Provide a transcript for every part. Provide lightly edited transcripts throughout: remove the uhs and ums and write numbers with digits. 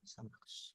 Ça marche.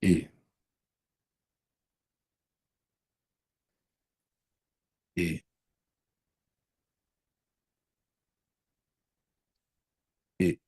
ええ、ええ、ええ、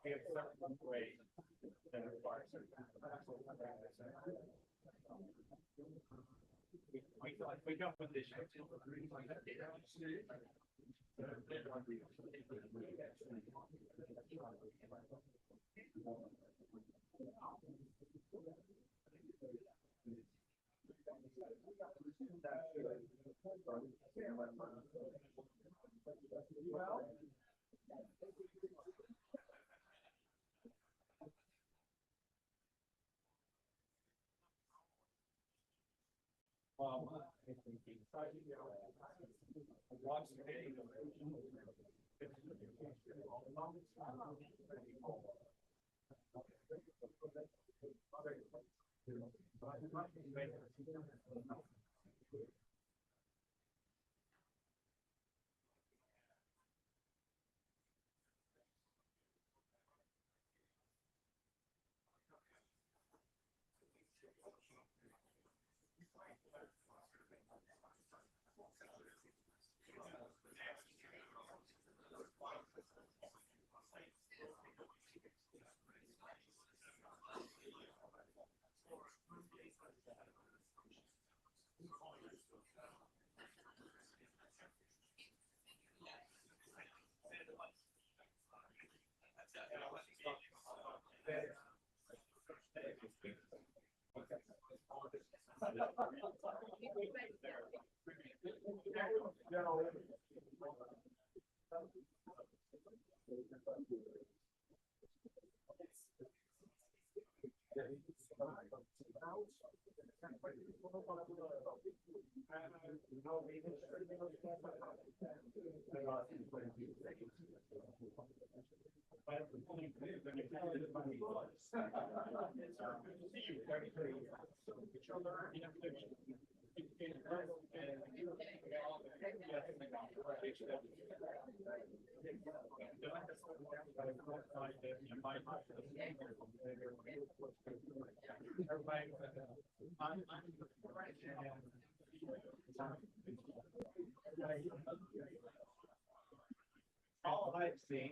We have certain ways that require certain we come with this. All I've seen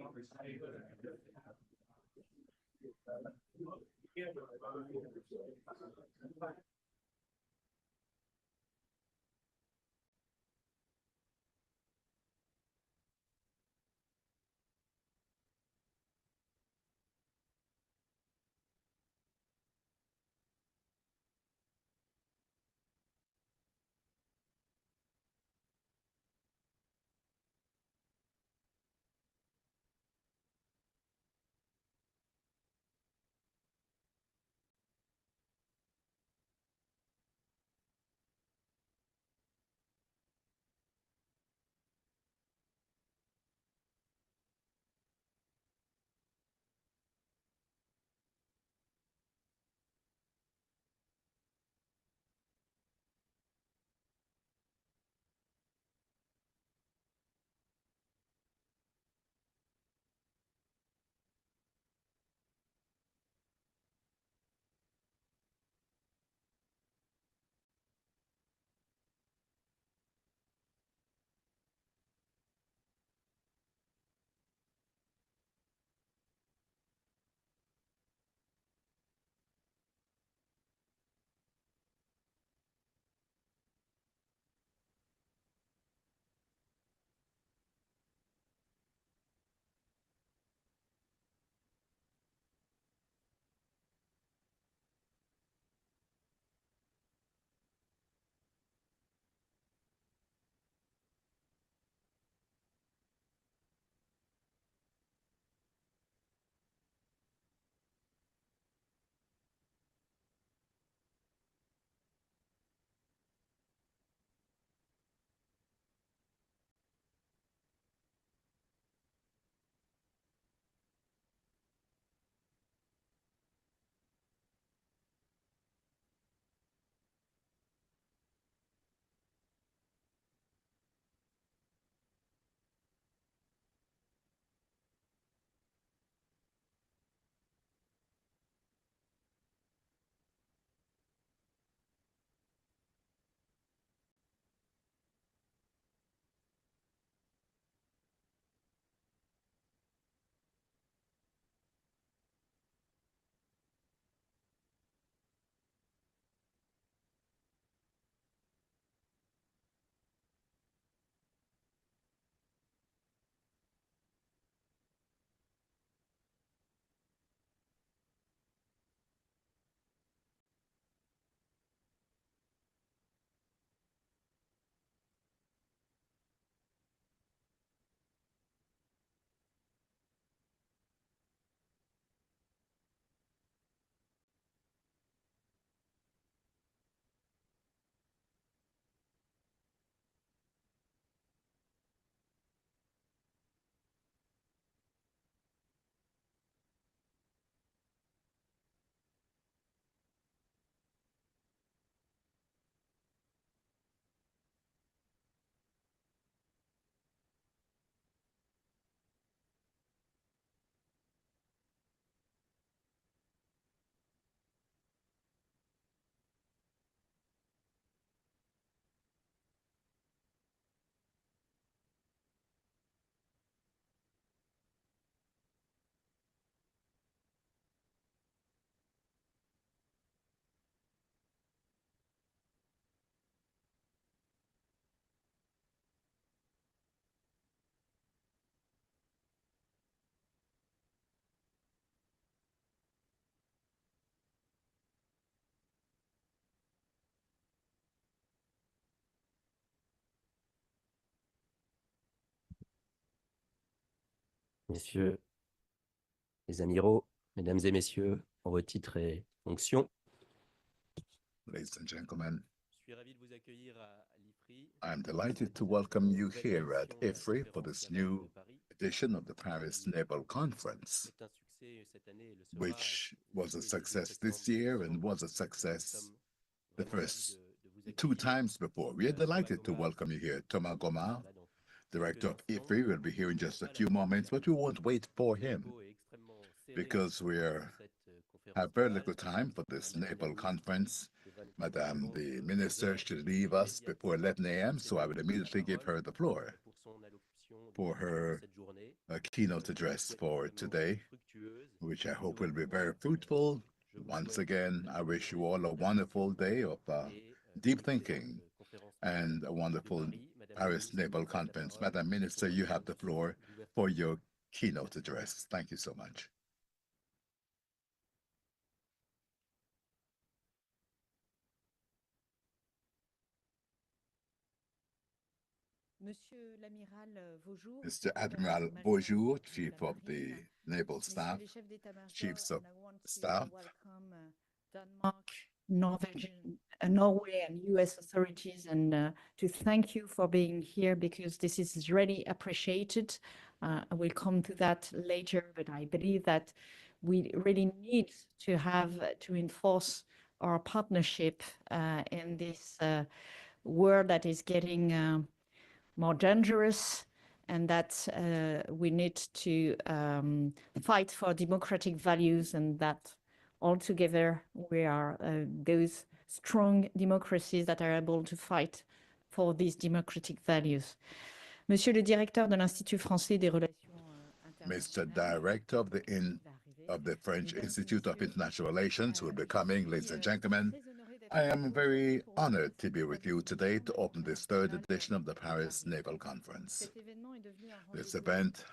messieurs les amiraux, mesdames et messieurs, en vos titres et fonctions. Ladies and gentlemen, Je suis ravi de vous accueillir à l'Ifri. I'm delighted to welcome you here at Ifri for this new edition of the Paris Naval Conference, C'est un succès cette année et le sera, which was a puisque success les this year and was a Nous success sommes the vraiment ravis first de vous two accueillir. times before. We are delighted to welcome you here. Thomas Gomart, Voilà, donc, director of quelques Ifri, will be here in just a few moments, but we won't wait for him tempo est extrêmement serré because we pour cette have conférence very navale. little time for this Madame naval la conference. devra nous quitter Madame, avant the 11 minister, heures. should leave us before 11 a.m., so I will immediately give her the floor Pour son allocution for her cette journée, keynote address for today, fructueuse. which I hope will be very fruitful. Once again, I wish you all a wonderful day of deep thinking and a wonderful Paris Naval Conference. Madam Minister, you have the floor for your keynote address. Thank you so much. Mr. Admiral Beaujour, Chief of the Naval Staff, Chiefs of Staff, Norway and US authorities, and to thank you for being here because this is really appreciated. I will come to that later, but I believe that we really need to have to enforce our partnership in this world that is getting more dangerous, and that we need to fight for democratic values, and that all together we are those strong democracies that are able to fight for these democratic values. Monsieur le directeur de l'Institut français des relations Mr. Director of the French Institute of International Relations will be coming, ladies and gentlemen. I am very honored to be with you today to open this third edition of the Paris Naval Conference. This event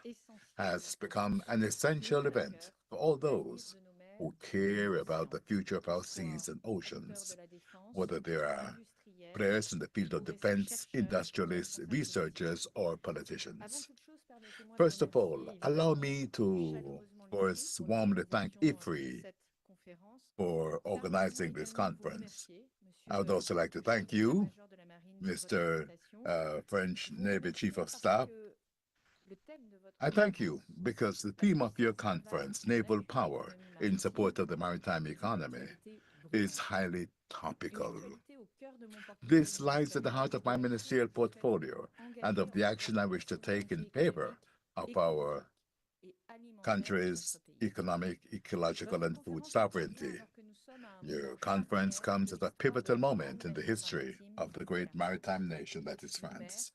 has become an essential event for all those who care about the future of our seas and oceans, whether they are players in the field of defense, industrialists, researchers, or politicians. First of all, allow me to first warmly thank Ifri for organizing this conference. I would also like to thank you, Mr. French Navy Chief of Staff. I thank you because the theme of your conference, Naval Power in Support of the Maritime Economy, is highly topical. This lies at the heart of my ministerial portfolio and of the action I wish to take in favor of our country's economic, ecological, and food sovereignty. Your conference comes at a pivotal moment in the history of the great maritime nation that is France.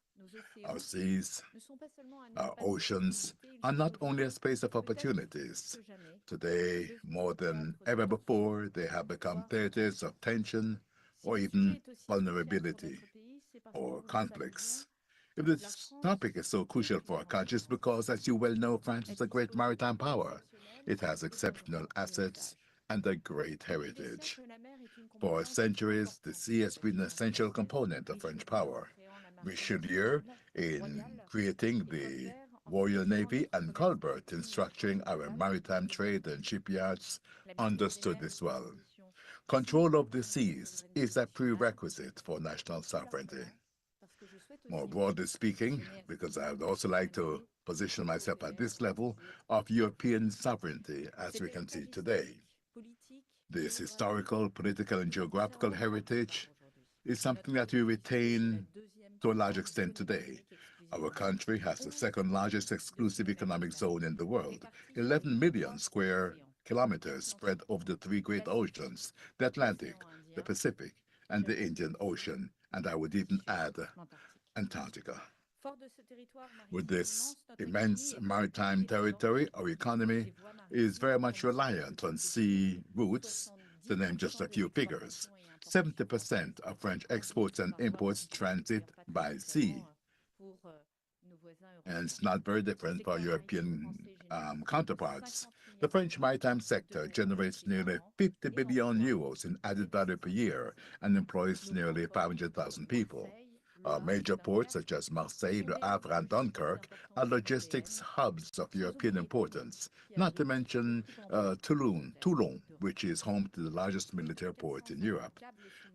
Our seas, our oceans are not only a space of opportunities. Today, more than ever before, they have become theaters of tension or even vulnerability or conflicts. If this topic is so crucial for our country, it's because, as you well know, France is a great maritime power. It has exceptional assets and a great heritage. For centuries, the sea has been an essential component of French power. Richelieu, in creating the Royal Navy, and Colbert, in structuring our maritime trade and shipyards, understood this well. Control of the seas is a prerequisite for national sovereignty. More broadly speaking, because I would also like to position myself at this level of European sovereignty, as we can see today. This historical, political, and geographical heritage is something that we retain to a large extent today. Our country has the second largest exclusive economic zone in the world, 11 million square kilometers spread over the three great oceans, the Atlantic, the Pacific, and the Indian Ocean, and I would even add Antarctica. With this immense maritime territory, our economy is very much reliant on sea routes, to name just a few figures. 70% of French exports and imports transit by sea. And it's not very different for European counterparts. The French maritime sector generates nearly 50 billion euros in added value per year and employs nearly 500,000 people. Major ports such as Marseille, Le Havre, and Dunkirk are logistics hubs of European importance, not to mention Toulon, which is home to the largest military port in Europe.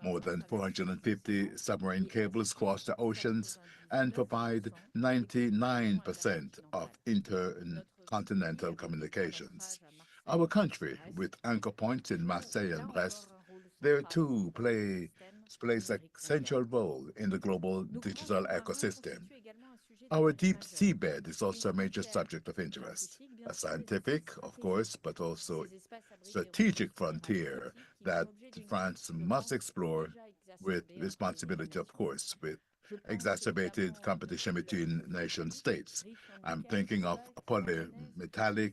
More than 450 submarine cables cross the oceans and provide 99% of intercontinental communications. Our country, with anchor points in Marseille and Brest, there too plays a central role in the global digital ecosystem. Our deep seabed is also a major subject of interest, a scientific, of course, but also strategic frontier that France must explore with responsibility, of course, with exacerbated competition between nation states. I'm thinking of polymetallic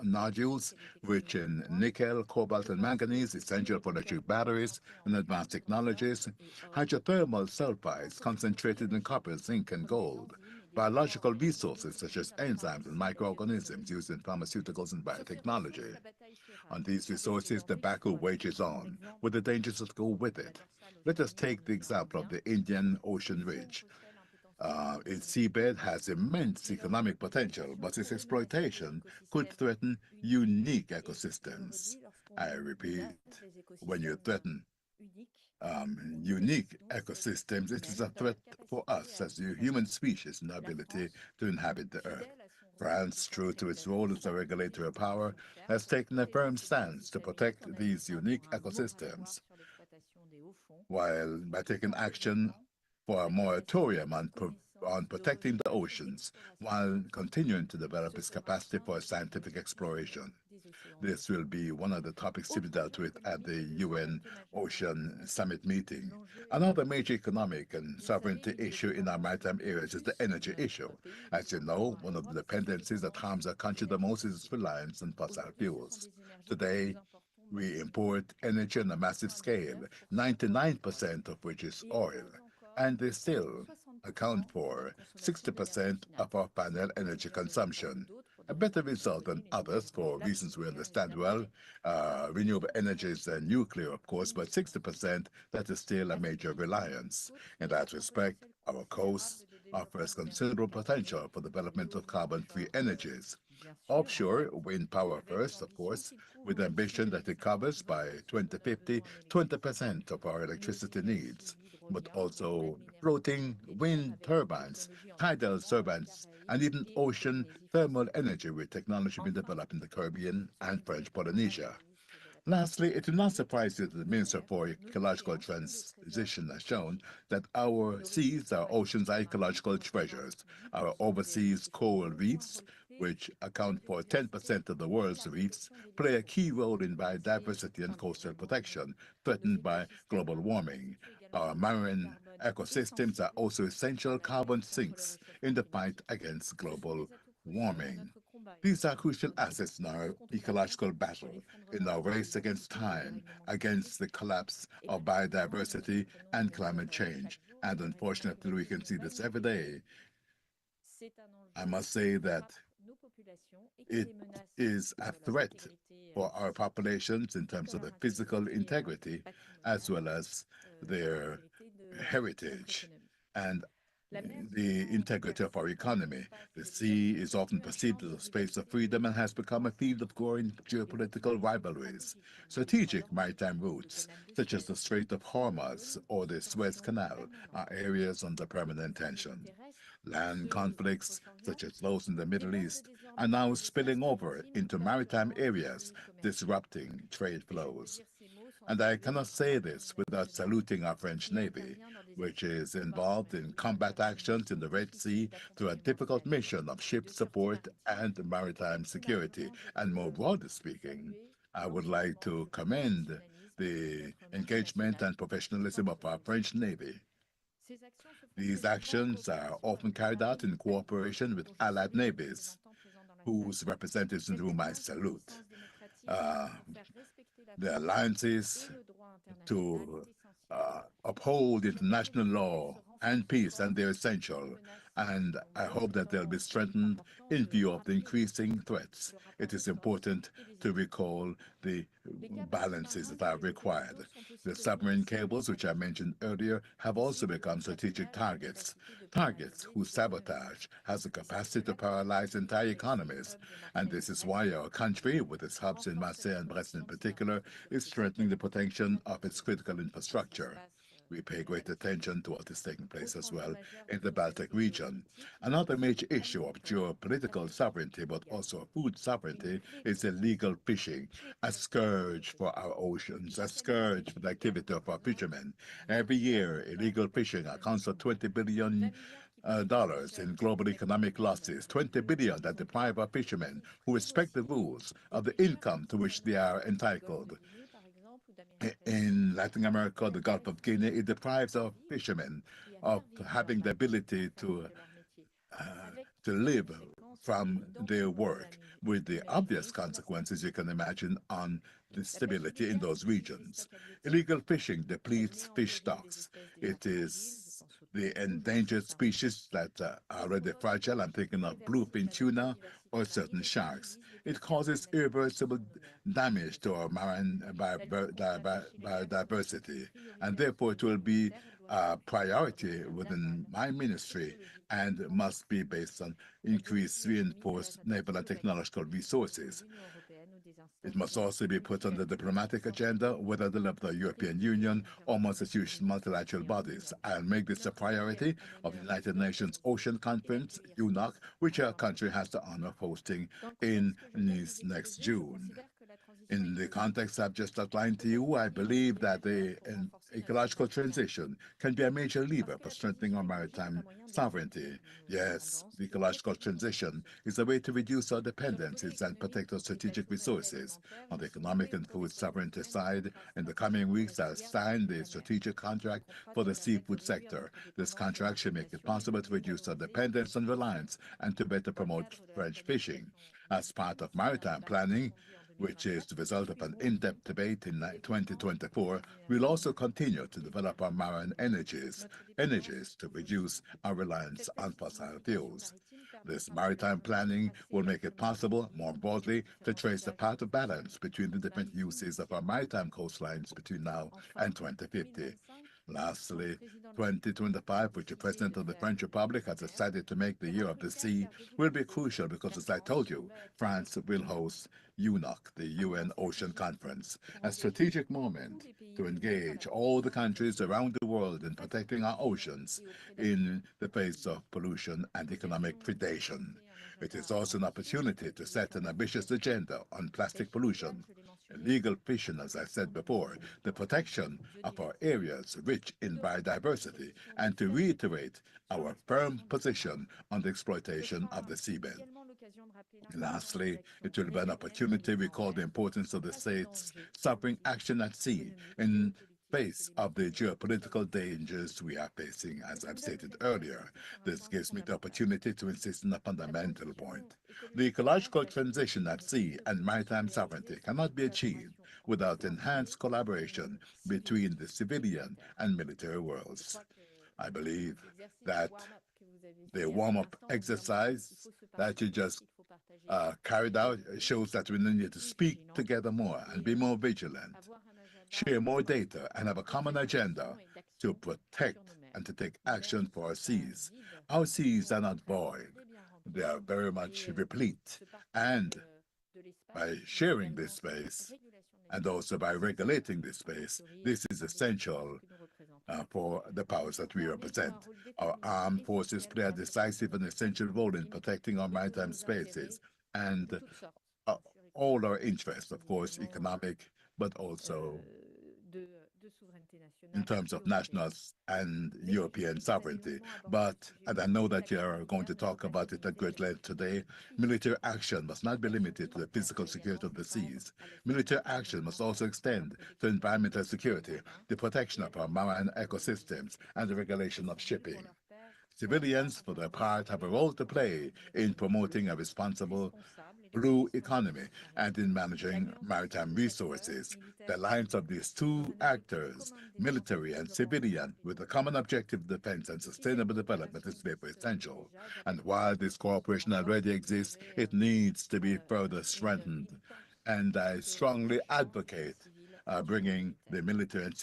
nodules, rich in nickel, cobalt, and manganese, essential for electric batteries and advanced technologies, hydrothermal sulfides concentrated in copper, zinc, and gold, biological resources such as enzymes and microorganisms used in pharmaceuticals and biotechnology. On these resources, the battle wages on, with the dangers that go with it. Let us take the example of the Indian Ocean Ridge. Its seabed has immense economic potential, but its exploitation could threaten unique ecosystems. I repeat, when you threaten unique ecosystems, it is a threat for us as the human species and our ability to inhabit the Earth. France, true to its role as a regulatory power, has taken a firm stance to protect these unique ecosystems, while by taking action for a moratorium on protecting the oceans, while continuing to develop its capacity for scientific exploration. This will be one of the topics to be dealt with at the UN Ocean Summit meeting. Another major economic and sovereignty issue in our maritime areas is the energy issue. As you know, one of the dependencies that harms our country the most is its reliance on fossil fuels. Today, we import energy on a massive scale, 99% of which is oil, and they still account for 60% of our final energy consumption. A better result than others for reasons we understand well. Renewable energies and nuclear, of course, but 60%, that is still a major reliance. In that respect, our coast offers considerable potential for development of carbon-free energies. Offshore wind power first, of course, with the ambition that it covers by 2050 20% of our electricity needs, but also floating wind turbines, tidal turbines, and even ocean thermal energy with technology being developed in the Caribbean and French Polynesia. Lastly, it will not surprise you that the Minister for Ecological Transition has shown that our seas, our oceans are ecological treasures. Our overseas coral reefs, which account for 10% of the world's reefs, play a key role in biodiversity and coastal protection threatened by global warming. Our marine ecosystems are also essential carbon sinks in the fight against global warming. These are crucial assets in our ecological battle, in our race against time, against the collapse of biodiversity and climate change. And unfortunately, we can see this every day. I must say that it is a threat for our populations in terms of their physical integrity as well as their heritage and the integrity of our economy. The sea is often perceived as a space of freedom and has become a field of growing geopolitical rivalries. Strategic maritime routes, such as the Strait of Hormuz or the Suez Canal, are areas under permanent tension. Land conflicts, such as those in the Middle East, are now spilling over into maritime areas, disrupting trade flows. And I cannot say this without saluting our French Navy, which is involved in combat actions in the Red Sea through a difficult mission of ship support and maritime security. And more broadly speaking, I would like to commend the engagement and professionalism of our French Navy. These actions are often carried out in cooperation with allied navies, whose representatives in the room I salute. The alliances to uphold international law and peace, and they're essential. and I hope that they'll be strengthened in view of the increasing threats. It is important to recall the balances that are required. The submarine cables, which I mentioned earlier, have also become strategic targets, targets whose sabotage has the capacity to paralyze entire economies. And this is why our country, with its hubs in Marseille and Brest in particular, is strengthening the protection of its critical infrastructure. We pay great attention to what is taking place as well in the Baltic region. Another major issue of geopolitical sovereignty, but also food sovereignty, is illegal fishing, a scourge for our oceans, a scourge for the activity of our fishermen. Every year, illegal fishing accounts for $20 billion in global economic losses, 20 billion that deprive our fishermen who respect the rules of the income to which they are entitled. In Latin America, the Gulf of Guinea, it deprives our fishermen of having the ability to live from their work, with the obvious consequences you can imagine on the stability in those regions. Illegal fishing depletes fish stocks. It is the endangered species that are already fragile. I'm thinking of bluefin tuna or certain sharks. It causes irreversible damage to our marine biodiversity, and therefore it will be a priority within my ministry and must be based on increased reinforced naval and technological resources. It must also be put on the diplomatic agenda, whether at the level of the European Union or multilateral bodies. I'll make this a priority of the United Nations Ocean Conference, UNOC, which our country has the honor of hosting in Nice next June. In the context I've just outlined to you, I believe that the ecological transition can be a major lever for strengthening our maritime sovereignty. Yes, the ecological transition is a way to reduce our dependencies and protect our strategic resources. On the economic and food sovereignty side, in the coming weeks, I'll sign the strategic contract for the seafood sector. This contract should make it possible to reduce our dependence and reliance and to better promote French fishing. As part of maritime planning, which is the result of an in-depth debate in 2024, we'll also continue to develop our marine energies to reduce our reliance on fossil fuels. This maritime planning will make it possible, more broadly, to trace the path of balance between the different uses of our maritime coastlines between now and 2050. Lastly, 2025, which the President of the French Republic has decided to make the Year of the Sea, will be crucial because, as I told you, France will host UNOC, the UN Ocean Conference, a strategic moment to engage all the countries around the world in protecting our oceans in the face of pollution and economic predation. It is also an opportunity to set an ambitious agenda on plastic pollution, illegal fishing, as I said before, the protection of our areas rich in biodiversity, and to reiterate our firm position on the exploitation of the seabed. Lastly, it will be an opportunity to recall the importance of the state's sovereign action at sea in face of the geopolitical dangers we are facing, as I've stated earlier. This gives me the opportunity to insist on a fundamental point. The ecological transition at sea and maritime sovereignty cannot be achieved without enhanced collaboration between the civilian and military worlds. I believe that the warm-up exercise that you just carried out shows that we need to speak together more and be more vigilant, share more data, and have a common agenda to protect and to take action for our seas. Our seas are not void. They are very much replete. And by sharing this space and also by regulating this space, this is essential for the powers that we represent. Our armed forces play a decisive and essential role in protecting our maritime spaces and all our interests, of course, economic, but also in terms of national and European sovereignty. But, and I know that you are going to talk about it at great length today, military action must not be limited to the physical security of the seas. Military action must also extend to environmental security, the protection of our marine ecosystems, and the regulation of shipping. Civilians, for their part, have a role to play in promoting a responsible blue economy and in managing maritime resources. The alliance of these two actors, military and civilian, with a common objective of defense and sustainable development is therefore essential. And while this cooperation already exists, it needs to be further strengthened. And I strongly advocate bringing the military and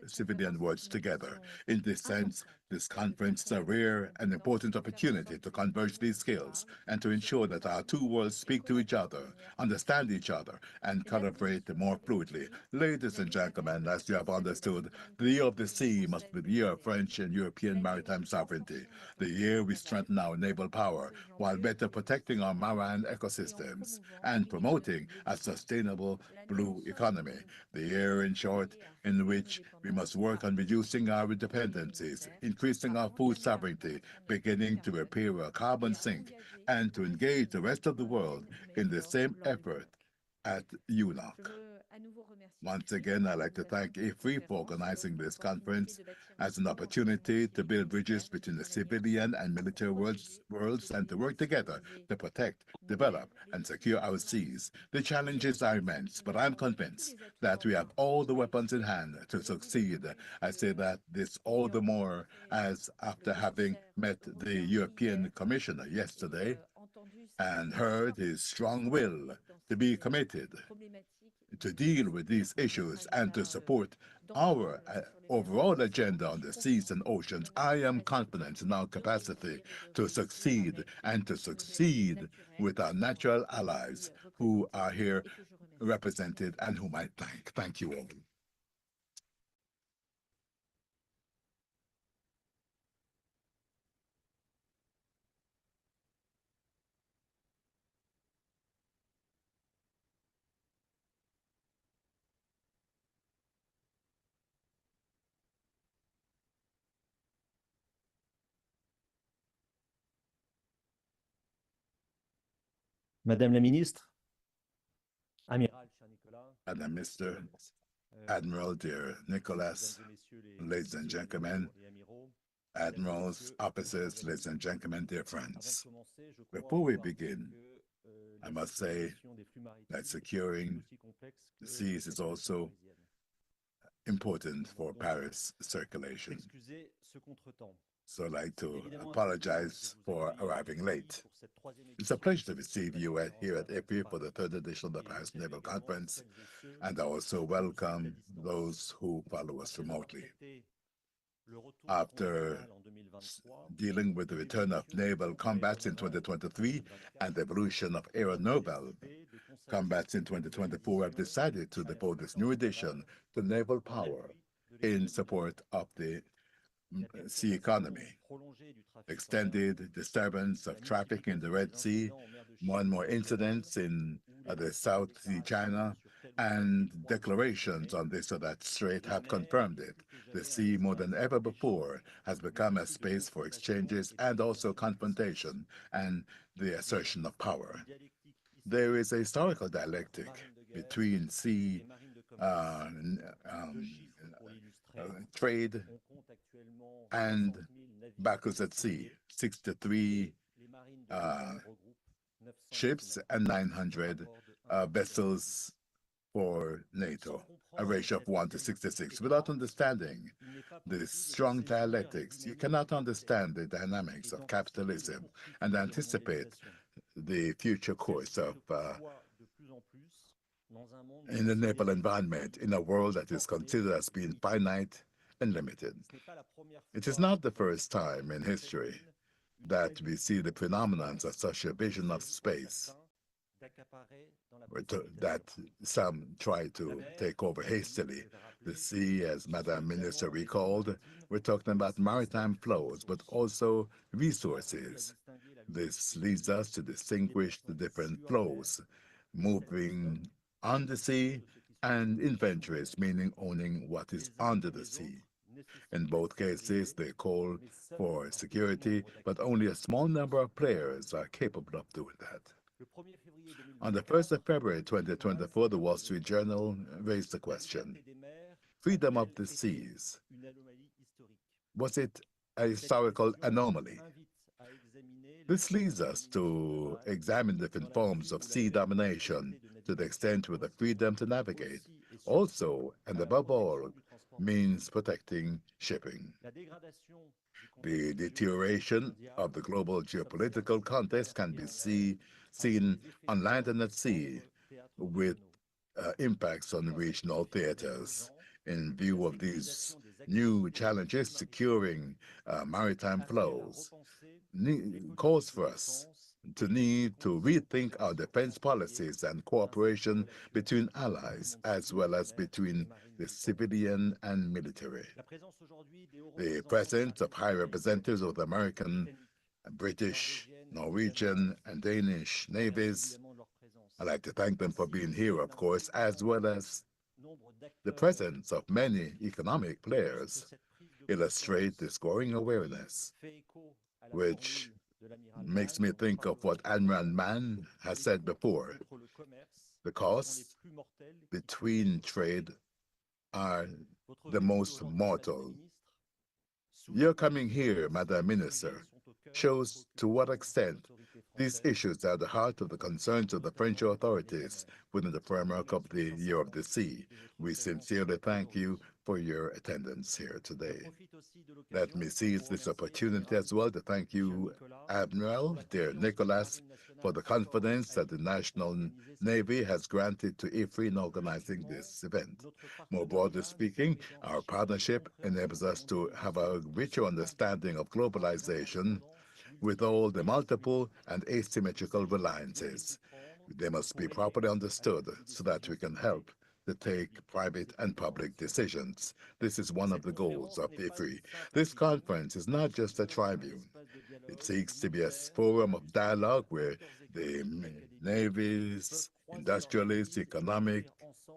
civilian worlds together. In this sense, this conference is a rare and important opportunity to converge these skills and to ensure that our two worlds speak to each other, understand each other, and collaborate more fluidly. Ladies and gentlemen, as you have understood, the year of the sea must be the year of French and European maritime sovereignty, the year we strengthen our naval power while better protecting our marine ecosystems and promoting a sustainable blue economy, the year, in short, in which we must work on reducing our dependencies, increasing our food sovereignty, beginning to repair a carbon sink, and to engage the rest of the world in the same effort at UNOC. Once again, I'd like to thank Ifri for organizing this conference as an opportunity to build bridges between the civilian and military worlds and to work together to protect, develop, and secure our seas. The challenges are immense, but I'm convinced that we have all the weapons in hand to succeed. I say that this all the more as after having met the European Commissioner yesterday and heard his strong will to be committed to deal with these issues and to support our overall agenda on the seas and oceans. I am confident in our capacity to succeed and to succeed with our natural allies who are here represented and whom I thank. Thank you all. Madame la Ministre, Amiral, cher Nicolas, Madam Mr. Admiral, dear Nicholas, ladies and gentlemen, admirals, officers, ladies and gentlemen, dear friends. Before we begin, I must say that securing the seas is also important for Paris circulation. So I'd like to apologize for arriving late. It's a pleasure to receive you here at Ifri for the third edition of the Paris Naval Conference, and I also welcome those who follow us remotely. After dealing with the return of naval combats in 2023 and the evolution of aeronaval combats in 2024, I've decided to devote this new edition to naval power in support of the sea economy. Extended disturbance of traffic in the Red Sea, more and more incidents in the South Sea China, and declarations on this or that strait have confirmed it. The sea, more than ever before, has become a space for exchanges and also confrontation and the assertion of power. There is a historical dialectic between sea trade and battles at sea. 63 ships and 900 vessels for NATO, a ratio of 1 to 66. Without understanding this strong dialectics, you cannot understand the dynamics of capitalism and anticipate the future course of in the naval environment in a world that is considered as being finite and limited. It is not the first time in history that we see the phenomenon of such a vision of space that some try to take over hastily. The sea, as Madame Minister recalled, we're talking about maritime flows, but also resources. This leads us to distinguish the different flows, moving on the sea, and inventories, meaning owning what is under the sea. In both cases, they call for security, but only a small number of players are capable of doing that. On the 1st of February 2024, the Wall Street Journal raised the question, freedom of the seas, was it a historical anomaly? This leads us to examine different forms of sea domination to the extent with the freedom to navigate. Also, and above all, means protecting shipping. The deterioration of the global geopolitical context can be seen on land and at sea, with impacts on regional theaters. In view of these new challenges, securing maritime flows calls for us to need to rethink our defense policies and cooperation between allies, as well as between the civilian and military. The presence of high representatives of the American, British, Norwegian, and Danish navies, I'd like to thank them for being here, of course, as well as the presence of many economic players, illustrate this growing awareness, which makes me think of what Admiral Mann has said before. The costs between trade are the most mortal. Your coming here, Madam Minister, shows to what extent these issues are at the heart of the concerns of the French authorities within the framework of the Year of the Sea. We sincerely thank you for your attendance here today. Let me seize this opportunity as well to thank you, Admiral, dear Nicholas, for the confidence that the National Navy has granted to Ifri in organizing this event. More broadly speaking, our partnership enables us to have a richer understanding of globalization with all the multiple and asymmetrical reliances. They must be properly understood so that we can help to take private and public decisions. This is one of the goals of Ifri. This conference is not just a tribune. It seeks to be a forum of dialogue where the navies, industrialists, economic,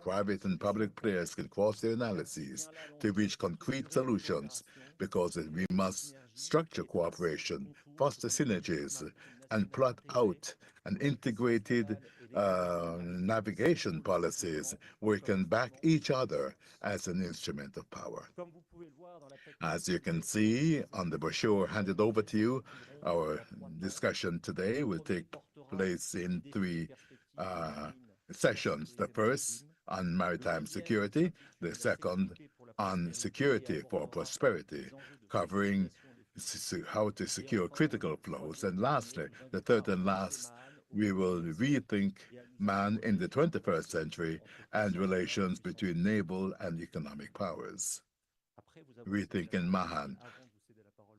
private and public players can cross their analyses to reach concrete solutions, because we must structure cooperation, foster synergies, and plot out an integrated navigation policies where we can back each other as an instrument of power. As you can see on the brochure handed over to you, our discussion today will take place in three sessions. The first on maritime security, the second on security for prosperity, covering how to secure critical flows, and lastly, the third and last, we will rethink man in the 21st century and relations between naval and economic powers. Rethinking Mahan.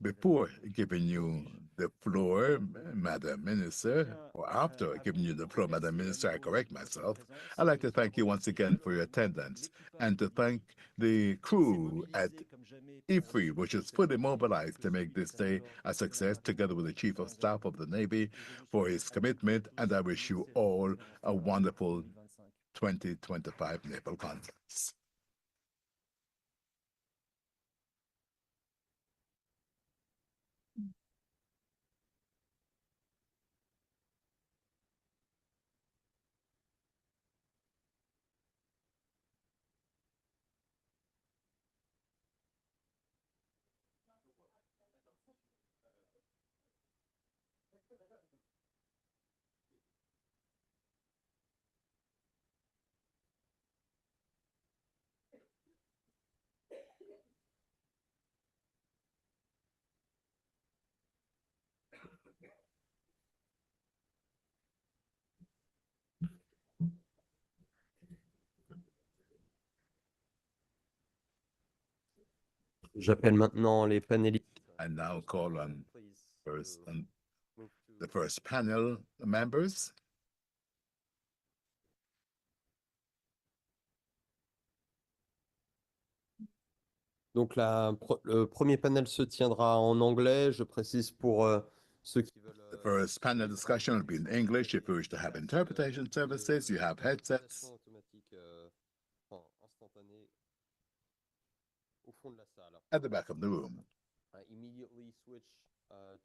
Before giving you the floor, Madam Minister, or after giving you the floor, Madam Minister, I correct myself, I'd like to thank you once again for your attendance and to thank the crew at Ifri, which is fully mobilized to make this day a success, together with the Chief of Staff of the Navy for his commitment, and I wish you all a wonderful 2025 Naval Conference. J'appelle maintenant les panélistes. I now call on the first panel members. Donc le premier panel se tiendra en anglais, je précise pour ceux qui veulent. The first panel discussion will be in English. If you wish to have interpretation services, you have headsets. At the back of the room. I immediately switch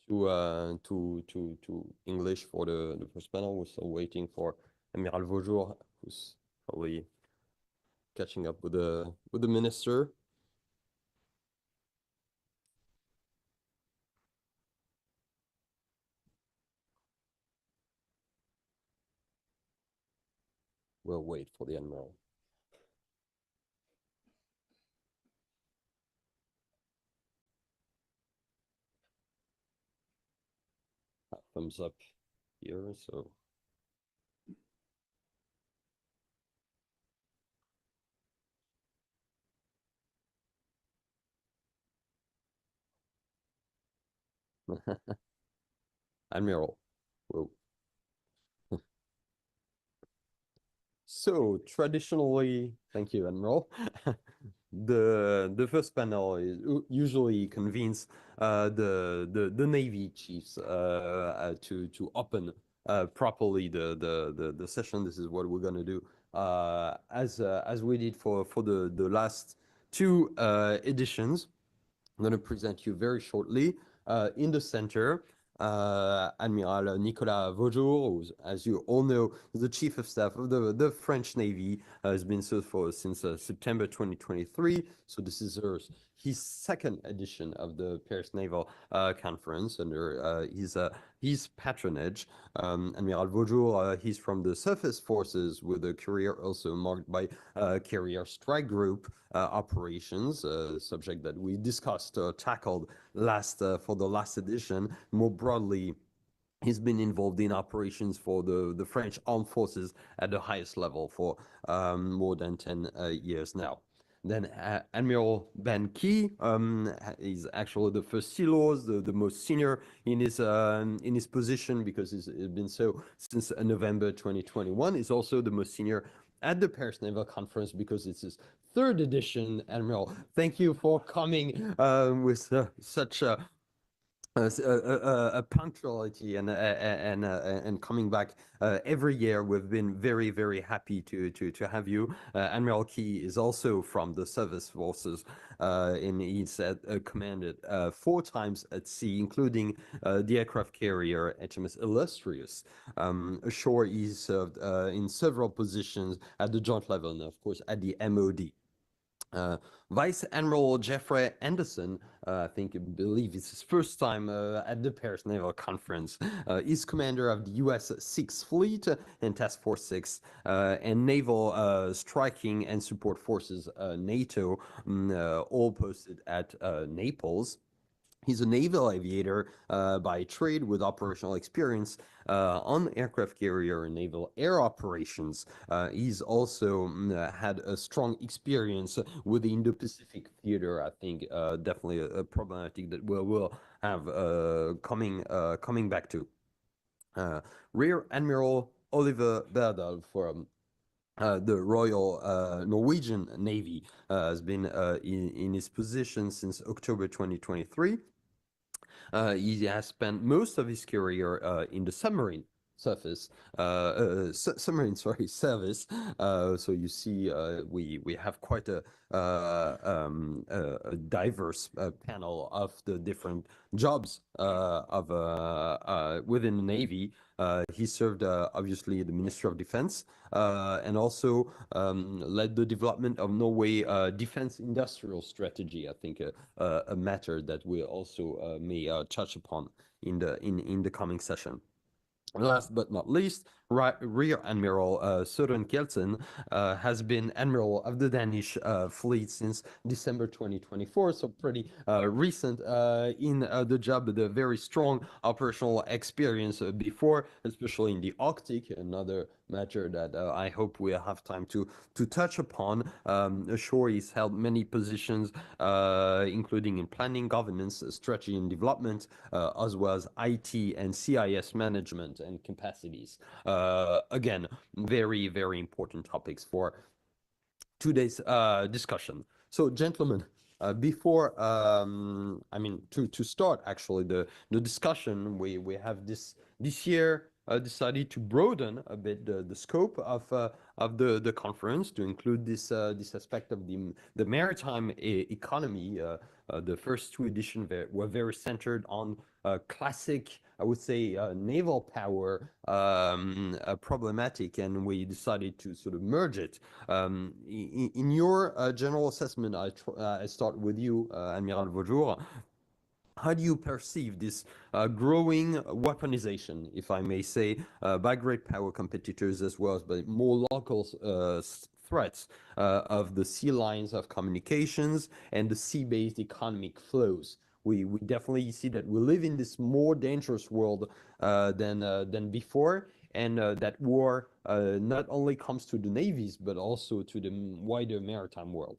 to English for the first panel. We're still waiting for Amiral Vaujour, who's probably catching up with the minister. we'll wait for the Admiral. Thumbs up here, so. Admiral. Whoa. So traditionally, thank you, Admiral. The first panel is usually convenes the Navy chiefs to open properly the session. This is what we're gonna do as we did for the last two editions. I'm going to present you very shortly. In the center, Admiral Nicolas Vaujour, who, as you all know, is the Chief of Staff of the French Navy, has been so since September 2023. So this is his second edition of the Paris Naval Conference under his patronage. Admiral Vaujour, he's from the Surface Forces with a career also marked by carrier strike group operations, subject that we discussed, tackled for the last edition. More broadly, he's been involved in operations for the French armed forces at the highest level for more than 10 years now. Then Admiral Ben Key is actually the first Sea Lord, the most senior in his position, because he's been so since November 2021. He's also the most senior at the Paris Naval Conference because it's his third edition. Admiral, thank you for coming with such a punctuality and coming back every year. We've been very, very happy to have you. Admiral Key is also from the Surface Forces, and he's commanded 4 times at sea, including the aircraft carrier HMS Illustrious. Ashore, he's served in several positions at the joint level and, of course, at the MOD. Vice Admiral Jeffrey Anderson, I believe it's his first time at the Paris Naval Conference. He's commander of the U.S. 6th Fleet and Task Force 6 and Naval Striking and Support Forces, NATO, all posted at Naples. He's a naval aviator by trade with operational experience on aircraft carrier and naval air operations. He's also had a strong experience with the Indo-Pacific theater. I think definitely a problematic that we'll have coming back to. Rear Admiral Oliver Berdal from the Royal Norwegian Navy has been in his position since October 2023. He has spent most of his career in the submarine service. So you see, we have quite a diverse panel of the different jobs within the Navy. He served obviously the Ministry of Defense and also led the development of Norway defense industrial strategy. I think a matter that we also may touch upon in the coming session. Last but not least, Rear Admiral Søren Kjeldsen has been Admiral of the Danish fleet since December 2024, so pretty recent in the job, with a very strong operational experience before, especially in the Arctic, another matter that I hope we'll have time to touch upon. Ashore, he's held many positions, including in planning, governance, strategy and development, as well as IT and CIS management and capacities. Again, very, very important topics for today's discussion. So, gentlemen, before to start actually the discussion, we have this year decided to broaden a bit the scope of the conference to include this aspect of the maritime economy. The first 2 editions were very centered on classic, I would say, naval power problematic, and we decided to sort of merge it. In your general assessment, I start with you, Admiral Vaujour. how do you perceive this growing weaponization, if I may say, by great power competitors as well as by more local threats of the sea lines of communications and the sea-based economic flows? We definitely see that we live in this more dangerous world than before, and that war not only comes to the navies, but also to the wider maritime world.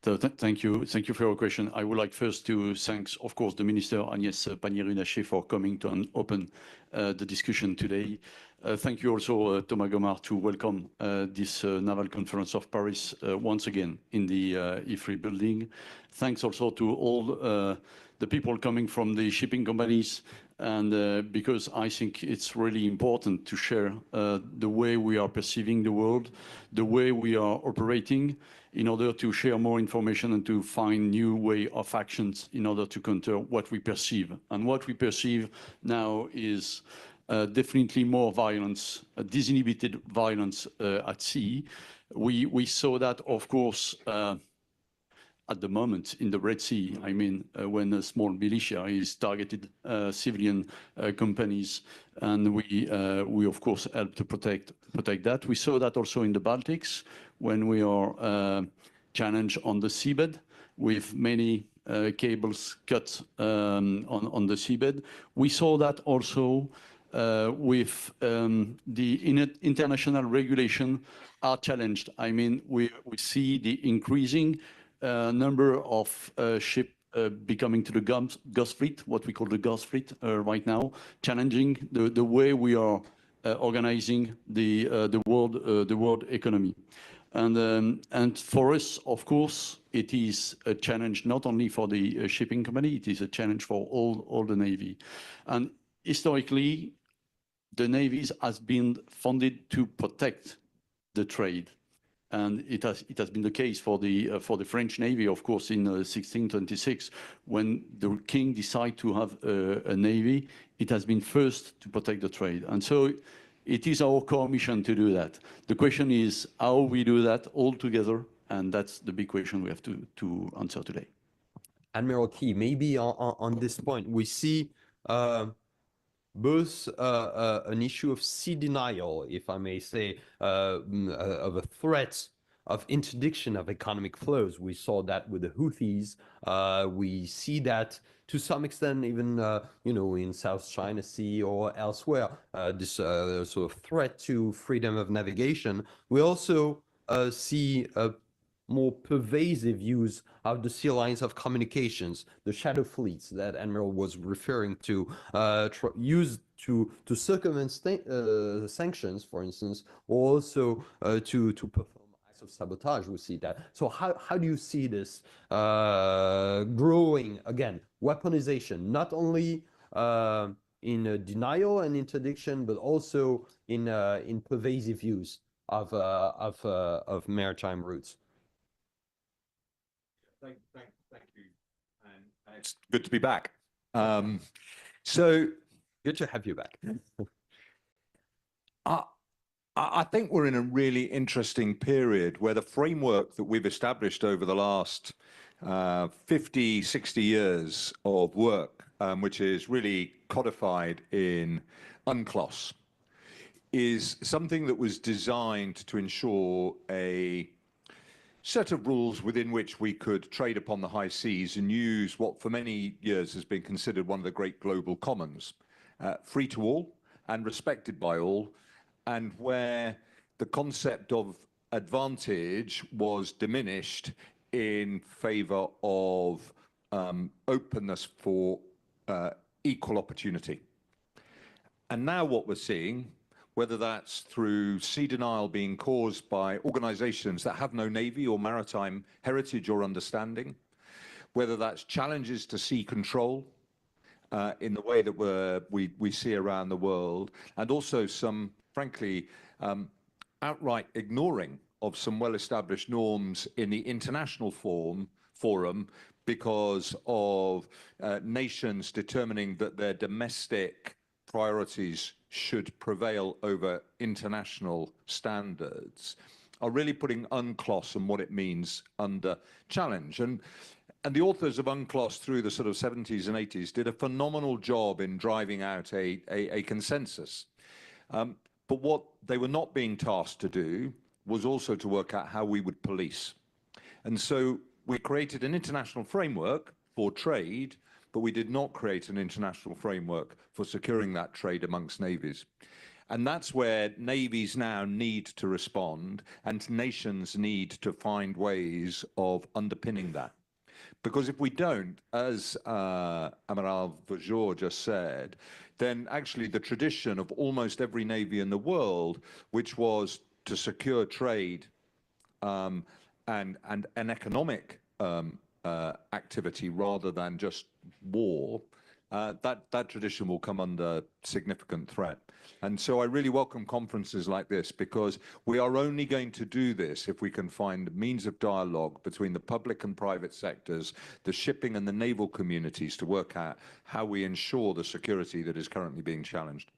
So thank you for your question. I would like first to thank, of course, the Minister Agnès Pannier-Runacher for coming to open the discussion today. Thank you also, Thomas Gomart, to welcome this Naval Conference of Paris once again in the Ifri building. Thanks also to all the people coming from the shipping companies, and because I think it's really important to share the way we are perceiving the world, the way we are operating, in order to share more information and to find new way of actions in order to counter what we perceive. And what we perceive now is definitely more violence, disinhibited violence at sea. We saw that, of course, at the moment in the Red Sea. I mean, when a small militia is targeted civilian companies, and we of course help to protect that. We saw that also in the Baltics when we are challenged on the seabed with many cables cut on the seabed. We saw that also with the international regulation are challenged. I mean, we see the increasing number of ships becoming to the Ghost Fleet, what we call the Ghost Fleet right now, challenging the way we are organizing the world economy. And for us, of course, it is a challenge not only for the shipping company, it is a challenge for all the Navy. And historically, the navies has been funded to protect the trade. And it has been the case for the French Navy, of course, in 1626, when the king decided to have a navy. It has been first to protect the trade, and so it is our core mission to do that. The question is how we do that all together, and that's the big question we have to answer today. Admiral Key, maybe on this point, we see both an issue of sea denial, if I may say, of a threat of interdiction of economic flows. We saw that with the Houthis. We see that to some extent even, in South China Sea or elsewhere, this sort of threat to freedom of navigation. We also see a more pervasive use of the sea lines of communications, the shadow fleets that Admiral was referring to, used to circumvent sanctions, for instance, or also to perform acts of sabotage. We see that. So how do you see this growing, again, weaponization, not only in denial and interdiction, but also in pervasive use of maritime routes? Thank you, and it's good to be back. So good to have you back. I think we're in a really interesting period where the framework that we've established over the last 50, 60 years of work, which is really codified in UNCLOS, is something that was designed to ensure a set of rules within which we could trade upon the high seas and use what for many years has been considered one of the great global commons, free to all and respected by all, and where the concept of advantage was diminished in favor of openness for equal opportunity. And now what we're seeing, whether that's through sea denial being caused by organizations that have no navy or maritime heritage or understanding, whether that's challenges to sea control in the way that we see around the world, and also some, frankly, outright ignoring of some well-established norms in the international forum because of nations determining that their domestic priorities should prevail over international standards, are really putting UNCLOS and what it means under challenge. And And the authors of UNCLOS through the sort of 70s and 80s did a phenomenal job in driving out a consensus. But what they were not being tasked to do was also to work out how we would police. And so we created an international framework for trade, but we did not create an international framework for securing that trade amongst navies. And that's where navies now need to respond, and nations need to find ways of underpinning that. Because if we don't, as Amiral Vajor just said, then actually the tradition of almost every navy in the world, which was to secure trade and an economic activity rather than just war, that tradition will come under significant threat. And so I really welcome conferences like this, because we are only going to do this if we can find means of dialogue between the public and private sectors, the shipping and the naval communities, to work out how we ensure the security that is currently being challenged.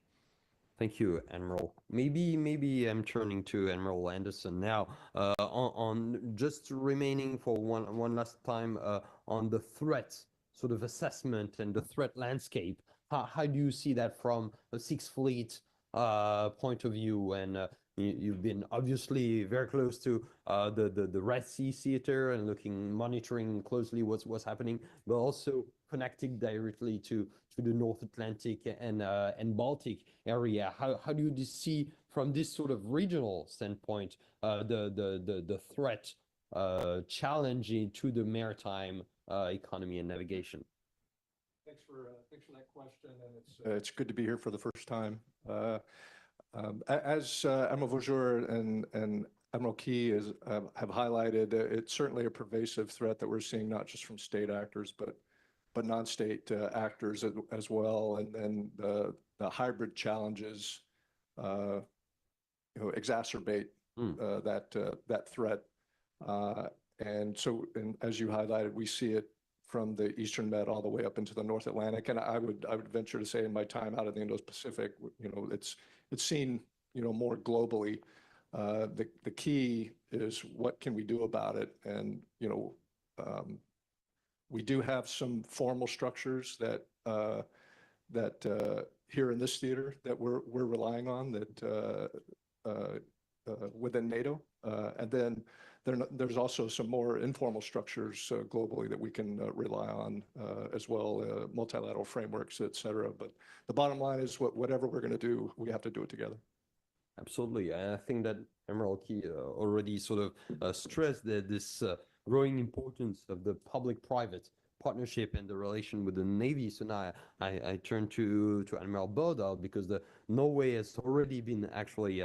Thank you, Admiral. Maybe I'm turning to Admiral Anderson now. On just remaining for one last time on the threat sort of assessment and the threat landscape. How do you see that from a Sixth Fleet point of view? And you've been obviously very close to the Red Sea theater and monitoring closely what's happening, but also connecting directly to the North Atlantic and Baltic area. How do you see from this sort of regional standpoint the threat challenging to the maritime economy and navigation? Thanks for that question, and it's good to be here for the first time. As Admiral Vajor and Admiral Key have highlighted, it's certainly a pervasive threat that we're seeing, not just from state actors, but non-state actors as well. And then the hybrid challenges, exacerbate that threat. And so, as you highlighted, we see it from the Eastern Med all the way up into the North Atlantic. And I would venture to say, in my time out of the Indo-Pacific, it's seen, more globally. The key is, what can we do about it? And we do have some formal structures that here in this theater that we're relying on, that within NATO, and then there's also some more informal structures globally that we can rely on as well, multilateral frameworks, et cetera. But the bottom line is, whatever we're going to do, we have to do it together. Absolutely. And I think that Admiral Key already sort of stressed that this growing importance of the public-private partnership and the relation with the Navy. So now I turn to Admiral Berdal, because Norway has already been actually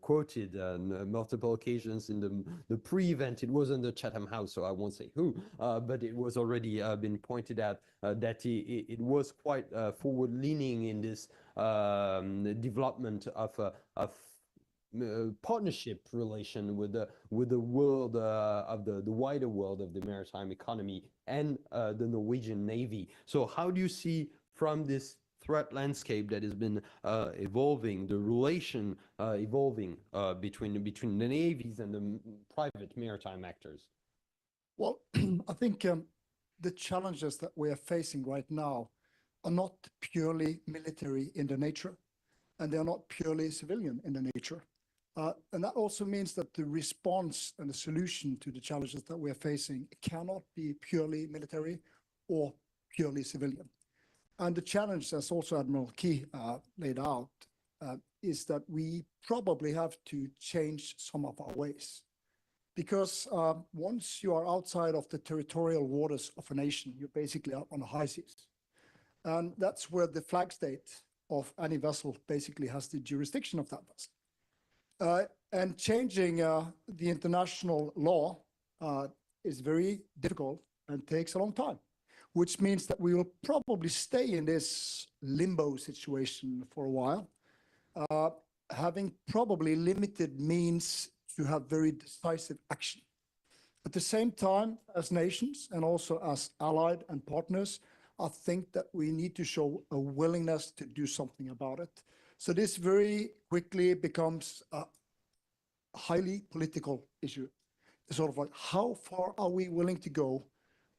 quoted on multiple occasions in the pre-event. It wasn't the Chatham House, so I won't say who, but it was already been pointed out that it was quite forward-leaning in this development of partnership relation with the world of the wider world of the maritime economy and the Norwegian Navy. So how do you see, from this threat landscape that has been evolving, the relation evolving between the navies and the private maritime actors? Well, I think the challenges that we are facing right now are not purely military in their nature, and they are not purely civilian in their nature. And that also means that the response and the solution to the challenges that we are facing cannot be purely military or purely civilian. And the challenge, as also Admiral Key laid out, is that we probably have to change some of our ways. Because once you are outside of the territorial waters of a nation, you're basically out on the high seas. And that's where the flag state of any vessel basically has the jurisdiction of that vessel. And changing the international law is very difficult and takes a long time, which means that we will probably stay in this limbo situation for a while, having probably limited means to have very decisive action. At the same time, as nations and also as allied and partners, I think that we need to show a willingness to do something about it. So this very quickly becomes a highly political issue. It's sort of like, how far are we willing to go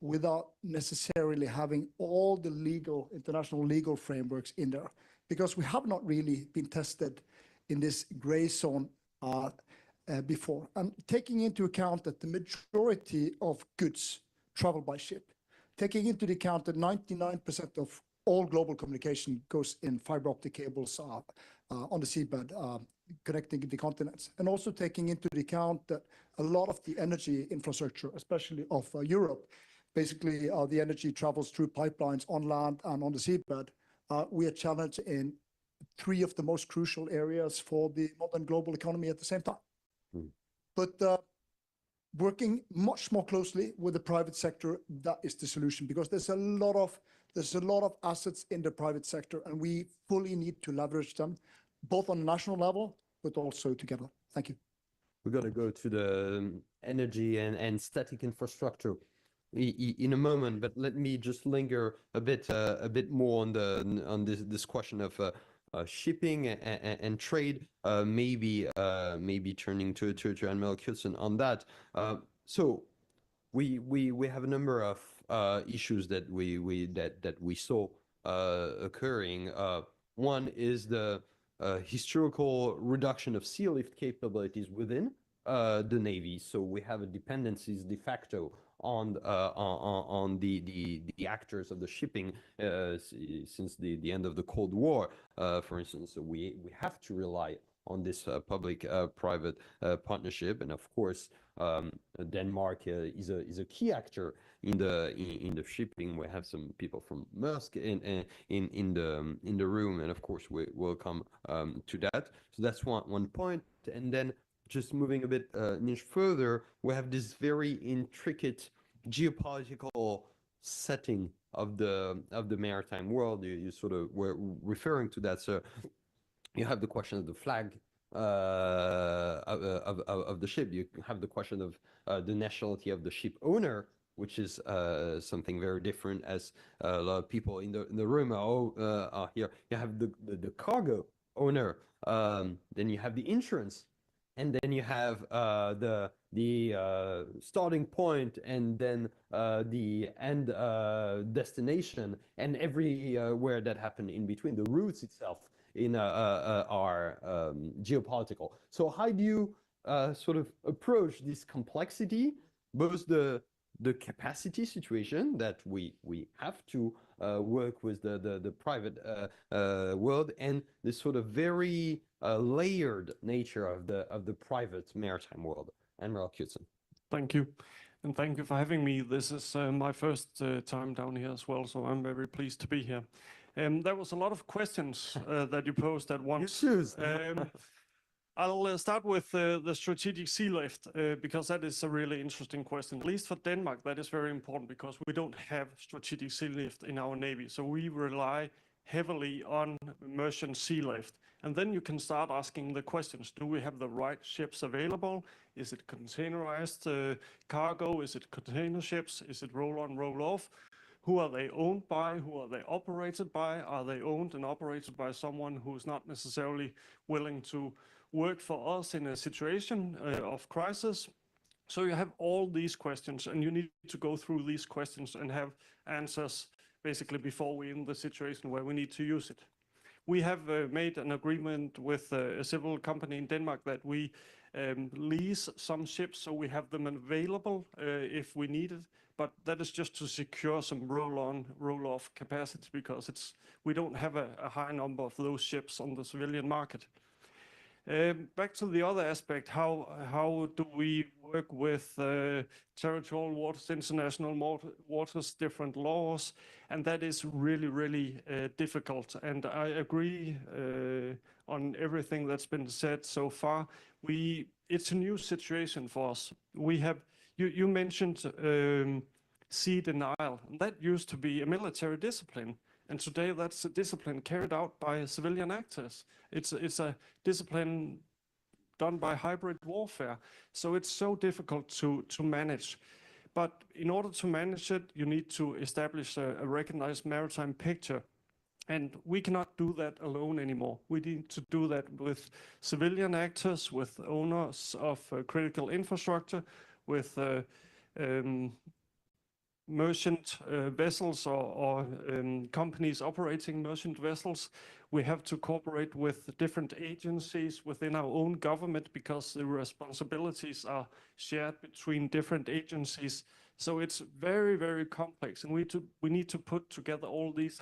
without necessarily having all the international legal frameworks in there, because we have not really been tested in this gray zone before. And taking into account that the majority of goods travel by ship, taking into account that 99% of all global communication goes in fiber optic cables on the seabed, connecting the continents, and also taking into account that a lot of the energy infrastructure, especially of Europe, basically the energy travels through pipelines on land and on the seabed. We are challenged in three of the most crucial areas for the modern global economy at the same time. But working much more closely with the private sector, that is the solution, because there's a lot of assets in the private sector, and we fully need to leverage them, both on a national level, but also together. Thank you. We're going to go to the energy and static infrastructure in a moment, but let me just linger a bit more on this question of shipping and trade. Maybe turning to Admiral Knudsen on that. So we have a number of issues that we saw occurring. One is the historical reduction of sea lift capabilities within the Navy. So we have a dependencies de facto on the actors of the shipping since the end of the Cold War. For instance, so we have to rely on this public-private partnership, and of course, Denmark is a key actor in the shipping. We have some people from Maersk in the room, and of course we will come to that. So that's one point, and then just moving a bit an inch further, we have this very intricate geopolitical setting of the maritime world. You sort of were referring to that. So you have the question of the flag of the ship. You have the question of the nationality of the ship owner, which is something very different, as a lot of people in the room are here. You have the cargo owner, then you have the insurance, and then you have the starting point, and then the end destination, and everywhere that happened in between. The routes itself are geopolitical. So how do you sort of approach this complexity, both the capacity situation that we have to work with the private world, and this sort of very layered nature of the private maritime world? Admiral Knudsen. Thank you. And thank you for having me. This is my first time down here as well, so I'm very pleased to be here. There was a lot of questions that you posed at once. I'll start with the strategic sea lift, because that is a really interesting question. At least for Denmark, that is very important, because we don't have strategic sea lift in our Navy. So we rely heavily on merchant sea lift. And then you can start asking the questions. Do we have the right ships available? Is it containerized cargo? Is it container ships? Is it roll-on, roll-off? Who are they owned by? Who are they operated by? Are they owned and operated by someone who's not necessarily willing to work for us in a situation of crisis? So you have all these questions, and you need to go through these questions and have answers basically before we're in the situation where we need to use it. We have made an agreement with a civil company in Denmark that we lease some ships, so we have them available if we need it. But that is just to secure some roll-on, roll-off capacity, because we don't have a high number of those ships on the civilian market. Back to the other aspect, how do we work with territorial waters, international waters, different laws? And that is really, really difficult. And I agree on everything that's been said so far. It's a new situation for us. You mentioned sea denial. That used to be a military discipline. And today that's a discipline carried out by civilian actors. It's a discipline done by hybrid warfare. So it's so difficult to manage. But in order to manage it, you need to establish a recognized maritime picture. And we cannot do that alone anymore. We need to do that with civilian actors, with owners of critical infrastructure, with merchant vessels or companies operating merchant vessels. We have to cooperate with different agencies within our own government because the responsibilities are shared between different agencies. So it's very, very complex, and we need to put together all these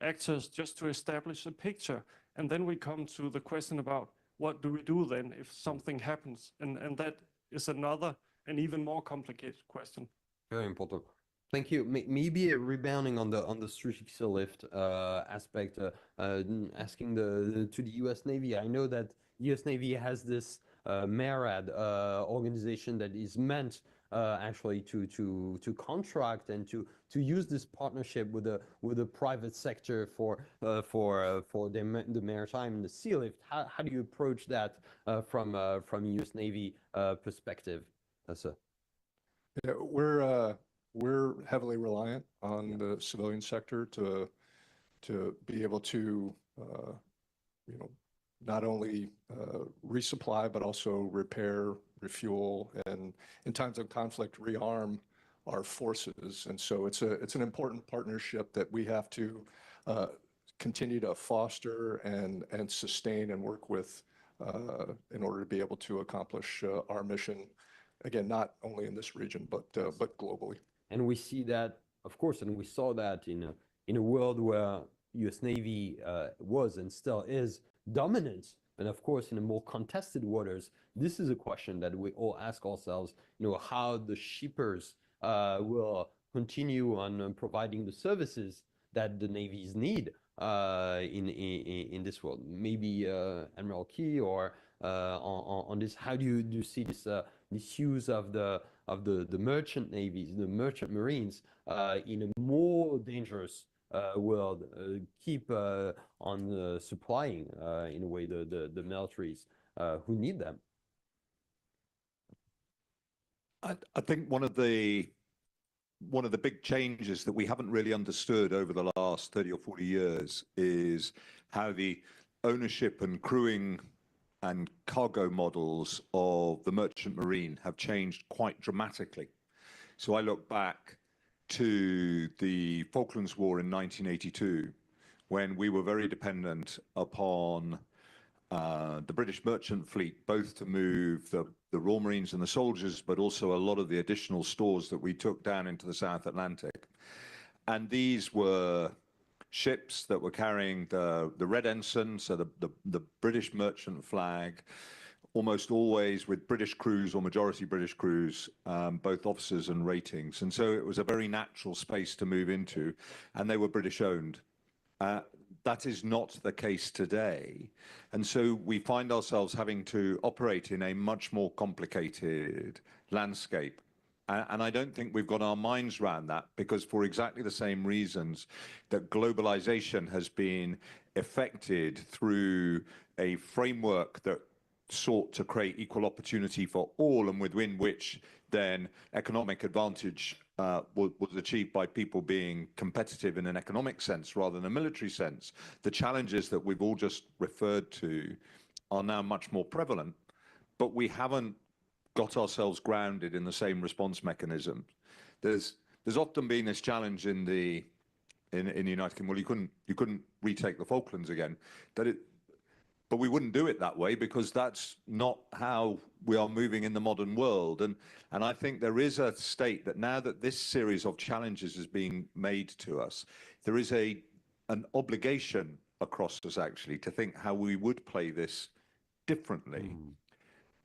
actors just to establish a picture. And then we come to the question about what do we do then if something happens? And that is another and even more complicated question. Very important. Thank you. Maybe rebounding on the strategic sea lift aspect, asking to the U.S. Navy. I know that U.S. Navy has this MARAD organization that is meant actually to contract and to use this partnership with the private sector for the maritime and the sea lift. How do you approach that from U.S. Navy perspective? Yeah, we're heavily reliant on the civilian sector to be able to not only resupply but also repair, refuel, and in times of conflict rearm our forces. And so it's an important partnership that we have to continue to foster and sustain and work with in order to be able to accomplish our mission. Again, not only in this region, but globally. And we see that, of course, and we saw that in a world where U.S. Navy was and still is dominant, and of course, in the more contested waters. This is a question that we all ask ourselves: how the shippers will continue on providing the services that the navies need in this world. Maybe Admiral Key or on this. How do you see this use of the merchant navies, the merchant marines, in a more dangerous world, keep on supplying in a way the militaries who need them? I think one of the big changes that we haven't really understood over the last 30 or 40 years is how the ownership and crewing and cargo models of the merchant marine have changed quite dramatically. So I look back to the Falklands War in 1982, when we were very dependent upon the British merchant fleet, both to move the Royal Marines and the soldiers, but also a lot of the additional stores that we took down into the South Atlantic. And these were ships that were carrying the red ensign, so the British merchant flag, almost always with British crews or majority British crews, both officers and ratings. And so it was a very natural space to move into, and they were British owned. That is not the case today. And so we find ourselves having to operate in a much more complicated landscape. And I don't think we've got our minds around that, because for exactly the same reasons that globalization has been affected through a framework that sought to create equal opportunity for all, and within which then economic advantage was achieved by people being competitive in an economic sense rather than a military sense. The challenges that we've all just referred to are now much more prevalent, but we haven't got ourselves grounded in the same response mechanisms. There's often been this challenge in the United Kingdom. Well, you couldn't retake the Falklands again. But we wouldn't do it that way, because that's not how we are moving in the modern world. And I think there is a state that now that this series of challenges is being made to us, there is an obligation across us actually to think how we would play this differently.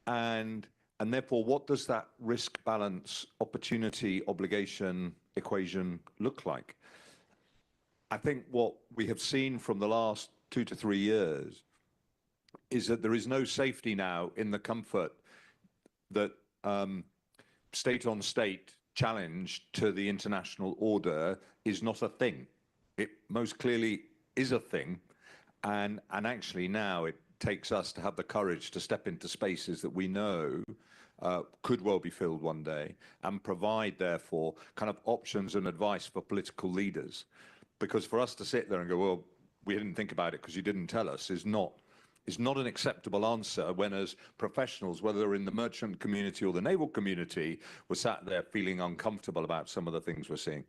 And therefore, what does that risk balance, opportunity, obligation equation look like? I think what we have seen from the last 2 to 3 years is that there is no safety now in the comfort that state-on-state challenge to the international order is not a thing. It most clearly is a thing. And actually now it takes us to have the courage to step into spaces that we know could well be filled one day, and provide, therefore, kind of options and advice for political leaders. Because for us to sit there and go, well, we didn't think about it because you didn't tell us, is not is not an acceptable answer when, as professionals, whether in the merchant community or the naval community, we're sat there feeling uncomfortable about some of the things we're seeing.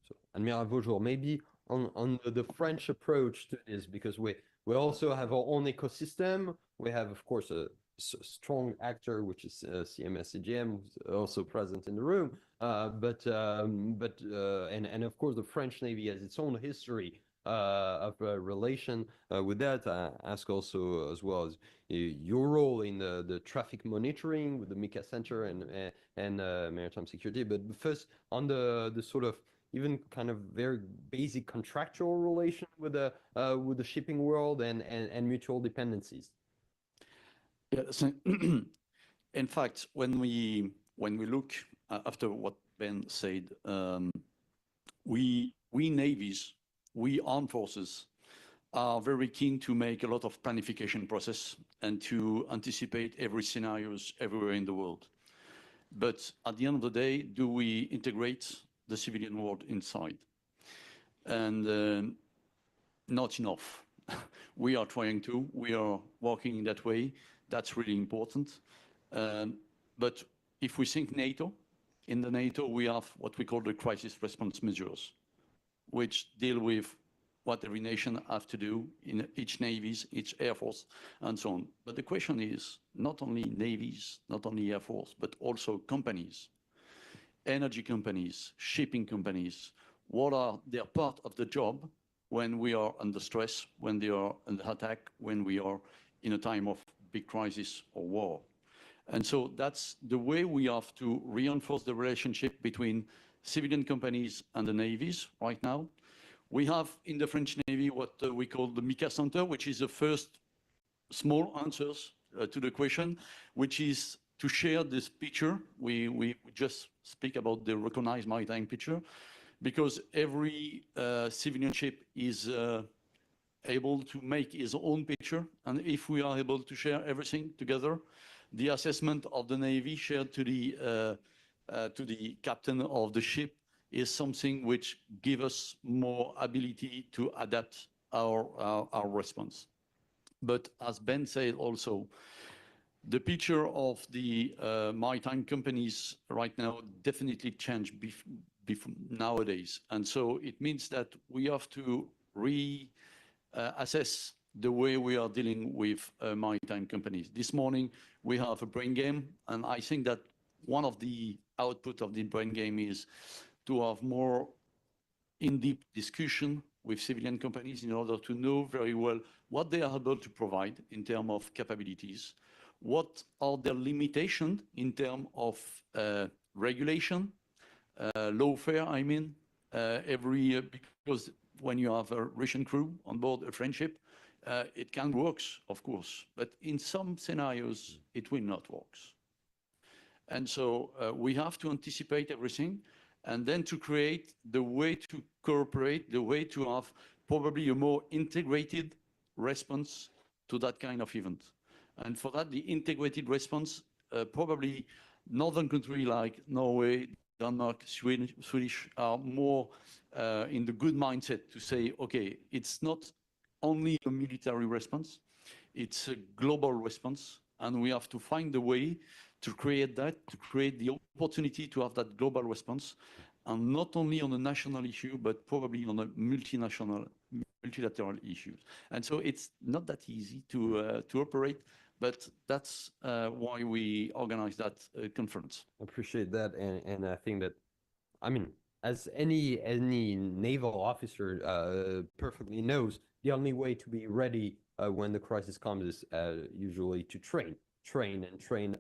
So, Admiral Vaujour, maybe on the French approach to this, because we also have our own ecosystem. We have, of course, a strong actor, which is CMS CGM, who's also present in the room. And of course, the French Navy has its own history of relation with that. I ask also as well as your role in the traffic monitoring with the MICA Center and maritime security. But first, on the sort of even kind of very basic contractual relation with the shipping world and mutual dependencies. Yeah, so in fact, when we look after what Ben said, we navies, we armed forces are very keen to make a lot of planification process and to anticipate every scenarios everywhere in the world. But at the end of the day, do we integrate the civilian world inside? And not enough. We are trying to, we are working in that way. That's really important. But if we think NATO, in the NATO, we have what we call the crisis response measures, which deal with what every nation has to do in each navies, each air force, and so on. But the question is, not only navies, not only air force, but also companies, energy companies, shipping companies, what are their part of the job when we are under stress, when they are under attack, when we are in a time of big crisis or war. And so that's the way we have to reinforce the relationship between civilian companies and the navies right now. We have in the French Navy what we call the MICA Center, which is the first small answers to the question, which is to share this picture. We just speak about the recognized maritime picture, because every civilian ship is able to make his own picture. And if we are able to share everything together, the assessment of the Navy shared to the captain of the ship is something which gives us more ability to adapt our response. But as Ben said also, the picture of the maritime companies right now definitely changed nowadays. And so it means that we have to assess the way we are dealing with maritime companies. This morning, we have a brain game, and I think that one of the output of the brain game is to have more in-depth discussion with civilian companies in order to know very well what they are able to provide in terms of capabilities, what are their limitations in terms of regulation, lawfare, I mean, because when you have a Russian crew on board a French ship, it can work, of course, but in some scenarios, it will not work. And so we have to anticipate everything and then to create the way to cooperate, the way to have probably a more integrated response to that kind of event. And for that, the integrated response, probably northern countries like Norway, Denmark, Swedish are more in the good mindset to say, okay, it's not only a military response, it's a global response, and we have to find a way to create that, to create the opportunity to have that global response, and not only on a national issue, but probably on a multinational, multilateral issue. And so it's not that easy to operate, but that's why we organize that conference. I appreciate that, and I think that, I mean, as any naval officer perfectly knows, the only way to be ready when the crisis comes is usually to train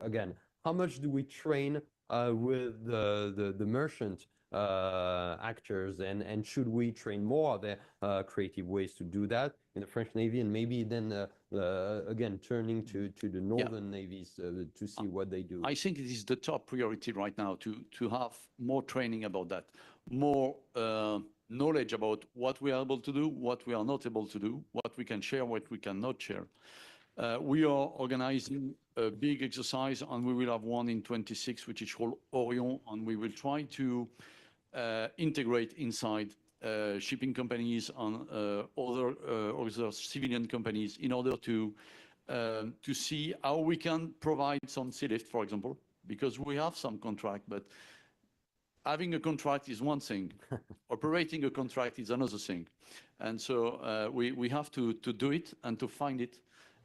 again. How much do we train with the merchant actors, and should we train more? Are there creative ways to do that in the French Navy, and maybe then again turning to the northern navies to see what they do? I think it is the top priority right now to have more training about that, more knowledge about what we are able to do, what we are not able to do, what we can share, what we cannot share. We are organizing a big exercise, and we will have one in 26, which is called Orion, and we will try to integrate inside shipping companies, on other civilian companies, in order to see how we can provide some sea lift, for example, because we have some contract, but having a contract is one thing. Operating a contract is another thing. And so we have to do it and to find it,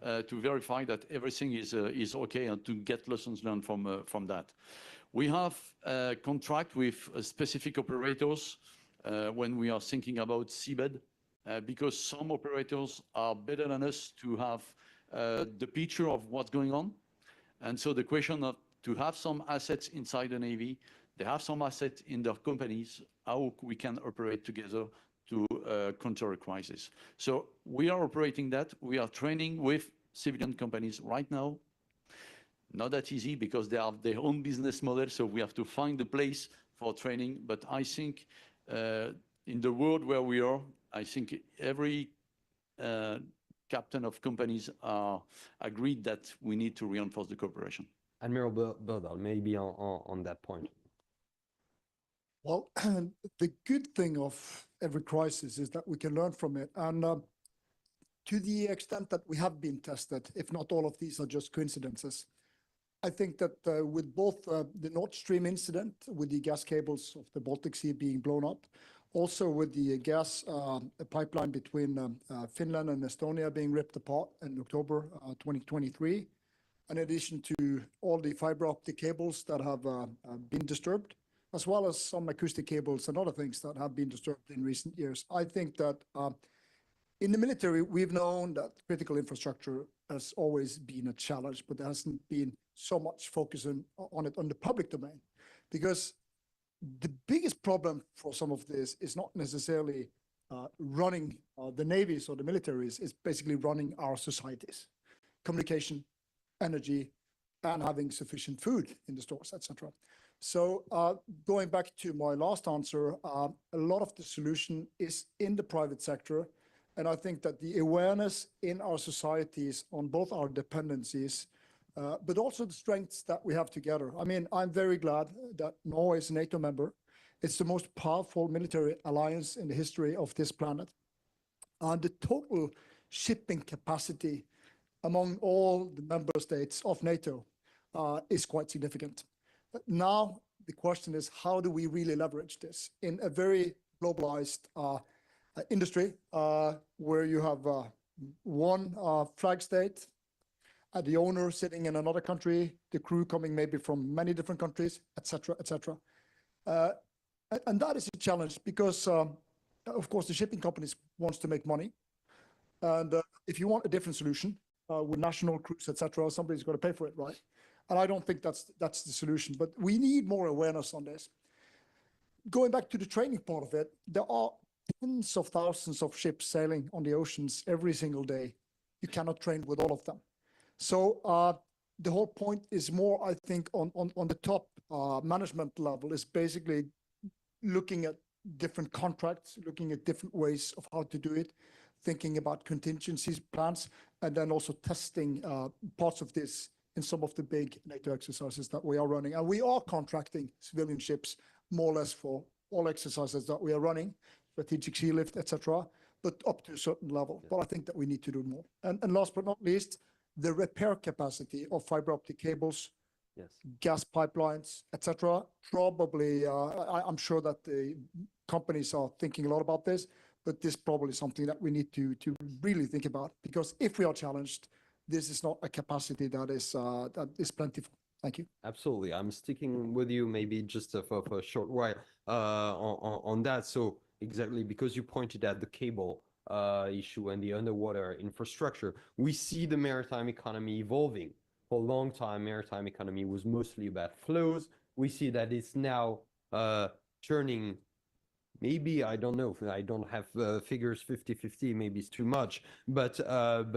to verify that everything is okay, and to get lessons learned from that. We have a contract with specific operators when we are thinking about seabed, because some operators are better than us to have the picture of what's going on. And so the question of to have some assets inside the Navy, they have some assets in their companies, how we can operate together to counter a crisis. So we are operating that. We are training with civilian companies right now. Not that easy because they have their own business model, so we have to find a place for training. But I think in the world where we are, I think every captain of companies are agreed that we need to reinforce the cooperation. Admiral Burdal, maybe on that point. Well, the good thing of every crisis is that we can learn from it. And to the extent that we have been tested, if not all of these are just coincidences, I think that with both the Nord Stream incident, with the gas cables of the Baltic Sea being blown up, also with the gas pipeline between Finland and Estonia being ripped apart in October 2023, in addition to all the fiber optic cables that have been disturbed, as well as some acoustic cables and other things that have been disturbed in recent years. I think that in the military, we've known that critical infrastructure has always been a challenge, but there hasn't been so much focus on it on the public domain, because the biggest problem for some of this is not necessarily running the navies or the militaries, it's basically running our societies, communication, energy, and having sufficient food in the stores, etc. So going back to my last answer, a lot of the solution is in the private sector. And I think that the awareness in our societies on both our dependencies, but also the strengths that we have together. I mean, I'm very glad that Norway is a NATO member. It's the most powerful military alliance in the history of this planet. And the total shipping capacity among all the member states of NATO is quite significant. Now, the question is, how do we really leverage this in a very globalized industry where you have one flag state, the owner sitting in another country, the crew coming maybe from many different countries, etc., etc. And that is a challenge because, of course, the shipping companies wants to make money. And if you want a different solution with national crews, etc., somebody's got to pay for it, right? And I don't think that's the solution. But we need more awareness on this. Going back to the training part of it, there are tens of thousands of ships sailing on the oceans every single day. You cannot train with all of them. So the whole point is more, I think, on the top management level is basically looking at different contracts, looking at different ways of how to do it, thinking about contingencies plans, and then also testing parts of this in some of the big NATO exercises that we are running. And we are contracting civilian ships more or less for all exercises that we are running, strategic sea lift, etc., but up to a certain level. But I think that we need to do more. And last but not least, the repair capacity of fiber optic cables, gas pipelines, etc. Probably, I'm sure that the companies are thinking a lot about this, but this is probably something that we need to really think about, because if we are challenged, this is not a capacity that is plentiful. Thank you. Absolutely. I'm sticking with you maybe just for a short while on that. So exactly, because you pointed at the cable issue and the underwater infrastructure, we see the maritime economy evolving. For a long time, maritime economy was mostly about flows. We see that it's now turning, maybe, I don't know, I don't have figures 50-50, maybe it's too much, but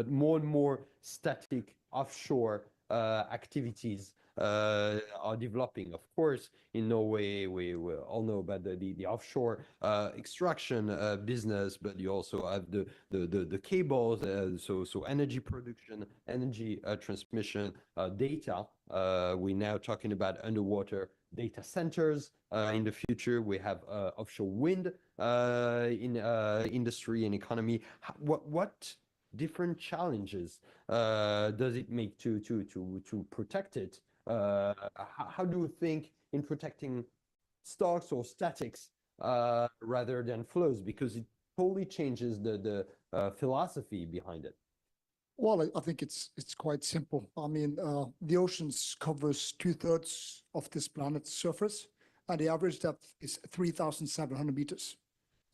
more and more static offshore activities are developing. Of course, in Norway, we all know about the offshore extraction business, but you also have the cables, so energy production, energy transmission, data. We're now talking about underwater data centers. In the future, we have offshore wind in industry and economy. What different challenges does it make to protect it? How do you think in protecting stocks or statics rather than flows? Because it totally changes the philosophy behind it. Well, I think it's quite simple. I mean, the oceans covers 2/3 of this planet's surface, and the average depth is 3,700 meters.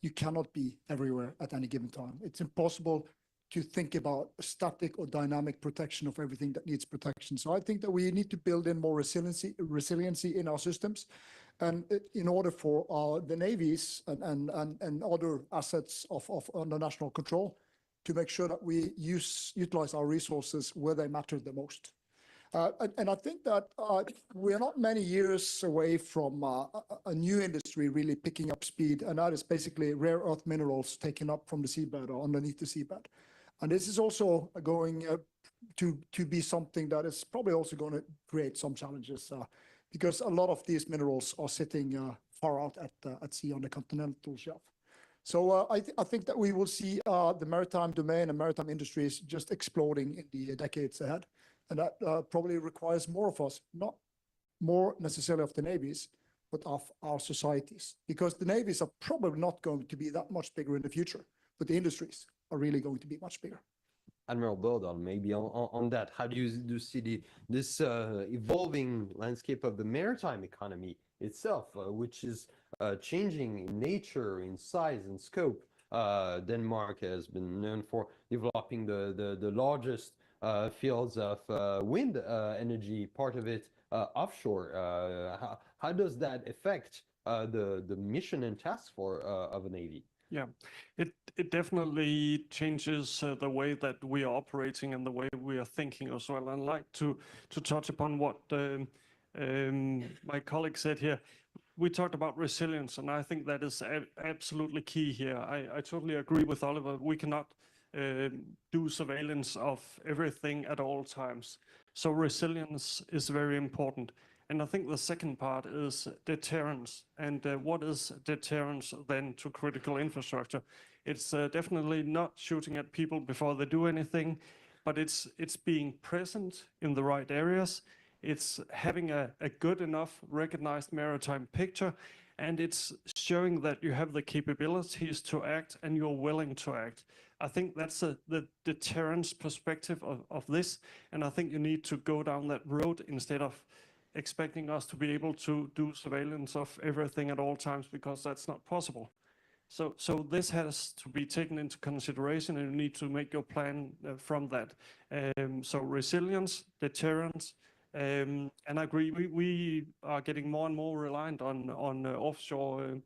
You cannot be everywhere at any given time. It's impossible to think about static or dynamic protection of everything that needs protection. So I think that we need to build in more resiliency in our systems. And in order for the navies and other assets of under national control to make sure that we utilize our resources where they matter the most. And I think that we're not many years away from a new industry really picking up speed, and that is basically rare earth minerals taken up from the seabed or underneath the seabed. And this is also going to be something that is probably also going to create some challenges because a lot of these minerals are sitting far out at sea on the continental shelf. So I think that we will see the maritime domain and maritime industries just exploding in the decades ahead. And that probably requires more of us, not more necessarily of the navies, but of our societies. Because the navies are probably not going to be that much bigger in the future, but the industries are really going to be much bigger. Admiral Bordal, maybe on that, how do you see this evolving landscape of the maritime economy itself, which is changing in nature, in size and scope? Denmark has been known for developing the largest fields of wind energy, part of it offshore. How does that affect the mission and task of a Navy? Yeah, it definitely changes the way that we are operating and the way we are thinking as well. And I'd like to touch upon what my colleague said here. We talked about resilience, and I think that is absolutely key here. I totally agree with Oliver. We cannot do surveillance of everything at all times. So resilience is very important. And I think the second part is deterrence. And what is deterrence then to critical infrastructure? It's definitely not shooting at people before they do anything, but it's being present in the right areas. It's having a good enough recognized maritime picture, and it's showing that you have the capabilities to act and you're willing to act. I think that's the deterrence perspective of this, and I think you need to go down that road instead of expecting us to be able to do surveillance of everything at all times, because that's not possible. So this has to be taken into consideration, and you need to make your plan from that. So resilience, deterrence, and I agree, we are getting more and more reliant on offshore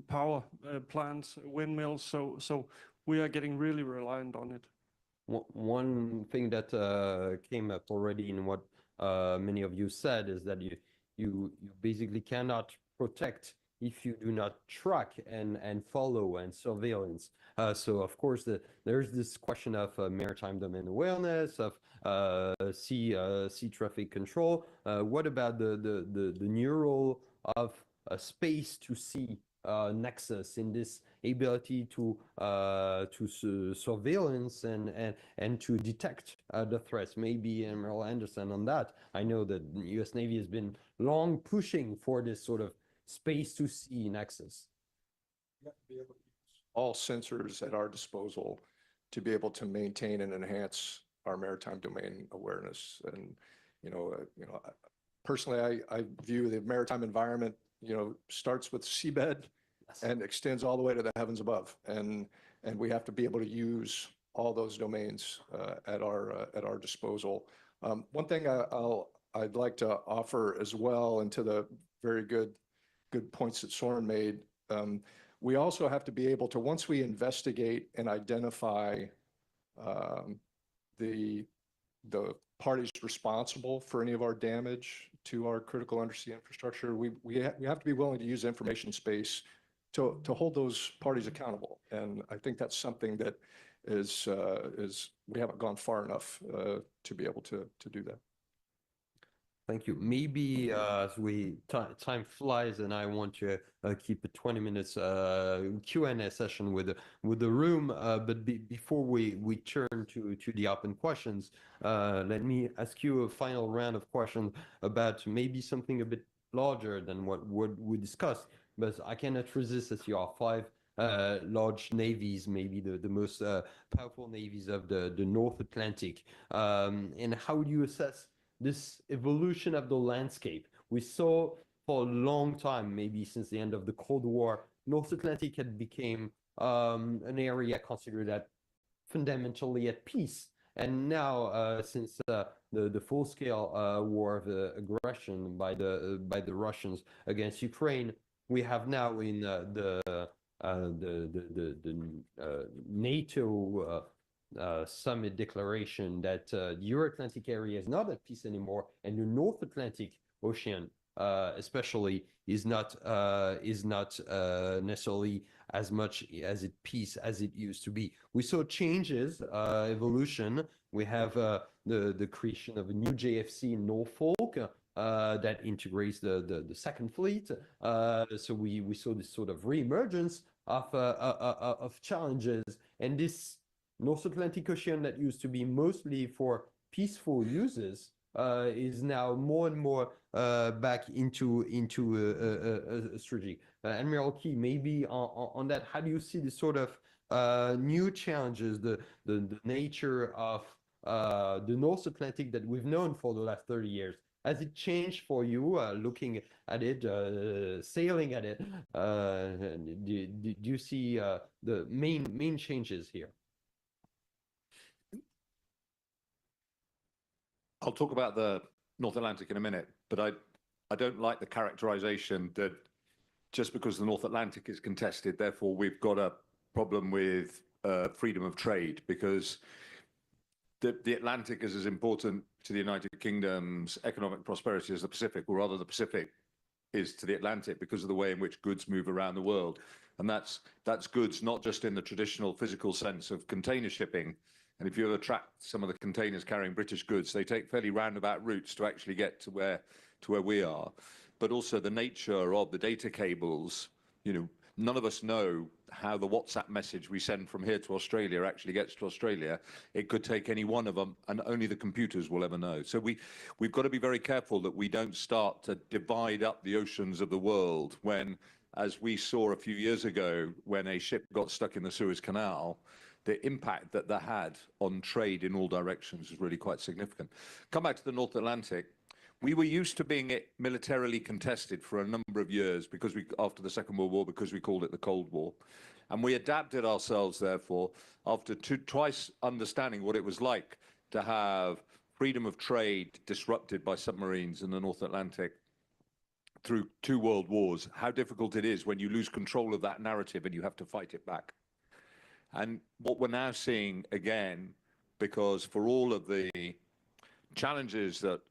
power plants, windmills. So we are getting really reliant on it. One thing that came up already in what many of you said is that you basically cannot protect if you do not track and follow and surveillance. So of course there's this question of maritime domain awareness, of sea traffic control. What about the neural of space to sea nexus in this ability to surveillance and to detect the threats? Maybe Admiral Anderson on that. I know that the U.S. Navy has been long pushing for this sort of space to sea nexus. We have to be able to use all sensors at our disposal to be able to maintain and enhance our maritime domain awareness. And personally, I view the maritime environment, starts with seabed and extends all the way to the heavens above. And we have to be able to use all those domains at our disposal. One thing I'd like to offer as well, and to the very good points that Soren made, we also have to be able to, once we investigate and identify the the parties responsible for any of our damage to our critical undersea infrastructure. We have to be willing to use information space to hold those parties accountable. And I think that's something that is we haven't gone far enough to be able to do that. Thank you. Maybe as time flies, and I want to keep a 20 minutes Q&A session with the room. But before we turn to the open questions, let me ask you a final round of questions about maybe something a bit larger than what we discussed. But I cannot resist, as you are five large navies, maybe the most powerful navies of the North Atlantic. And how do you assess this evolution of the landscape? We saw for a long time, maybe since the end of the Cold War, North Atlantic had become an area considered that fundamentally at peace. And now, since the full-scale war of aggression by the Russians against Ukraine, we have now in the NATO summit declaration that the Euro-Atlantic area is not at peace anymore, and the North Atlantic Ocean, especially, is not necessarily as much as at peace as it used to be. We saw changes, evolution. We have the creation of a new JFC in Norfolk that integrates the Second Fleet. So we saw this sort of re-emergence of challenges, and this North Atlantic Ocean that used to be mostly for peaceful uses is now more and more back into a strategy. Admiral Key, maybe on that, how do you see this sort of new challenges, the nature of the North Atlantic that we've known for the last 30 years? Has it changed for you, looking at it, sailing at it? Do you see the main changes here? I'll talk about the North Atlantic in a minute, but I don't like the characterization that just because the North Atlantic is contested, therefore we've got a problem with freedom of trade, because the Atlantic is as important to the United Kingdom's economic prosperity as the Pacific, or rather the Pacific is to the Atlantic because of the way in which goods move around the world. And that's goods not just in the traditional physical sense of container shipping. And if you track some of the containers carrying British goods, they take fairly roundabout routes to actually get to where we are. But also the nature of the data cables. You know, none of us know how the WhatsApp message we send from here to Australia actually gets to Australia. It could take any one of them, and only the computers will ever know. So we've got to be very careful that we don't start to divide up the oceans of the world when, as we saw a few years ago, when a ship got stuck in the Suez Canal, the impact that had on trade in all directions is really quite significant. Come back to the North Atlantic. We were used to being militarily contested for a number of years because after the Second World War, because we called it the Cold War. And we adapted ourselves, therefore, after twice understanding what it was like to have freedom of trade disrupted by submarines in the North Atlantic through 2 world wars, how difficult it is when you lose control of that narrative and you have to fight it back. And what we're now seeing again, because for all of the challenges that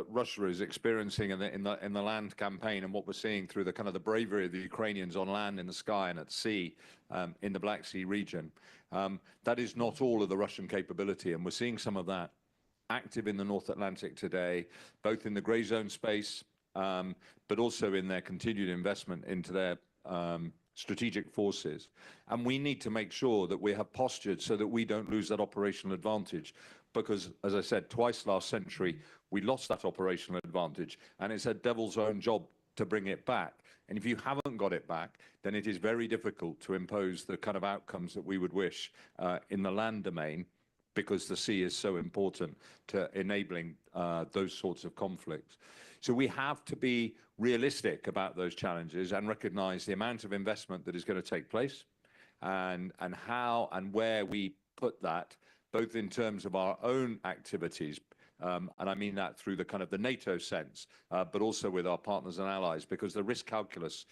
Russia is experiencing in the land campaign, and what we're seeing through the kind of the bravery of the Ukrainians on land, in the sky, and at sea, in the Black Sea region, that is not all of the Russian capability, and we're seeing some of that active in the North Atlantic today, both in the grey zone space, but also in their continued investment into their strategic forces. And we need to make sure that we have postured so that we don't lose that operational advantage, because, as I said, twice last century we lost that operational advantage, and it's a devil's own job to bring it back. And if you haven't got it back, then it is very difficult to impose the kind of outcomes that we would wish in the land domain, because the sea is so important to enabling those sorts of conflicts. So we have to be realistic about those challenges and recognize the amount of investment that is going to take place, and how and where we put that, both in terms of our own activities, and I mean that through the kind of the NATO sense, but also with our partners and allies, because the risk calculus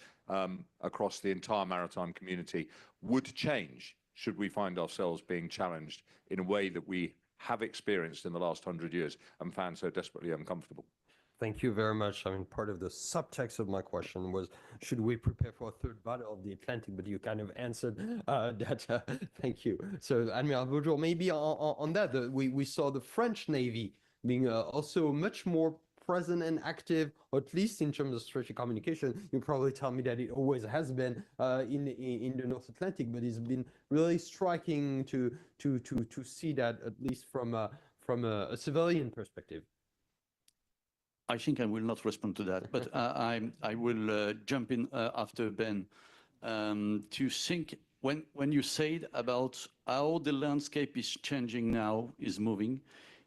across the entire maritime community would change should we find ourselves being challenged in a way that we have experienced in the last 100 years and found so desperately uncomfortable. Thank you very much. I mean, part of the subtext of my question was, should we prepare for a third battle of the Atlantic? But you kind of answered that. Thank you. So, Admiral Bourgeois, maybe on that, we saw the French Navy being also much more present and active, or at least in terms of strategic communication. You probably tell me that it always has been in the North Atlantic, but it's been really striking to see that, at least from a civilian perspective. I think I will not respond to that, but I will jump in after Ben to think when you said about how the landscape is changing now, is moving,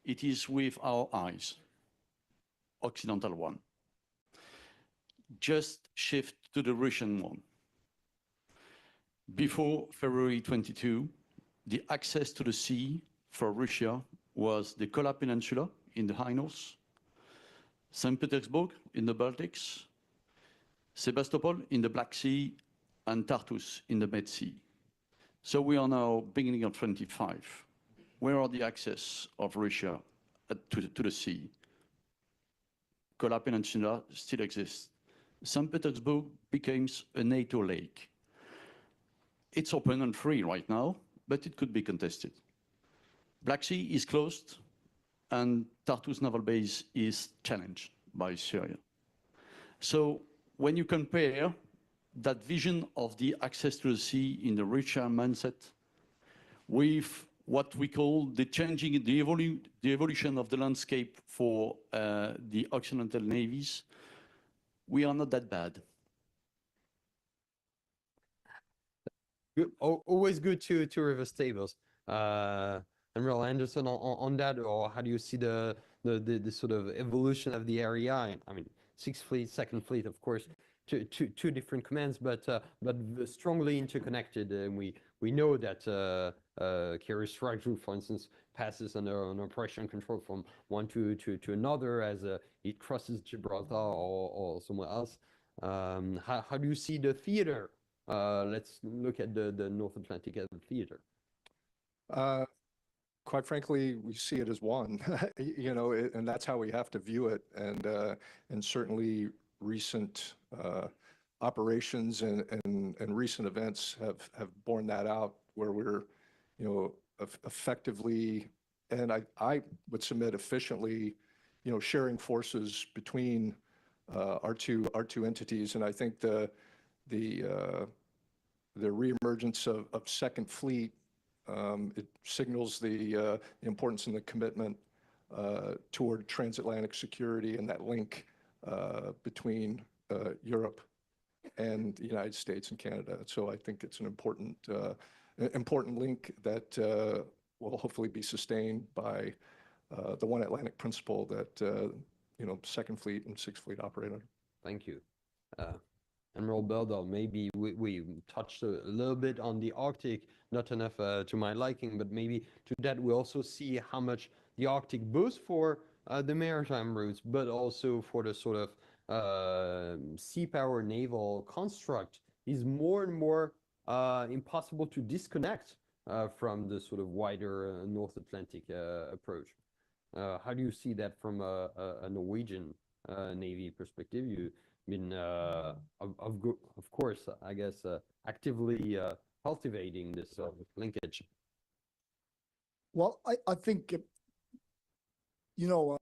it is with our eyes, Occidental one. Just shift to the Russian one. Before February 22, the access to the sea for Russia was the Kola Peninsula in the high north, St. Petersburg in the Baltics, Sebastopol in the Black Sea, and Tartus in the Med Sea. So we are now beginning of 25. Where are the access of Russia to the sea? Kola Peninsula still exists. St. Petersburg becomes a NATO lake. It's open and free right now, but it could be contested. Black Sea is closed, and Tartus naval base is challenged by Syria. So when you compare that vision of the access to the sea in the Russian mindset with what we call the changing, the evolution of the landscape for the Occidental navies, we are not that bad. Good. Always good to reverse tables. Admiral Anderson, on that, or how do you see the sort of evolution of the area? I mean, Sixth Fleet, Second Fleet, of course, two different commands, but strongly interconnected. And we know that Carrier Strike Group, for instance, passes under operation control from one to another as it crosses Gibraltar or somewhere else. How do you see the theater? Let's look at the North Atlantic as a theater. Quite frankly, we see it as one, you know, and that's how we have to view it. And certainly recent operations and recent events have borne that out, where we're, you know, effectively, and I would submit efficiently, you know, sharing forces between our two entities. And I think the reemergence of Second Fleet, it signals the importance and the commitment toward transatlantic security and that link between Europe and the United States and Canada. So I think it's an important link that will hopefully be sustained by the One Atlantic principle that you know, Second Fleet and Sixth Fleet operate under. Thank you. Admiral Beldal, maybe we touched a little bit on the Arctic, not enough to my liking, but maybe to that we also see how much the Arctic, both for the maritime routes, but also for the sort of sea power naval construct, is more and more impossible to disconnect from the sort of wider North Atlantic approach. How do you see that from a Norwegian Navy perspective? You've been, of course, I guess, actively cultivating this linkage. Well, I think, you know,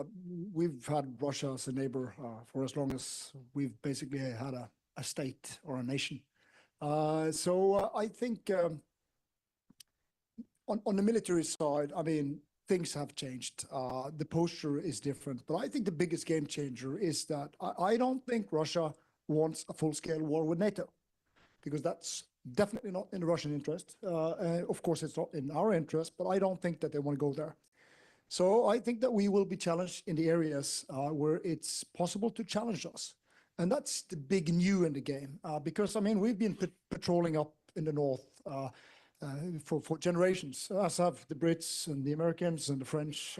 we've had Russia as a neighbor for as long as we've basically had a state or a nation. So I think on the military side, I mean, things have changed. The posture is different, but I think the biggest game changer is that I don't think Russia wants a full-scale war with NATO, because that's definitely not in the Russian interest. Of course, it's not in our interest, but I don't think that they want to go there. So I think that we will be challenged in the areas where it's possible to challenge us. And that's the big new in the game, because, I mean, we've been patrolling up in the north for generations, as have the Brits and the Americans and the French.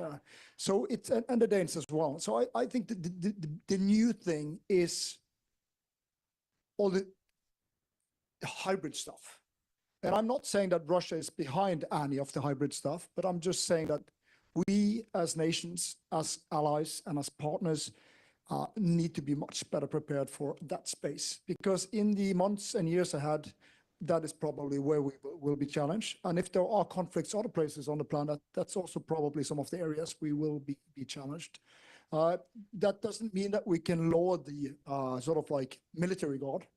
So it's, and the Danes as well. So I think the new thing is all the hybrid stuff. And I'm not saying that Russia is behind any of the hybrid stuff, but I'm just saying that We as nations, as allies and as partners need to be much better prepared for that space, because in the months and years ahead, that is probably where we will be challenged. And if there are conflicts other places on the planet, that's also probably some of the areas we will be challenged. That doesn't mean that we can lower the sort of like military guard.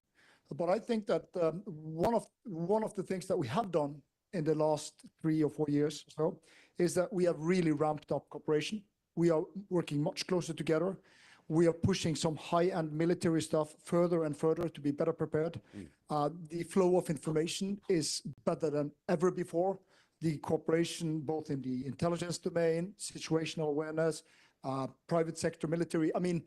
But I think that one of the things that we have done in the last 3 or 4 years or so is that we have really ramped up cooperation. We are working much closer together. We are pushing some high-end military stuff further and further to be better prepared. The flow of information is better than ever before. The cooperation, both in the intelligence domain, situational awareness, private sector military. I mean,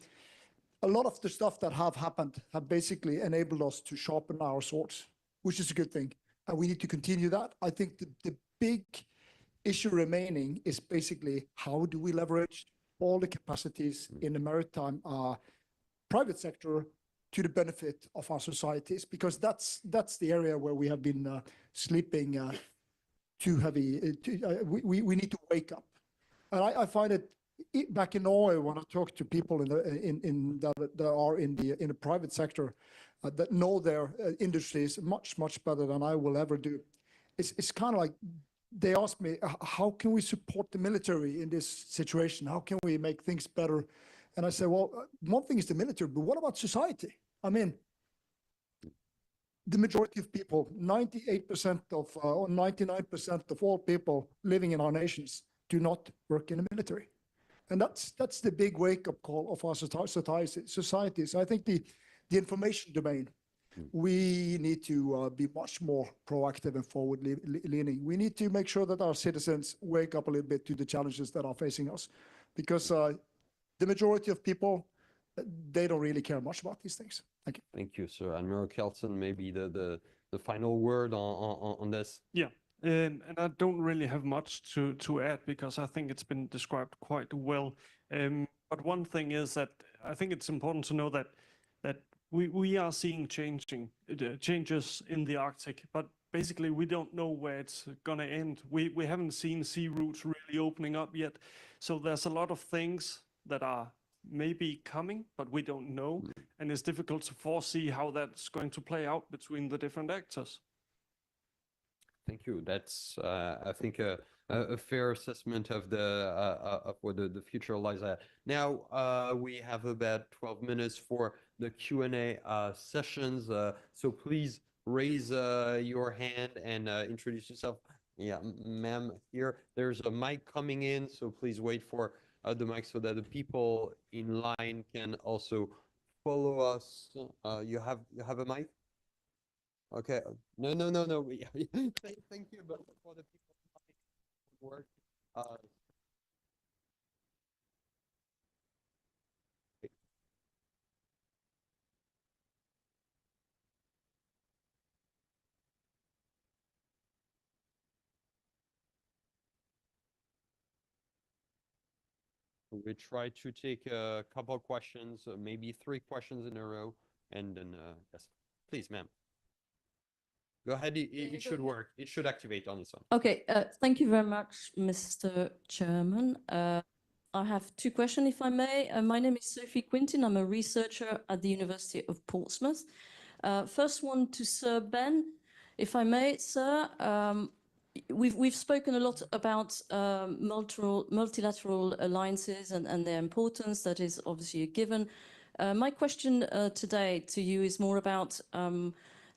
a lot of the stuff that have happened have basically enabled us to sharpen our swords, which is a good thing. And we need to continue that. I think the big issue remaining is basically how do we leverage all the capacities in the maritime private sector to the benefit of our societies, because that's the area where we have been sleeping too heavy. We need to wake up. And I find it back in Norway, when I talk to people that are in the private sector that know their industries much better than I will ever do. It's kind of like they ask me, how can we support the military in this situation? How can we make things better? And I say, well, one thing is the military, but what about society? I mean, the majority of people, 98% of or 99% of all people living in our nations do not work in the military. And that's the big wake-up call of our society. So I think the information domain, we need to be much more proactive and forward-leaning. We need to make sure that our citizens wake up a little bit to the challenges that are facing us, because the majority of people, they don't really care much about these things. Thank you. Thank you, sir. Admiral Kelton, maybe the final word on this. Yeah. And I don't really have much to add, because I think it's been described quite well. But one thing is that I think it's important to know that we are seeing changes in the Arctic, but basically we don't know where it's going to end. We haven't seen sea routes really opening up yet. So there's a lot of things that are maybe coming, but we don't know. And it's difficult to foresee how that's going to play out between the different actors. Thank you. That's, I think, a fair assessment of where the future lies at. Now, we have about 12 minutes for the Q&A sessions. So please raise your hand and introduce yourself. Yeah, ma'am, here. There's a mic coming in, so please wait for the mic so that the people in line can also follow us. You have a mic? Okay. No. Thank you, but for the people who work, we try to take a couple of questions, maybe 3 questions in a row, and then yes, please, ma'am. Go ahead, it should work. It should activate on its own. Okay, thank you very much, Mr. Chairman. I have 2 questions, if I may. My name is Sophie Quintin. I'm a researcher at the University of Portsmouth. First one to Sir Ben, if I may, sir. We've spoken a lot about multilateral alliances and their importance. That is obviously a given. My question today to you is more about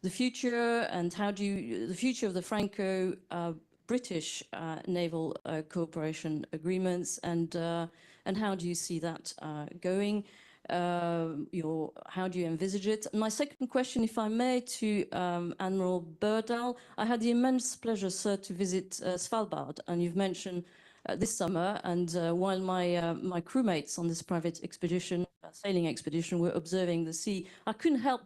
the future and the future of the Franco-British naval cooperation agreements, and how do you see that going? How do you envisage it? And my second question, if I may, to Admiral Birdal. I had the immense pleasure, sir, to visit Svalbard, and you've mentioned this summer, and while my crewmates on this private expedition, sailing expedition, were observing the sea, I couldn't help,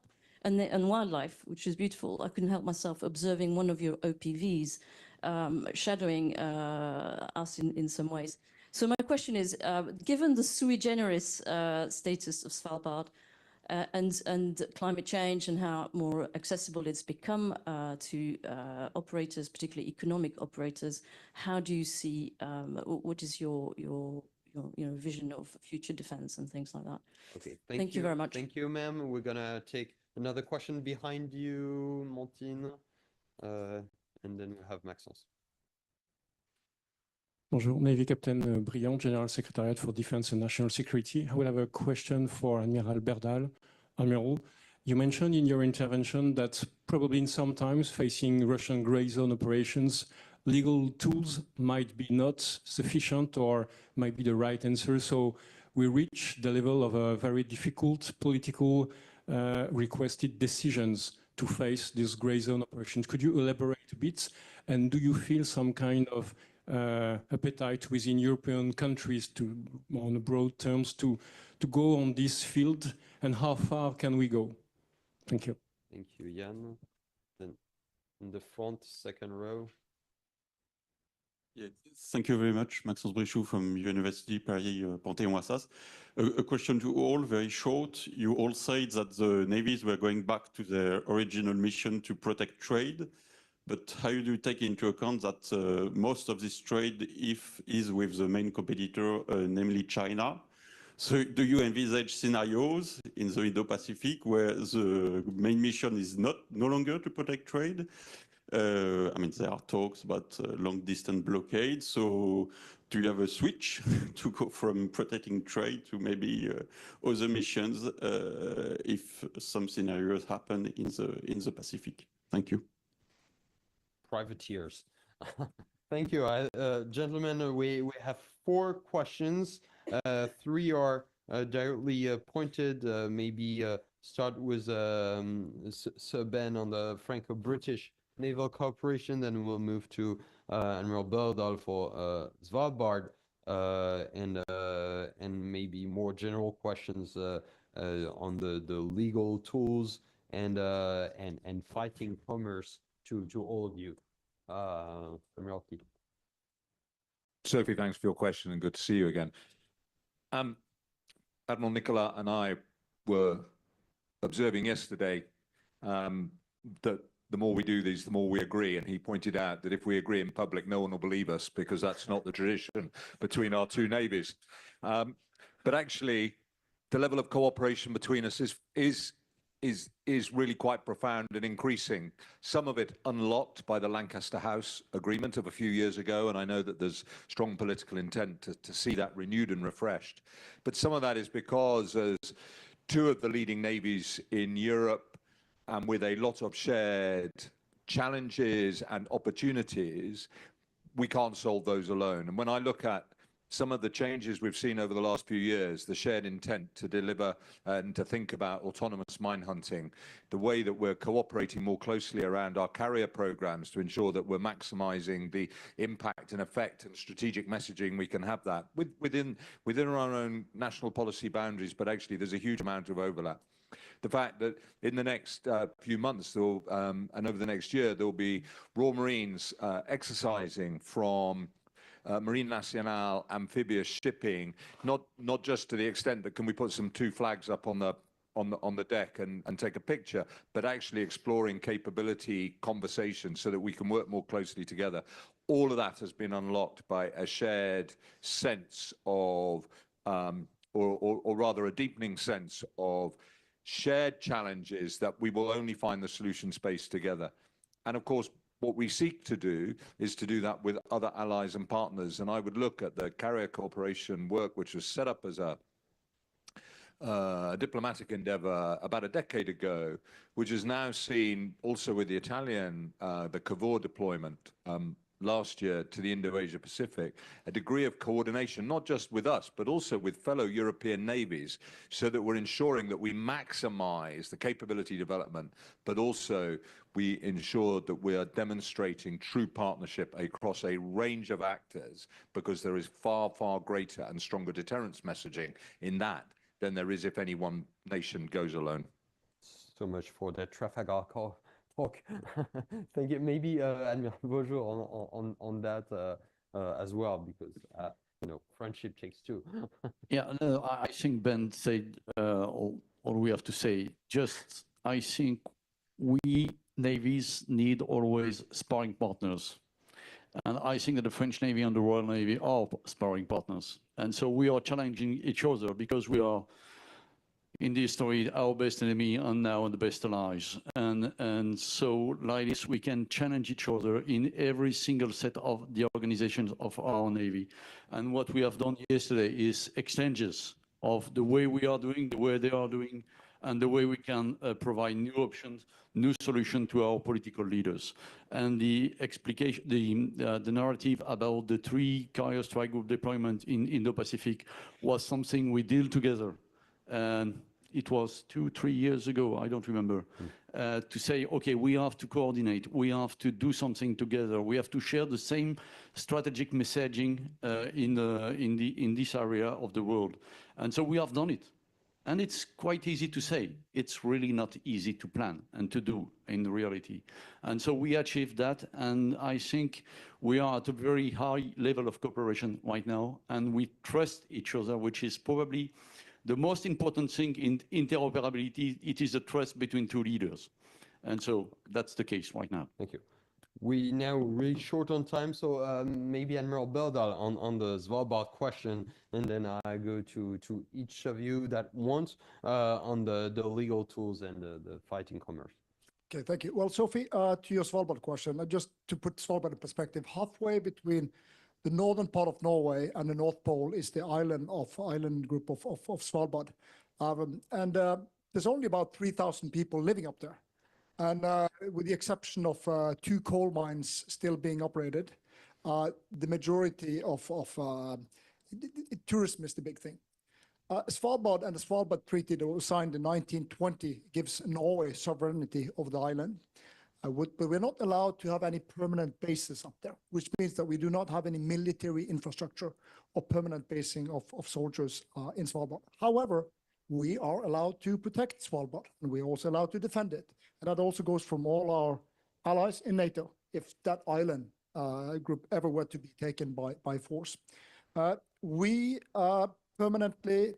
and wildlife, which is beautiful, I couldn't help myself observing one of your OPVs shadowing us in some ways. So my question is, given the sui generis status of Svalbard, and climate change and how more accessible it's become to operators, particularly economic operators. How do you see, what is your vision of future defense and things like that? Okay, thank you very much. Thank you, ma'am. We're gonna take another question behind you, Montine, and then we have Maxence. Bonjour, Navy Captain Briand, General Secretariat for Defense and National Security. I will have a question for Admiral Berdal. Admiral, you mentioned in your intervention that probably in some times facing Russian gray zone operations, legal tools might be not sufficient or might be the right answer. So we reach the level of a very difficult political requested decisions to face these gray zone operations. Could you elaborate a bit? And do you feel some kind of appetite within European countries to, on broad terms, to go on this field, and how far can we go? Thank you. Thank you, Yann. Then in the front, second row. Yeah, thank you very much. Maxence Bréchou from University Paris Panthéon-Assas. A question to all, very short. You all said that the navies were going back to their original mission to protect trade. But how do you take into account that most of this trade is with the main competitor, namely China? So do you envisage scenarios in the Indo-Pacific where the main mission is no longer to protect trade? I mean, there are talks about long-distance blockade. So do you have a switch to go from protecting trade to maybe other missions if some scenarios happen in the Pacific? Thank you. Privateers. Thank you. Gentlemen, we have 4 questions. 3 are directly pointed. Maybe start with Sir Ben on the Franco-British Naval Cooperation, then we'll move to Admiral Berdal for Svalbard, and maybe more general questions on the legal tools and fighting commerce to all of you. Admiralty. Sophie, thanks for your question and good to see you again. Admiral Nicolas and I were observing yesterday that the more we do these, the more we agree. And he pointed out that if we agree in public, no one will believe us because that's not the tradition between our 2 navies. But actually, the level of cooperation between us is really quite profound and increasing. Some of it unlocked by the Lancaster House agreement of a few years ago, and I know that there's strong political intent to see that renewed and refreshed. But some of that is because as 2 of the leading navies in Europe, and with a lot of shared challenges and opportunities, we can't solve those alone. And when I look at some of the changes we've seen over the last few years, the shared intent to deliver and to think about autonomous mine hunting, the way that we're cooperating more closely around our carrier programs to ensure that we're maximizing the impact and effect and strategic messaging, we can have that within our own national policy boundaries, but actually there's a huge amount of overlap. The fact that in the next few months and over the next year, there will be Royal Marines exercising from Marine Nationale amphibious shipping, not just to the extent that can we put some 2 flags up on the deck and take a picture, but actually exploring capability conversations so that we can work more closely together. All of that has been unlocked by a shared sense of, or rather a deepening sense of shared challenges that we will only find the solution space together. And of course, what we seek to do is to do that with other allies and partners. And I would look at the carrier cooperation work, which was set up as a diplomatic endeavor about a decade ago, which is now seen also with the Italian, the Cavour deployment last year to the Indo-Asia Pacific, a degree of coordination, not just with us, but also with fellow European navies, so that we're ensuring that we maximize the capability development, but also we ensure that we are demonstrating true partnership across a range of actors, because there is far, far greater and stronger deterrence messaging in that than there is if any one nation goes alone. So much for that Trafalgar talk. Thank you. Maybe Admiral Beaujour on that as well, because you know, friendship takes 2. Yeah, no, I think Ben said all all we have to say. Just, I think we navies need always sparring partners. And I think that the French Navy and the Royal Navy are sparring partners. And so we are challenging each other because we are, in this story, our best enemy and now the best allies. And so like this, we can challenge each other in every single set of the organizations of our Navy. And what we have done yesterday is exchanges of the way we are doing, the way they are doing, and the way we can provide new options, new solutions to our political leaders. And the explication, the narrative about the 3 carrier strike group deployment in Indo-Pacific was something we did together. And it was 2-3 years ago, I don't remember, to say, okay, we have to coordinate, we have to do something together, we have to share the same strategic messaging in this area of the world. And so we have done it. And it's quite easy to say. It's really not easy to plan and to do in reality. And so we achieved that. And I think we are at a very high level of cooperation right now. And we trust each other, which is probably the most important thing in interoperability. It is a trust between 2 leaders. And so that's the case right now. Thank you. We now really short on time, so maybe Admiral Berdal on the Svalbard question, and then I go to each of you that wants on the legal tools and the fighting commerce. Okay, thank you. Well, Sophie, to your Svalbard question, just to put Svalbard in perspective, halfway between the northern part of Norway and the North Pole is the island group of Svalbard. There's only about 3,000 people living up there. And with the exception of 2 coal mines still being operated, the majority of tourism is the big thing. Svalbard and the Svalbard Treaty that was signed in 1920 gives Norway sovereignty over the island. But we're not allowed to have any permanent bases up there, which means that we do not have any military infrastructure or permanent basing of soldiers in Svalbard. However, we are allowed to protect Svalbard, and we're also allowed to defend it. And that also goes from all our allies in NATO, if that island group ever were to be taken by force. We permanently,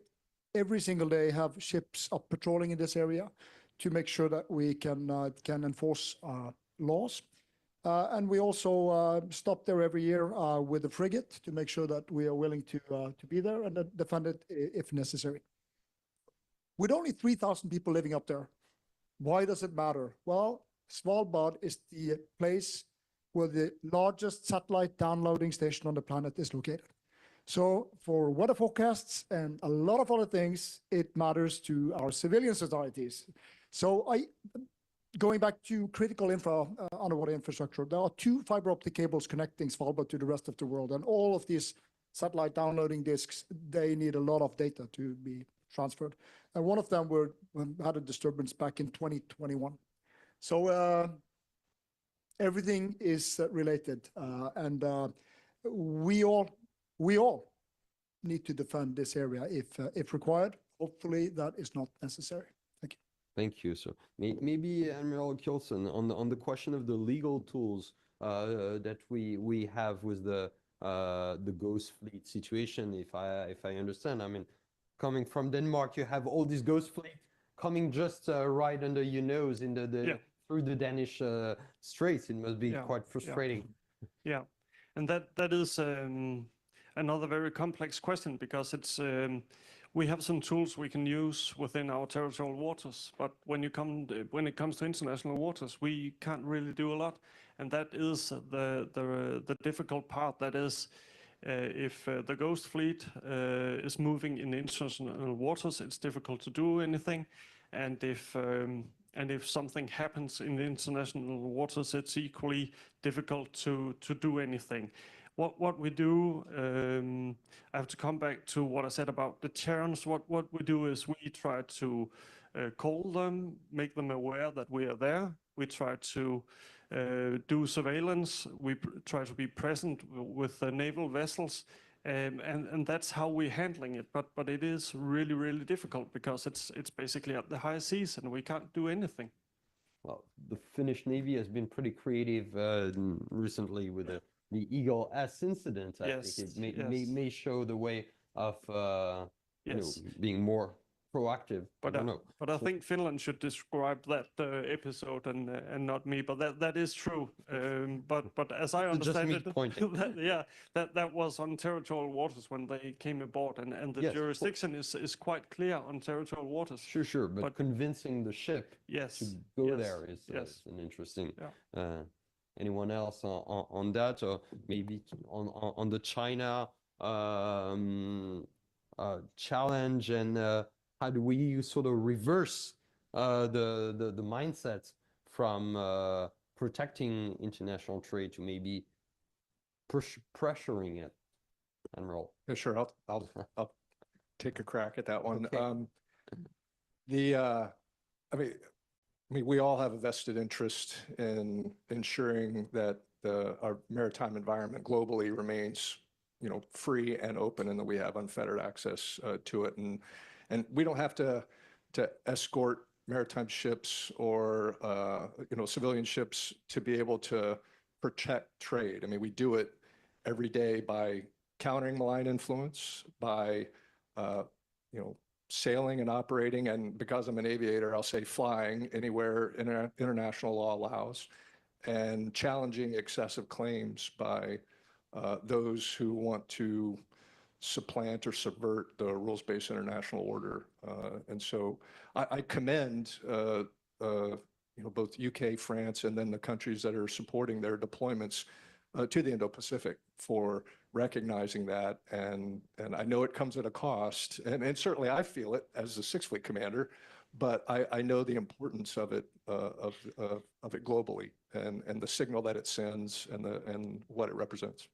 every single day, have ships up patrolling in this area to make sure that we can enforce laws. And we also stop there every year with a frigate to make sure that we are willing to be there and defend it if necessary. With only 3,000 people living up there, why does it matter? Well, Svalbard is the place where the largest satellite downloading station on the planet is located. So for weather forecasts and a lot of other things, it matters to our civilian societies. So going back to critical underwater infrastructure, there are 2 fiber optic cables connecting Svalbard to the rest of the world. And all of these satellite downloading disks, they need a lot of data to be transferred. And one of them had a disturbance back in 2021. So everything is related. And we all need to defend this area if required. Hopefully that is not necessary. Thank you. Thank you, sir. Maybe Admiral Kilson on the question of the legal tools that we have with the Ghost Fleet situation. If I understand, I mean, coming from Denmark, you have all these Ghost Fleet coming just right under your nose in through the Danish straits. It must be quite frustrating. Yeah, and that is another very complex question, because it's we have some tools we can use within our territorial waters, but when it comes to international waters, we can't really do a lot, and that is the difficult part. That is, if the Ghost Fleet is moving in international waters, it's difficult to do anything, and if something happens in the international waters, it's equally difficult to do anything. What we do, I have to come back to what I said about deterrence. What we do is we try to call them, make them aware that we are there. We try to do surveillance. We try to be present with the naval vessels, and that's how we're handling it. But it is really, really difficult, because it's basically at the high seas and we can't do anything. Well, the Finnish Navy has been pretty creative recently with the Eagle S incident. I think it may show the way of you know, being more proactive. But I don't know. But I think Finland should describe that episode and not me. But that is true. But as I understand it, that was on territorial waters when they came aboard, and the jurisdiction is quite clear on territorial waters. Sure. But convincing the ship to go there is an interesting. Yeah. Anyone else on that, or maybe on the China challenge, and how do we sort of reverse the mindset from protecting international trade to maybe pressuring it? Admiral. Yeah, sure. I'll take a crack at that one. Okay. I mean, we all have a vested interest in ensuring that our maritime environment globally remains, free and open, and that we have unfettered access to it. And we don't have to escort maritime ships or civilian ships to be able to protect trade. I mean, we do it every day by countering malign influence, by sailing and operating, and because I'm an aviator, I'll say flying anywhere international law allows, and challenging excessive claims by those who want to supplant or subvert the rules-based international order. And so I commend both UK, France, and then the countries that are supporting their deployments to the Indo-Pacific for recognizing that. And I know it comes at a cost, and certainly I feel it as the Sixth Fleet commander, but I know the importance of it globally, and the signal that it sends, and what it represents.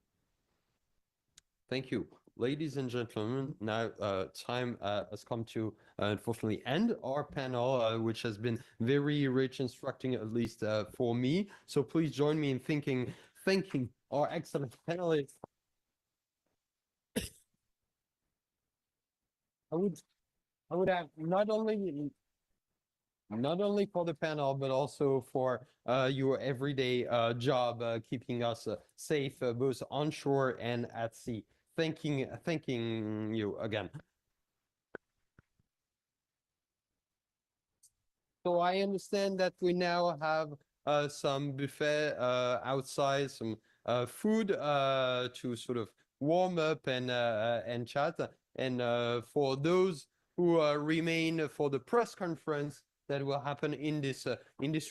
Thank you. Ladies and gentlemen, now time has come to unfortunately end our panel, which has been very rich, instructing, at least for me. So please join me in thanking our excellent panelists. I would have not only for the panel, but also for your everyday job, keeping us safe, both onshore and at sea. Thanking you again. So I understand that we now have some buffet outside, some food to sort of warm up and chat. And for those who remain for the press conference that will happen in this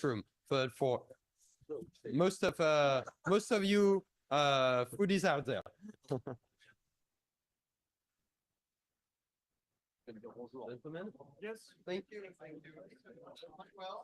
room, but for most of you, food is out there. Gentlemen? Yes. Thank you. Well.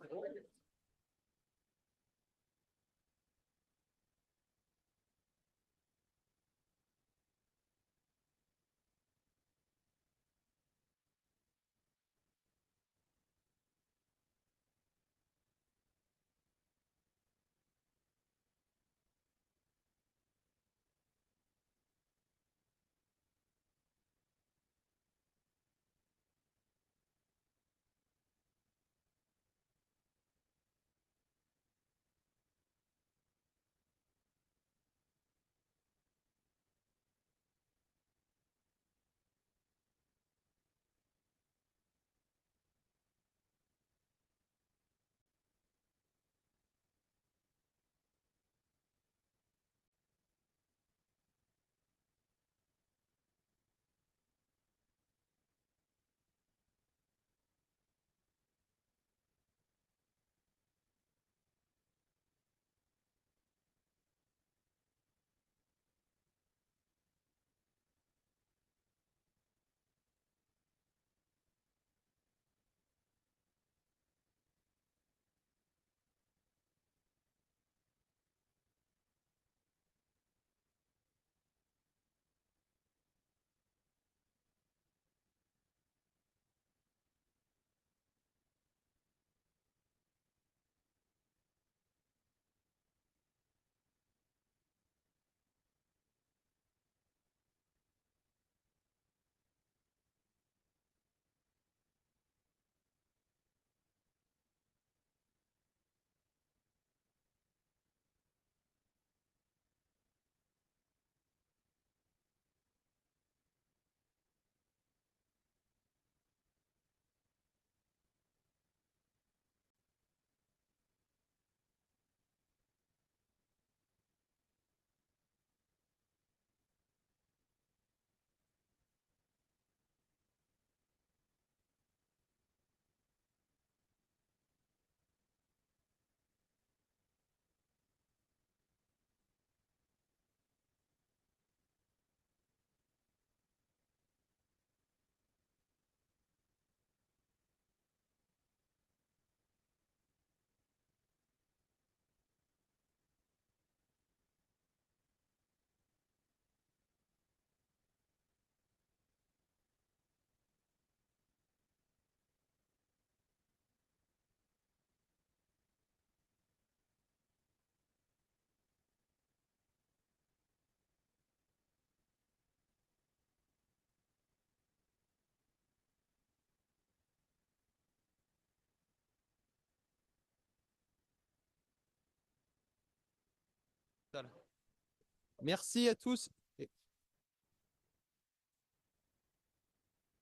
Merci à tous.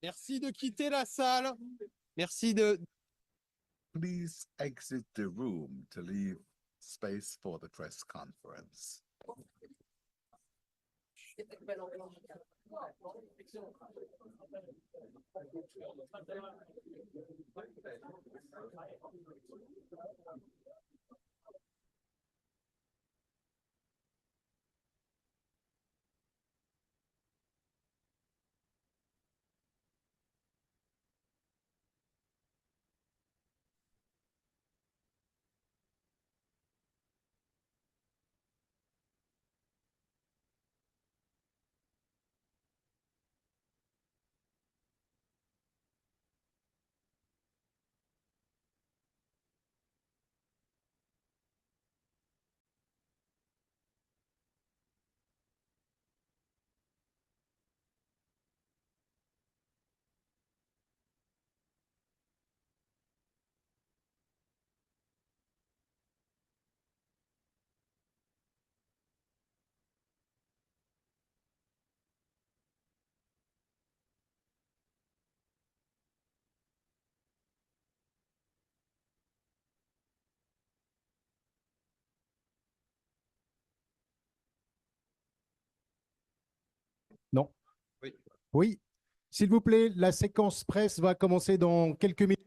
Merci de quitter la salle. Merci de... Please exit the room to leave space for the press conference. Non. Oui. Oui. S'il vous plaît, la séquence presse va commencer dans quelques minutes.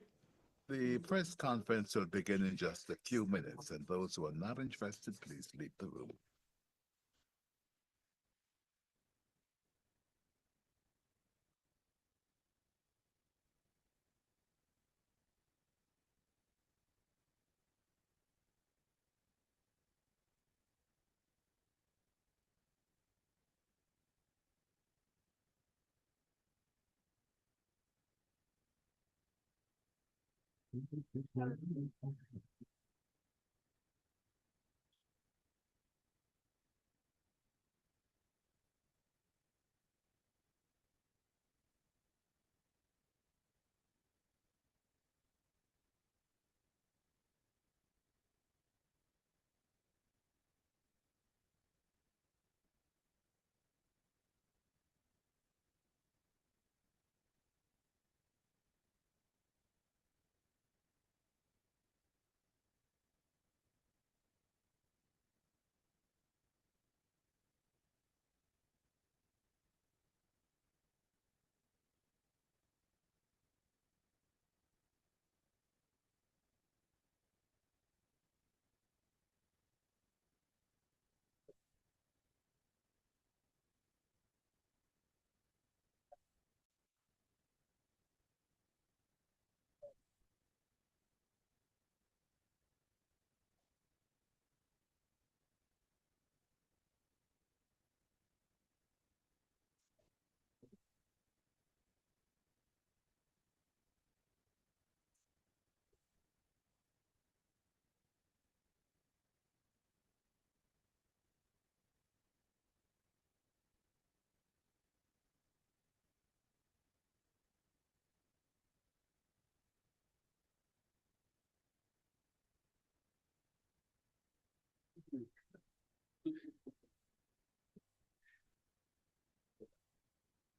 The press conference will begin in just a few minutes, and those who are not interested, please leave the room.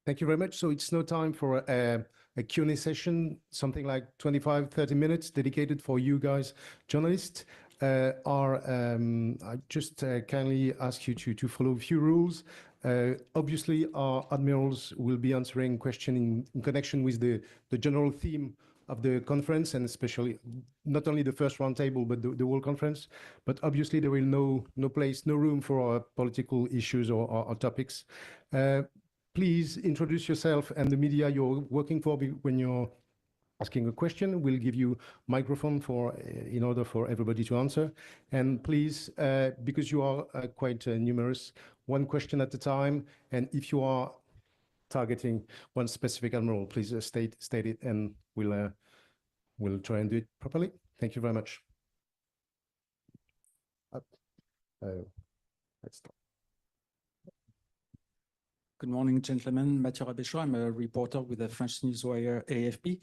Thank you very much. So it's now time for a Q&A session, something like 25, 30 minutes dedicated for you guys, journalists. I just kindly ask you to follow a few rules. Obviously, our admirals will be answering questions in connection with the general theme of the conference, and especially not only the first roundtable, but the whole conference. But obviously, there will no room for political issues or topics. Please introduce yourself and the media you're working for when you're asking a question. We'll give you microphone in order for everybody to answer. And please, because you are quite numerous, one question at a time. And if you are targeting one specific admiral, please state it, and we'll try and do it properly. Thank you very much. Let's start. Good morning, gentlemen. Mathieu Rabéchot. I'm a reporter with the French newswire AFP.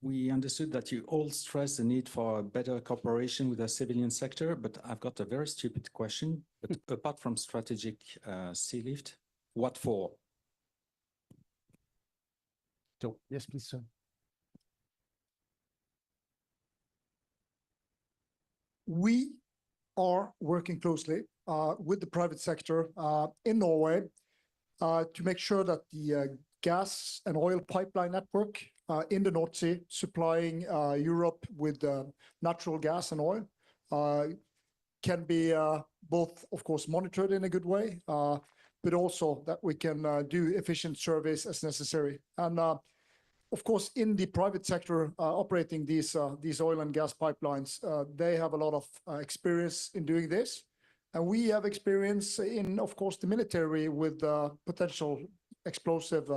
we understood that you all stress the need for better cooperation with the civilian sector, but I've got a very stupid question. But apart from strategic sea lift, what for? So, yes, please, sir. We are working closely with the private sector in Norway to make sure that the gas and oil pipeline network in the North Sea supplying Europe with natural gas and oil can be both, of course, monitored in a good way, but also that we can do efficient surveys as necessary. And of course, in the private sector operating these oil and gas pipelines, they have a lot of experience in doing this. And we have experience in, of course, the military with potential explosive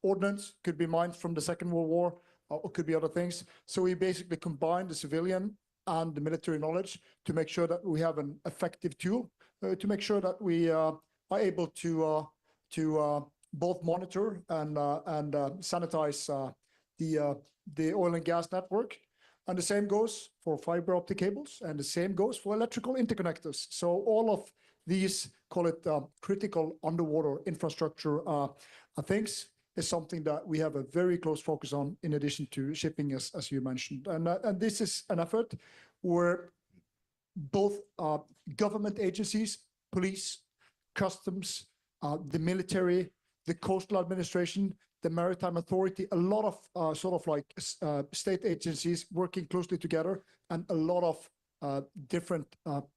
ordnance, could be mined from the Second World War, or could be other things. So we basically combine the civilian and the military knowledge to make sure that we have an effective tool, to make sure that we are able to both monitor and sanitize the oil and gas network. And the same goes for fiber optic cables, and the same goes for electrical interconnectors. So all of these, call it critical underwater infrastructure things, is something that we have a very close focus on, in addition to shipping, as you mentioned. And this is an effort where both government agencies, police, customs, the military, the coastal administration, the Maritime Authority, a lot of sort of like state agencies working closely together, and a lot of different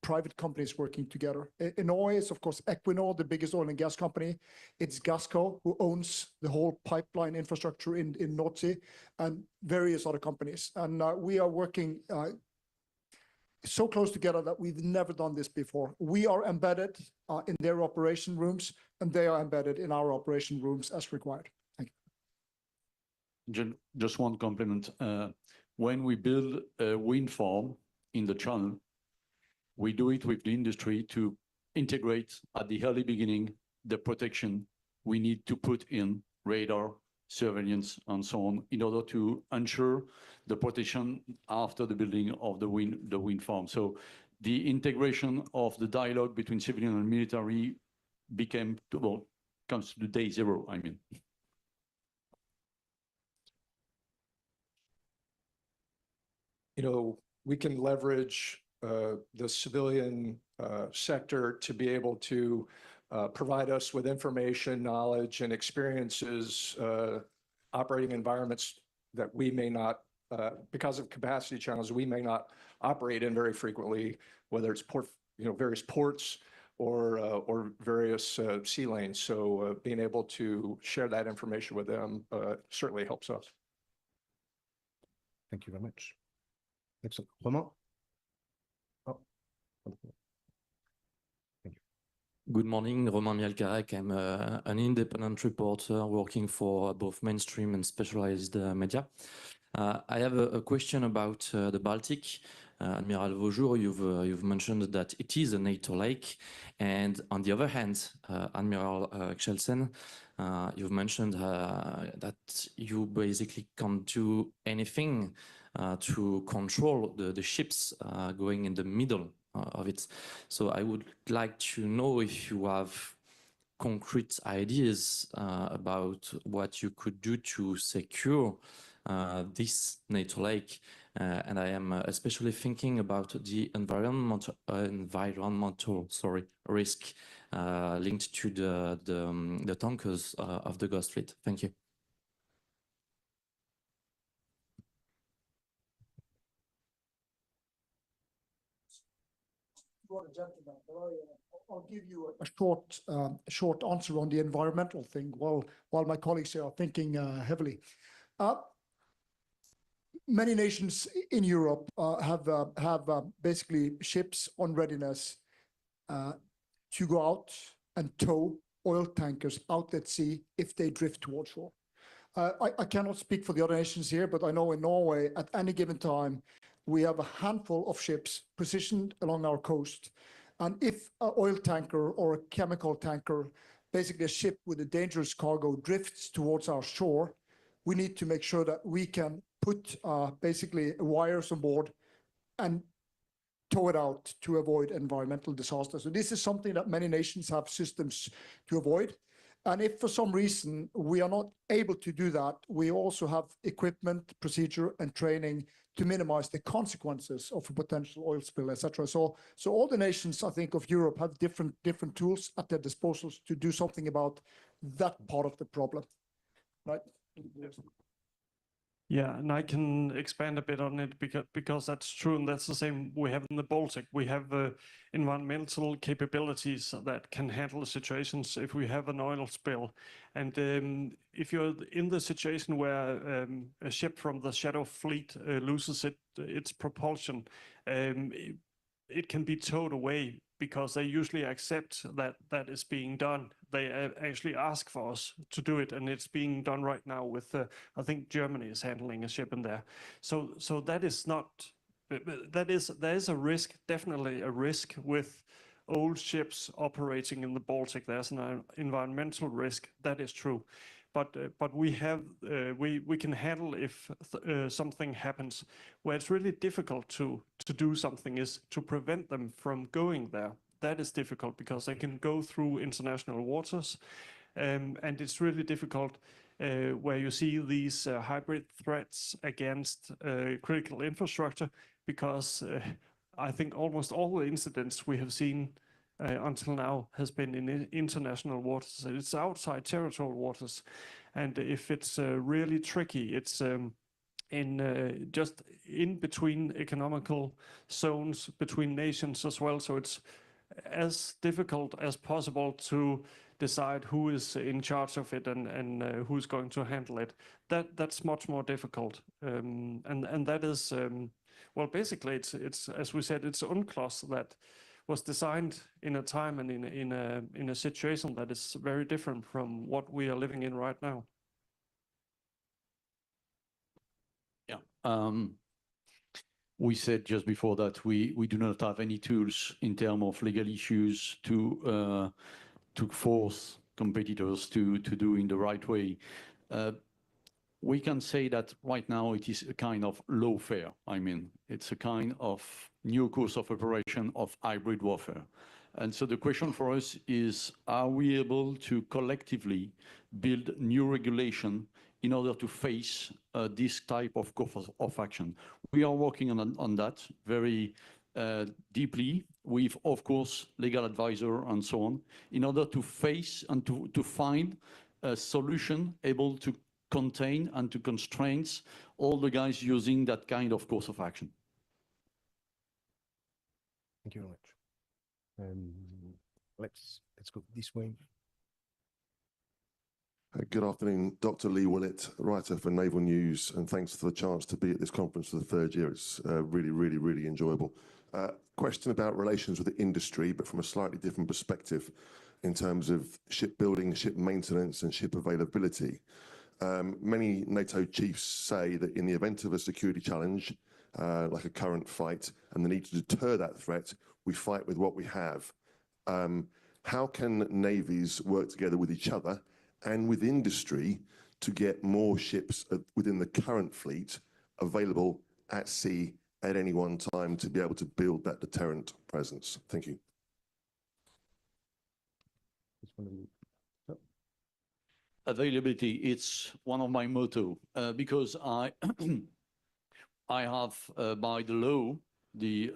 private companies working together. In Norway, it's of course Equinor, the biggest oil and gas company. It's Gassco, who owns the whole pipeline infrastructure in North Sea, and various other companies. And we are working so close together that we've never done this before. We are embedded in their operation rooms, and they are embedded in our operation rooms as required. Thank you. Just one compliment. When we build a wind farm in the channel, we do it with the industry to integrate at the early beginning the protection we need to put in radar, surveillance, and so on, in order to ensure the protection after the building of the wind farm. So the integration of the dialogue between civilian and military became, well, comes to day zero, I mean. You know, we can leverage the civilian sector to be able to provide us with information, knowledge, and experiences, operating environments that we may not, because of capacity challenges, we may not operate in very frequently, whether it's various ports or various sea lanes. So being able to share that information with them certainly helps us. Thank you very much. Excellent. Romain? Oh. Thank you. Good morning, Romain Mialkarek. I'm an independent reporter working for both mainstream and specialized media. I have a question about the Baltic. Admiral Vaujour, you've mentioned that it is a NATO lake, and on the other hand, Admiral Kjeldsen, you've mentioned that you basically can't do anything to control the ships going in the middle of it. So I would like to know if you have concrete ideas about what you could do to secure this NATO lake. And I am especially thinking about the environmental risk linked to the tankers of the Ghost Fleet. Thank you. I'll give you a short answer on the environmental thing while my colleagues here are thinking heavily. Many nations in Europe have basically ships on readiness to go out and tow oil tankers out at sea if they drift towards shore. I cannot speak for the other nations here, but I know in Norway at any given time we have a handful of ships positioned along our coast. And if an oil tanker or a chemical tanker, basically a ship with a dangerous cargo, drifts towards our shore, we need to make sure that we can put basically wires on board and tow it out to avoid environmental disaster. So this is something that many nations have systems to avoid. And if for some reason we are not able to do that, we also have equipment, procedure, and training to minimize the consequences of a potential oil spill, etc. So all the nations, I think, of Europe have different tools at their disposal to do something about that part of the problem, right? Yeah, and I can expand a bit on it because that's true, and that's the same we have in the Baltic. We have environmental capabilities that can handle situations if we have an oil spill. And if you're in the situation where a ship from the Shadow Fleet loses its propulsion, it can be towed away because they usually accept that that is being done. They actually ask for us to do it, and it's being done right now with, I think Germany is handling a ship in there. So that is not, there is a risk, definitely a risk with old ships operating in the Baltic. There's an environmental risk, that is true. But we can handle if something happens. Where it's really difficult to do something is to prevent them from going there. That is difficult because they can go through international waters, and it's really difficult where you see these hybrid threats against critical infrastructure, because I think almost all the incidents we have seen until now has been in international waters. It's outside territorial waters, and if it's really tricky, it's just in between economical zones between nations as well. So it's as difficult as possible to decide who is in charge of it and who's going to handle it. That's much more difficult, and that is well, basically it's as we said, it's UNCLOS that was designed in a time and in a situation that is very different from what we are living in right now. Yeah. We said just before that we do not have any tools in terms of legal issues to force competitors to do in the right way. We can say that right now it is a kind of lawfare. I mean, it's a kind of new course of operation of hybrid warfare. And so the question for us is, are we able to collectively build new regulation in order to face this type of course of action? We are working on that very deeply with, of course, legal advisor and so on, in order to face and to find a solution able to contain and to constrain all the guys using that kind of course of action. Thank you very much. Let's go this way. Good afternoon, Dr. Lee Willett, writer for Naval News, and thanks for the chance to be at this conference for the third year. It's really enjoyable. Question about relations with the industry, but from a slightly different perspective in terms of shipbuilding, ship maintenance, and ship availability. Many NATO chiefs say that in the event of a security challenge, like a current fight, and the need to deter that threat, we fight with what we have. How can navies work together with each other and with industry to get more ships within the current fleet available at sea at any one time to be able to build that deterrent presence? Thank you. Availability, it's one of my motto, because I have by the law, the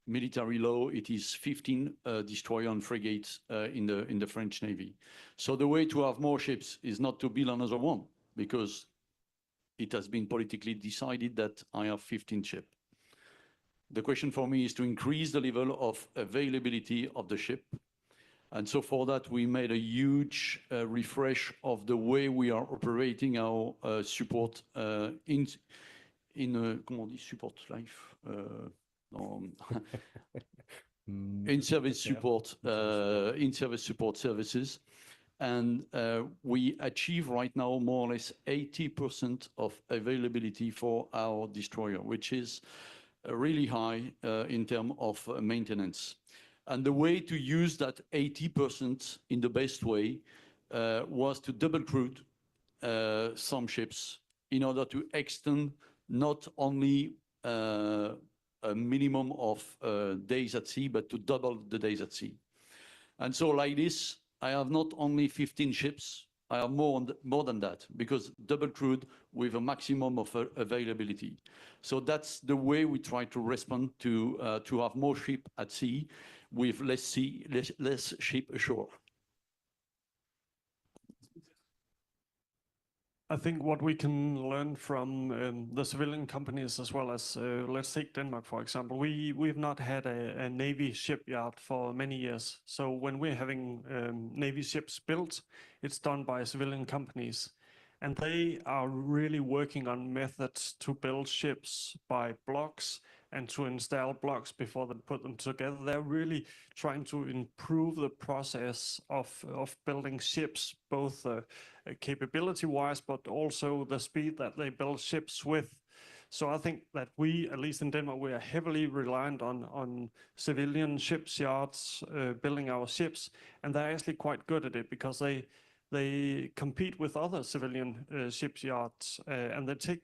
military law, it is 15 destroyer and frigates in the French Navy. So the way to have more ships is not to build another one, because it has been politically decided that I have 15 ships. The question for me is to increase the level of availability of the ship. And so for that, we made a huge refresh of the way we are operating our support in comment on dit, support life? In service support services. And we achieve right now more or less 80% of availability for our destroyer, which is really high in terms of maintenance. And the way to use that 80% in the best way was to double crew some ships in order to extend not only a minimum of days at sea, but to double the days at sea. And so like this, I have not only 15 ships, I have more than that, because double crewed with a maximum of availability. So that's the way we try to respond to have more ship at sea with less ship ashore. I think what we can learn from the civilian companies as well as, let's take Denmark, for example. We've not had a Navy shipyard for many years. So when we're having Navy ships built, it's done by civilian companies. And they are really working on methods to build ships by blocks and to install blocks before they put them together. They're really trying to improve the process of building ships, both capability-wise, but also the speed that they build ships with. So I think that we, at least in Denmark, we are heavily reliant on civilian shipyards building our ships, and they're actually quite good at it because they compete with other civilian shipyards, and they take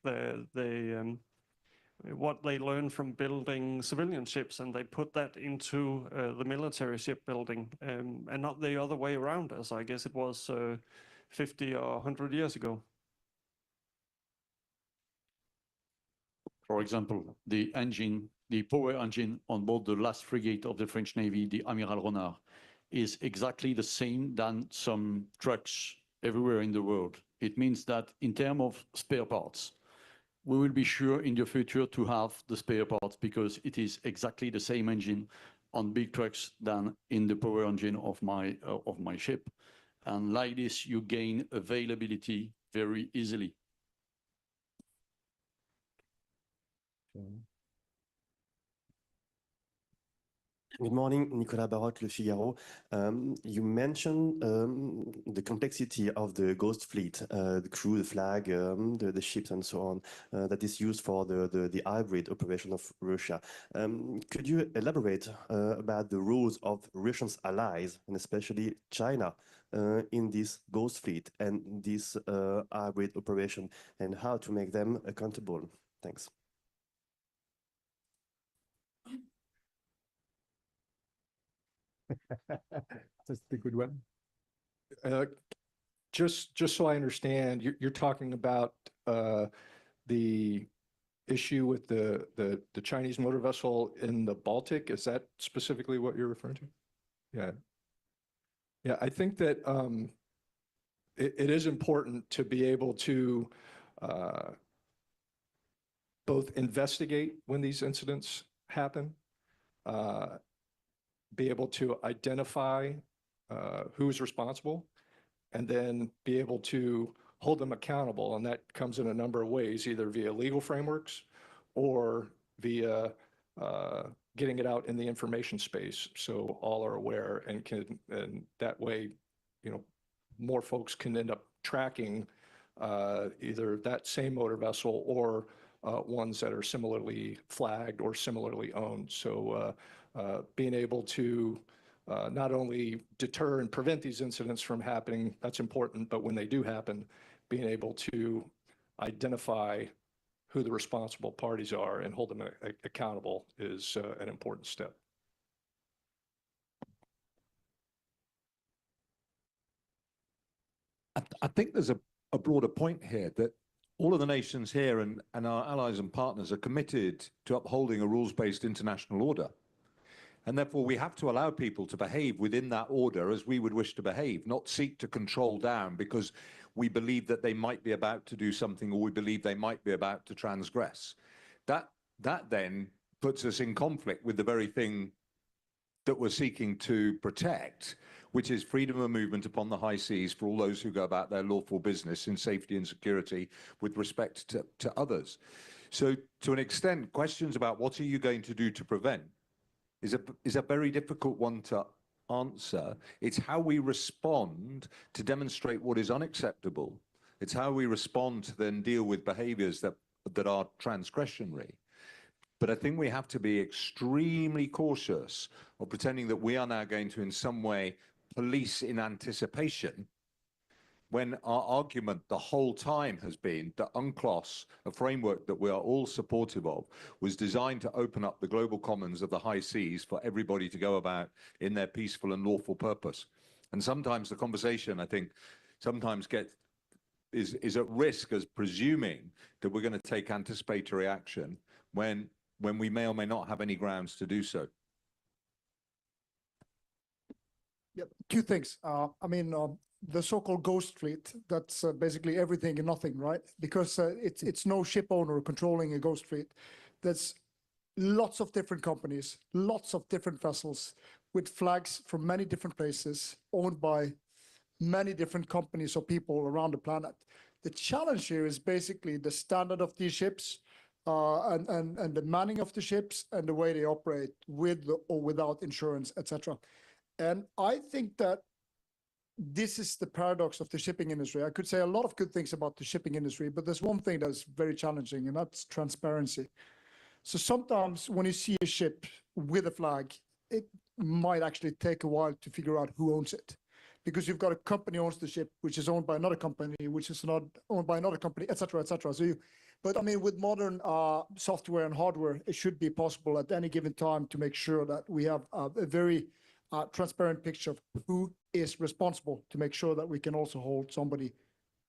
what they learn from building civilian ships and they put that into the military shipbuilding, and not the other way around, as I guess it was 50 or 100 years ago. For example, the power engine on board the last frigate of the French Navy, the Amiral-Renard, is exactly the same than some trucks everywhere in the world. It means that in terms of spare parts, we will be sure in the future to have the spare parts because it is exactly the same engine on big trucks than in the power engine of my ship. And like this, you gain availability very easily. Good morning, Nicolas Barotte, Le Figaro. You mentioned the complexity of the ghost fleet, the crew, the flag, the ships, and so on, that is used for the hybrid operation of Russia. Could you elaborate about the roles of Russia's allies, and especially China, in this ghost fleet and this hybrid operation, and how to make them accountable? Thanks. That's the good one. Just so I understand, you're talking about the issue with the Chinese motor vessel in the Baltic. Is that specifically what you're referring to? Yeah. I think that it is important to be able to both investigate when these incidents happen, be able to identify who's responsible, and then be able to hold them accountable. And that comes in a number of ways, either via legal frameworks or via getting it out in the information space so all are aware and that way, more folks can end up tracking either that same motor vessel or ones that are similarly flagged or similarly owned. So being able to not only deter and prevent these incidents from happening, that's important, but when they do happen, being able to identify who the responsible parties are and hold them accountable is an important step. I think there's a broader point here that all of the nations here and our allies and partners are committed to upholding a rules-based international order. And therefore, we have to allow people to behave within that order as we would wish to behave, not seek to control down because we believe that they might be about to do something or we believe they might be about to transgress. That then puts us in conflict with the very thing that we're seeking to protect, which is freedom of movement upon the high seas for all those who go about their lawful business in safety and security with respect to others. So to an extent, questions about what are you going to do to prevent is a very difficult one to answer. It's how we respond to demonstrate what is unacceptable. It's how we respond to then deal with behaviors that are transgressionary. But I think we have to be extremely cautious of pretending that we are now going to in some way police in anticipation when our argument the whole time has been that UNCLOS, a framework that we are all supportive of, was designed to open up the global commons of the high seas for everybody to go about in their peaceful and lawful purpose. And sometimes the conversation, I think, sometimes is at risk as presuming that we're going to take anticipatory action when we may or may not have any grounds to do so. Yeah, two things. The so-called ghost fleet, that's basically everything and nothing, right? Because it's no ship owner controlling a ghost fleet. There's lots of different companies, lots of different vessels with flags from many different places, owned by many different companies or people around the planet. The challenge here is basically the standard of these ships and the manning of the ships and the way they operate with or without insurance, etc. And I think that this is the paradox of the shipping industry. I could say a lot of good things about the shipping industry, but there's one thing that's very challenging, and that's transparency. So sometimes when you see a ship with a flag, it might actually take a while to figure out who owns it, because you've got a company owns the ship, which is owned by another company, which is not owned by another company, etc., etc. But I mean, with modern software and hardware, it should be possible at any given time to make sure that we have a very transparent picture of who is responsible, to make sure that we can also hold somebody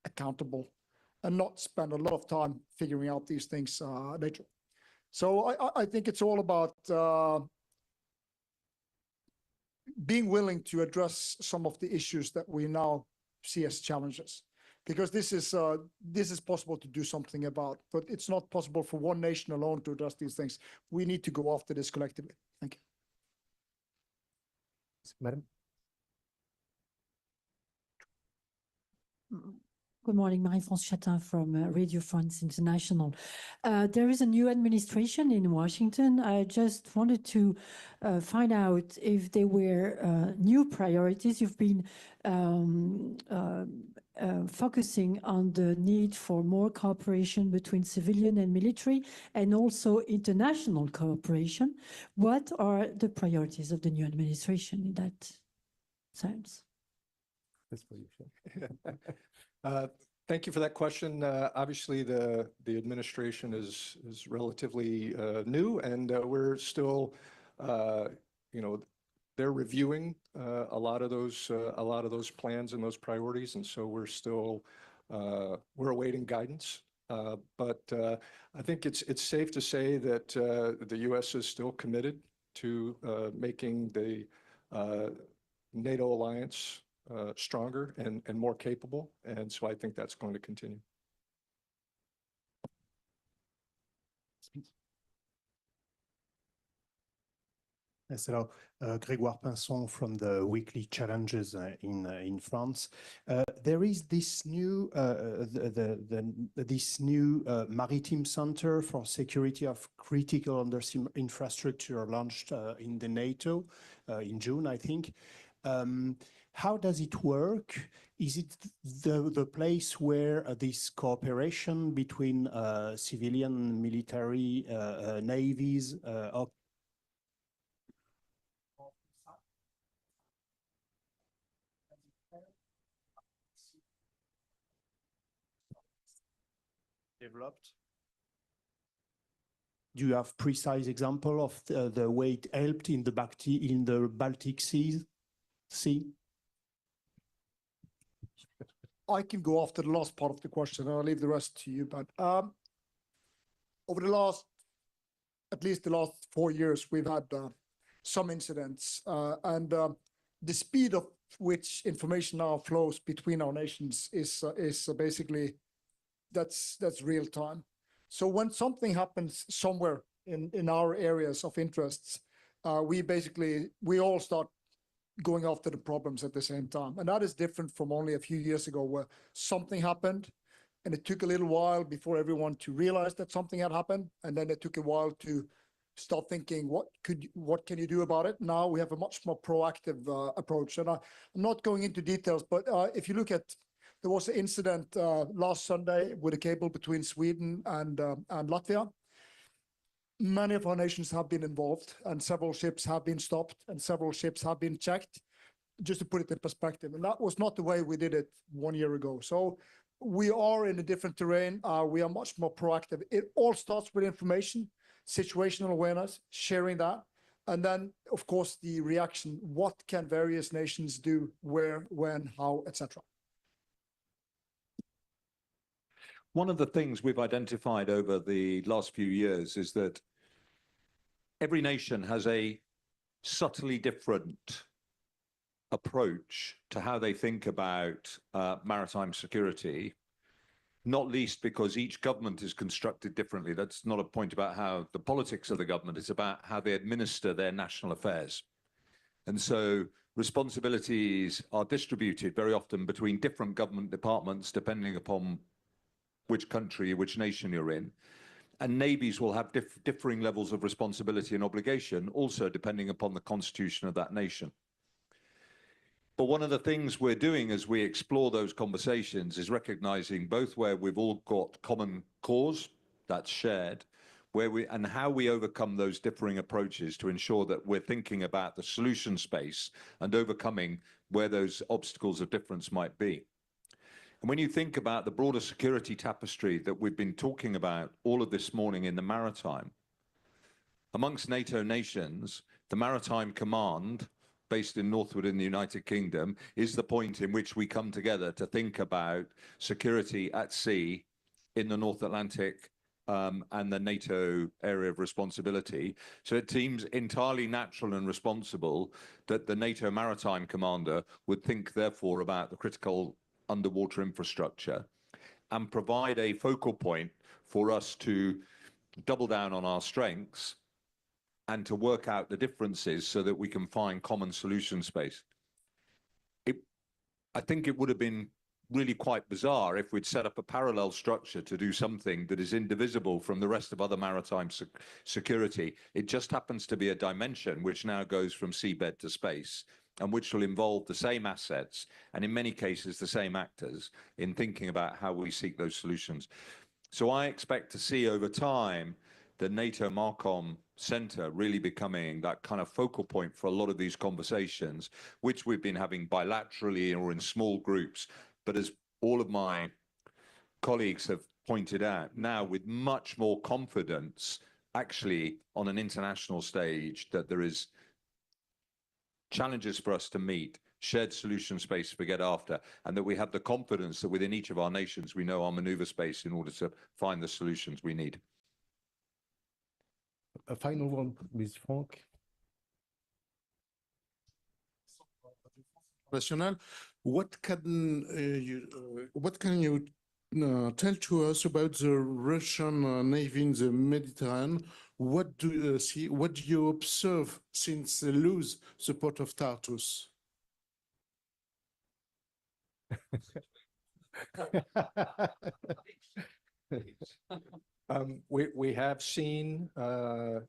accountable and not spend a lot of time figuring out these things later. So I think it's all about being willing to address some of the issues that we now see as challenges, because this is possible to do something about, but it's not possible for one nation alone to address these things. We need to go after this collectively. Thank you. Madam. Good morning, Marie-France Chatin from Radio France International. There is a new administration in Washington. I just wanted to find out if there were new priorities. You've been focusing on the need for more cooperation between civilian and military, and also international cooperation. What are the priorities of the new administration in that sense? That's for you. Thank you for that question. Obviously, the administration is relatively new, and we're still, they're reviewing a lot of those plans and those priorities, and so we're awaiting guidance. But I think it's safe to say that the U.S. is still committed to making the NATO alliance stronger and more capable, and so I think that's going to continue. Yes, hello. Grégoire Pinson from the Weekly Challenges in France. There is this new Maritime Center for Security of Critical Undersea Infrastructure launched in the NATO in June, I think. How does it work? Is it the place where this cooperation between civilian, military, navies developed? Do you have precise example of the way it helped in the Baltic Sea? I can go after the last part of the question, and I'll leave the rest to you. But over at least the last 4 years, we've had some incidents, and the speed of which information now flows between our nations is basically that's real time. So when something happens somewhere in our areas of interests, we all start going after the problems at the same time. And that is different from only a few years ago, where something happened and it took a little while before everyone to realize that something had happened. And then it took a while to start thinking, what can you do about it? Now we have a much more proactive approach. And I'm not going into details, but if you look at, there was an incident last Sunday with a cable between Sweden and Latvia. Many of our nations have been involved, and several ships have been stopped, and several ships have been checked. just to put it in perspective. And that was not the way we did it 1 year ago. So we are in a different terrain. We are much more proactive. It all starts with information, situational awareness, sharing that. And then, of course, the reaction, what can various nations do, where, when, how, etc. One of the things we've identified over the last few years is that every nation has a subtly different approach to how they think about maritime security, not least because each government is constructed differently. That's not a point about how the politics of the government, it's about how they administer their national affairs. And so responsibilities are distributed very often between different government departments, depending upon which country, which nation you're in. And navies will have differing levels of responsibility and obligation, also depending upon the constitution of that nation. But one of the things we're doing as we explore those conversations is recognizing both where we've all got common cause that's shared, and how we overcome those differing approaches to ensure that we're thinking about the solution space and overcoming where those obstacles of difference might be. And when you think about the broader security tapestry that we've been talking about all of this morning in the Maritime, amongst NATO nations, the Maritime Command, based in Northwood in the United Kingdom, is the point in which we come together to think about security at sea in the North Atlantic and the NATO area of responsibility. So it seems entirely natural and responsible that the NATO Maritime Commander would think, therefore, about the critical underwater infrastructure and provide a focal point for us to double down on our strengths and to work out the differences so that we can find common solution space. I think it would have been really quite bizarre if we'd set up a parallel structure to do something that is indivisible from the rest of other maritime security. It just happens to be a dimension which now goes from seabed to space, and which will involve the same assets and in many cases the same actors in thinking about how we seek those solutions. So I expect to see over time the NATO MARCOM Center really becoming that kind of focal point for a lot of these conversations, which we've been having bilaterally or in small groups. But as all of my colleagues have pointed out, now with much more confidence, actually on an international stage, that there is challenges for us to meet, shared solution space to get after, and that we have the confidence that within each of our nations, we know our maneuver space in order to find the solutions we need. A final one with Frank. National, what can you tell to us about the Russian Navy in the Mediterranean? What do you see? What do you observe since they lose the port of Tartus? We have seen the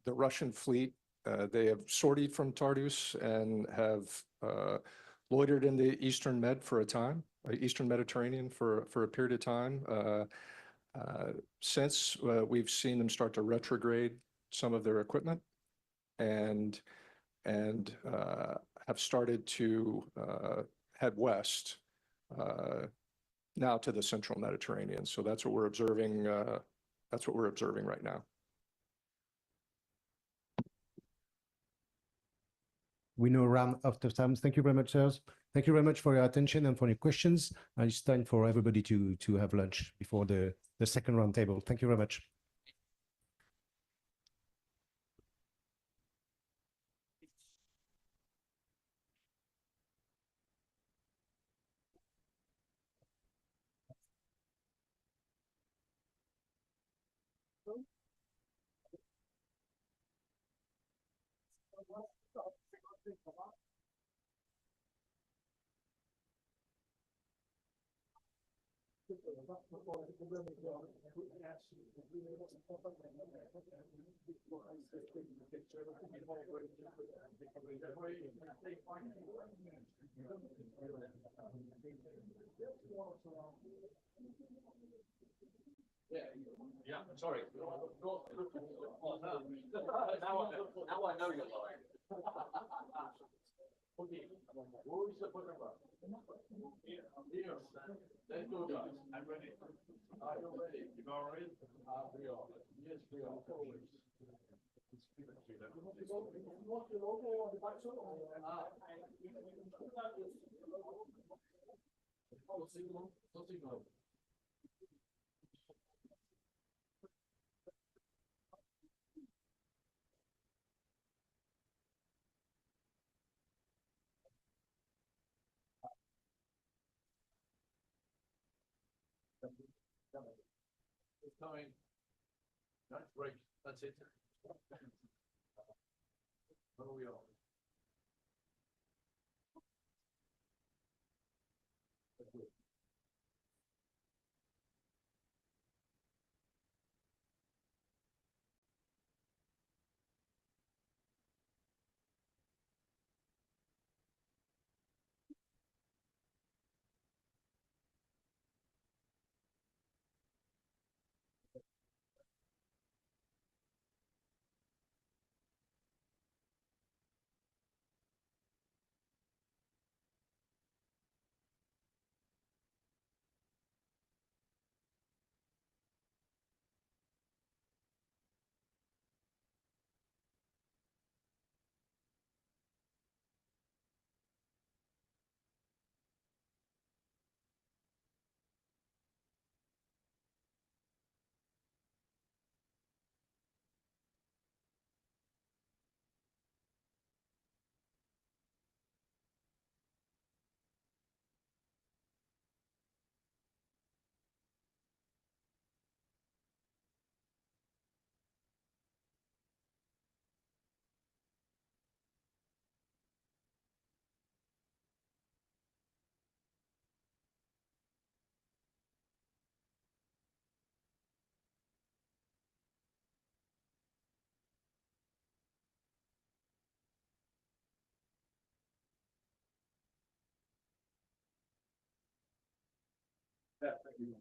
Russian fleet. They have sortied from Tartus and have loitered in the Eastern Med for a time, Eastern Mediterranean for a period of time. Since we've seen them start to retrograde some of their equipment and have started to head west now to the Central Mediterranean. So that's what we're observing. That's what we're observing right now. We know around after time. Thank you very much, sirs. Thank you very much for your attention and for your questions. And it's time for everybody to have lunch before the second round table. Thank you very much. Yeah, sorry. Now I know you're lying. Okay, who is the photographer? Here, let's go, guys. I'm ready. Are you ready? You are ready? We are. Yes, we are. Always. It's coming. That's great. That's it. Where we are. Yeah, thank you.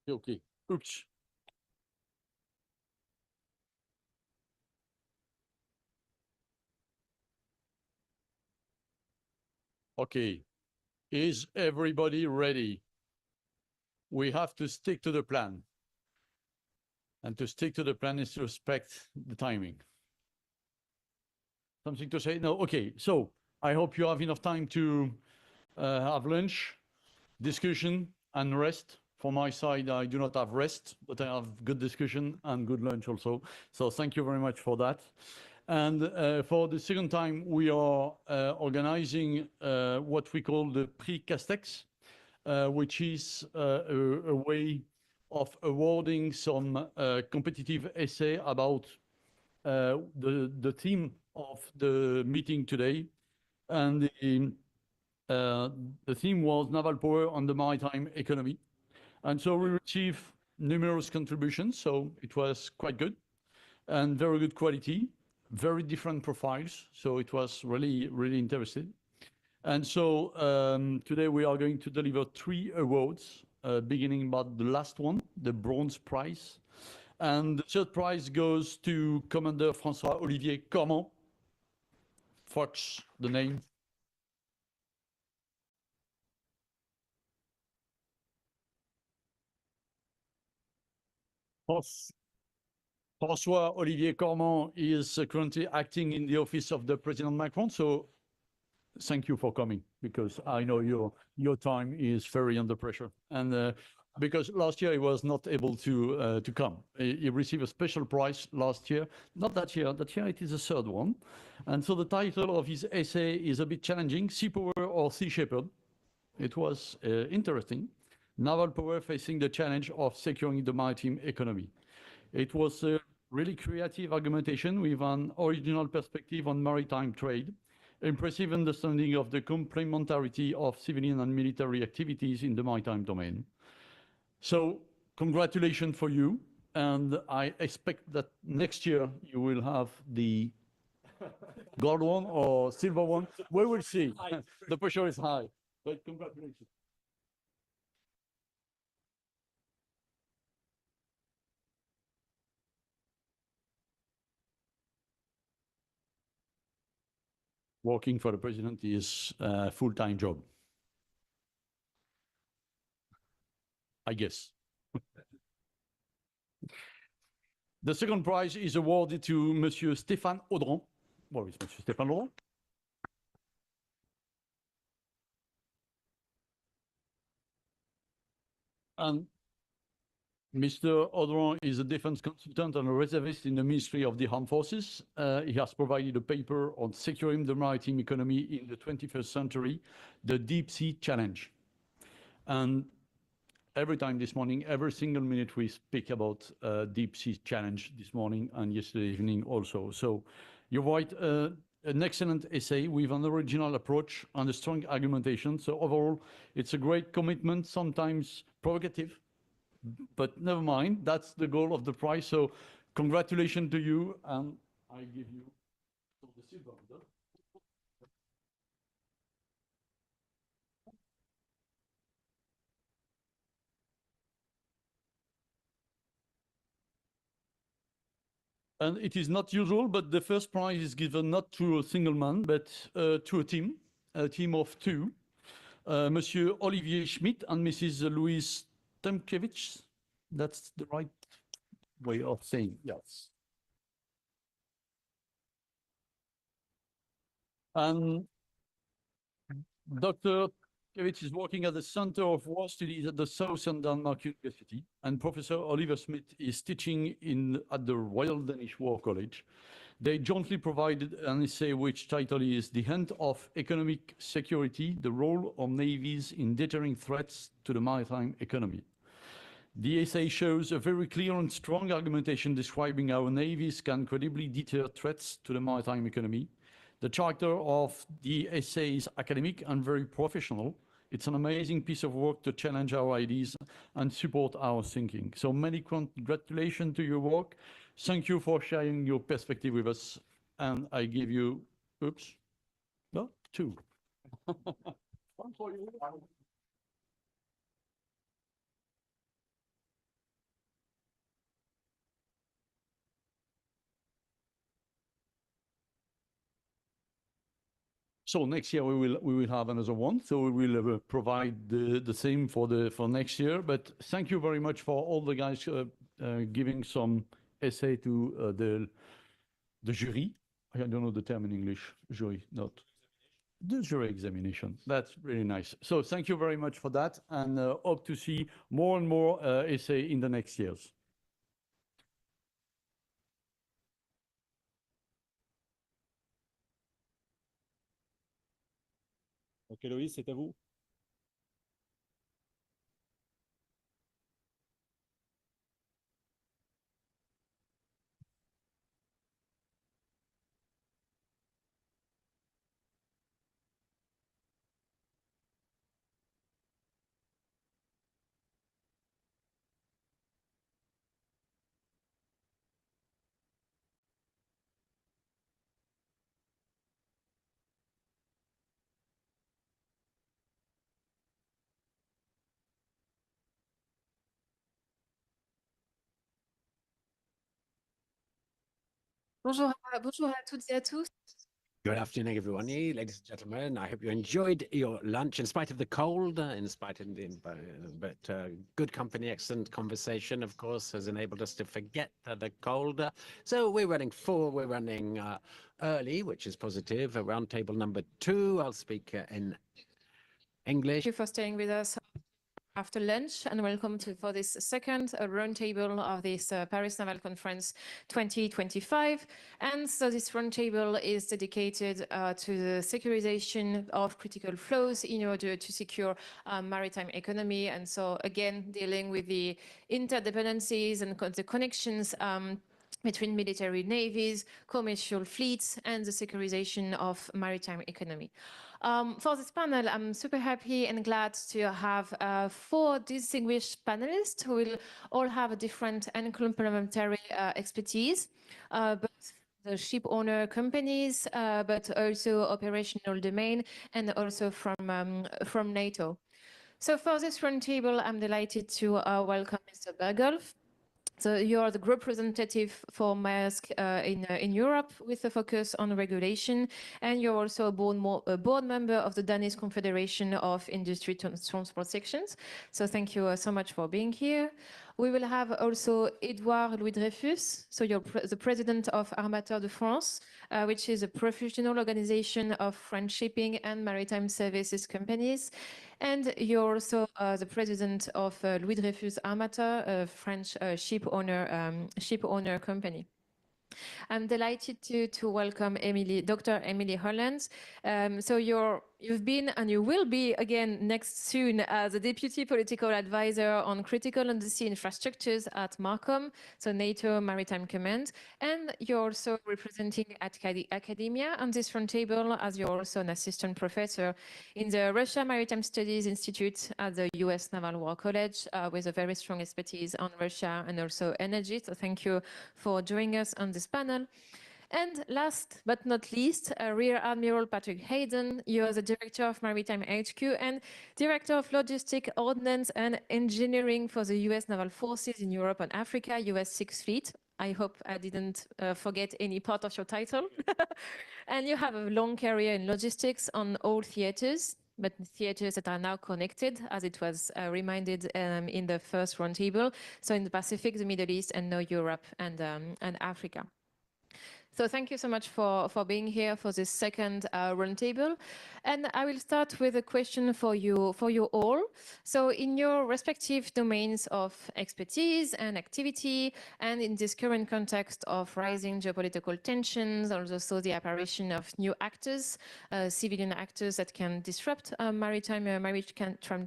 Okay. Oops. Okay. Is everybody ready? We have to stick to the plan. And to stick to the plan is to respect the timing. Something to say? No? Okay. So I hope you have enough time to have lunch, discussion, and rest. For my side, I do not have rest, but I have good discussion and good lunch also. So thank you very much for that. And for the second time, we are organizing what we call the Prix Castex, which is a way of awarding some competitive essay about the theme of the meeting today. And the theme was naval power on the maritime economy. And so we received numerous contributions, so it was quite good and very good quality, very different profiles. So it was really, really interesting. And so today we are going to deliver 3 awards, beginning about the last one, the Bronze Prize. And the third prize goes to Commander François-Olivier Cormand. Fox, the name. François-Olivier Cormand is currently acting in the office of the President Macron. So thank you for coming, because I know your time is very under pressure. And because last year he was not able to come. He received a special prize last year. Not that year. That year it is the third one. And so the title of his essay is a bit challenging: Sea Power or Sea Shepherd. It was interesting. Naval power facing the challenge of securing the maritime economy. It was a really creative argumentation with an original perspective on maritime trade, impressive understanding of the complementarity of civilian and military activities in the maritime domain. So congratulations for you. And I expect that next year you will have the gold one or silver one. We will see. The pressure is high, but congratulations. Working for the president is a full-time job, I guess. The second prize is awarded to Monsieur Stéphane Audran. Where is Monsieur Stéphane Audran? And Mr. Audran is a defense consultant and a reservist in the Ministry of the Armed Forces. He has provided a paper on securing the maritime economy in the 21st century, the deep sea challenge. And every time this morning, every single minute we speak about deep sea challenge this morning and yesterday evening also. So you write an excellent essay with an original approach and a strong argumentation. So overall, it's a great commitment, sometimes provocative, but never mind, that's the goal of the prize. So congratulations to you, and I give you the silver medal. And it is not usual, but the first prize is given not to a single man, but to a team of 2. Monsieur Olivier Schmidt and Mrs. Louise Temkiewicz. That's the right way of saying, yes. And Dr. Temkiewicz is working at the Center of War Studies at the Southern Denmark University, and Professor Oliver Schmidt is teaching at the Royal Danish War College. They jointly provided an essay which title is The End of Economic Security, the Role of Navies in Deterring Threats to the Maritime Economy. The essay shows a very clear and strong argumentation describing how navies can credibly deter threats to the maritime economy. The character of the essay is academic and very professional. It's an amazing piece of work to challenge our ideas and support our thinking. So many congratulations to your work. Thank you for sharing your perspective with us. And I give you, oops, no, 2. One for you. So next year we will have another one. So we will provide the same for next year. But thank you very much for all the guys giving some essay to the jury. I don't know the term in English. Jury, not the jury examination. That's really nice. So thank you very much for that, and hope to see more and more essay in the next years. Ok, Loïs, c'est à vous. Bonjour, bonjour à toutes et à tous. Good afternoon, everyone. Ladies and gentlemen, I hope you enjoyed your lunch in spite of the cold, in spite of the, but good company, excellent conversation, of course, has enabled us to forget the cold. So we're running early, which is positive. Roundtable number 2. I'll speak in English. Thank you for staying with us after lunch, and welcome for this second roundtable of this Paris Naval Conference 2025. And so this roundtable is dedicated to the securitization of critical flows in order to secure maritime economy. And so again, dealing with the interdependencies and the connections between military navies, commercial fleets, and the securitization of maritime economy. For this panel, I'm super happy and glad to have 4 distinguished panelists who will all have a different and complementary expertise, both the ship owner companies, but also operational domain, and also from NATO. So for this roundtable, I'm delighted to welcome Mr. Bergolf. So you are the group representative for Maersk in Europe with a focus on regulation, and you're also a board member of the Danish Confederation of Industry Transport Sections. So thank you so much for being here. We will have also Edouard Louis-Dreyfus. So you're the president of Armateurs de France, which is a professional organization of French shipping and maritime services companies. And you're also the president of Louis Dreyfus Armateur, a French ship owner company. I'm delighted to welcome Dr. Emily Holland. So you've been and you will be again next soon as the Deputy Political Advisor on Critical Undersea Infrastructures at MARCOM, so NATO Maritime Command. And you're also representing academia on this roundtable, as you're also an assistant professor in the Russia Maritime Studies Institute at the US Naval War College, with a very strong expertise on Russia and also energy. So thank you for joining us on this panel. And last but not least, Rear Admiral Patrick Hayden. You are the Director of Maritime HQ and Director of Logistic, Ordnance and Engineering for the US Naval Forces in Europe and Africa, US 6th Fleet. I hope I didn't forget any part of your title. And you have a long career in logistics on all theaters, but theaters that are now connected, as it was reminded in the first roundtable. So in the Pacific, the Middle East, and now Europe and Africa. So thank you so much for being here for this second roundtable. And I will start with a question for you all. So in your respective domains of expertise and activity, and in this current context of rising geopolitical tensions, also the apparition of new actors, civilian actors that can disrupt maritime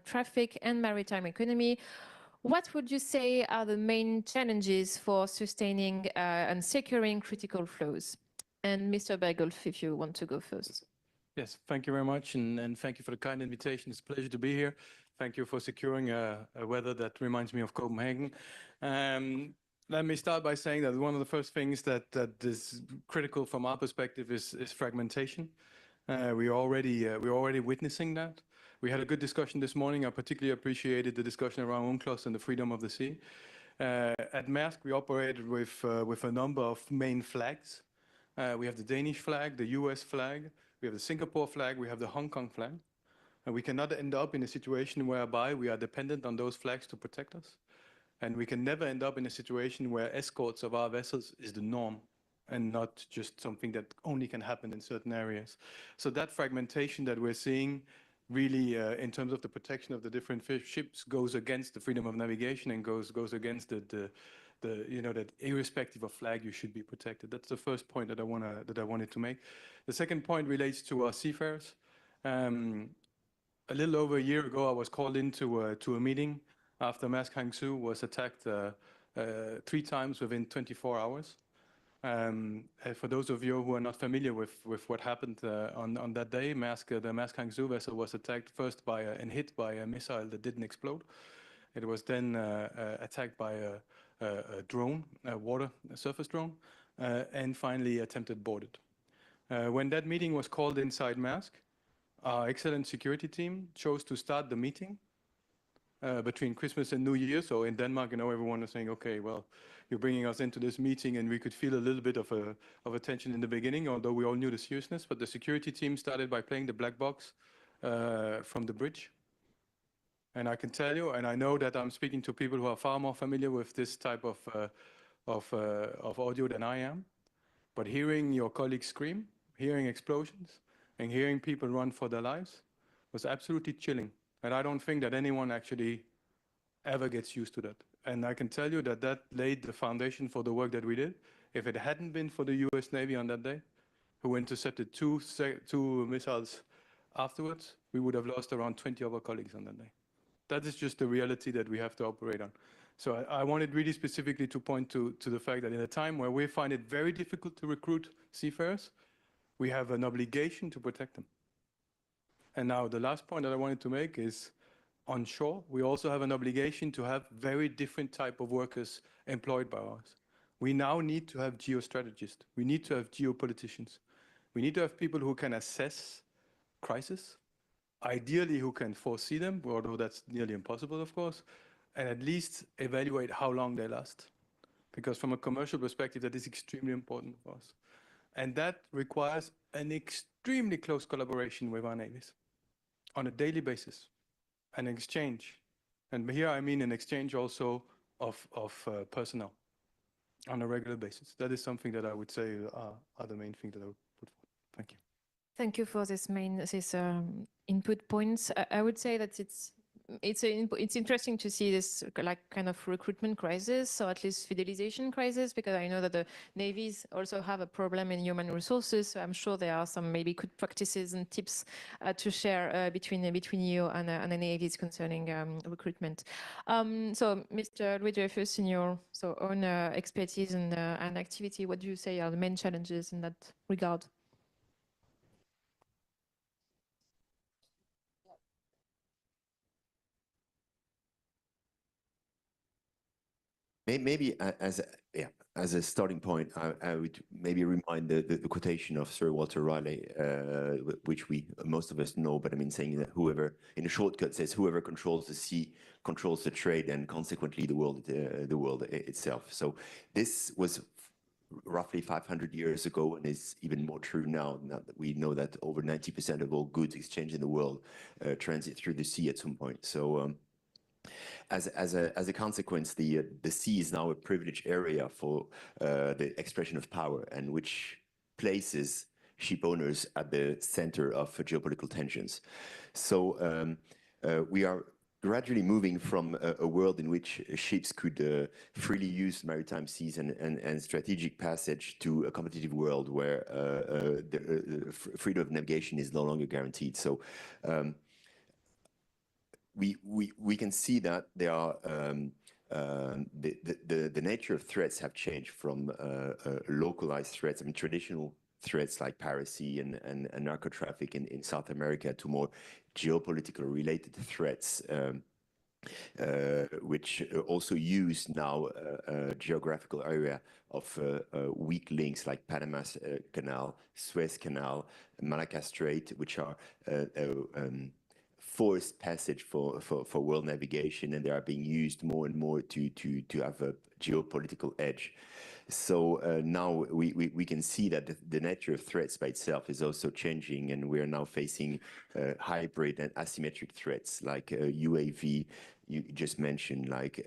traffic and maritime economy, what would you say are the main challenges for sustaining and securing critical flows? And Mr. Bergolf, if you want to go first. Yes, thank you very much, and thank you for the kind invitation. It's a pleasure to be here. Thank you for securing a weather that reminds me of Copenhagen. Let me start by saying that one of the first things that is critical from our perspective is fragmentation. We're already witnessing that. We had a good discussion this morning. I particularly appreciated the discussion around UNCLOS and the freedom of the sea. At Maersk, we operated with a number of main flags. We have the Danish flag, the US flag. We we have the Singapore flag, we have the Hong Kong flag, and we cannot end up in a situation whereby we are dependent on those flags to protect us. And we can never end up in a situation where escorts of our vessels is the norm and not just something that only can happen in certain areas. So that fragmentation that we're seeing really in terms of the protection of the different ships goes against the freedom of navigation and goes against the you know, that irrespective of flag you should be protected. That's the first point that I wanted to make. The second point relates to our seafarers. A little over a year ago, I was called into a meeting after Maersk Hangzhou was attacked 3 times within 24 hours. For those of you who are not familiar with what happened on that day, the Maersk Hangzhou vessel was attacked first and hit by a missile that didn't explode. It was then attacked by a drone, a surface drone, and finally attempted boarded. When that meeting was called inside Maersk, our excellent security team chose to start the meeting between Christmas and New Year. So in Denmark, you know, everyone was saying, okay, well, you're bringing us into this meeting, and we could feel a little bit of a tension in the beginning, although we all knew the seriousness. But the security team started by playing the black box from the bridge. And I can tell you, and I know that I'm speaking to people who are far more familiar with this type of audio than I am, but hearing your colleagues scream, hearing explosions, and hearing people run for their lives was absolutely chilling. And I don't think that anyone actually ever gets used to that. And I can tell you that that laid the foundation for the work that we did. If it hadn't been for the US Navy on that day, who intercepted two missiles afterwards, we would have lost around 20 of our colleagues on that day. That is just the reality that we have to operate on. So I wanted really specifically to point to the fact that in a time where we find it very difficult to recruit seafarers, we have an obligation to protect them. And now the last point that I wanted to make is on shore, we also have an obligation to have very different type of workers employed by us. We now need to have geostrategists. We need to have geopoliticians. We need to have people who can assess crisis, ideally who can foresee them, although that's nearly impossible, of course, and at least evaluate how long they last. Because from a commercial perspective, that is extremely important for us. And that requires an extremely close collaboration with our navies on a daily basis, an exchange. And here I mean an exchange also of personnel on a regular basis. That is something that I would say are the main thing that I would put forward. Thank you. Thank you for this input points. I would say that it's interesting to see this like kind of recruitment crisis, or at least fidelization crisis, because I know that the navies also have a problem in human resources. So I'm sure there are some maybe good practices and tips to share between you and the navies concerning recruitment. So Mr. Louis-Dreyfus, in your own expertise and activity, what do you say are the main challenges in that regard? Maybe as a starting point, I would maybe remind the quotation of Sir Walter Raleigh, which most of us know, but I mean saying that whoever, in a shortcut, says whoever controls the sea controls the trade, and consequently the world itself. So this was roughly 500 years ago, and is even more true now that we know that over 90% of all goods exchanged in the world transit through the sea at some point. So as a consequence, the sea is now a privileged area for the expression of power, and which places ship owners at the center of geopolitical tensions. So we are gradually moving from a world in which ships could freely use maritime seas and strategic passage to a competitive world where the freedom of navigation is no longer guaranteed. So we can see that there are the nature of threats have changed from localized threats, I mean traditional threats like piracy and narco traffic in South America, to more geopolitical related threats, which also use now a geographical area of weak links like Panama Canal, Suez Canal, Malacca Strait, which are forced passage for world navigation, and they are being used more and more to have a geopolitical edge. So now we can see that the nature of threats by itself is also changing, and we are now facing hybrid and asymmetric threats like UAV, you just mentioned, like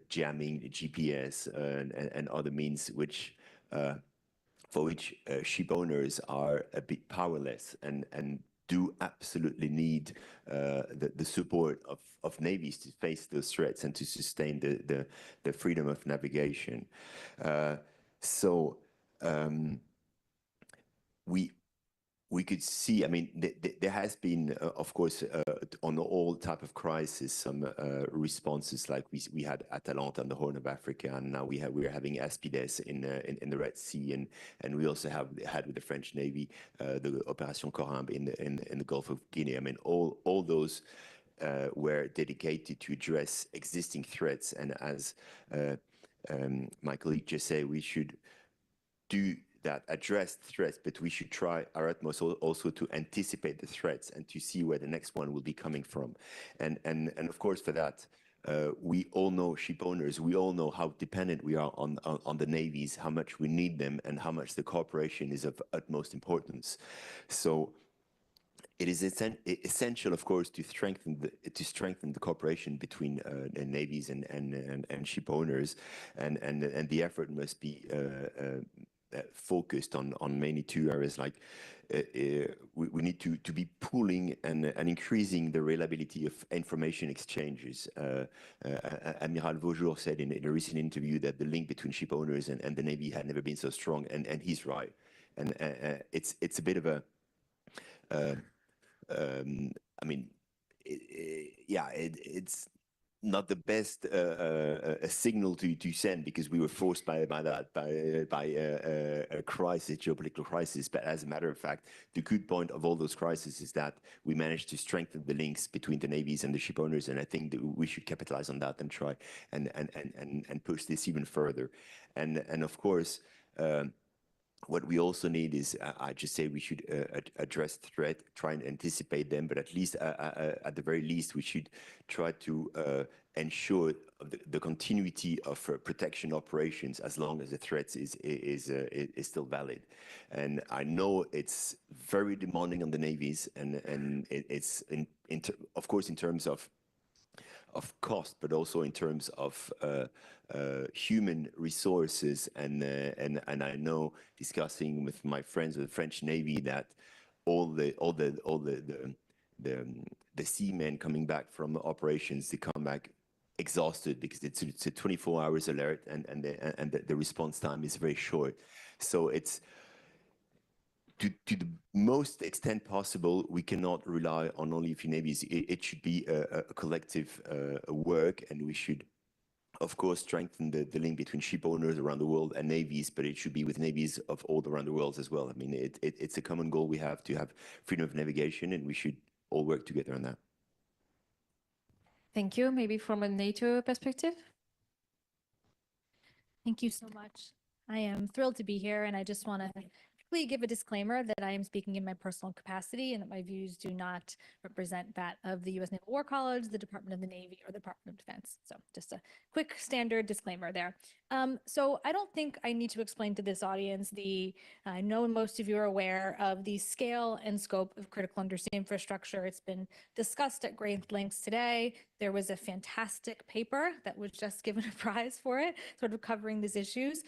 jamming the GPS and other means which for which ship owners are a bit powerless and do absolutely need the support of navies to face those threats and to sustain the freedom of navigation. So we could see, I mean, there has been, of course, on all type of crisis, some responses like we had Atalanta on the Horn of Africa, and now we're having Aspides in the Red Sea, and we also had with the French Navy the Operation Corimbe in the Gulf of Guinea. I mean, all those were dedicated to address existing threats, and as my colleague just said, we should do that, address threats, but we should try our utmost also to anticipate the threats and to see where the next one will be coming from. And of course, for that, we all know, ship owners, we all know how dependent we are on the navies, how much we need them, and how much the cooperation is of utmost importance. So it is essential, of course, to strengthen the cooperation between navies and ship owners, and the effort must be focused on mainly two areas. Like we need to be pooling and increasing the reliability of information exchanges. Admiral Vaujour said in a recent interview that the link between ship owners and the Navy had never been so strong, and he's right. And it's a bit of a I mean, it's not the best a signal to send, because we were forced by a crisis, geopolitical crisis. But as a matter of fact, the good point of all those crises is that we managed to strengthen the links between the navies and the ship owners, and I think that we should capitalize on that and try and push this even further. And of course, what we also need is, I just say we should address threat, try and anticipate them, but at least, at the very least, we should try to ensure the continuity of protection operations as long as the threat is still valid. And I know it's very demanding on the navies, and it's of course in terms of cost, but also in terms of human resources, and I know, discussing with my friends with the French Navy, that all the seamen coming back from operations, they come back exhausted, because it's a 24 hours alert, and the response time is very short. So it's to the most extent possible, we cannot rely on only a few navies. It should be a collective work, and we should, of course, strengthen the link between ship owners around the world and navies, but it should be with navies of all around the world as well. I mean, it's a common goal we have to have freedom of navigation, and we should all work together on that. Thank you. Maybe from a NATO perspective? Thank you so much. I am thrilled to be here, and I just want to give a disclaimer that I am speaking in my personal capacity and that my views do not represent that of the U.S. Naval War College, the Department of the Navy, or the Department of Defense. So just a quick standard disclaimer there. So I don't think I need to explain to this audience I know most of you are aware of the scale and scope of critical undersea infrastructure. It's been discussed at great lengths today. There was a fantastic paper that was just given a prize for it, sort of covering these issues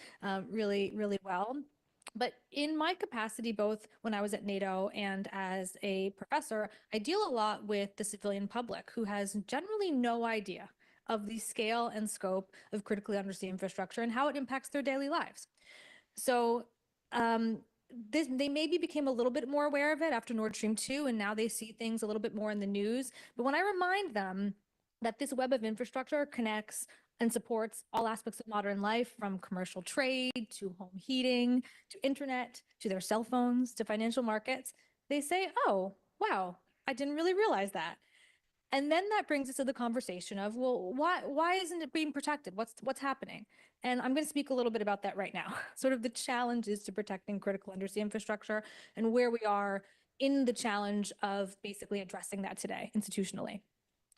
really, really well. But in my capacity, both when I was at NATO and as a professor, I deal a lot with the civilian public, who has generally no idea of the scale and scope of critically undersea infrastructure and how it impacts their daily lives. So they maybe became a little bit more aware of it after Nord Stream 2, and now they see things a little bit more in the news. But when I remind them that this web of infrastructure connects and supports all aspects of modern life, from commercial trade to home heating, to internet, to their cell phones, to financial markets, they say, oh, wow, I didn't really realize that. And then that brings us to the conversation of, well, why isn't it being protected? What's happening? And I'm going to speak a little bit about that right now, sort of the challenges to protecting critical undersea infrastructure and where we are in the challenge of basically addressing that today institutionally.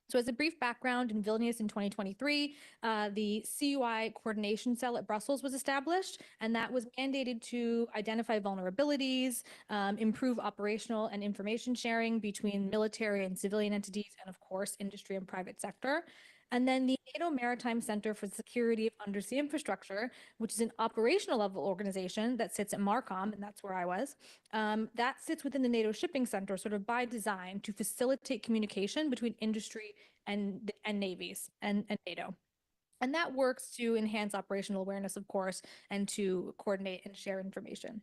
So as a brief background, in Vilnius in 2023, the CUI coordination cell at Brussels was established, and that was mandated to identify vulnerabilities, improve operational and information sharing between military and civilian entities, and of course, industry and private sector. And then the NATO Maritime Center for the Security of Undersea Infrastructure, which is an operational level organization that sits at Marcom, and that's where I was, that sits within the NATO Shipping Center, sort of by design, to facilitate communication between industry and navies and NATO. And that works to enhance operational awareness, of course, and to coordinate and share information.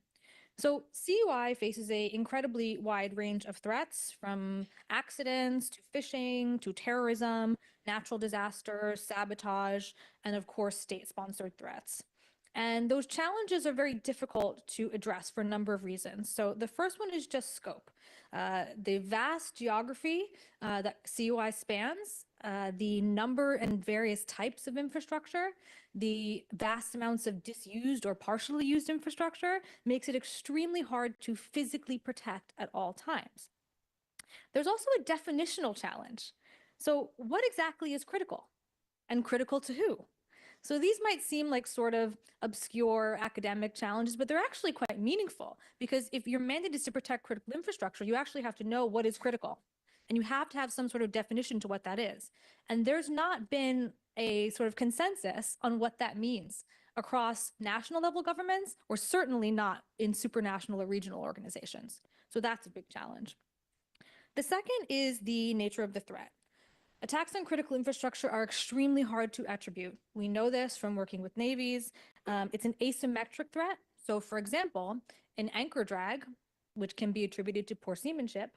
So CUI faces an incredibly wide range of threats, from accidents to fishing to terrorism, natural disasters, sabotage, and of course, state-sponsored threats. And those challenges are very difficult to address for a number of reasons. So the first one is just scope. The vast geography that CUI spans, the number and various types of infrastructure, the vast amounts of disused or partially used infrastructure makes it extremely hard to physically protect at all times. There's also a definitional challenge. So what exactly is critical? And critical to who? So these might seem like sort of obscure academic challenges, but they're actually quite meaningful, because if your mandate is to protect critical infrastructure, you actually have to know what is critical. And you have to have some sort of definition to what that is. And there's not been a sort of consensus on what that means across national level governments, or certainly not in supranational or regional organizations. So that's a big challenge. The second is the nature of the threat. Attacks on critical infrastructure are extremely hard to attribute. We know this from working with navies. It's an asymmetric threat. So for example, an anchor drag, which can be attributed to poor seamanship,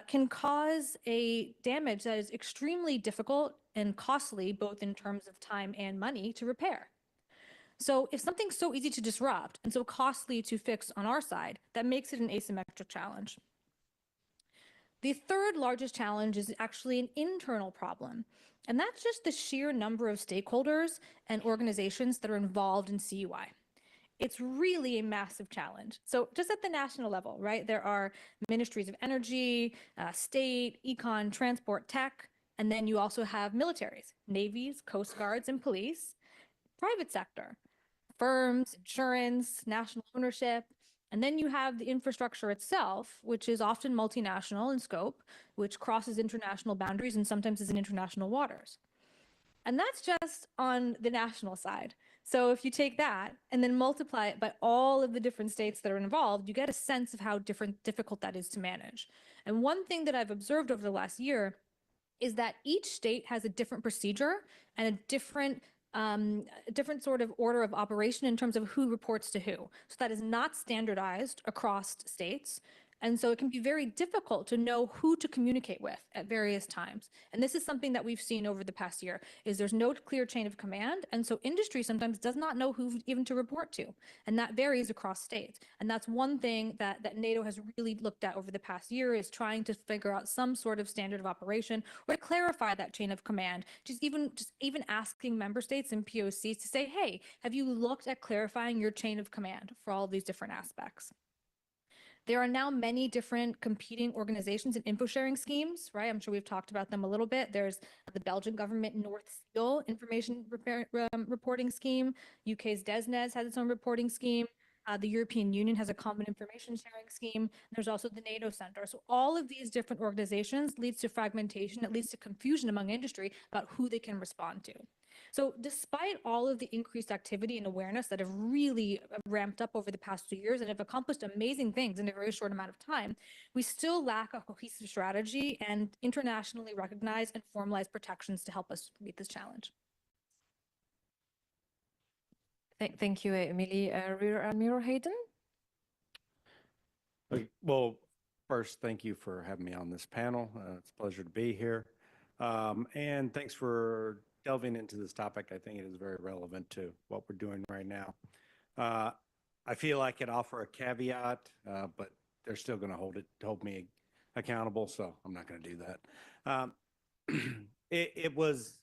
can cause a damage that is extremely difficult and costly, both in terms of time and money, to repair. So if something's so easy to disrupt and so costly to fix on our side, that makes it an asymmetric challenge. The third largest challenge is actually an internal problem, and that's just the sheer number of stakeholders and organizations that are involved in CUI. It's really a massive challenge. So just at the national level, right, there are ministries of energy, state, econ, transport, tech, and then you also have militaries, navies, coast guards, and police, private sector, firms, insurance, national ownership. And then you have the infrastructure itself, which is often multinational in scope, which crosses international boundaries and sometimes is in international waters. And that's just on the national side. So if you take that and then multiply it by all of the different states that are involved, you get a sense of how difficult that is to manage. And one thing that I've observed over the last year is that each state has a different procedure and a different sort of order of operation in terms of who reports to who. So that is not standardized across states. And so it can be very difficult to know who to communicate with at various times. And this is something that we've seen over the past year, is there's no clear chain of command. And so industry sometimes does not know who even to report to. And that varies across states. And that's one thing that NATO has really looked at over the past year, is trying to figure out some sort of standard of operation or to clarify that chain of command. Just even asking member states and POCs to say, hey, have you looked at clarifying your chain of command for all these different aspects? There are now many different competing organizations and info sharing schemes, right? I'm sure we've talked about them a little bit. There's the Belgian government North Seal information reporting scheme. UK's DESNES has its own reporting scheme. The European Union has a common information sharing scheme. There's also the NATO Center. So all of these different organizations leads to fragmentation. It leads to confusion among industry about who they can respond to. So despite all of the increased activity and awareness that have really ramped up over the past 2 years and have accomplished amazing things in a very short amount of time, we still lack a cohesive strategy and internationally recognized and formalized protections to help us meet this challenge. Thank you, Emily. Rear Admiral Hayden? Well, first, thank you for having me on this panel. It's a pleasure to be here. And thanks for delving into this topic. I think it is very relevant to what we're doing right now. I feel I could offer a caveat, but they're still going to hold me accountable, so I'm not going to do that. It was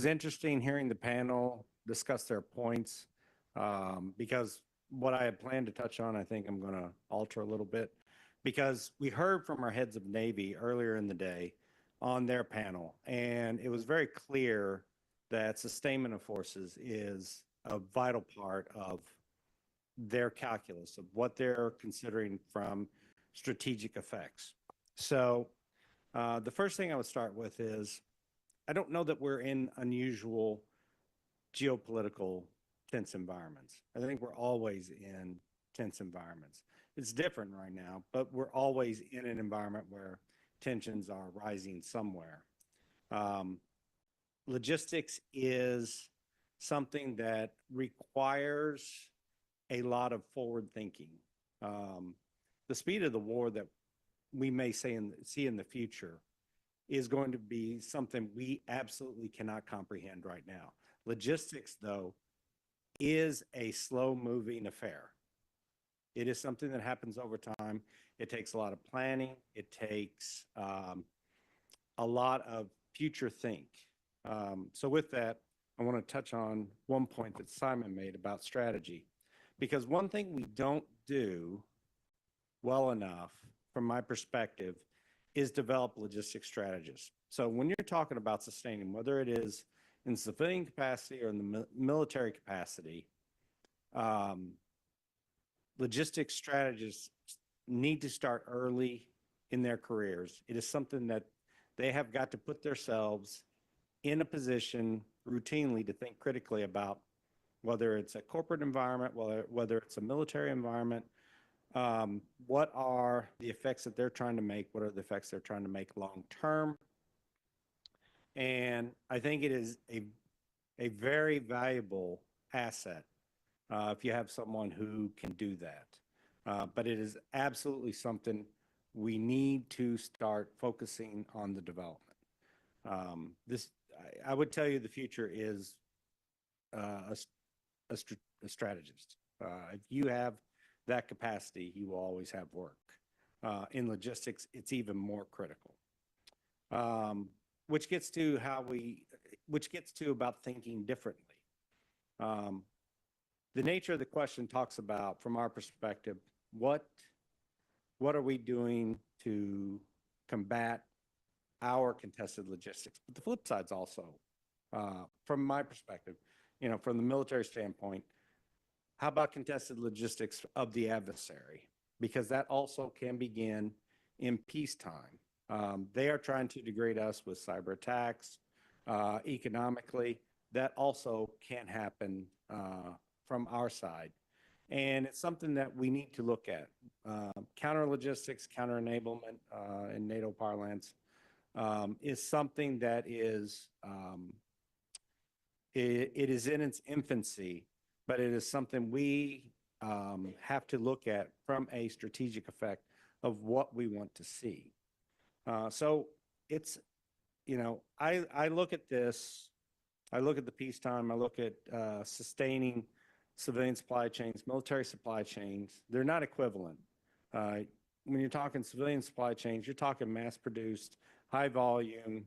interesting hearing the panel discuss their points, because what I had planned to touch on, I think I'm going to alter a little bit, because we heard from our heads of Navy earlier in the day on their panel, and it was very clear that sustainment of forces is a vital part of their calculus of what they're considering from strategic effects. So the first thing I would start with is, I don't know that we're in unusual geopolitical tense environments. I think we're always in tense environments. It's different right now, but we're always in an environment where tensions are rising somewhere. Logistics is something that requires a lot of forward thinking. The speed of the war that we may see in the future is going to be something we absolutely cannot comprehend right now. Logistics, though, is a slow-moving affair. It is something that happens over time. It takes a lot of planning. It takes a lot of future think. So with that, I want to touch on one point that Simon made about strategy. Because one thing we don't do well enough, from my perspective, is develop logistics strategists. So when you're talking about sustaining, whether it is in civilian capacity or in the military capacity, logistics strategists need to start early in their careers. It is something that they have got to put themselves in a position routinely to think critically about, whether it's a corporate environment, whether it's a military environment. What are the effects that they're trying to make? What are the effects they're trying to make long term? And I think it is a very valuable asset if you have someone who can do that. But it is absolutely something we need to start focusing on the development. I would tell you the future is a strategist. If you have that capacity, you will always have work. In logistics, it's even more critical. Which gets to about thinking differently. The nature of the question talks about, from our perspective, what are we doing to combat our contested logistics? But the flip side's also, from my perspective, from the military standpoint, how about contested logistics of the adversary? Because that also can begin in peacetime. They are trying to degrade us with cyber attacks, economically. That also can happen from our side. And it's something that we need to look at. Counter logistics, counter enablement in NATO parlance is something that is, it is in its infancy, but it is something we have to look at from a strategic effect of what we want to see. So it's, I look at this, I look at the peacetime, I look at sustaining civilian supply chains, military supply chains. They're not equivalent. When you're talking civilian supply chains, you're talking mass-produced, high volume,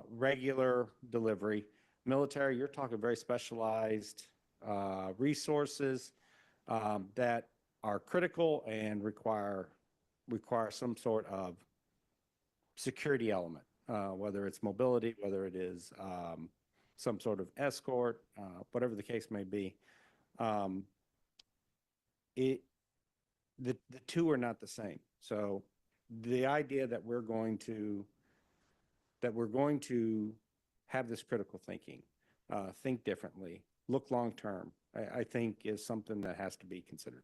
regular delivery. Military, you're talking very specialized resources that are critical and require some sort of security element, whether it's mobility, whether it is some sort of escort, whatever the case may be. The two are not the same. So the idea that we're going to have this critical thinking, think differently, look long term, I think is something that has to be considered.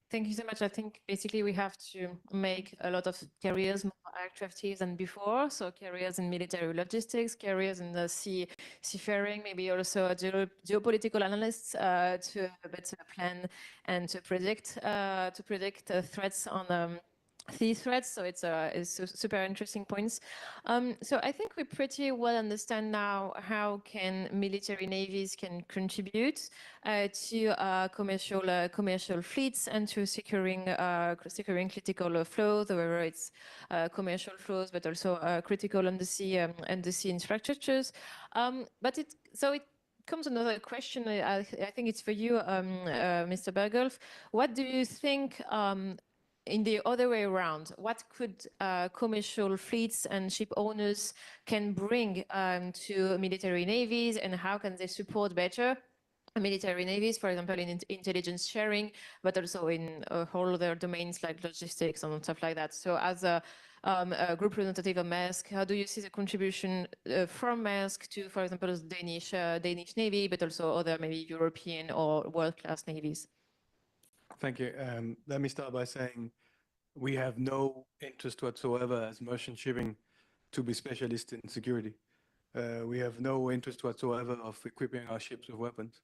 Thank you so much. I think basically we have to make a lot of careers more attractive than before. So careers in military logistics, careers in the seafaring, maybe also geopolitical analysts to better plan and to predict threats on these threats. So it's super interesting points. So I think we pretty well understand now how can military navies can contribute to commercial fleets and to securing critical flows, whether it's commercial flows, but also critical undersea infrastructures. But it comes another question. I think it's for you, Mr. Bergolf. What do you think in the other way around, what could commercial fleets and ship owners can bring to military navies, and how can they support better military navies, for example, in intelligence sharing, but also in whole other domains like logistics and stuff like that. So as a group representative of Maersk, how do you see the contribution from Maersk to, for example, the Danish Navy, but also other maybe European or world-class navies? Thank you. Let me start by saying we have no interest whatsoever as merchant shipping to be specialists in security. We have no interest whatsoever of equipping our ships with weapons.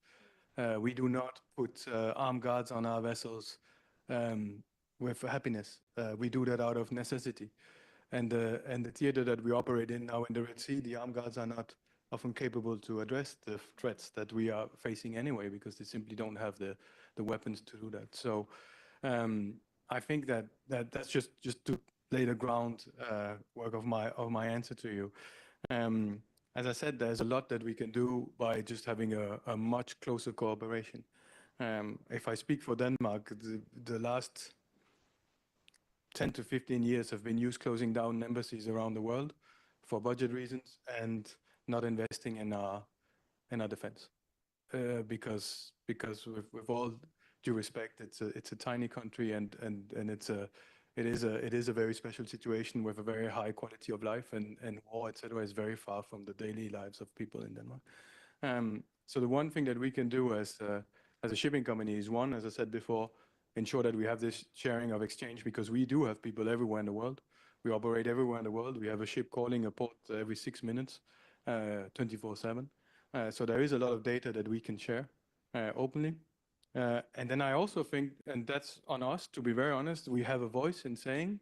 We do not put armed guards on our vessels with happiness. We do that out of necessity. And the theater that we operate in now in the Red Sea, the armed guards are not often capable to address the threats that we are facing anyway, because they simply don't have the weapons to do that. So I think that's just to lay the ground work of my answer to you. As I said, there's a lot that we can do by just having a much closer cooperation. If I speak for Denmark, the last 10 to 15 years have been used closing down embassies around the world for budget reasons and not investing in our defense. Because with all due respect, it's a tiny country and it is a very special situation with a very high quality of life, and war, etc., is very far from the daily lives of people in Denmark. So the one thing that we can do as a shipping company is, one, as I said before, ensure that we have this sharing of exchange, because we do have people everywhere in the world. We operate everywhere in the world. We have a ship calling a port every 6 minutes, 24/7. So there is a lot of data that we can share openly. And then I also think, and that's on us, to be very honest, we have a voice in saying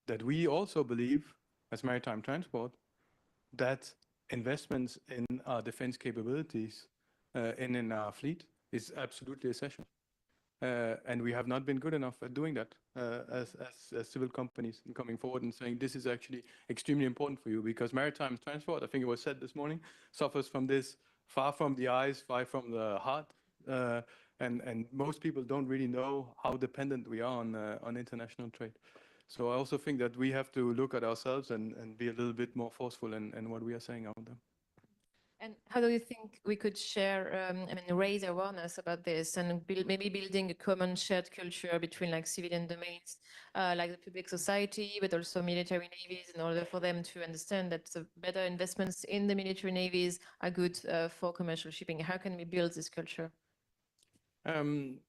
that we also believe, as maritime transport, that investments in our defense capabilities and in our fleet is absolutely essential. And we have not been good enough at doing that as civil companies, and coming forward and saying this is actually extremely important for you, because maritime transport, I think it was said this morning, suffers from this far from the eyes, far from the heart. And most people don't really know how dependent we are on international trade. So I also think that we have to look at ourselves and be a little bit more forceful in what we are saying out there. And how do you think we could share, raise awareness about this, and maybe building a common shared culture between like civilian domains, like the public society, but also military navies, in order for them to understand that the better investments in the military navies are good for commercial shipping? How can we build this culture?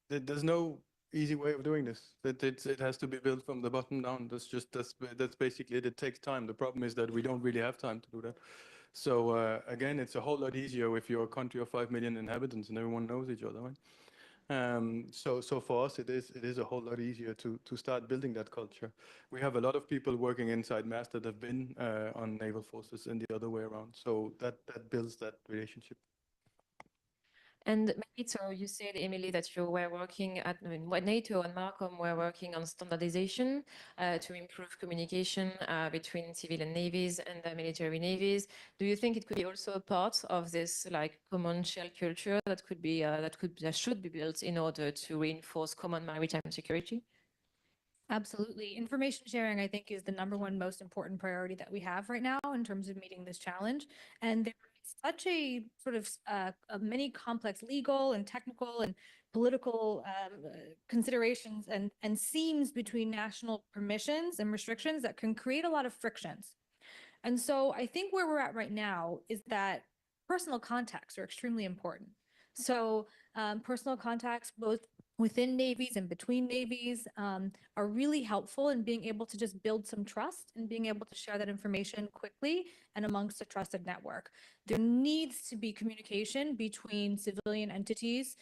There's no easy way of doing this. It has to be built from the bottom down. That's basically it. It takes time. The problem is that we don't really have time to do that. So again, it's a whole lot easier if you're a country of 5 million inhabitants and everyone knows each other, right? So for us, it is a whole lot easier to start building that culture. We have a lot of people working inside Maersk that have been on naval forces and the other way around. So that builds that relationship. And maybe, so you said, Emily, that you were working at NATO and Marcom were working on standardization to improve communication between civilian navies and the military navies. Do you think it could be also a part of this like common shared culture that could be that should be built in order to reinforce common maritime security? Absolutely. Information sharing, I think, is the #1 most important priority that we have right now in terms of meeting this challenge. And there is such a sort of many complex legal and technical and political considerations and seams between national permissions and restrictions that can create a lot of frictions. And so I think where we're at right now is that personal contacts are extremely important. So personal contacts, both within navies and between navies, are really helpful in being able to just build some trust and being able to share that information quickly and amongst a trusted network. There needs to be communication between civilian entities,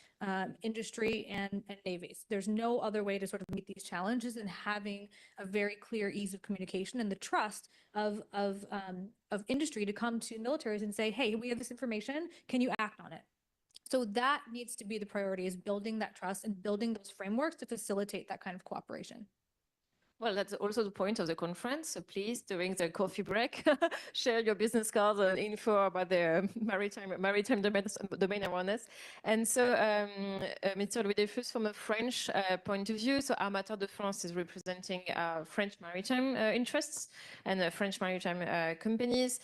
industry, and navies. There's no other way to sort of meet these challenges than having a very clear ease of communication and the trust of industry to come to militaries and say, hey, we have this information, can you act on it? So that needs to be the priority, is building that trust and building those frameworks to facilitate that kind of cooperation. Well, that's also the point of the conference. So please, during the coffee break, share your business cards and info about the maritime domain awareness. And so, Mr. Louis Defus, from a French point of view, so Armateur de France is representing French maritime interests and French maritime companies.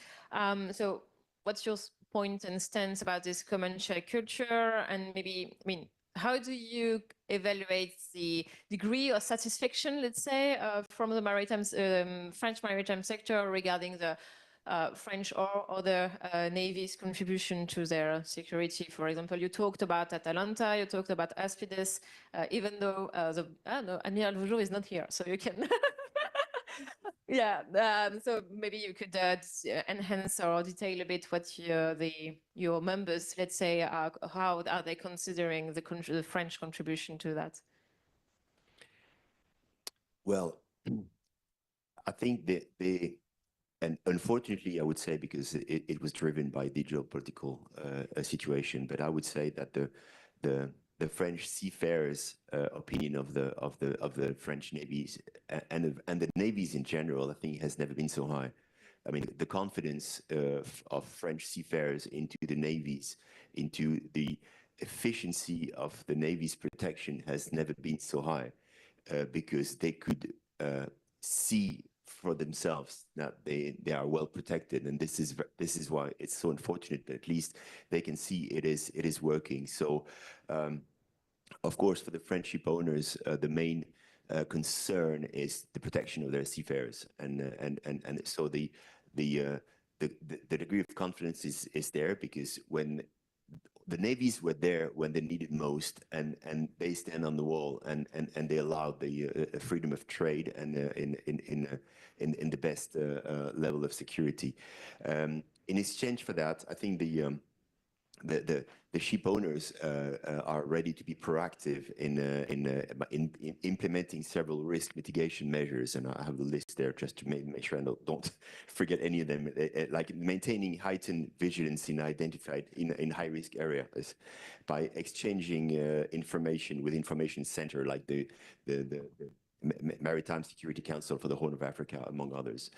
So what's your point and stance about this common shared culture? And maybe, I mean, how do you evaluate the degree of satisfaction, let's say, from the maritime, French maritime sector regarding the French or other navies' contribution to their security? For example, you talked about Atalanta, you talked about Aspides, even though Admiral Vougeot is not here, so you can. Yeah, so maybe you could enhance or detail a bit what your members, let's say, how are they considering the French contribution to that? Well, I think and unfortunately, I would say, because it was driven by the geopolitical situation, but I would say that the French seafarers' opinion of the French navies and the navies in general, I think, has never been so high. I mean, the confidence of French seafarers into the navies, into the efficiency of the navy's protection, has never been so high, because they could see for themselves that they are well protected, and this is why it's so unfortunate, but at least they can see it is working. So of course, for the French ship owners, the main concern is the protection of their seafarers, and so the degree of confidence is there, because when the navies were there when they needed most, and they stand on the wall, and they allow the freedom of trade, and in the best level of security. In exchange for that, I think the ship owners are ready to be proactive in implementing several risk mitigation measures, and I have the list there just to make sure I don't forget any of them. Like maintaining heightened vigilance in high risk areas by exchanging information with information center like the Maritime Security Council for the Horn of Africa, among others.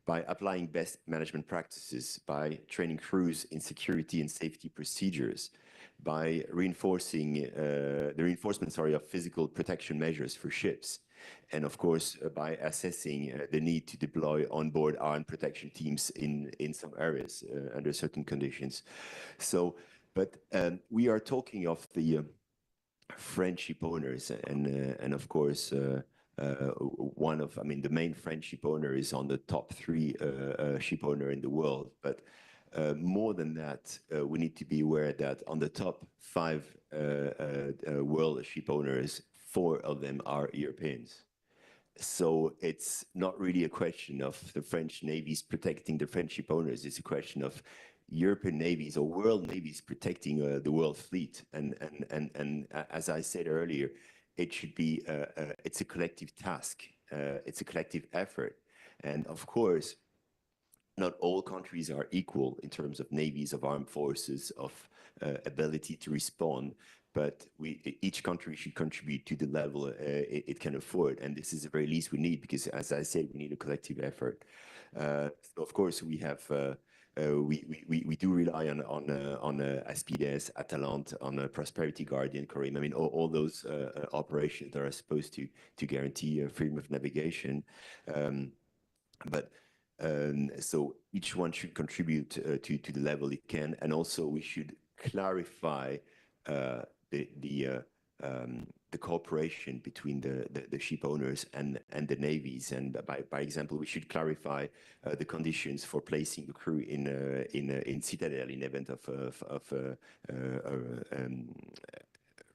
By applying best management practices, by training crews in security and safety procedures, by reinforcing the reinforcement of physical protection measures for ships, and of course by assessing the need to deploy onboard armed protection teams in some areas under certain conditions. So, but we are talking of the French ship owners, and of course. The main French ship owner is on the top 3 ship owner in the world. But more than that, we need to be aware that on the top 5 world ship owners, 4 of them are Europeans. So it's not really a question of the French navies protecting the French ship owners. It's a question of European navies or world navies protecting the world fleet. And as I said earlier, it should be, it's a collective task, it's a collective effort. And of course, not all countries are equal in terms of navies, of armed forces, of ability to respond, but each country should contribute to the level it can afford. And this is the very least we need, because as I said, we need a collective effort. So of course, we have we do rely on Aspides, Atalante, on Prosperity Guardian, Karim. I mean, all those operations that are supposed to guarantee freedom of navigation. So each one should contribute to the level it can, and also we should clarify the cooperation between the ship owners and the navies. And by example, we should clarify the conditions for placing the crew in citadel in event of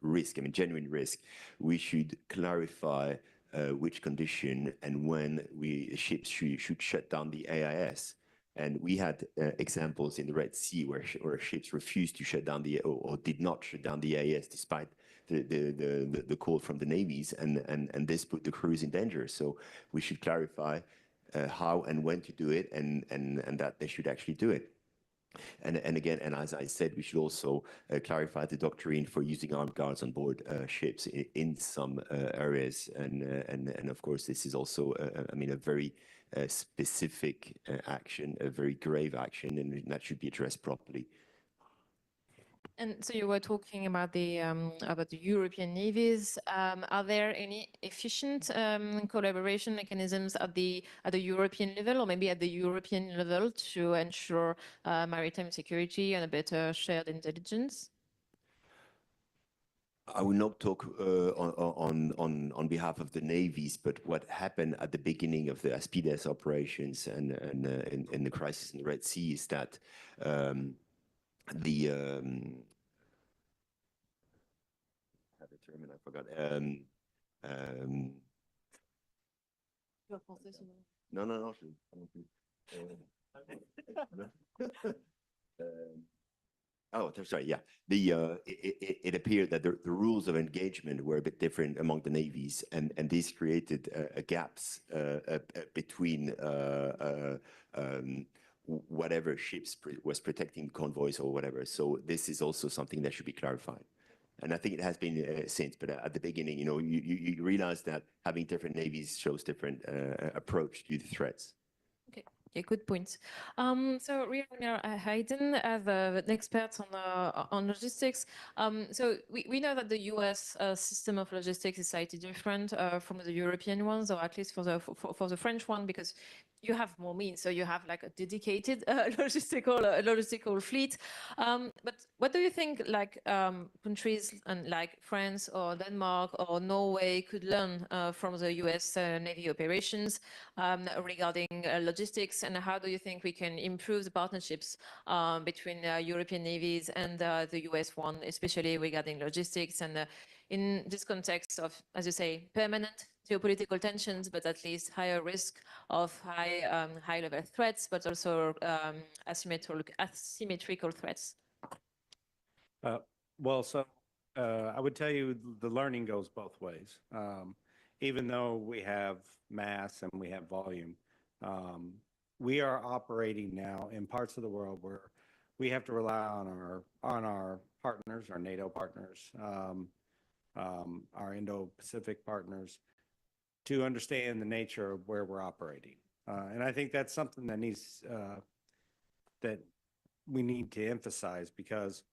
risk, I mean genuine risk. We should clarify which condition and when ships should shut down the AIS. And we had examples in the Red Sea where ships refused to shut down or did not shut down the AIS despite the call from the navies, and this put the crews in danger. So we should clarify how and when to do it, and that they should actually do it. And again, and as I said, we should also clarify the doctrine for using armed guards on board ships in some areas. And of course, this is also, I mean, a very specific action, a very grave action, and that should be addressed properly. And so you were talking about the European navies. Are there any efficient collaboration mechanisms at the European level, or maybe at the European level, to ensure maritime security and a better shared intelligence? I will not talk on behalf of the navies, but what happened at the beginning of the Aspides operations and in the crisis in the Red Sea is that had a term and I forgot. No. Oh, sorry. Yeah, it appeared that the rules of engagement were a bit different among the navies, and this created gaps between whatever ships was protecting convoys or whatever. So this is also something that should be clarified. And I think it has been since, but at the beginning, you know, you realize that having different navies shows different approach to the threats. Yeah, good point. So Ria Hayden, as an expert on logistics, so we know that the US system of logistics is slightly different from the European ones, or at least for the French one, because you have more means, so you have like a dedicated logistical fleet. But what do you think, like countries and like France or Denmark or Norway could learn from the US Navy operations regarding logistics, and how do you think we can improve the partnerships between European navies and the US one, especially regarding logistics and in this context of, as you say, permanent geopolitical tensions, but at least higher risk of high-level threats, but also asymmetrical threats? Well, so I would tell you the learning goes both ways. Even though we have mass and we have volume, we are operating now in parts of the world where we have to rely on our partners, our NATO partners, our Indo-Pacific partners, to understand the nature of where we're operating. And I think that's something that that we need to emphasize, because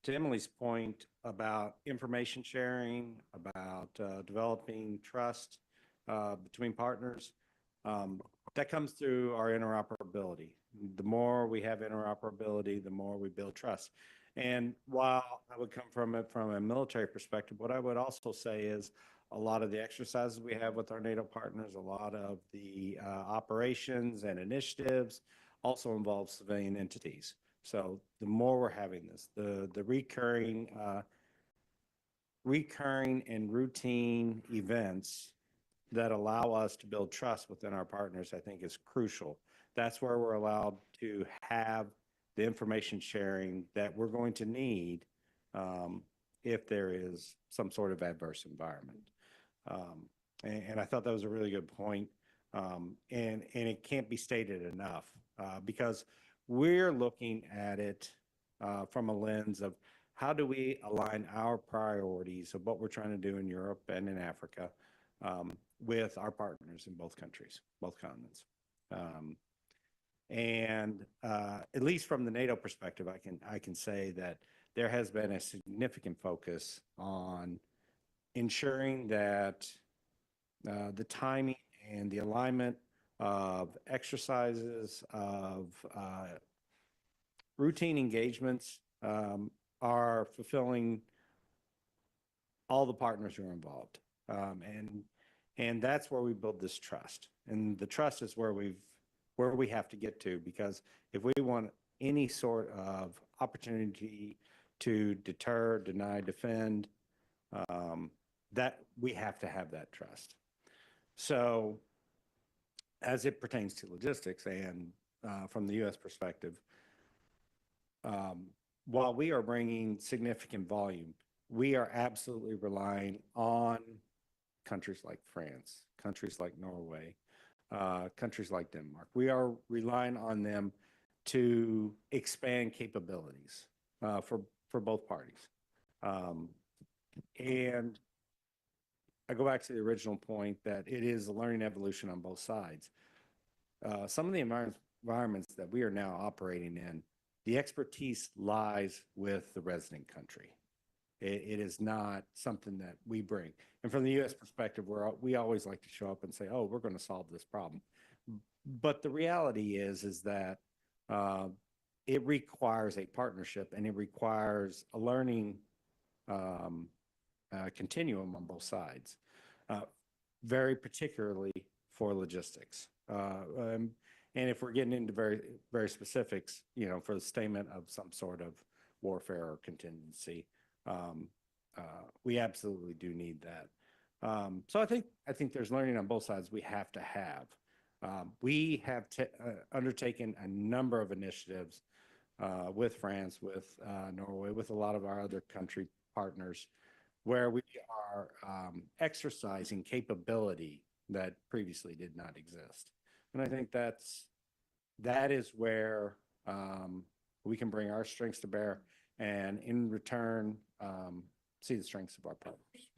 to Emily's point about information sharing, about developing trust between partners, that comes through our interoperability. The more we have interoperability, the more we build trust. And while I would come from it from a military perspective, what I would also say is a lot of the exercises we have with our NATO partners, a lot of the operations and initiatives also involve civilian entities. So the more we're having this, the recurring and routine events that allow us to build trust within our partners, I think is crucial. That's where we're allowed to have the information sharing that we're going to need if there is some sort of adverse environment. And I thought that was a really good point. And it can't be stated enough because we're looking at it from a lens of how do we align our priorities of what we're trying to do in Europe and in Africa with our partners in both countries, both continents. And at least from the NATO perspective, I can say that there has been a significant focus on ensuring that the timing and the alignment of exercises, of routine engagements are fulfilling all the partners who are involved. And that's where we build this trust. And the trust is where we have to get to, because if we want any sort of opportunity to deter, deny, defend, that we have to have that trust. So as it pertains to logistics and from the U.S. perspective, while we are bringing significant volume, we are absolutely relying on countries like France, countries like Norway, countries like Denmark. We are relying on them to expand capabilities for both parties. And I go back to the original point that it is a learning evolution on both sides. Some of the environments that we are now operating in, the expertise lies with the resident country. It is not something that we bring. And from the U.S. perspective, we always like to show up and say, oh, we're going to solve this problem. But the reality is that it requires a partnership, and it requires a learning continuum on both sides, very particularly for logistics. And if we're getting into very specifics, for the statement of some sort of warfare or contingency, we absolutely do need that. So I think there's learning on both sides we have to have. We have undertaken a number of initiatives with France, with Norway, with a lot of our other country partners, where we are exercising capability that previously did not exist. And I think that is where we can bring our strengths to bear, and in return, see the strengths of our partners.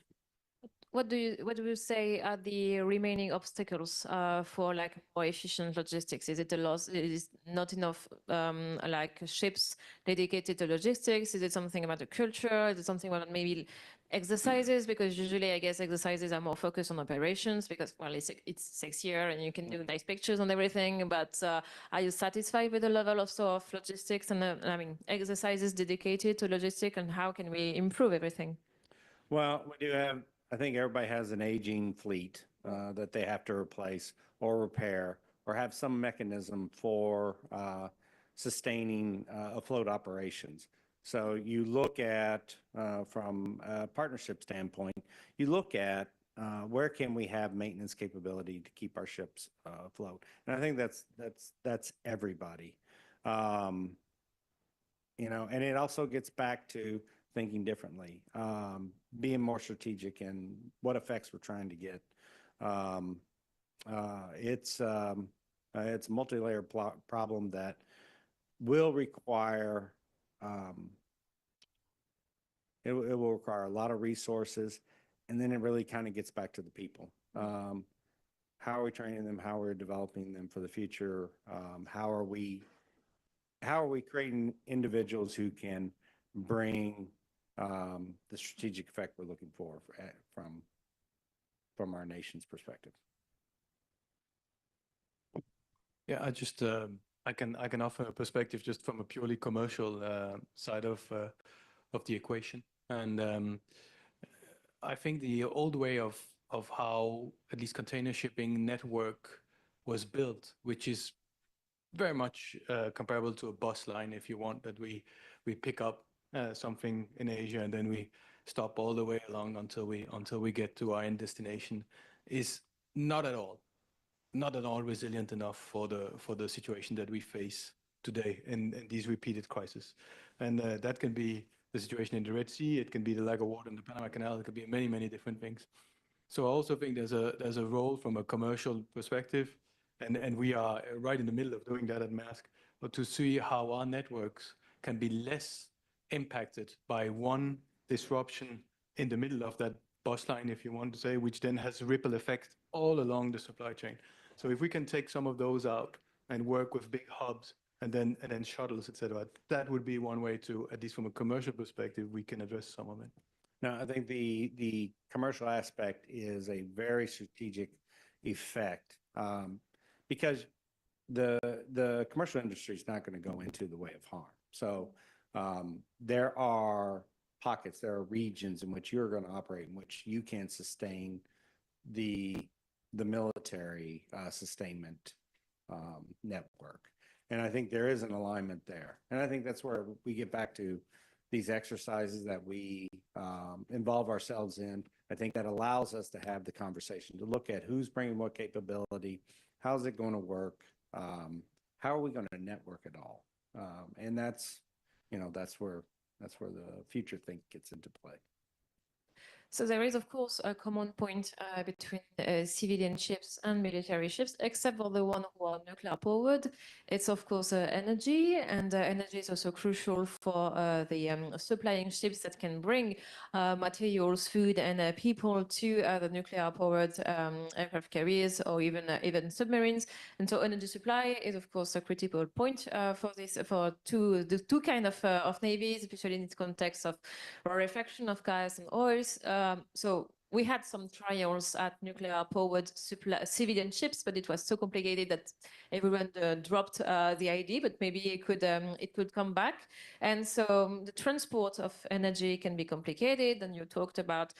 What do you say are the remaining obstacles for like more efficient logistics? Is it the loss? Is not enough like ships dedicated to logistics? Is it something about the culture? Is it something about maybe exercises? Because usually I guess exercises are more focused on operations because, well, it's sexier and you can do nice pictures and everything. But are you satisfied with the level of sort of logistics and exercises dedicated to logistics, and how can we improve everything? Well, we do have, I think everybody has an aging fleet that they have to replace or repair, or have some mechanism for sustaining afloat operations. So you look at, from a partnership standpoint, you look at where can we have maintenance capability to keep our ships afloat. And I think that's everybody. And it also gets back to thinking differently, being more strategic in what effects we're trying to get. It's a multi-layered problem that will require, it will require a lot of resources, and then it really kind of gets back to the people. How are we training them? How are we developing them for the future? How are we creating individuals who can bring the strategic effect we're looking for from our nation's perspective? Yeah, I can offer a perspective just from a purely commercial side of the equation. And I think the old way of how at least container shipping network was built, which is very much comparable to a bus line, if you want, that we pick up something in Asia and then we stop all the way along until we get to our end destination, is not at all resilient enough for the situation that we face today in these repeated crises. And that can be the situation in the Red Sea, it can be the lack of water in the Panama Canal, it could be many different things. So I also think there's a role from a commercial perspective, and we are right in the middle of doing that at Maersk, but to see how our networks can be less impacted by one disruption in the middle of that bus line, if you want to say, which then has a ripple effect all along the supply chain. So if we can take some of those out and work with big hubs and then shuttles, etc., that would be one way to, at least from a commercial perspective, we can address some of it. No, I think the commercial aspect is a very strategic effect, because the commercial industry is not going to go into the way of harm. So there are pockets, there are regions in which you're going to operate, in which you can sustain the military sustainment network. And I think there is an alignment there. And I think that's where we get back to these exercises that we involve ourselves in. I think that allows us to have the conversation, to look at who's bringing what capability, how's it going to work, how are we going to network it all? And that's where the future think gets into play. So there is, of course, a common point between civilian ships and military ships, except for the one who are nuclear powered. It's, of course, energy, and energy is also crucial for the supplying ships that can bring materials, food, and people to the nuclear powered aircraft carriers or even submarines. And so energy supply is, of course, a critical point for the two kind of navies, especially in the context of rarefaction of gas and oils. So we had some trials at nuclear-powered civilian ships, but it was so complicated that everyone dropped the idea. But maybe it could come back. And so the transport of energy can be complicated. And you talked about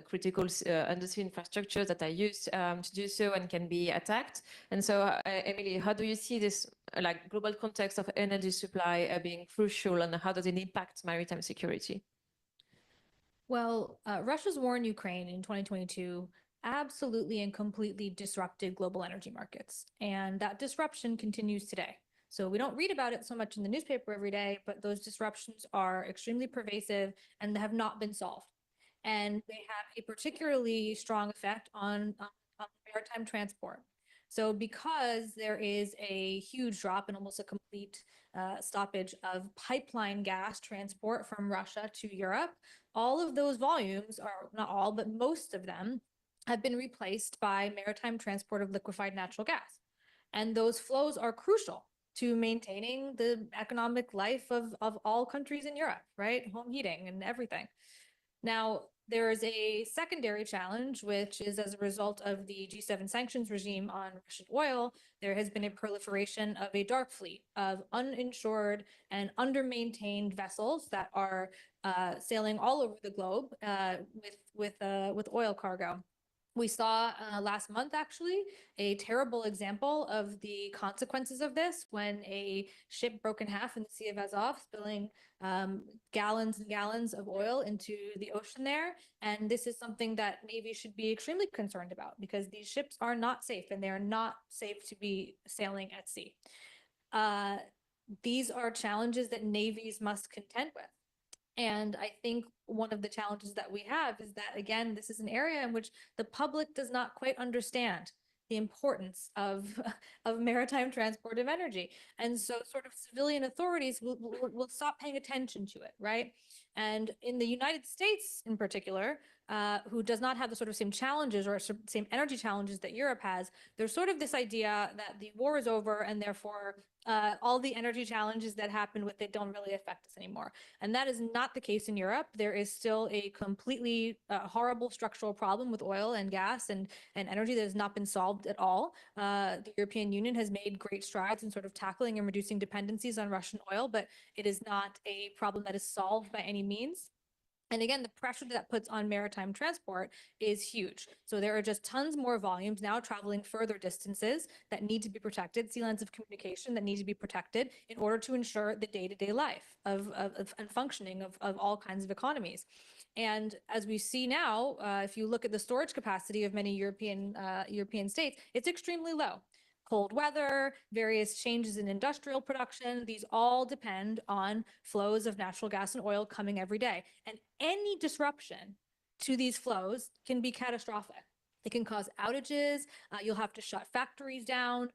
critical industry infrastructure that are used to do so and can be attacked. And so, Emily, how do you see this like global context of energy supply being crucial, and how does it impact maritime security? Well, Russia's war in Ukraine in 2022 absolutely and completely disrupted global energy markets. And that disruption continues today. So we don't read about it so much in the newspaper every day, but those disruptions are extremely pervasive and have not been solved. And they have a particularly strong effect on maritime transport. So because there is a huge drop and almost a complete stoppage of pipeline gas transport from Russia to Europe, all of those volumes, are not all, but most of them, have been replaced by maritime transport of liquefied natural gas. And those flows are crucial to maintaining the economic life of all countries in Europe, right? Home heating and everything. Now, there is a secondary challenge, which is as a result of the G7 sanctions regime on Russian oil, there has been a proliferation of a dark fleet of uninsured and under-maintained vessels that are sailing all over the globe with oil cargo. We saw last month, actually, a terrible example of the consequences of this when a ship broke in half in the Sea of Azov, spilling gallons and gallons of oil into the ocean there. And this is something that Navy should be extremely concerned about, because these ships are not safe, and they are not safe to be sailing at sea. These are challenges that navies must contend with. And I think one of the challenges that we have is that, again, this is an area in which the public does not quite understand the importance of maritime transport of energy. And so sort of civilian authorities will stop paying attention to it, right? And in the United States in particular, who does not have the sort of same challenges or same energy challenges that Europe has, there's sort of this idea that the war is over and therefore all the energy challenges that happened with it don't really affect us anymore. And that is not the case in Europe. There is still a completely horrible structural problem with oil and gas and energy that has not been solved at all. The European Union has made great strides in sort of tackling and reducing dependencies on Russian oil, but it is not a problem that is solved by any means. And again, the pressure that puts on maritime transport is huge. So there are just tons more volumes now traveling further distances that need to be protected, sea lines of communication that need to be protected in order to ensure the day-to-day life and functioning of all kinds of economies. And as we see now, if you look at the storage capacity of many European states, it's extremely low. Cold weather, various changes in industrial production, these all depend on flows of natural gas and oil coming every day. And any disruption to these flows can be catastrophic. It can cause outages, you'll have to shut factories down.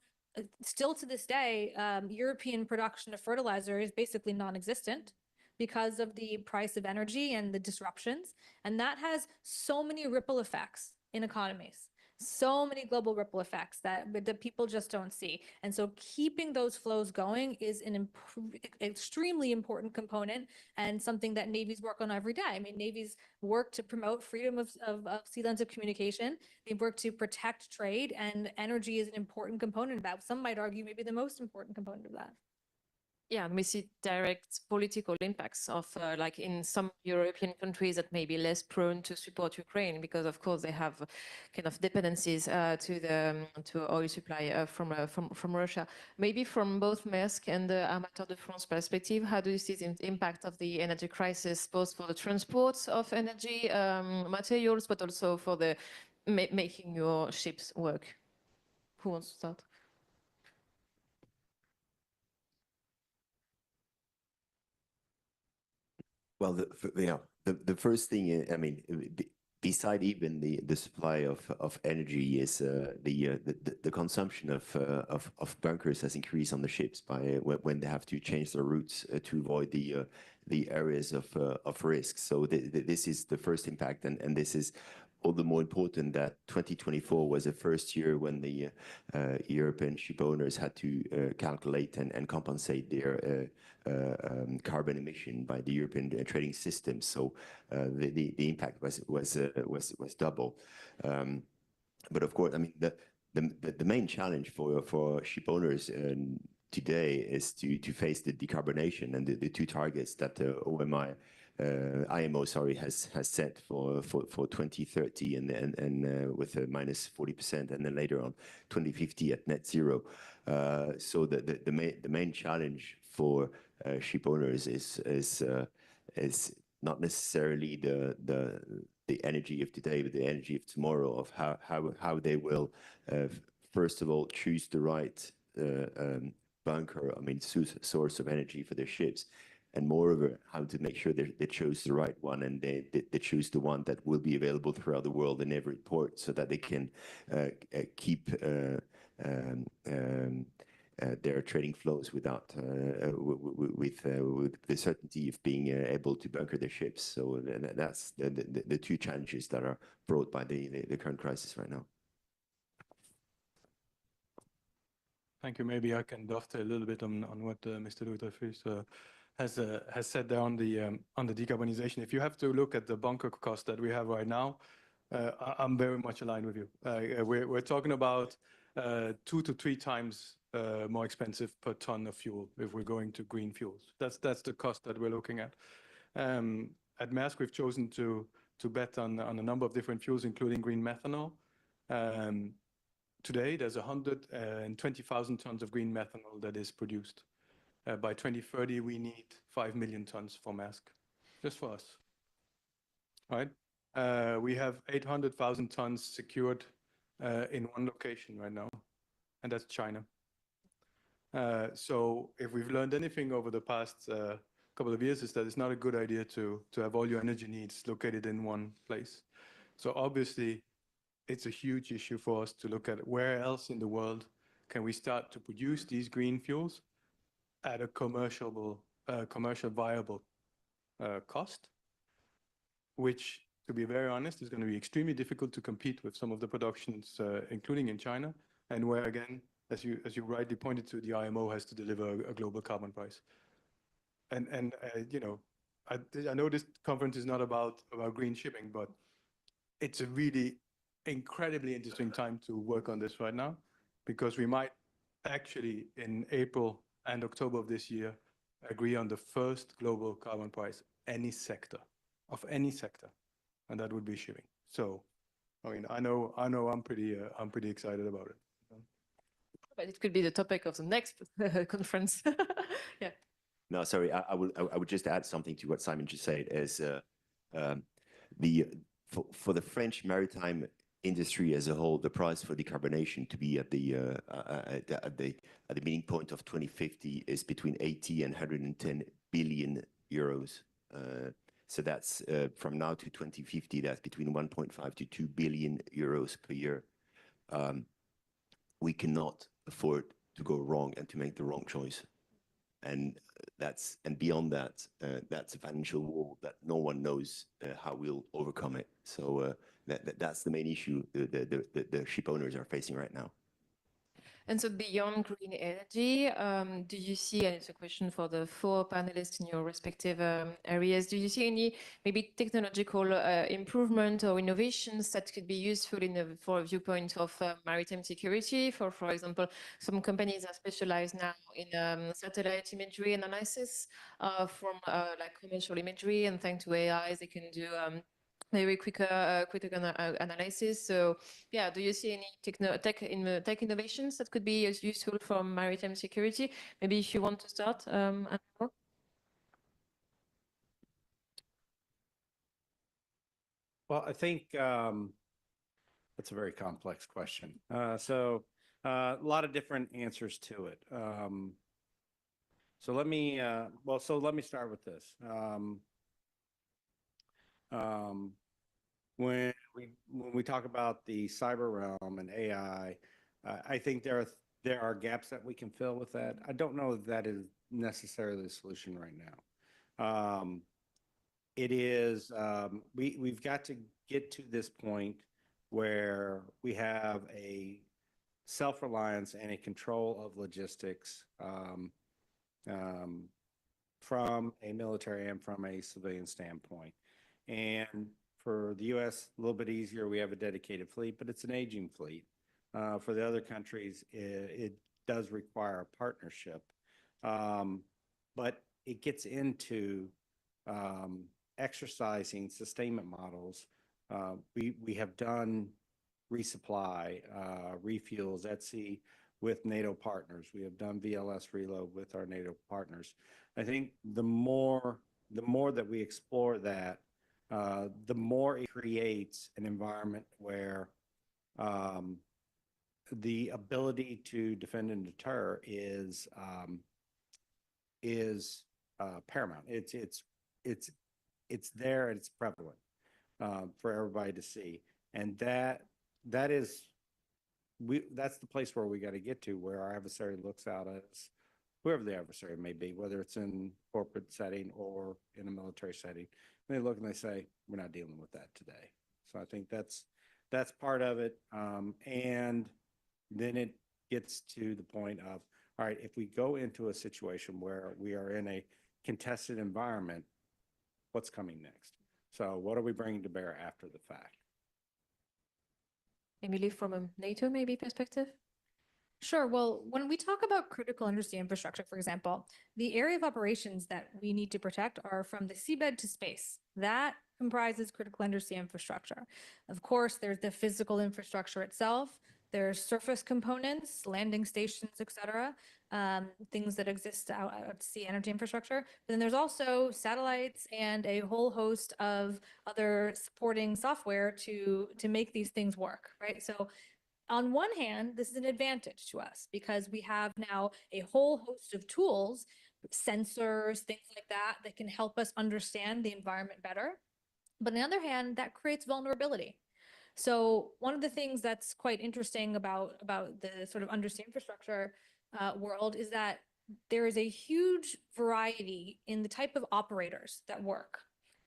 Still to this day, European production of fertilizer is basically non-existent because of the price of energy and the disruptions. And that has so many ripple effects in economies. So many global ripple effects that people just don't see. And so keeping those flows going is an extremely important component and something that navies work on every day. I mean, navies work to promote freedom of sea lines of communication. They work to protect trade, and energy is an important component of that. Some might argue maybe the most important component of that. Yeah, and we see direct political impacts of like in some European countries that may be less prone to support Ukraine because, of course, they have kind of dependencies to oil supply from Russia. Maybe from both Maersk and the Armateur de France perspective, how do you see the impact of the energy crisis, both for the transport of energy materials, but also for the making your ships work? Who wants to start? Well, the first thing, I mean, beside even the supply of energy is the consumption of bunkers has increased on the ships by when they have to change their routes to avoid the areas of risk. So this is the first impact, and this is all the more important that 2024 was the first year when the European ship owners had to calculate and compensate their carbon emission by the European trading system. So the impact was double. But of course, I mean, the main challenge for ship owners today is to face the decarbonation and the two targets that IMO, sorry, has set for 2030 and with a minus 40%, and then later on 2050 at net zero. So the main challenge for ship owners is not necessarily the energy of today, but the energy of tomorrow, of how they will first of all choose the right bunker, I mean source of energy for their ships, and moreover how to make sure they chose the right one, and they choose the one that will be available throughout the world in every port, so that they can keep their trading flows without with the certainty of being able to bunker their ships. So that's the two challenges that are brought by the current crisis right now. Thank you. Maybe I can dovetail a little bit on what Mr. Ifri has said there on the decarbonization. If you have to look at the bunker cost that we have right now, I'm very much aligned with you. We're talking about 2 to 3 times more expensive per ton of fuel if we're going to green fuels. That's the cost that we're looking at. At Maersk, we've chosen to bet on a number of different fuels, including green methanol. Today, there's 120,000 tons of green methanol that is produced. By 2030, we need 5 million tons for Maersk, just for us. Right? We have 800,000 tons secured in one location right now, and that's China. So if we've learned anything over the past couple of years, is that it's not a good idea to have all your energy needs located in one place. So obviously, it's a huge issue for us to look at where else in the world can we start to produce these green fuels at a commercial viable cost, which, to be very honest, is going to be extremely difficult to compete with some of the productions, including in China, and where, again, as you rightly pointed to, the IMO has to deliver a global carbon price. And you know, I know this conference is not about green shipping, but it's a really incredibly interesting time to work on this right now, because we might actually in April and October of this year agree on the first global carbon price of any sector, and that would be shipping. So, I mean, I know I'm pretty excited about it. But it could be the topic of the next conference. Yeah. No, sorry, I would just add something to what Simon just said. Is for the French maritime industry as a whole, the price for decarbonation to be at the meeting point of 2050 is between 80 and 110 billion euros. So that's from now to 2050, that's between 1.5 to 2 billion euros per year. We cannot afford to go wrong and to make the wrong choice. And beyond that, that's a financial war that no one knows how we'll overcome it. So that's the main issue the ship owners are facing right now. And so beyond green energy, do you see, and it's a question for the 4 panelists in your respective areas, do you see any maybe technological improvement or innovations that could be useful for a viewpoint of maritime security? For example, some companies are specialized now in satellite imagery analysis from like commercial imagery, and thanks to AI, they can do very quick analysis. So yeah, do you see any tech innovations that could be useful for maritime security? Maybe if you want to start, Well, I think that's a very complex question. So a lot of different answers to it. So let me start with this. When we talk about the cyber realm and AI, I think there are gaps that we can fill with that. I don't know if that is necessarily the solution right now. It is we've got to get to this point where we have a self-reliance and a control of logistics from a military and from a civilian standpoint. And for the U.S., a little bit easier. We have a dedicated fleet, but it's an aging fleet. For the other countries, it does require a partnership. But it gets into exercising sustainment models. We have done resupply, refuels at sea with NATO partners. We have done VLS reload with our NATO partners. I think the more that we explore that, the more it creates an environment where the ability to defend and deter is paramount. It's there and it's prevalent for everybody to see, and that's the place where we got to get to, where our adversary looks out at us, whoever the adversary may be, whether it's in corporate setting or in a military setting. And they look and they say, we're not dealing with that today. So I think that's part of it. And then it gets to the point of, all right, if we go into a situation where we are in a contested environment, what's coming next? So what are we bringing to bear after the fact? Emily, from a NATO maybe perspective? Sure. Well, when we talk about critical undersea infrastructure, for example, the area of operations that we need to protect are from the seabed to space. That comprises critical undersea infrastructure. Of course, there's the physical infrastructure itself. There's surface components, landing stations, et cetera, things that exist out at sea, energy infrastructure. But then there's also satellites and a whole host of other supporting software to make these things work, right? So on one hand, this is an advantage to us because we have now a whole host of tools, sensors, things like that, that can help us understand the environment better. But on the other hand, that creates vulnerability. So one of the things that's quite interesting about the sort of undersea infrastructure world is that there is a huge variety in the type of operators that work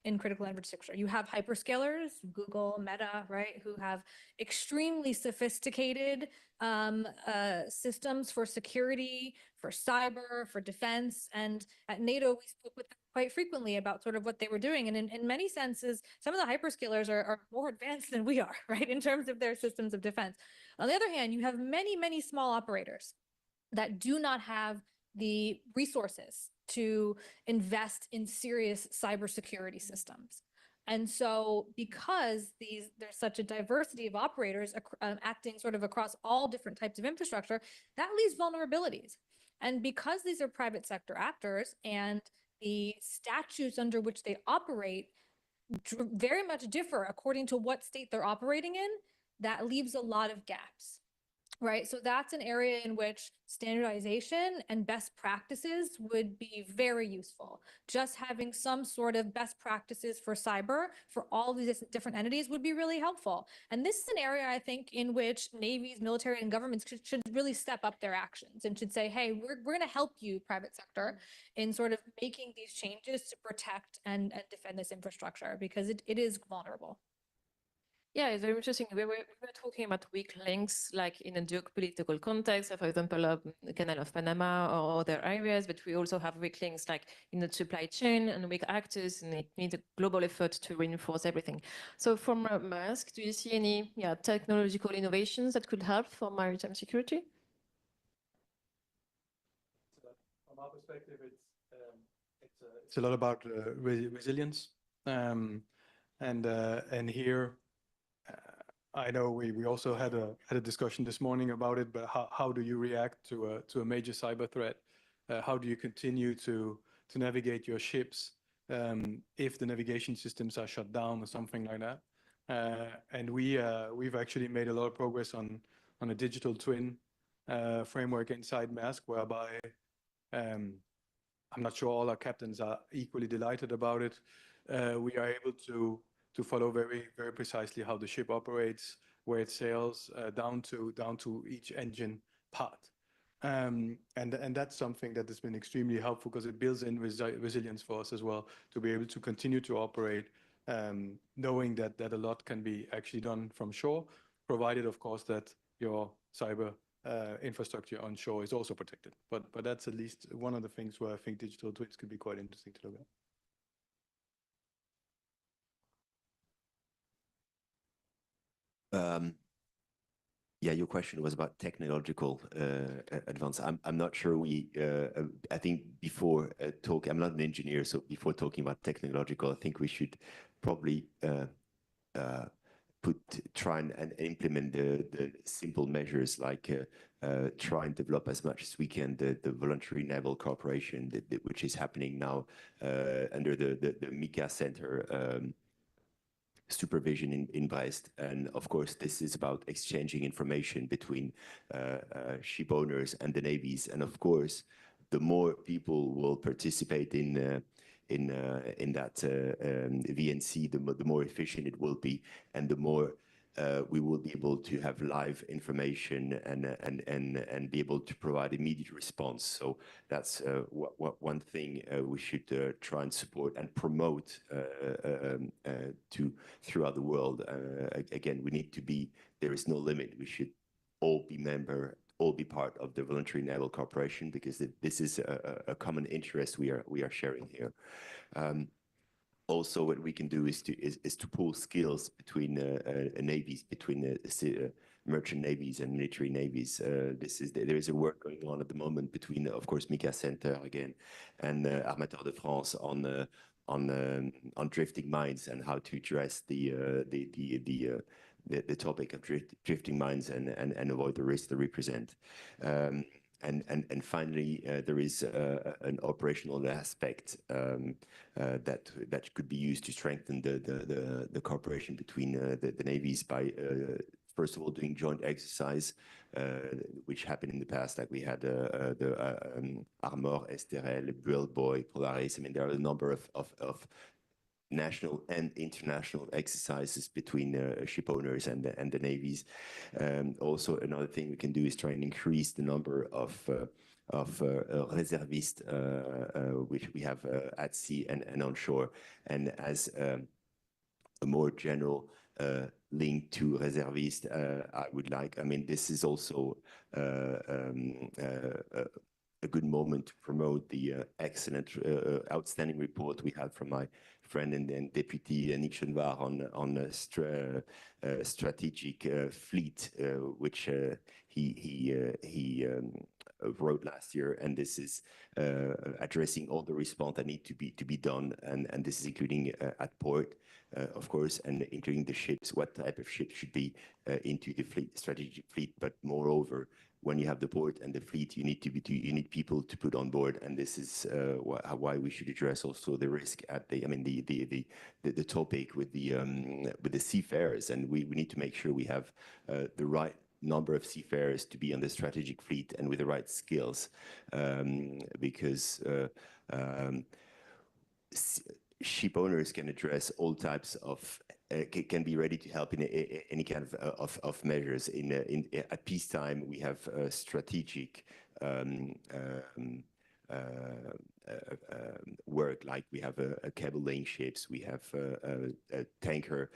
in critical infrastructure. You have hyperscalers, Google, Meta, right, who have extremely sophisticated systems for security, for cyber, for defense. And at NATO, we spoke with them quite frequently about sort of what they were doing. And in many senses, some of the hyperscalers are more advanced than we are, right, in terms of their systems of defense. On the other hand, you have many, many small operators that do not have the resources to invest in serious cybersecurity systems. And so because there's such a diversity of operators acting sort of across all different types of infrastructure, that leaves vulnerabilities. And because these are private sector actors and the statutes under which they operate very much differ according to what state they're operating in, that leaves a lot of gaps. Right. So that's an area in which standardization and best practices would be very useful. Just having some sort of best practices for cyber for all these different entities would be really helpful. And this is an area, I think, in which navies, military, and governments should really step up their actions and should say, hey, we're going to help you, private sector, in sort of making these changes to protect and defend this infrastructure because it is vulnerable. Yeah, it's very interesting. We were talking about weak links, like in a geopolitical context, for example, the Canal of Panama or other areas, but we also have weak links like in the supply chain and weak actors, and it needs a global effort to reinforce everything. So from Maersk, do you see any technological innovations that could help for maritime security? From our perspective, it's a lot about resilience, and here. I know we also had a discussion this morning about it, but how do you react to a major cyber threat? How do you continue to navigate your ships if the navigation systems are shut down or something like that? And we've actually made a lot of progress on a digital twin framework inside Maersk, whereby I'm not sure all our captains are equally delighted about it. We are able to to follow very, very precisely how the ship operates, where it sails, down to each engine part. And that's something that has been extremely helpful because it builds in resilience for us as well to be able to continue to operate, knowing that a lot can be actually done from shore, provided, of course, that your cyber infrastructure on shore is also protected. But that's at least one of the things where I think digital twins could be quite interesting to look at. Yeah, your question was about technological advance. I'm not sure I think before I'm not an engineer, so before talking about technological, I think we should probably try and implement the simple measures like try and develop as much as we can the voluntary naval cooperation which is happening now under the MICA Center supervision in Brest. And of course, this is about exchanging information between ship owners and the navies. And of course, the more people will participate in that VNC, the more efficient it will be, and the more we will be able to have live information and be able to provide immediate response. So that's one thing we should try and support and promote throughout the world. Again, we need to be, there is no limit. We should all be part of the voluntary naval cooperation because this is a common interest we are sharing here. Also, what we can do is to pool skills between navies, between merchant navies and military navies. There is a work going on at the moment between, of course, MICA Center again and Armateur de France on drifting mines and how to address the topic of drifting mines and avoid the risks they represent. And finally, there is an operational aspect that could be used to strengthen the cooperation between the navies by, first of all, doing joint exercise, which happened in the past, like we had the Armor, Esterel, Buell Boy, Polaris. I mean, there are a number of national and international exercises between ship owners and the navies. Also, another thing we can do is try and increase the number of reservistes, which we have at sea and on shore. And as a more general link to reservistes, I mean, this is also a good moment to promote the excellent, outstanding report we had from my friend and deputy Nick Chenvar on strategic fleet, which he wrote last year, and this is addressing all the response that need to be done, and this is including at port, of course, and including the ships, what type of ship should be into the fleet, strategic fleet, but moreover, when you have the port and the fleet, you need people to put on board, and this is why we should address also the risk at the topic with the seafarers, and we need to make sure we have the right number of seafarers to be on the strategic fleet and with the right skills, because ship owners can address all types of can be ready to help in any kind of measures. At peacetime, we have strategic work, like we have a cable laying ships, we have a tanker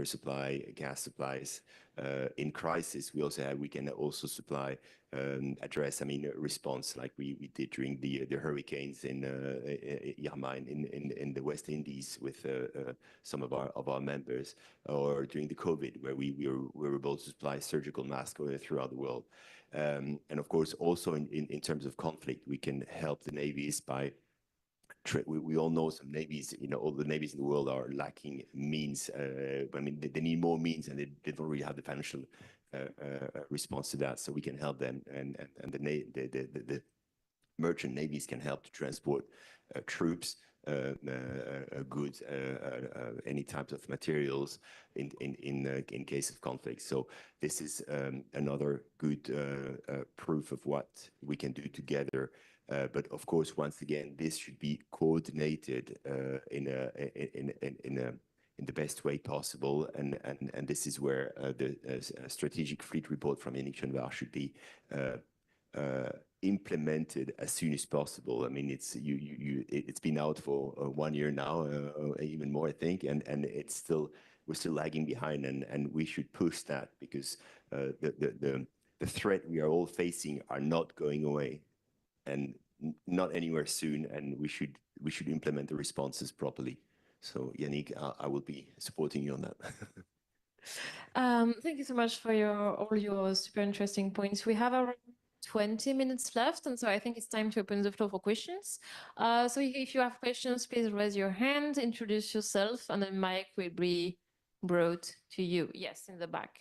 supply, gas supplies. In crisis, we can also supply address, response like we did during the hurricanes in Irma in the West Indies with some of our members, or during the COVID, where we were able to supply surgical masks throughout the world. And of course, also in terms of conflict, we can help the navies by we all know some navies, all the navies in the world are lacking means. They need more means, and they don't really have the financial response to that. So we can help them, and the merchant navies can help to transport troops, goods, any types of materials in case of conflict. So this is another good proof of what we can do together. But of course, once again, this should be coordinated in in the best way possible. And this is where the strategic fleet report from Yannick Schoenvar should be implemented as soon as possible. I mean, it's been out for 1 year now, even more, I think, and we're still lagging behind, and we should push that, because the threat we are all facing are not going away, and not anywhere soon, and we should implement the responses properly. So Yannick, I will be supporting you on that. Thank you so much for all your super interesting points. We have around 20 minutes left, and so I think it's time to open the floor for questions. So if you have questions, please raise your hand, introduce yourself, and the mic will be brought to you. Yes, in the back.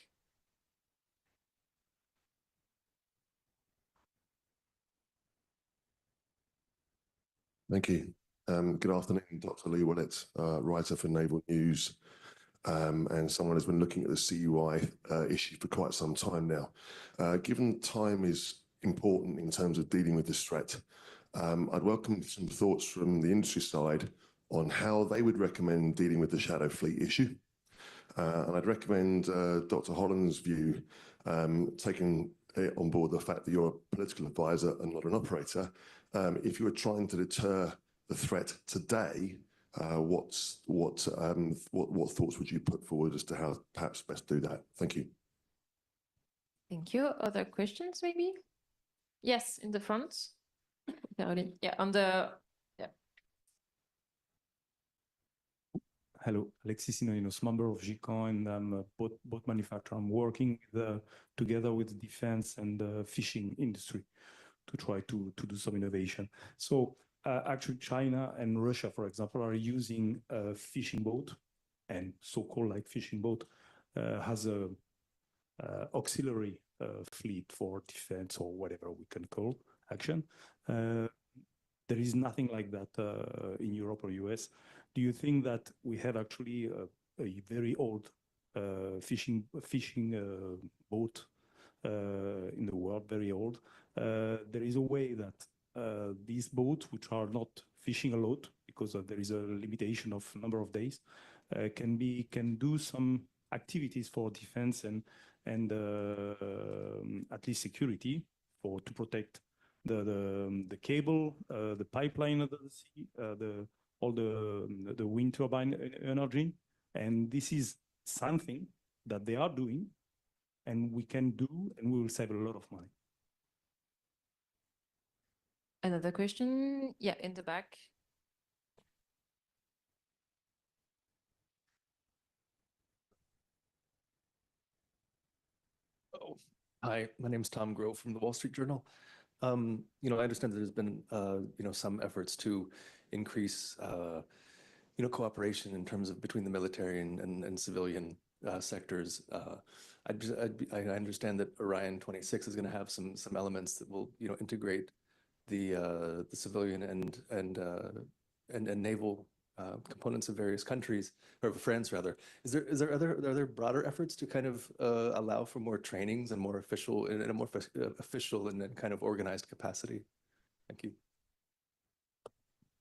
Thank you. Good afternoon, Dr. Lee Willett, writer for Naval News, and someone who's been looking at the CUI issue for quite some time now. Given time is important in terms of dealing with this threat, I'd welcome some thoughts from the industry side on how they would recommend dealing with the shadow fleet issue. And I'd recommend Dr. Holland's view, taking on board the fact that you're a political advisor and not an operator. If you were trying to deter the threat today, what thoughts would you put forward as to how perhaps best do that? Thank you. Thank you. Other questions, maybe? Yes, in the front. Caroline. Yeah, yeah. Hello, Alexis Sinoinos, member of GCON, and I'm a boat manufacturer. I'm working together with the defense and the fishing industry to try to do some innovation. So actually China and Russia, for example, are using a fishing boat, and so-called like fishing boat has a auxiliary fleet for defense or whatever we can call action. There is nothing like that in Europe or US. Do you think that we have actually a very old fishing boat in the world, very old? There is a way that these boats, which are not fishing a lot because there is a limitation of number of days, can do some activities for defense and at least security to protect the cable, the pipeline of the sea, all the wind turbine energy. And this is something that they are doing, and we can do, and we will save a lot of money. Another question? Yeah, in the back. Oh, hi, my name is Tom Grove from the Wall Street Journal. I understand that there's been, some efforts to increase, cooperation in terms of between the military and civilian sectors. I understand that Orion 26 is going to have some elements that will, integrate the civilian and naval components of various countries, or France rather. Are there broader efforts to kind of allow for more trainings and more official in a more official and then kind of organized capacity? Thank you.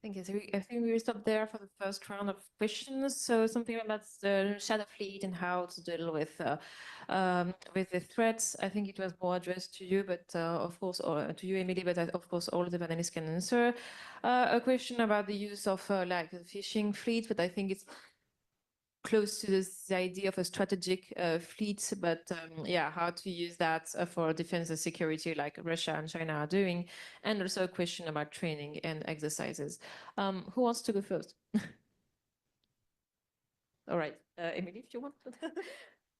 Thank you. So I think we will stop there for the first round of questions. So something about the shadow fleet and how to deal with the threats. I think it was more addressed to you, but of course, or to you, Emily, but of course, all the panelists can answer. A question about the use of like the fishing fleet, but I think it's close to the idea of a strategic fleet, but yeah, how to use that for defense and security like Russia and China are doing, and also a question about training and exercises. Who wants to go first? All right, Emily, if you want.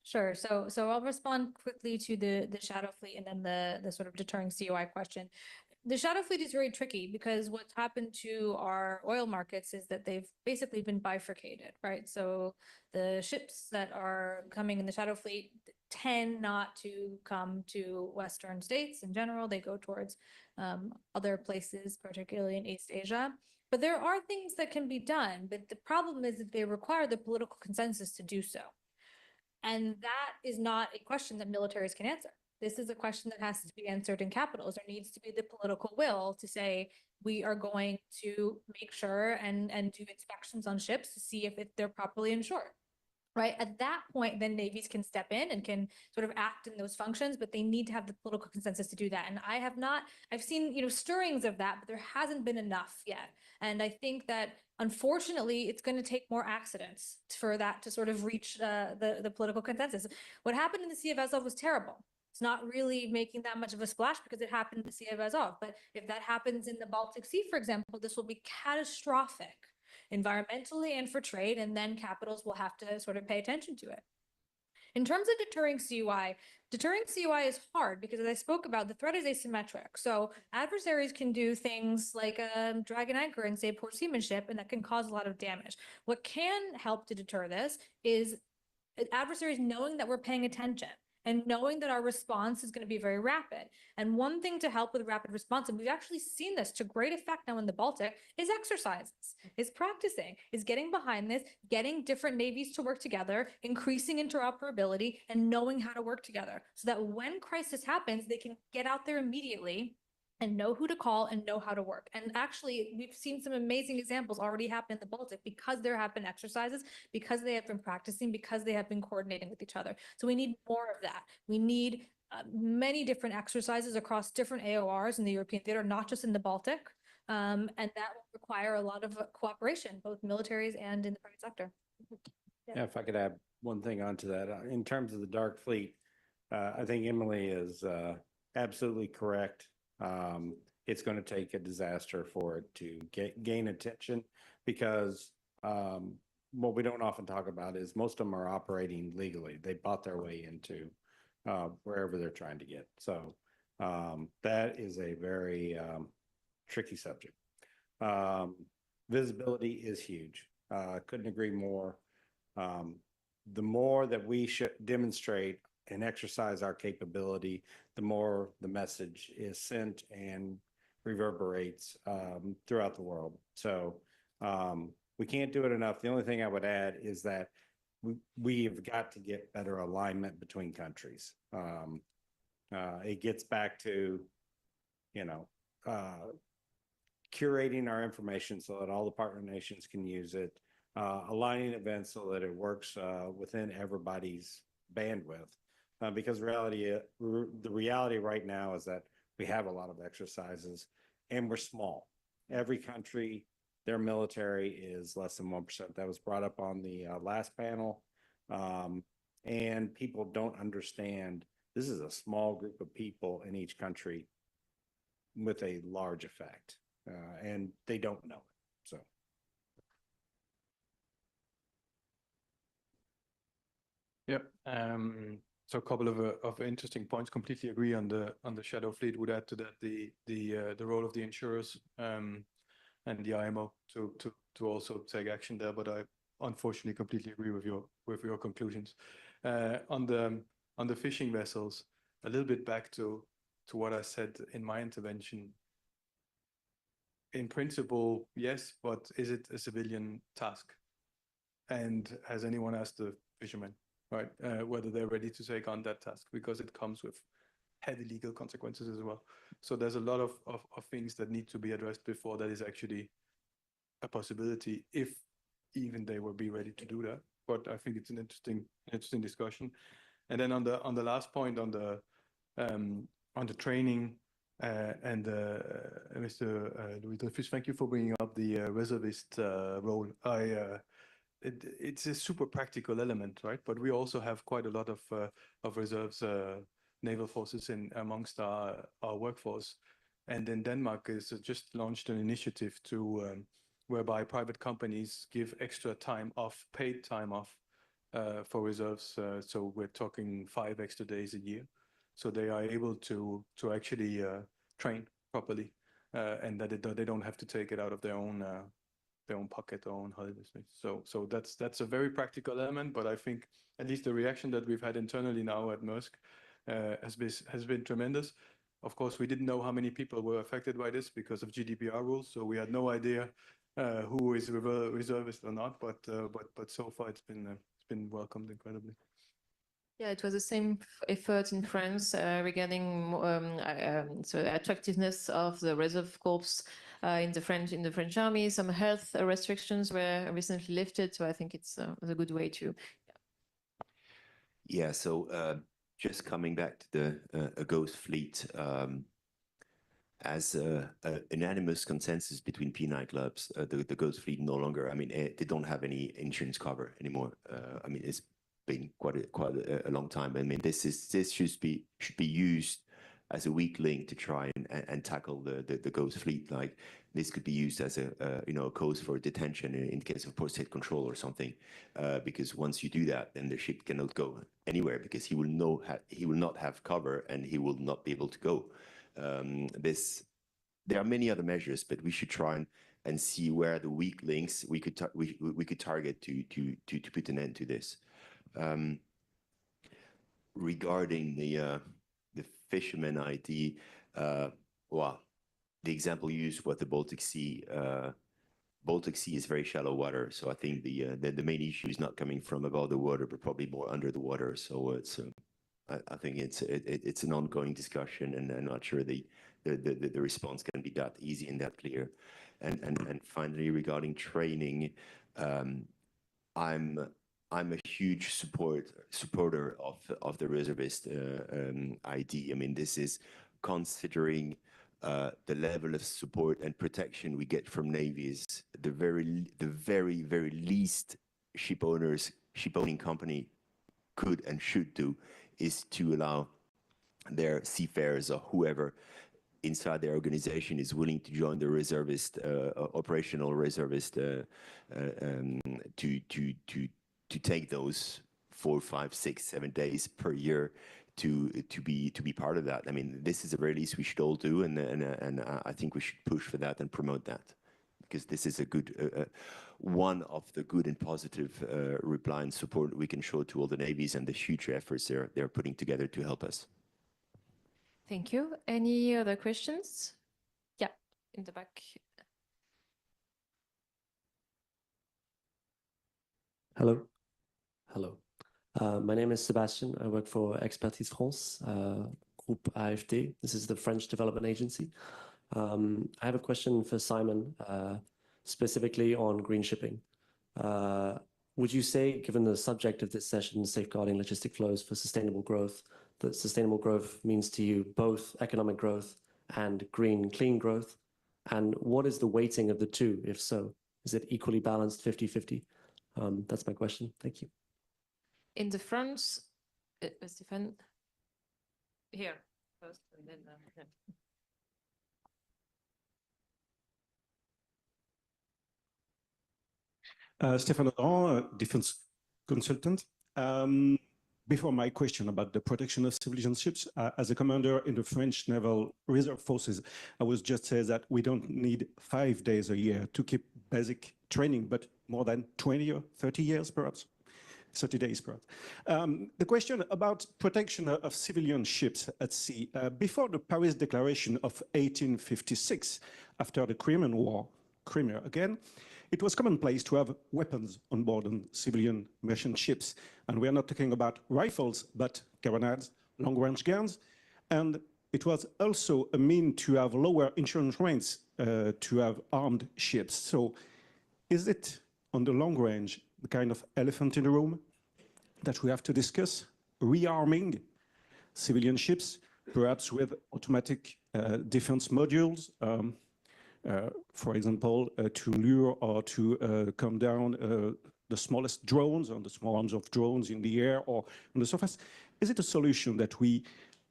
Sure. So I'll respond quickly to the shadow fleet and then the sort of deterring COI question. The shadow fleet is very tricky because what's happened to our oil markets is that they've basically been bifurcated, right? So the ships that are coming in the shadow fleet tend not to come to Western states in general. They go towards other places, particularly in East Asia. But there are things that can be done, but the problem is that they require the political consensus to do so. And that is not a question that militaries can answer. This is a question that has to be answered in capitals. There needs to be the political will to say, we are going to make sure and do inspections on ships to see if they're properly insured. right? At that point, then navies can step in and can sort of act in those functions, but they need to have the political consensus to do that. And I've seen, stirrings of that, but there hasn't been enough yet. And I think that unfortunately, it's going to take more accidents for that to sort of reach the political consensus. What happened in the Sea of Azov was terrible. It's not really making that much of a splash because it happened in the Sea of Azov. But if that happens in the Baltic Sea, for example, this will be catastrophic environmentally and for trade, and then capitals will have to sort of pay attention to it. In terms of deterring CUI is hard because, as I spoke about, the threat is asymmetric. So adversaries can do things like drag an anchor and say poor seamanship, and that can cause a lot of damage. What can help to deter this is adversaries knowing that we're paying attention and knowing that our response is going to be very rapid. And one thing to help with rapid response, and we've actually seen this to great effect now in the Baltic, is exercises, is practicing, is getting behind this, getting different navies to work together, increasing interoperability, and knowing how to work together so that when crisis happens, they can get out there immediately and know who to call and know how to work. And actually, we've seen some amazing examples already happen in the Baltic because there have been exercises, because they have been practicing, because they have been coordinating with each other. So we need more of that. We need many different exercises across different AORs in the European theater, not just in the Baltic. And that will require a lot of cooperation, both militaries and in the private sector. Yeah, if I could add one thing onto that, in terms of the dark fleet, I think Emily is absolutely correct. It's going to take a disaster for it to gain attention because what we don't often talk about is most of them are operating legally. They bought their way into wherever they're trying to get. So that is a very tricky subject. Visibility is huge. Couldn't agree more. The more that we should demonstrate and exercise our capability, the more the message is sent and reverberates throughout the world. So we can't do it enough. The only thing I would add is that we've got to get better alignment between countries. It gets back to, curating our information so that all the partner nations can use it, aligning events so that it works within everybody's bandwidth. Because the reality right now is that we have a lot of exercises and we're small. Every country, their military is less than 1%. That was brought up on the last panel. And people don't understand this is a small group of people in each country with a large effect. And they don't know it. So. Yep. So a couple of interesting points. Completely agree on the shadow fleet. Would add to that the role of the insurers and the IMO to also take action there. But I unfortunately completely agree with your conclusions. On the fishing vessels, a little bit back to what I said in my intervention. In principle, yes, but is it a civilian task? And has anyone asked the fishermen? Right, whether they're ready to take on that task, because it comes with heavy legal consequences as well. So there's a lot of things that need to be addressed before that is actually a possibility, if even they will be ready to do that. But I think it's an interesting discussion. And then on the last point on the training and Mr. Louis Dreyfus, thank you for bringing up the reservist role. It's a super practical element, right? But we also have quite a lot of reserves, naval forces amongst our workforce. And then Denmark has just launched an initiative whereby private companies give extra time off, paid time off for reserves. So we're talking 5 extra days a year. So they are able to actually train properly, and that they don't have to take it out of their own pocket or own holiday space. So that's a very practical element, but I think at least the reaction that we've had internally now at Maersk has been tremendous. Of course, we didn't know how many people were affected by this because of GDPR rules, so we had no idea who is reservist or not. But so far it's been welcomed incredibly. Yeah, it was the same effort in France regarding so attractiveness of the reserve corps in the French army. Some health restrictions were recently lifted, so I think it's a good way to Yeah, so just coming back to the a ghost fleet, as a unanimous consensus between P9 clubs, the ghost fleet no longer, I mean, they don't have any insurance cover anymore. I mean, it's been quite a long time. I mean, this should be used as a weak link to try and tackle the ghost fleet. Like this could be used as a cause for detention in case of post-hit control or something, because once you do that, then the ship cannot go anywhere because he will not have cover and he will not be able to go. There are many other measures, but we should try and see where the weak links we could target to put an end to this. Regarding the fisherman ID, well, the example used was the Baltic Sea. Baltic Sea is very shallow water, so I think the main issue is not coming from above the water, but probably more under the water. So it's I think it's an ongoing discussion, and I'm not sure the response can be that easy and that clear. And finally, regarding training, I'm a huge supporter of the reservist ID. I mean, this is considering the level of support and protection we get from navies. The very least ship owning company could and should do is to allow their seafarers or whoever inside their organization is willing to join the reservist, operational reservist, to take those 4, 5, 6, 7 days per year to be part of that. I mean, this is the very least we should all do, and I think we should push for that and promote that, because this is a good one of the good and positive reply and support we can show to all the navies and the huge efforts they're putting together to help us. Thank you. Any other questions? Yeah, in the back. Hello. Hello. My name is Sebastian. I work for Expertise France, Group AFD. This is the French development agency. I have a question for Simon, specifically on green shipping. Would you say, given the subject of this session, safeguarding logistic flows for sustainable growth, that sustainable growth means to you both economic growth and green, clean growth? And what is the weighting of the two, if so? Is it equally balanced, 50-50? That's my question. Thank you. In the front, Stephen. Here first, and then Stéphane Audran, defense consultant. Before my question about the protection of civilian ships, as a commander in the French Naval Reserve Forces, I was just saying that we don't need 5 days a year to keep basic training, but more than 20 or 30 years, perhaps, 30 days, perhaps. The question about protection of civilian ships at sea. Before the Paris Declaration of 1856, after the Crimean War, Crimea again, it was commonplace to have weapons on board on civilian merchant ships. And we are not talking about rifles, but carronades, long-range guns. And it was also a mean to have lower insurance rates to have armed ships. So is it, on the long range, the kind of elephant in the room that we have to discuss? Rearming civilian ships, perhaps with automatic defense modules, for example, to lure or to come down the smallest drones or the small arms of drones in the air or on the surface. Is it a solution that we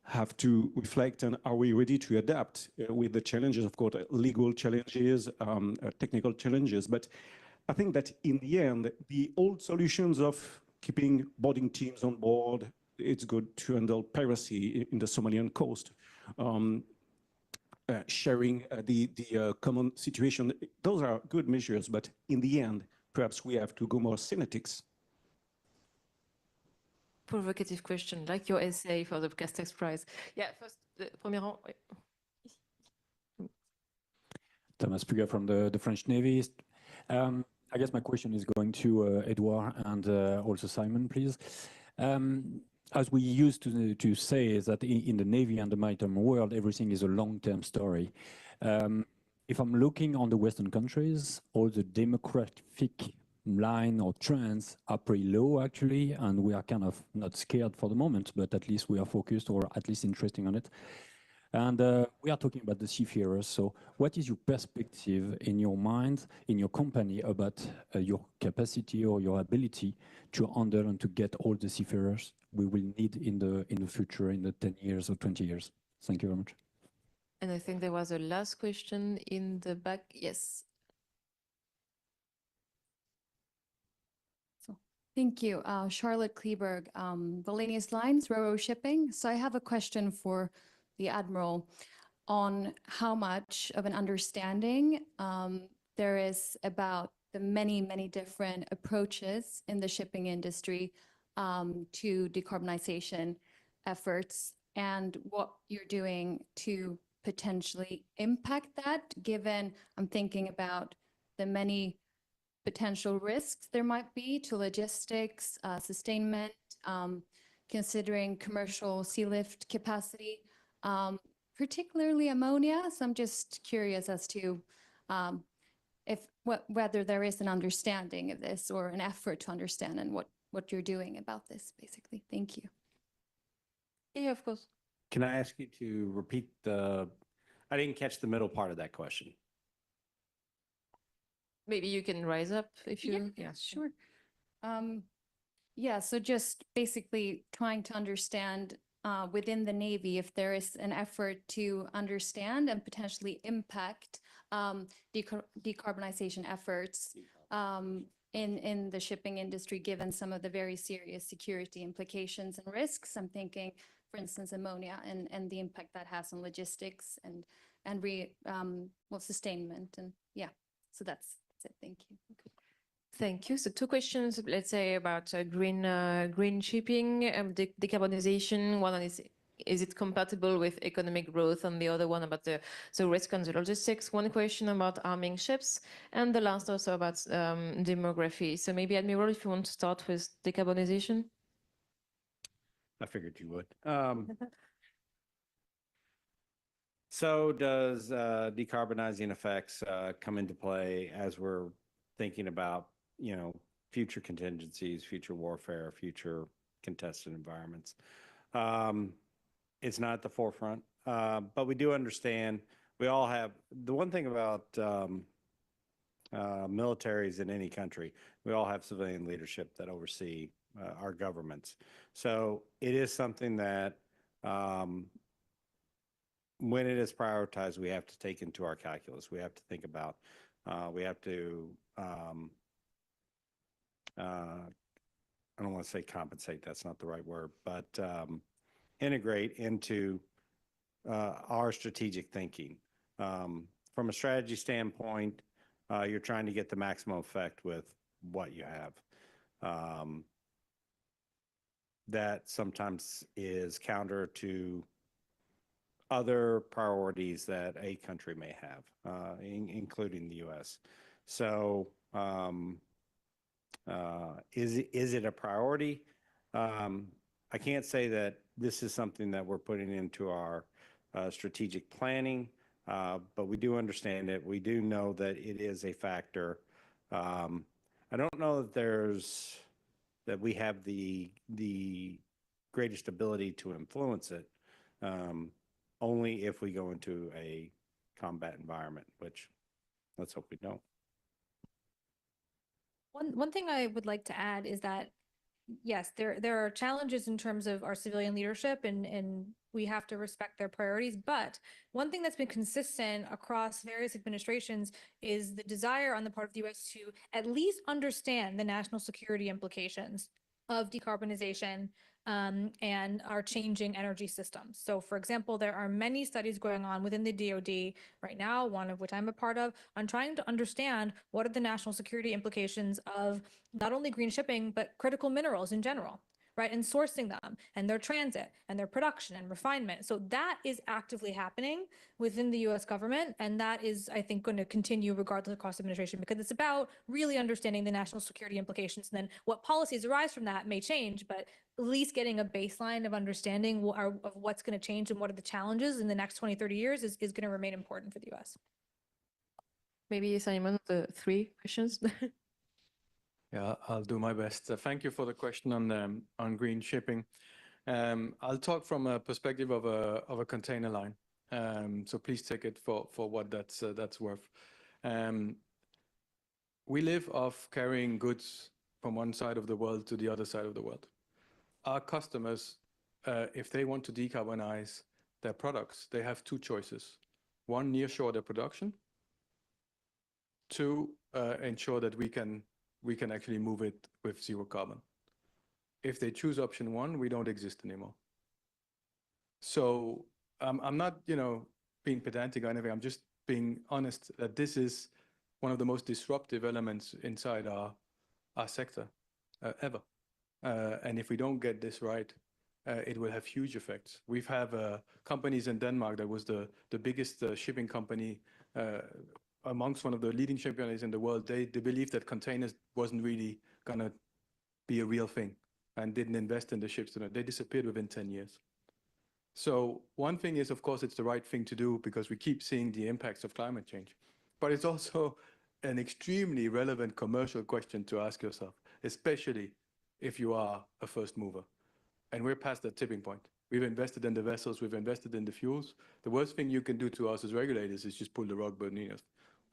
have to reflect, and are we ready to adapt with the challenges, of course, legal challenges, technical challenges? But I think that in the end, the old solutions of keeping boarding teams on board, it's good to handle piracy in the Somalian coast. Sharing the common situation. Those are good measures, but in the end, perhaps we have to go more synetics. Provocative question, like your essay for the Castex Prize. Yeah, first, premier rang. Thomas Puga from the French Navy. I guess my question is going to Edouard and also Simon, please. As we used to say, is that in the Navy and the maritime world, everything is a long-term story. If I'm looking on the Western countries, all the demographic line or trends are pretty low actually, and we are kind of not scared for the moment, but at least we are focused or at least interested on it. And we are talking about the seafarers. So what is your perspective in your mind, in your company, about your capacity or your ability to handle and to get all the seafarers we will need in the future, in the 10 years or 20 years? Thank you very much. And I think there was a last question in the back. Yes. Thank you. Charlotte Kleberg, Wallenius Lines, Ro-Ro Shipping. So I have a question for the Admiral on how much of an understanding there is about the many, many different approaches in the shipping industry to decarbonization efforts, and what you're doing to potentially impact that, given I'm thinking about the many potential risks there might be to logistics, sustainment, considering commercial sea lift capacity, particularly ammonia. So I'm just curious as to whether there is an understanding of this or an effort to understand, and what you're doing about this, basically. Thank you. Yeah, of course. Can I ask you to repeat I didn't catch the middle part of that question. Maybe you can rise up if you. Yeah, sure. Yeah, so just basically trying to understand within the Navy if there is an effort to understand and potentially impact decarbonization efforts in the shipping industry, given some of the very serious security implications and risks. I'm thinking, for instance, ammonia and the impact that has on logistics and sustainment. And yeah, so that's it. Thank you. Thank you. So two questions, let's say, about green shipping, decarbonization. One is it compatible with economic growth? And the other one about the risk on the logistics. One question about arming ships, and the last also about demography. So maybe, Admiral, if you want to start with decarbonization. I figured you would. So does decarbonizing effects come into play as we're thinking about, future contingencies, future warfare, future contested environments? It's not at the forefront, but we do understand. We all have the one thing about militaries in any country. We all have civilian leadership that oversee our governments. So it is something that when it is prioritized, we have to take into our calculus. We have to think about, we have to, I don't want to say compensate, that's not the right word, but integrate into our strategic thinking. From a strategy standpoint, you're trying to get the maximum effect with what you have. That sometimes is counter to other priorities that a country may have, including the U.S. So is it a priority? I can't say that this is something that we're putting into our strategic planning, but we do understand it. We do know that it is a factor. I don't know that we have the greatest ability to influence it, only if we go into a combat environment, which let's hope we don't. One thing I would like to add is that, yes, there are challenges in terms of our civilian leadership, and we have to respect their priorities. But one thing that's been consistent across various administrations is the desire on the part of the U.S. to at least understand the national security implications of decarbonization and our changing energy systems. So, for example, there are many studies going on within the DoD right now, one of which I'm a part of, on trying to understand what are the national security implications of not only green shipping, but critical minerals in general, right? And sourcing them and their transit and their production and refinement. So that is actively happening within the US government. And that is, I think, going to continue regardless of cost administration, because it's about really understanding the national security implications. And then what policies arise from that may change, but at least getting a baseline of understanding of what's going to change and what are the challenges in the next 20, 30 years is going to remain important for the US. Maybe, Simon, the three questions. Yeah, I'll do my best. Thank you for the question on green shipping. I'll talk from a perspective of a container line. So please take it for what that's worth. We live off carrying goods from one side of the world to the other side of the world. Our customers, if they want to decarbonize their products, they have two choices. One, nearshore their production. Two, ensure that we can actually move it with zero carbon. If they choose option one, we don't exist anymore. So I'm not, being pedantic or anything. I'm just being honest that this is one of the most disruptive elements inside our sector ever. And if we don't get this right, it will have huge effects. We've have companies in Denmark that was the biggest shipping company amongst one of the leading shipping companies in the world. They believed that containers wasn't really going to be a real thing and didn't invest in the ships. They disappeared within 10 years. So one thing is, of course, it's the right thing to do because we keep seeing the impacts of climate change. But it's also an extremely relevant commercial question to ask yourself, especially if you are a first mover. And we're past that tipping point. We've invested in the vessels, we've invested in the fuels. The worst thing you can do to us as regulators is just pull the rug beneath us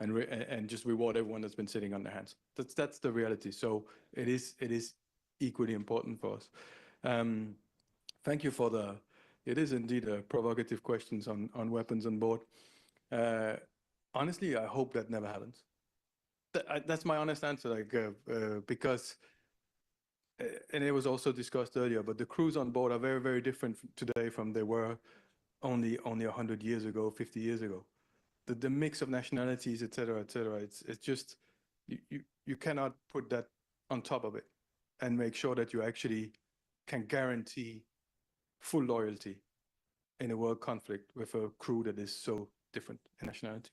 and just reward everyone that's been sitting on their hands. That's the reality. So it is equally important for us. Thank you for it is indeed a provocative questions on weapons on board. Honestly, I hope that never happens. That's my honest answer, because, and it was also discussed earlier, but the crews on board are very, very different today from they were only 100 years ago, 50 years ago. The mix of nationalities, et cetera, it's just, you cannot put that on top of it and make sure that you actually can guarantee full loyalty in a world conflict with a crew that is so different in nationality.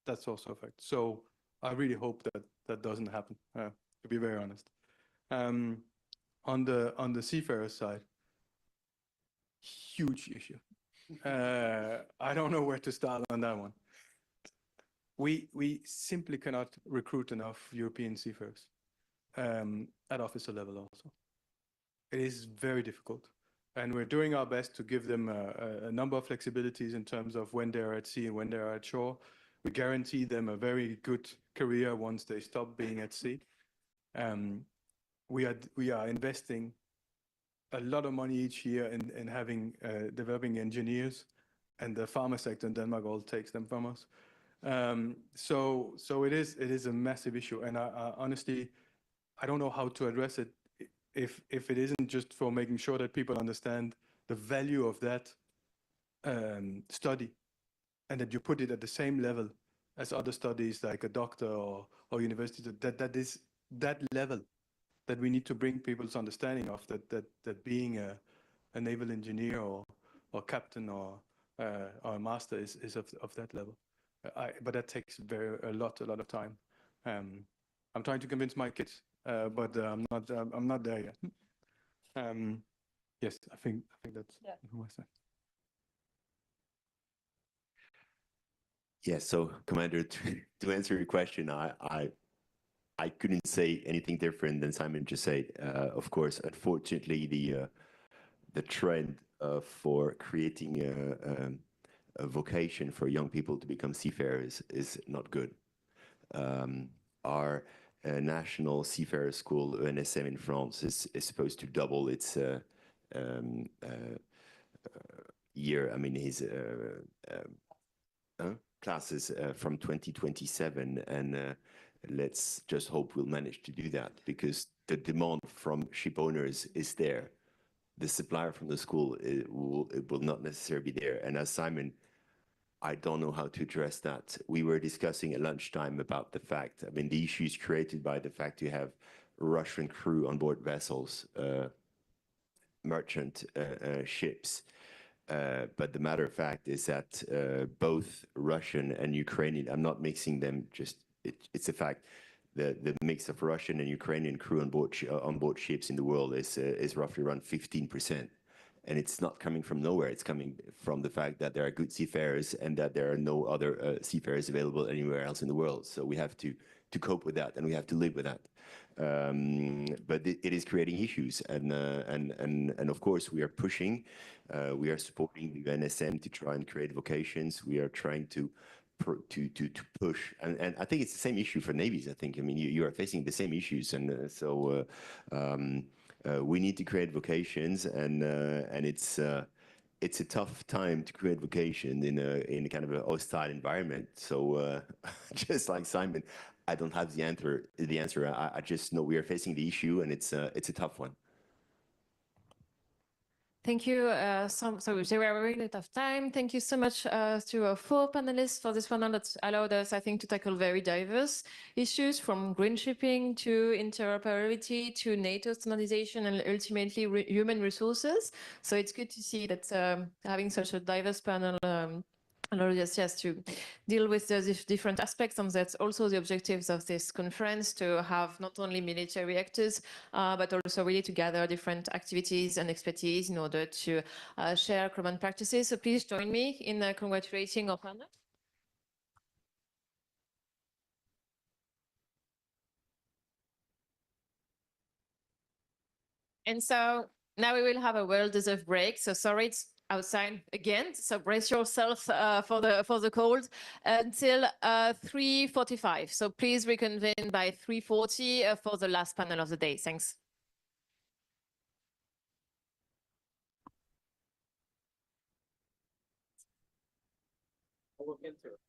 That's also a fact. So I really hope that doesn't happen, to be very honest. On the seafarer side, huge issue. I don't know where to start on that one. We simply cannot recruit enough European seafarers at officer level also. It is very difficult. And we're doing our best to give them a number of flexibilities in terms of when they're at sea and when they're at shore. We guarantee them a very good career once they stop being at sea. We are investing a lot of money each year in having developing engineers, and the pharma sector in Denmark all takes them from us. So it is a massive issue, and I honestly, I don't know how to address it if it isn't just for making sure that people understand the value of that study, and that you put it at the same level as other studies like a doctor or university, that is that level that we need to bring people's understanding of that being a naval engineer or captain or a master is of that level. But that takes a lot of time. I'm trying to convince my kids, but I'm not there yet. Yes, I think that's my side. Yeah, so Commander, to answer your question, I couldn't say anything different than Simon just said. Of course, unfortunately, the trend for creating a vocation for young people to become seafarers is not good. Our national seafarer school, ENSM in France, is supposed to double its year. I mean, his classes from 2027, and let's just hope we'll manage to do that, because the demand from ship owners is there. The supplier from the school, it will not necessarily be there. And as Simon, I don't know how to address that. We were discussing at lunchtime about the fact, I mean, the issues created by the fact you have Russian crew on board vessels, merchant ships. But the matter of fact is that both Russian and Ukrainian, I'm not mixing them, just it's a fact. The mix of Russian and Ukrainian crew on board ships in the world is roughly around 15%. And it's not coming from nowhere. It's coming from the fact that there are good seafarers and that there are no other seafarers available anywhere else in the world. So we have to cope with that, and we have to live with that. But it is creating issues, and of course we are pushing, we are supporting the NSM to try and create vocations. We are trying to push, and I think it's the same issue for navies. I think, I mean, you are facing the same issues, and so we need to create vocations, and it's a tough time to create vocation in a kind of a hostile environment. So just like Simon, I don't have the answer. I just know we are facing the issue, and it's a tough one. Thank you. So we are running out of time. Thank you so much to our 4 panelists for this panel that allowed us, I think, to tackle very diverse issues, from green shipping to interoperability to NATO standardization and ultimately human resources. So it's good to see that having such a diverse panel allowed us, yes, to deal with the different aspects, and that's also the objectives of this conference, to have not only military actors, but also really to gather different activities and expertise in order to share common practices. So please join me in congratulating our panel. And so now we will have a well-deserved break. So sorry, it's outside again, so brace yourself for the cold until 3:45. So please reconvene by 3:40 for the last panel of the day. Thanks. I'll look into it.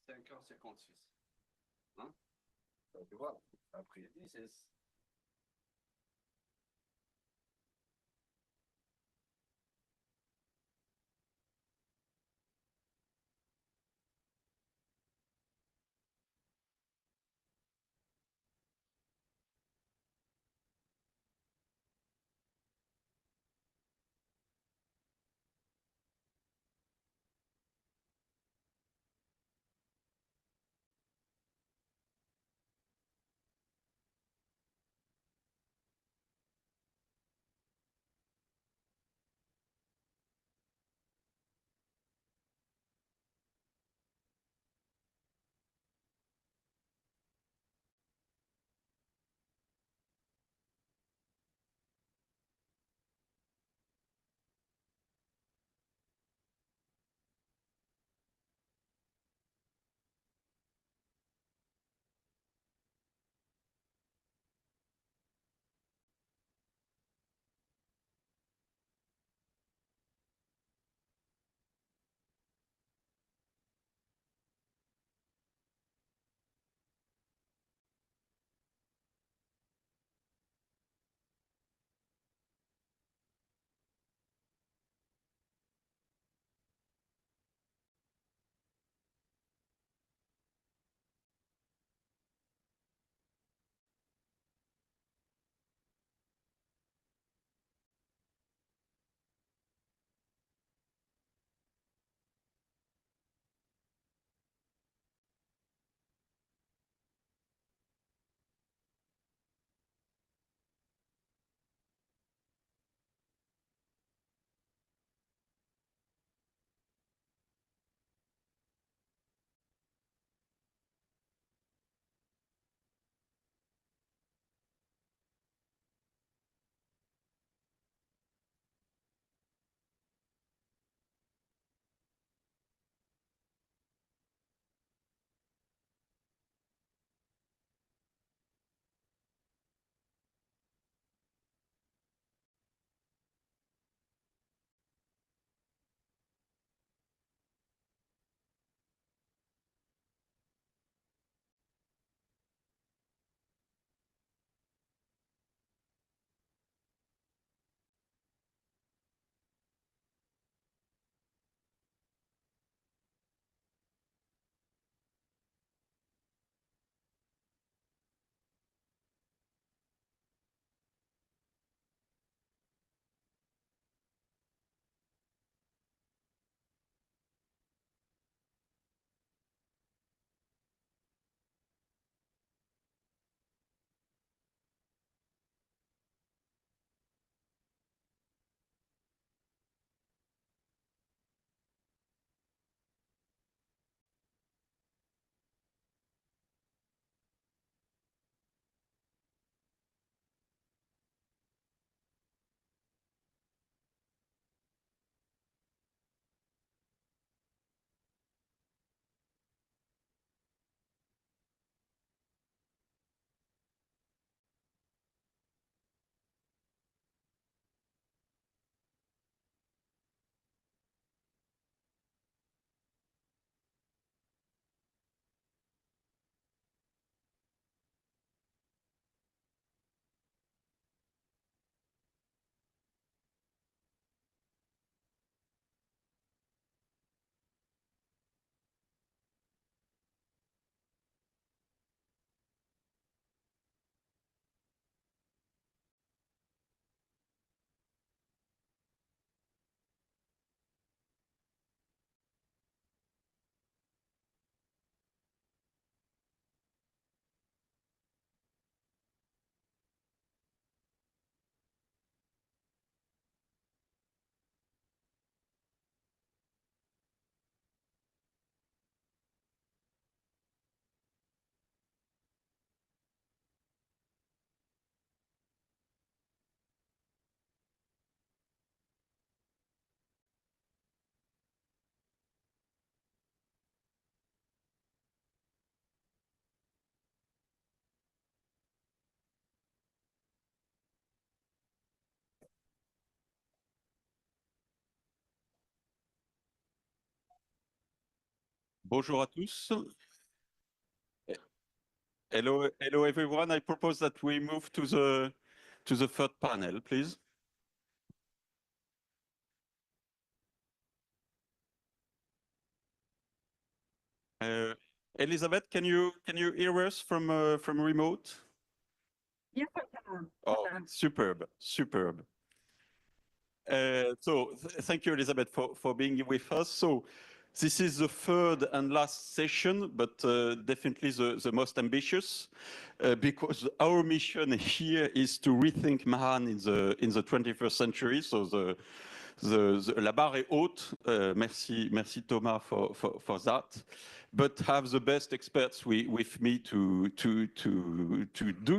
5h56. Hein? Tu vois, après 10, c'est Bonjour à tous. Hello everyone. I propose that we move to the third panel, please. Elizabeth, can you hear us from remote? Yes, I can. Oh, superb. Thank you, Elizabeth, for being with us. So this is the third and last session, but definitely the most ambitious, because our mission here is to rethink Mahan in the 21st century. So la barre est haute. Merci Thomas for that. But have the best experts with me to do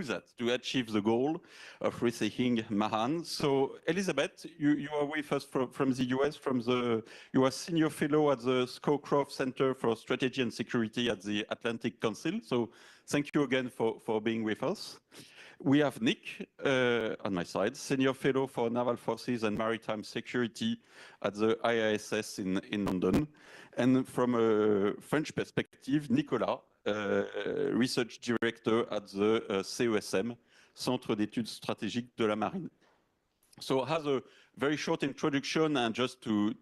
that, to achieve the goal of rethinking Mahan. So Elizabeth, you are with us from the US, you are senior fellow at the Scowcroft Center for Strategy and Security at the Atlantic Council. So thank you again for being with us. We have Nick on my side, Senior Fellow for Naval Forces and Maritime Security at the IISS in London. And from a French perspective, Nicolas, Research Director at the CESM, Centre d'études stratégiques de la marine. So it has a very short introduction and just to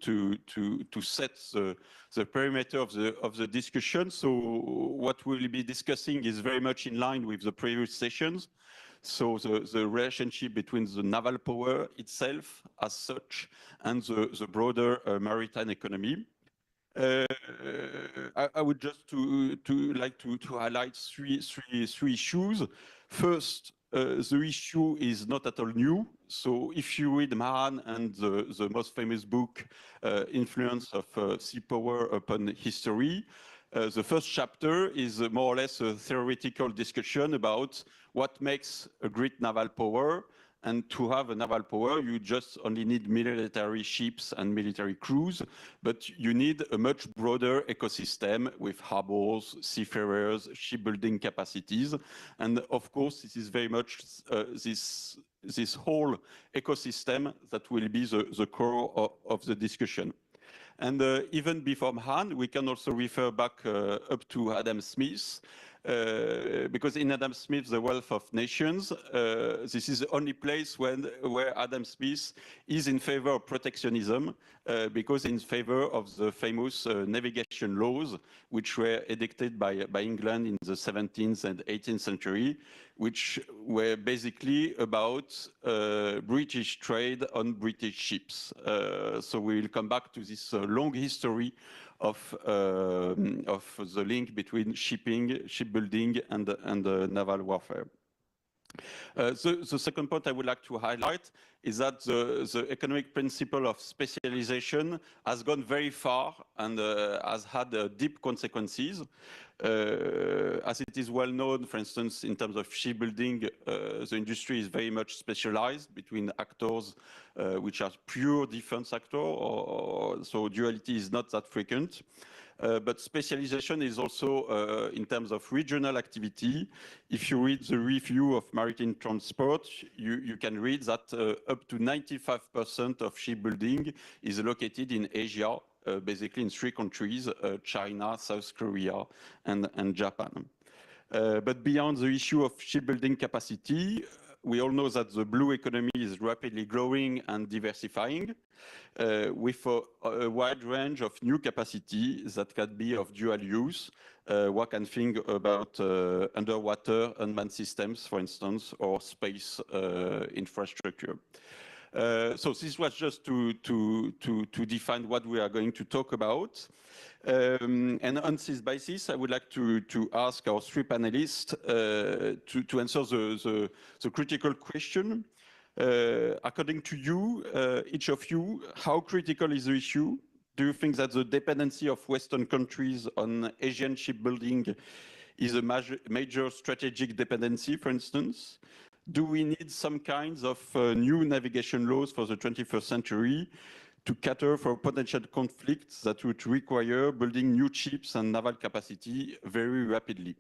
set the perimeter of the discussion. So what we'll be discussing is very much in line with the previous sessions. So the relationship between the naval power itself as such and the broader maritime economy. I would just like to highlight three issues. First, the issue is not at all new. So if you read Mahan and the most famous book, Influence of Sea Power Upon History, the first chapter is more or less a theoretical discussion about what makes a great naval power. And to have a naval power, you just only need military ships and military crews, but you need a much broader ecosystem with harbors, seafarers, shipbuilding capacities. And of course, this is very much this whole ecosystem that will be the core of the discussion. And even before Mahan, we can also refer back up to Adam Smith, because in Adam Smith, The Wealth of Nations, this is the only place where Adam Smith is in favor of protectionism, because in favor of the famous navigation laws, which were enacted by England in the 17th and 18th century, which were basically about British trade on British ships. So we will come back to this long history of the link between shipping, shipbuilding, and naval warfare. The second point I would like to highlight is that the economic principle of specialization has gone very far and has had deep consequences. As it is well known, for instance, in terms of shipbuilding, the industry is very much specialized between actors which are pure defense actors, so duality is not that frequent. But specialization is also in terms of regional activity. If you read the review of maritime transport, you can read that up to 95% of shipbuilding is located in Asia, basically in three countries, China, South Korea, and Japan. But beyond the issue of shipbuilding capacity, we all know that the blue economy is rapidly growing and diversifying, with a wide range of new capacity that can be of dual use. One can think about underwater unmanned systems, for instance, or space infrastructure. So this was just to define what we are going to talk about. And on this basis, I would like to ask our three panelists to answer the critical question. According to you, each of you, how critical is the issue? Do you think that the dependency of Western countries on Asian shipbuilding is a major strategic dependency, for instance? Do we need some kinds of new navigation laws for the 21st century to cater for potential conflicts that would require building new ships and naval capacity very rapidly?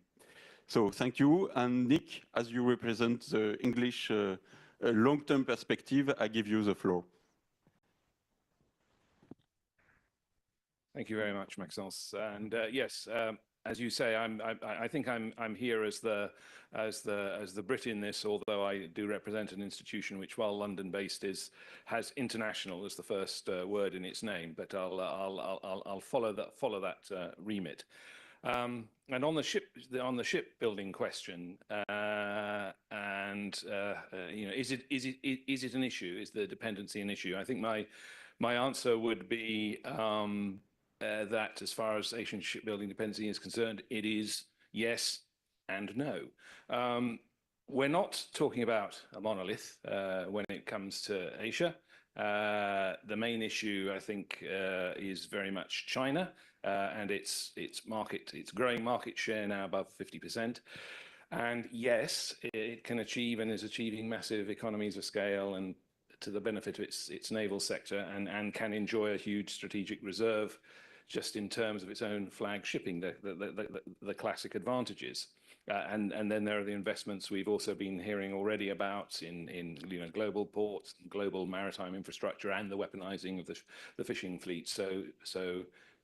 So thank you. And Nick, as you represent the English long-term perspective, I give you the floor. Thank you very much, Maxence. And yes, as you say, I think I'm here as the Brit in this, although I do represent an institution which, while London-based, has international as the first word in its name. But I'll follow that remit. And on the shipbuilding question, is it an issue? Is the dependency an issue? I think my answer would be that as far as Asian shipbuilding dependency is concerned, it is yes and no. We're not talking about a monolith when it comes to Asia. The main issue, I think, is very much China and its growing market share now above 50%. And yes, it can achieve and is achieving massive economies of scale and to the benefit of its naval sector, and can enjoy a huge strategic reserve just in terms of its own flag shipping, the classic advantages. And then there are the investments we've also been hearing already about in global ports, global maritime infrastructure, and the weaponizing of the fishing fleet. So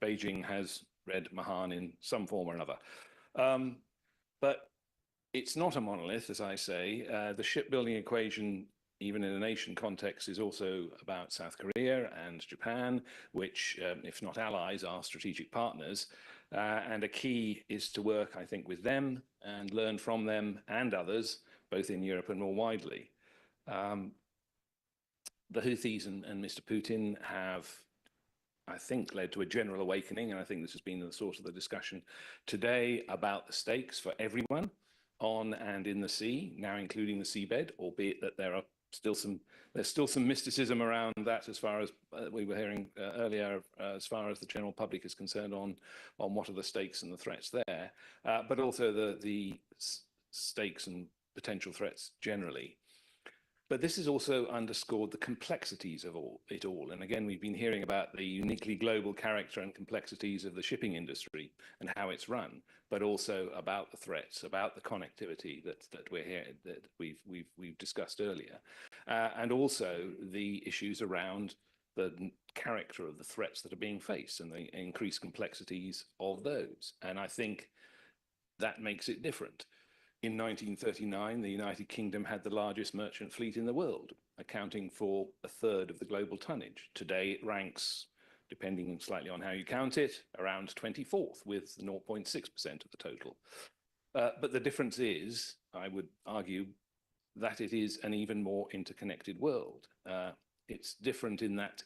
Beijing has read Mahan in some form or another. But it's not a monolith, as I say. The shipbuilding equation, even in a nation context, is also about South Korea and Japan, which, if not allies, are strategic partners. And a key is to work, I think, with them and learn from them and others, both in Europe and more widely. The Houthis and Mr. Putin have, I think, led to a general awakening, and I think this has been the source of the discussion today about the stakes for everyone on and in the sea, now including the seabed, albeit that there's still some mysticism around that, as far as we were hearing earlier, as far as the general public is concerned on what are the stakes and the threats there, but also the stakes and potential threats generally. But this has also underscored the complexities of it all. And again, we've been hearing about the uniquely global character and complexities of the shipping industry and how it's run, but also about the threats, about the connectivity that we're here, that we've discussed earlier, and also the issues around the character of the threats that are being faced and the increased complexities of those. And I think that makes it different. In 1939, the United Kingdom had the largest merchant fleet in the world, accounting for a third of the global tonnage. Today, it ranks, depending slightly on how you count it, around 24th, with 0.6% of the total. But the difference is, I would argue, that it is an even more interconnected world. It's different in that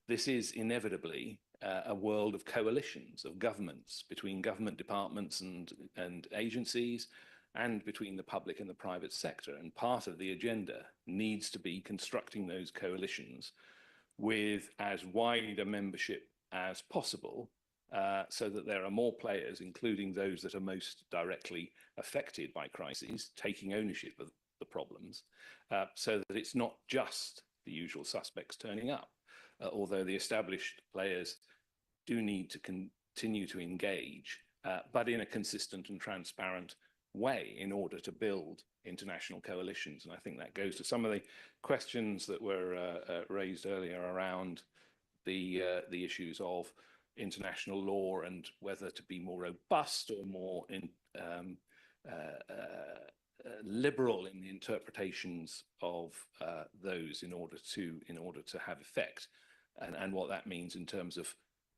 this is inevitably a world of coalitions, of governments, between government departments and agencies, and between the public and the private sector. And part of the agenda needs to be constructing those coalitions with as wide a membership as possible, so that there are more players, including those that are most directly affected by crises, taking ownership of the problems, so that it's not just the usual suspects turning up, although the established players do need to continue to engage, but in a consistent and transparent way in order to build international coalitions. And I think that goes to some of the questions that were raised earlier around the issues of international law and whether to be more robust or more liberal in the interpretations of those in order to have effect, and what that means in terms of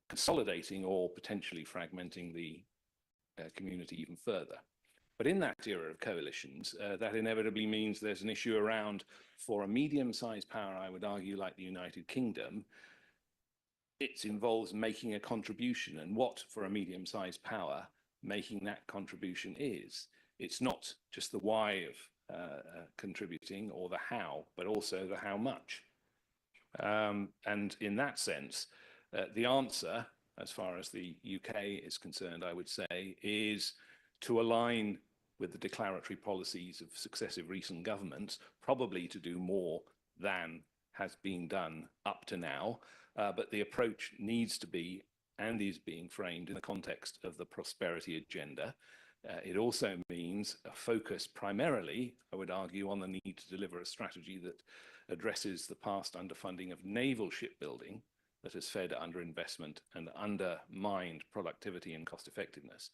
consolidating or potentially fragmenting the community even further. But in that era of coalitions, that inevitably means there's an issue around, for a medium-sized power, I would argue, like the United Kingdom, it involves making a contribution, and what, for a medium-sized power, making that contribution is. It's not just the why of contributing or the how, but also the how much. And in that sense, the answer, as far as the UK is concerned, I would say, is to align with the declaratory policies of successive recent governments, probably to do more than has been done up to now. But the approach needs to be, and is being framed in the context of the prosperity agenda. It also means a focus primarily, I would argue, on the need to deliver a strategy that addresses the past underfunding of naval shipbuilding that has fed underinvestment and undermined productivity and cost effectiveness.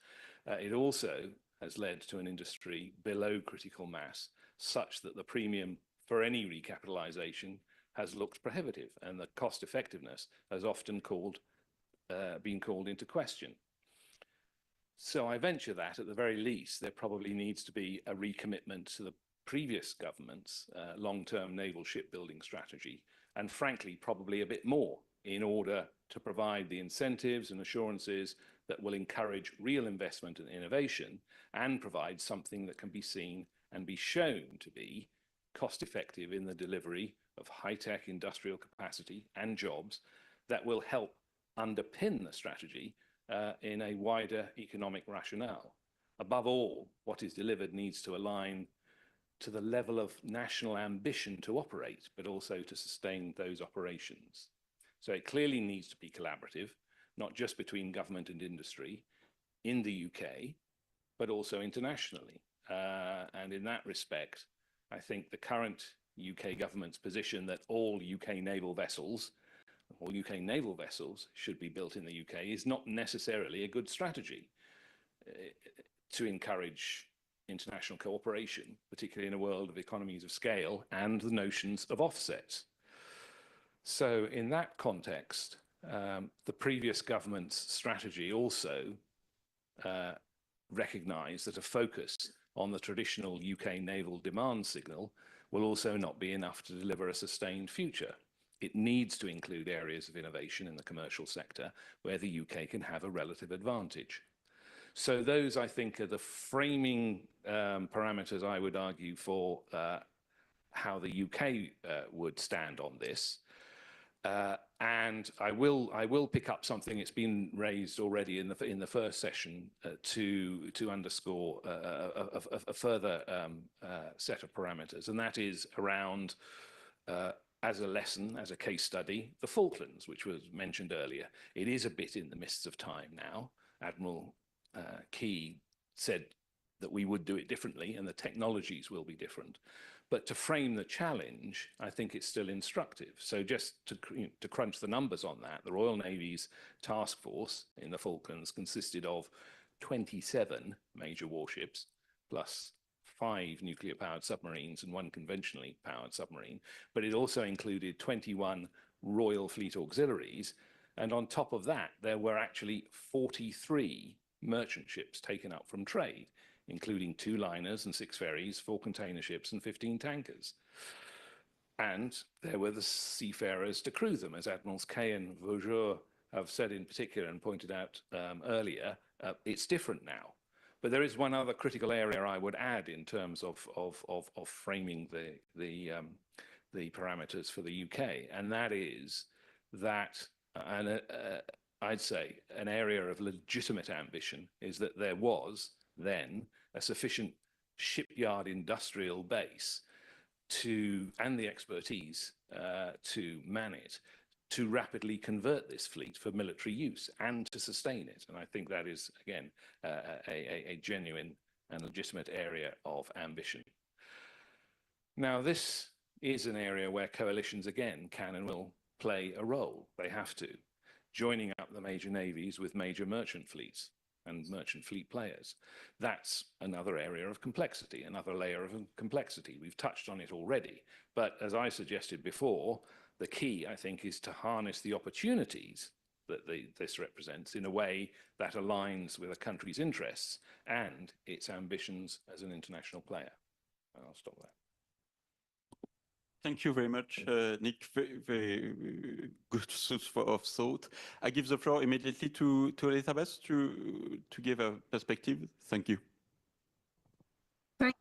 It also has led to an industry below critical mass, such that the premium for any recapitalization has looked prohibitive, and the cost effectiveness has often been called into question. So I venture that at the very least, there probably needs to be a recommitment to the previous government's long-term naval shipbuilding strategy, and frankly, probably a bit more, in order to provide the incentives and assurances that will encourage real investment and innovation, and provide something that can be seen and be shown to be cost-effective in the delivery of high-tech industrial capacity and jobs that will help underpin the strategy in a wider economic rationale. Above all, what is delivered needs to align to the level of national ambition to operate, but also to sustain those operations. So it clearly needs to be collaborative, not just between government and industry in the UK, but also internationally. And in that respect, I think the current UK government's position that all UK naval vessels should be built in the UK is not necessarily a good strategy to encourage international cooperation, particularly in a world of economies of scale and the notions of offsets. So in that context, the previous government's strategy also recognised that a focus on the traditional UK naval demand signal will also not be enough to deliver a sustained future. It needs to include areas of innovation in the commercial sector where the UK can have a relative advantage. So those, I think, are the framing parameters I would argue for how the UK would stand on this. And I will pick up something that's been raised already in the first session to underscore a further set of parameters, and that is around as a lesson, as a case study, the Falklands, which was mentioned earlier. It is a bit in the mists of time now. Admiral Key said that we would do it differently and the technologies will be different. But to frame the challenge, I think it's still instructive. So just to crunch the numbers on that, the Royal Navy's task force in the Falklands consisted of 27 major warships, plus 5 nuclear-powered submarines and 1 conventionally powered submarine. But it also included 21 Royal Fleet auxiliaries. And on top of that, there were actually 43 merchant ships taken up from trade, including 2 liners and 6 ferries, 4 container ships and 15 tankers. And there were the seafarers to crew them, as Admirals Kay and Vaujour have said in particular and pointed out earlier. It's different now. But there is one other critical area I would add in terms of framing the parameters for the UK, and that is that, I'd say an area of legitimate ambition is that there was then a sufficient shipyard industrial base and the expertise to man it, to rapidly convert this fleet for military use and to sustain it. And I think that is, again, a genuine and legitimate area of ambition. Now, this is an area where coalitions, again, can and will play a role. They have to, joining up the major navies with major merchant fleets and merchant fleet players. That's another area of complexity, another layer of complexity. We've touched on it already, but as I suggested before, the key, I think, is to harness the opportunities that this represents in a way that aligns with a country's interests and its ambitions as an international player. And I'll stop there. Thank you very much, Nick. Very good source of thought. I give the floor immediately to Elizabeth to give a perspective. Thank you. Thank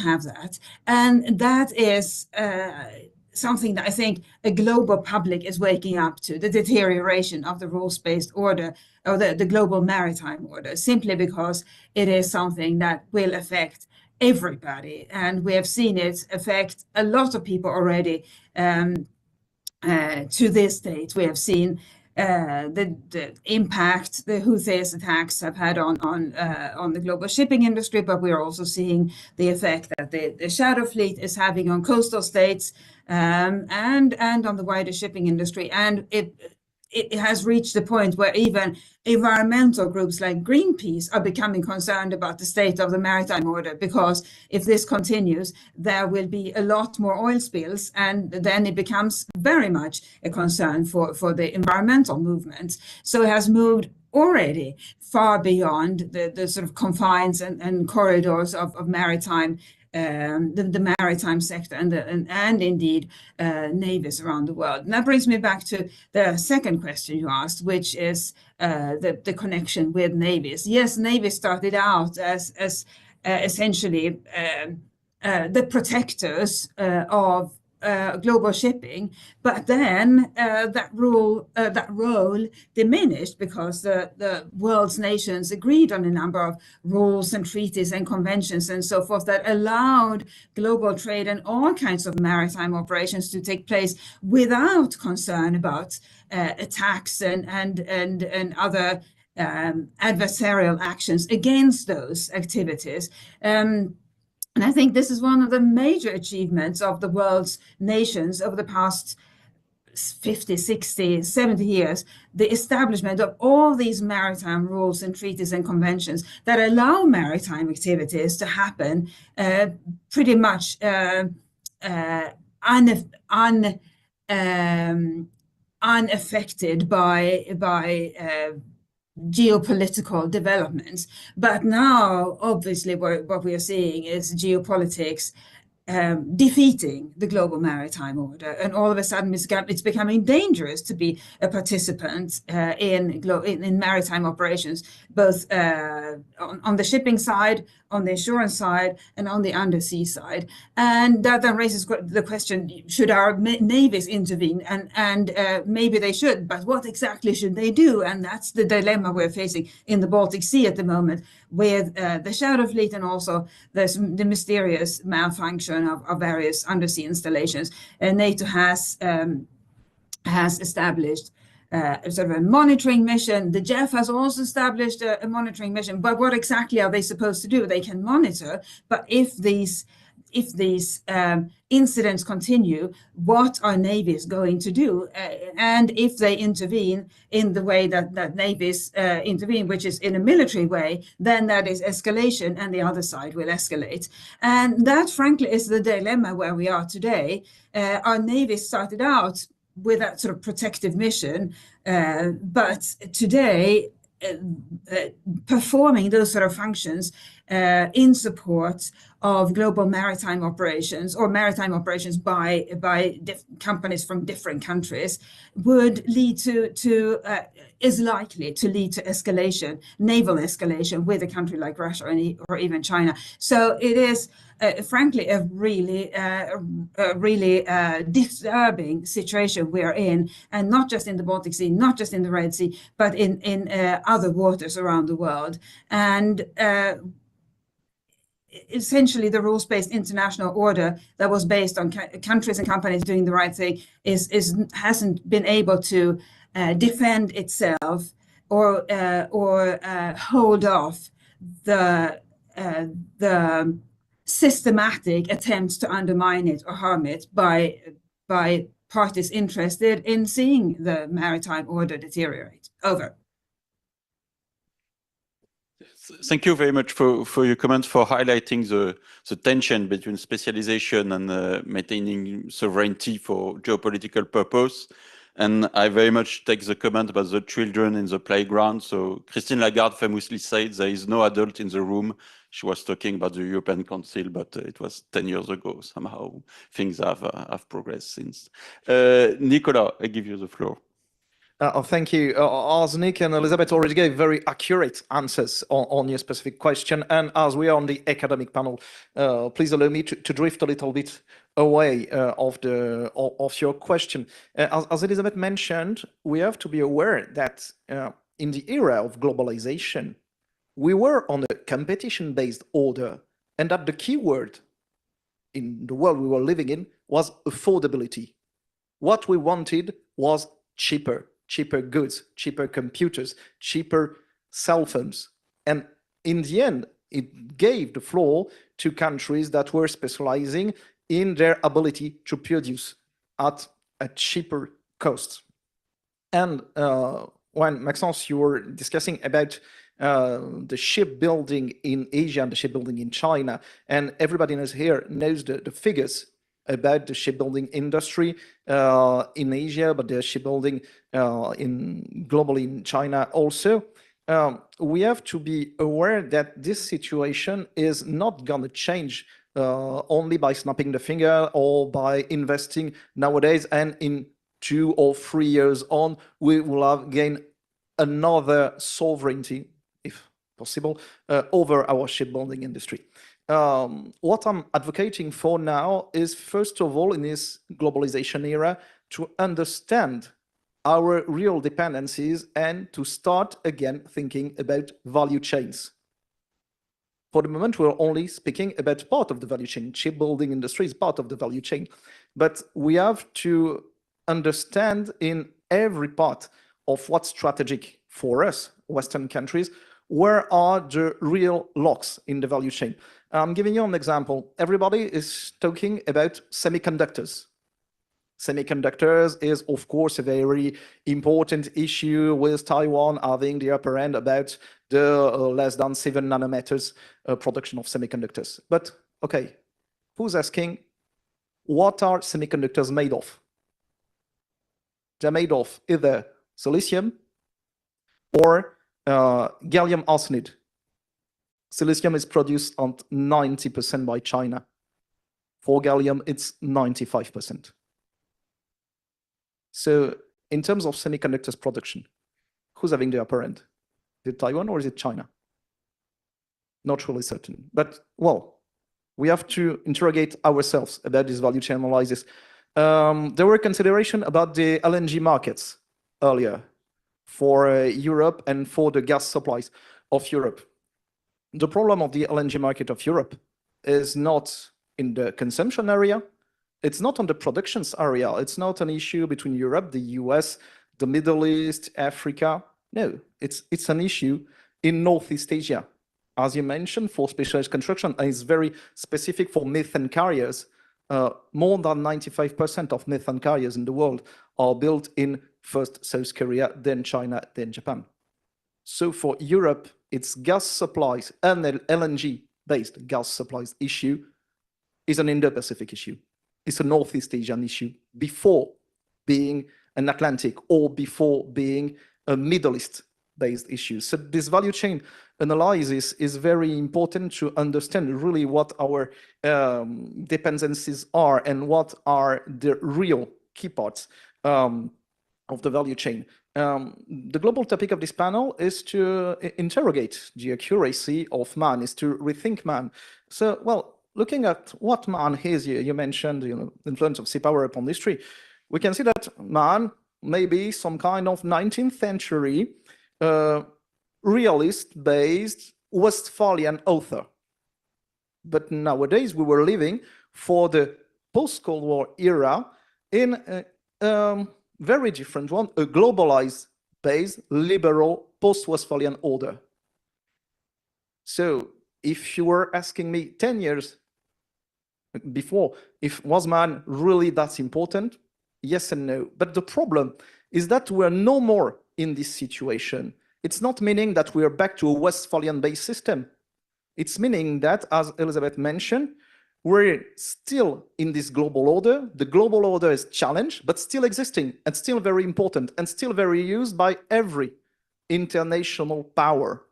have that. And that is something that I think a global public is waking up to, the deterioration of the rules-based order or the global maritime order, simply because it is something that will affect everybody. And we have seen it affect a lot of people already to this date. We have seen the impact the Houthis attacks have had on the global shipping industry, but we are also seeing the effect that the shadow fleet is having on coastal states and on the wider shipping industry. And it has reached the point where even environmental groups like Greenpeace are becoming concerned about the state of the maritime order, because if this continues, there will be a lot more oil spills, and then it becomes very much a concern for the environmental movement. So it has moved already far beyond the sort of confines and corridors of maritime the maritime sector and indeed navies around the world. And that brings me back to the second question you asked, which is the connection with navies. Yes, navies started out as essentially the protectors of global shipping, but then that role diminished because the world's nations agreed on a number of rules and treaties and conventions and so forth that allowed global trade and all kinds of maritime operations to take place without concern about attacks and other adversarial actions against those activities. And I think this is one of the major achievements of the world's nations over the past 50, 60, 70 years, the establishment of all these maritime rules and treaties and conventions that allow maritime activities to happen pretty much unaffected by geopolitical developments. But now, obviously, what we are seeing is geopolitics defeating the global maritime order, and all of a sudden it's becoming dangerous to be a participant in maritime operations, both on the shipping side, on the insurance side, and on the undersea side. And that then raises the question, should our navies intervene? And maybe they should, but what exactly should they do? And that's the dilemma we're facing in the Baltic Sea at the moment, with the shadow fleet and also the mysterious malfunction of various undersea installations. NATO has established sort of a monitoring mission. The JEF has also established a monitoring mission. But what exactly are they supposed to do? They can monitor, but if these incidents continue, what are navies going to do? And if they intervene in the way that navies intervene, which is in a military way, then that is escalation, and the other side will escalate. And that, frankly, is the dilemma where we are today. Our navies started out with that sort of protective mission, but today performing those sort of functions in support of global maritime operations or maritime operations by companies from different countries would lead to is likely to lead to escalation, naval escalation, with a country like Russia or even China. So it is frankly a really disturbing situation we are in, and not just in the Baltic Sea, not just in the Red Sea, but in other waters around the world. And essentially the rules-based international order that was based on countries and companies doing the right thing hasn't been able to defend itself or hold off the systematic attempts to undermine it or harm it by parties interested in seeing the maritime order deteriorate. Over. Thank you very much for your comments, for highlighting the tension between specialization and maintaining sovereignty for geopolitical purpose. And I very much take the comment about the children in the playground. So Christine Lagarde famously said there is no adult in the room. She was talking about the European Council, but it was 10 years ago. Somehow things have progressed since. Nicolas, I give you the floor. Thank you. As Nick and Elizabeth already gave very accurate answers on your specific question, and as we are on the academic panel, please allow me to drift a little bit away of your question. As Elizabeth mentioned, we have to be aware that in the era of globalization, we were on a competition-based order, and that the key word in the world we were living in was affordability. What we wanted was cheaper goods, cheaper computers, cheaper cell phones. And in the end, it gave the floor to countries that were specializing in their ability to produce at a cheaper cost. And when Maxence, you were discussing about the shipbuilding in Asia and the shipbuilding in China, and everybody knows the figures about the shipbuilding industry in Asia, but the shipbuilding globally in China also. We have to be aware that this situation is not going to change only by snapping the finger or by investing nowadays, and in 2 or 3 years on, we will have gained another sovereignty, if possible, over our shipbuilding industry. What I'm advocating for now is, first of all, in this globalization era, to understand our real dependencies and to start again thinking about value chains. For the moment, we're only speaking about part of the value chain. Shipbuilding industry is part of the value chain, but we have to understand in every part of what's strategic for us, Western countries, where are the real locks in the value chain. I'm giving you an example. Everybody is talking about semiconductors. Semiconductors is, of course, a very important issue, with Taiwan having the upper end about the less than 7 nanometers production of semiconductors. But, okay, who's asking, what are semiconductors made of? They're made of either silicium or gallium arsenide. Silicium is produced at 90% by China. For gallium, it's 95%. So in terms of semiconductors production, who's having the upper end? Is it Taiwan or is it China? Not really certain. But, well, we have to interrogate ourselves about this value chain analysis. There were considerations about the LNG markets earlier for Europe and for the gas supplies of Europe. The problem of the LNG market of Europe is not in the consumption area. It's not on the productions area. It's not an issue between Europe, the US, the Middle East, Africa. No, it's an issue in Northeast Asia. As you mentioned, for specialized construction, and it's very specific for methane carriers. More than 95% of methane carriers in the world are built in first South Korea, then China, then Japan. So for Europe, its gas supplies and LNG-based gas supplies issue is an Indo-Pacific issue. It's a Northeast Asian issue before being an Atlantic or before being a Middle East-based issue. So this value chain analysis is very important to understand really what our dependencies are and what are the real key parts of the value chain. The global topic of this panel is to interrogate the accuracy of man, is to rethink man. So, well, looking at what man is, you mentioned the influence of sea power upon history. We can see that man may be some kind of 19th century realist-based Westphalian author. But nowadays, we were living for the post-Cold War era in a very different one, a globalized-based, liberal, post-Westphalian order. So if you were asking me 10 years before, was man really that important? Yes and no. But the problem is that we're no more in this situation. It's not meaning that we are back to a Westphalian-based system. It's meaning that, as Elizabeth mentioned, we're still in this global order. The global order is challenged, but still existing and still very important and still very used by every international power,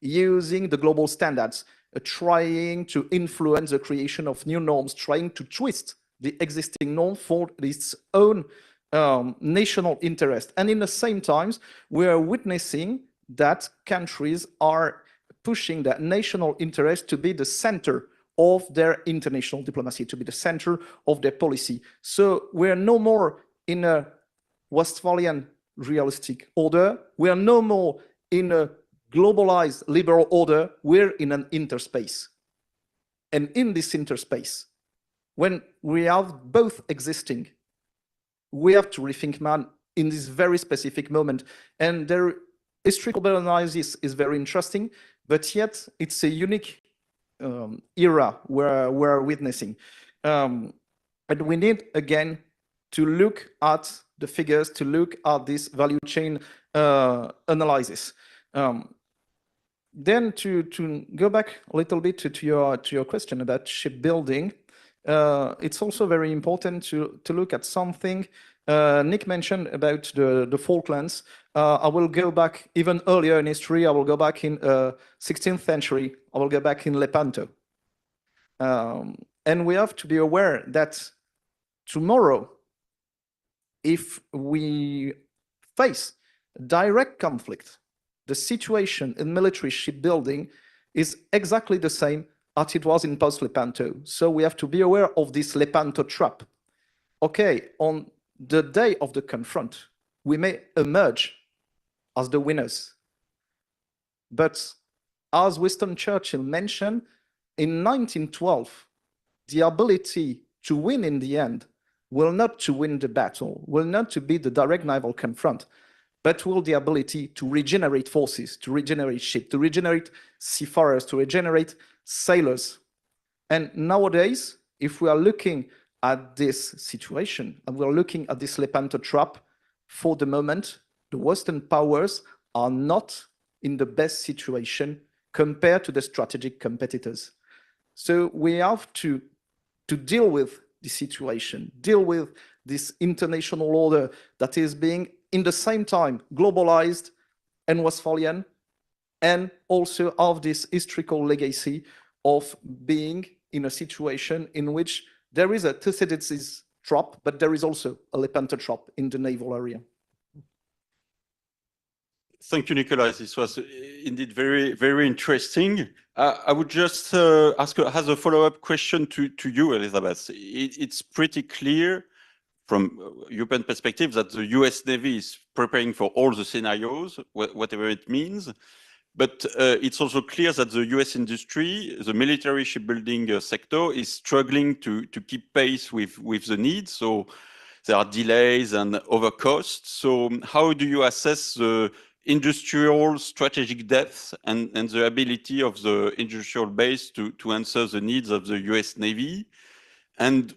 using the global standards, trying to influence the creation of new norms, trying to twist the existing norm for its own national interest. And in the same times, we are witnessing that countries are pushing that national interest to be the center of their international diplomacy, to be the center of their policy. So we're no more in a Westphalian realistic order. We are no more in a globalized liberal order. We're in an interspace. And in this interspace, when we have both existing, we have to rethink man in this very specific moment. And their historical analysis is very interesting, but yet it's a unique era where we're witnessing. And we need, again, to look at the figures, to look at this value chain analysis. Then to go back a little bit to your question about shipbuilding, it's also very important to look at something Nick mentioned about the Falklands. I will go back even earlier in history. I will go back in 16th century. I will go back in Lepanto. And we have to be aware that tomorrow, if we face direct conflict, the situation in military shipbuilding is exactly the same as it was in post-Lepanto. So we have to be aware of this Lepanto trap. Okay, on the day of the confront, we may emerge as the winners. But as Winston Churchill mentioned, in 1912, the ability to win in the end will not to win the battle, will not to be the direct naval confront, but will the ability to regenerate forces, to regenerate ships, to regenerate seafarers, to regenerate sailors. And nowadays, if we are looking at this situation, and we're looking at this Lepanto trap, for the moment, the Western powers are not in the best situation compared to the strategic competitors. So we have to deal with the situation, deal with this international order that is being, in the same time, globalized and Westphalian, and also of this historical legacy of being in a situation in which there is a Thucydides trap, but there is also a Lepanto trap in the naval area. Thank you, Nicolas. This was indeed very, very interesting. I would just ask as a follow-up question to you, Elizabeth. It's pretty clear from European perspective that the US Navy is preparing for all the scenarios, whatever it means. But it's also clear that the US industry, the military shipbuilding sector, is struggling to keep pace with the needs. So there are delays and overcosts. So how do you assess the industrial strategic depth and the ability of the industrial base to answer the needs of the US Navy? And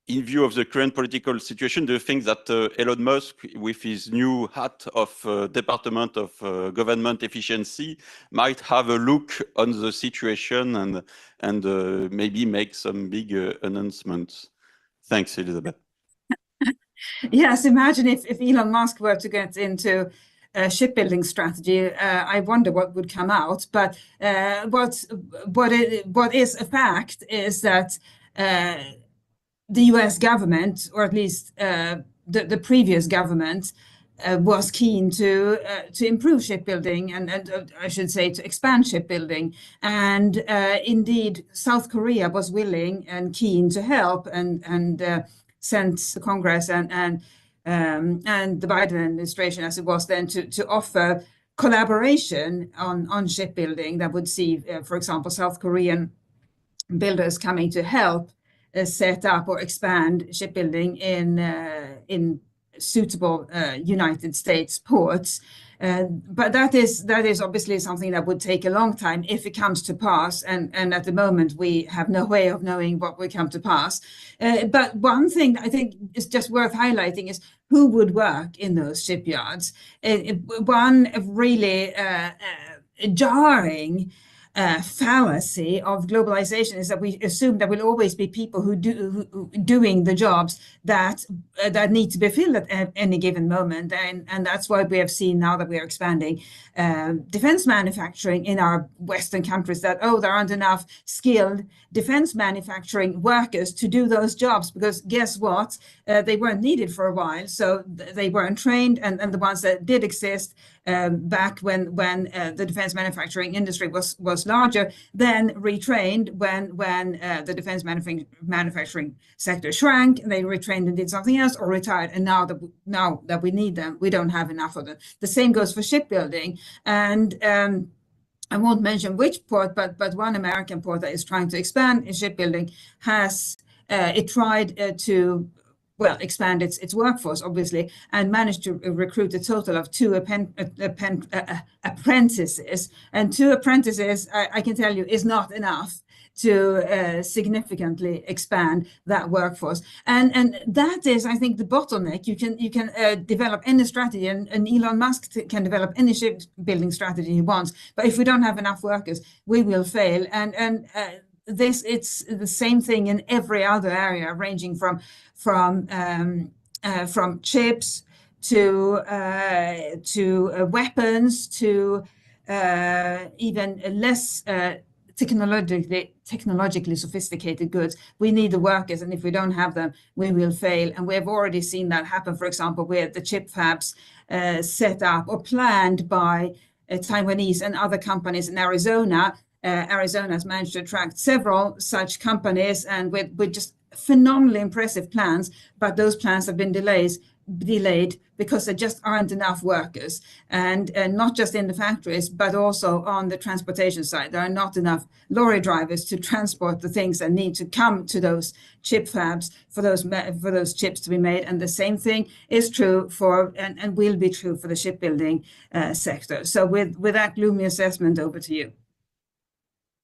in view of the current political situation, do you think that Elon Musk, with his new hat of Department of Government Efficiency, might have a look on the situation and maybe make some big announcements? Thanks, Elizabeth. Yes, imagine if Elon Musk were to get into a shipbuilding strategy, I wonder what would come out. But what is a fact is that the US government, or at least the previous government, was keen to improve shipbuilding and I should say to expand shipbuilding. And indeed, South Korea was willing and keen to help and sent the Congress and the Biden administration, as it was then, to offer collaboration on shipbuilding that would see, for example, South Korean builders coming to help set up or expand shipbuilding in suitable United States ports. But that is obviously something that would take a long time if it comes to pass. And at the moment, we have no way of knowing what will come to pass. But one thing that I think is just worth highlighting is who would work in those shipyards. One really jarring fallacy of globalization is that we assume there will always be people who doing the jobs that need to be filled at any given moment, and that's why we have seen now that we are expanding defense manufacturing in our Western countries, that there aren't enough skilled defense manufacturing workers to do those jobs, because guess what, they weren't needed for a while, so they weren't trained, and the ones that did exist back when the defense manufacturing industry was larger, then retrained when the defense manufacturing sector shrank, and they retrained and did something else or retired, and now that we need them, we don't have enough of them. The same goes for shipbuilding, and I won't mention which port, but one American port that is trying to expand in shipbuilding has tried to expand its workforce, obviously, and managed to recruit a total of 2 apprentices. And 2 apprentices, I can tell you, is not enough to significantly expand that workforce. And that is, I think, the bottleneck. You can develop any strategy, and Elon Musk can develop any shipbuilding strategy he wants. But if we don't have enough workers, we will fail. And it's the same thing in every other area, ranging from chips to weapons to even less technologically sophisticated goods. We need the workers, and if we don't have them, we will fail. And we have already seen that happen, for example, with the chip fabs set up or planned by Taiwanese and other companies in Arizona. Arizona has managed to attract several such companies, and with just phenomenally impressive plans, but those plans have been delayed because there just aren't enough workers, and not just in the factories, but also on the transportation side. There are not enough lorry drivers to transport the things that need to come to those chip fabs for those chips to be made. And the same thing is true for and will be true for the shipbuilding sector. So with that gloomy assessment, over to you.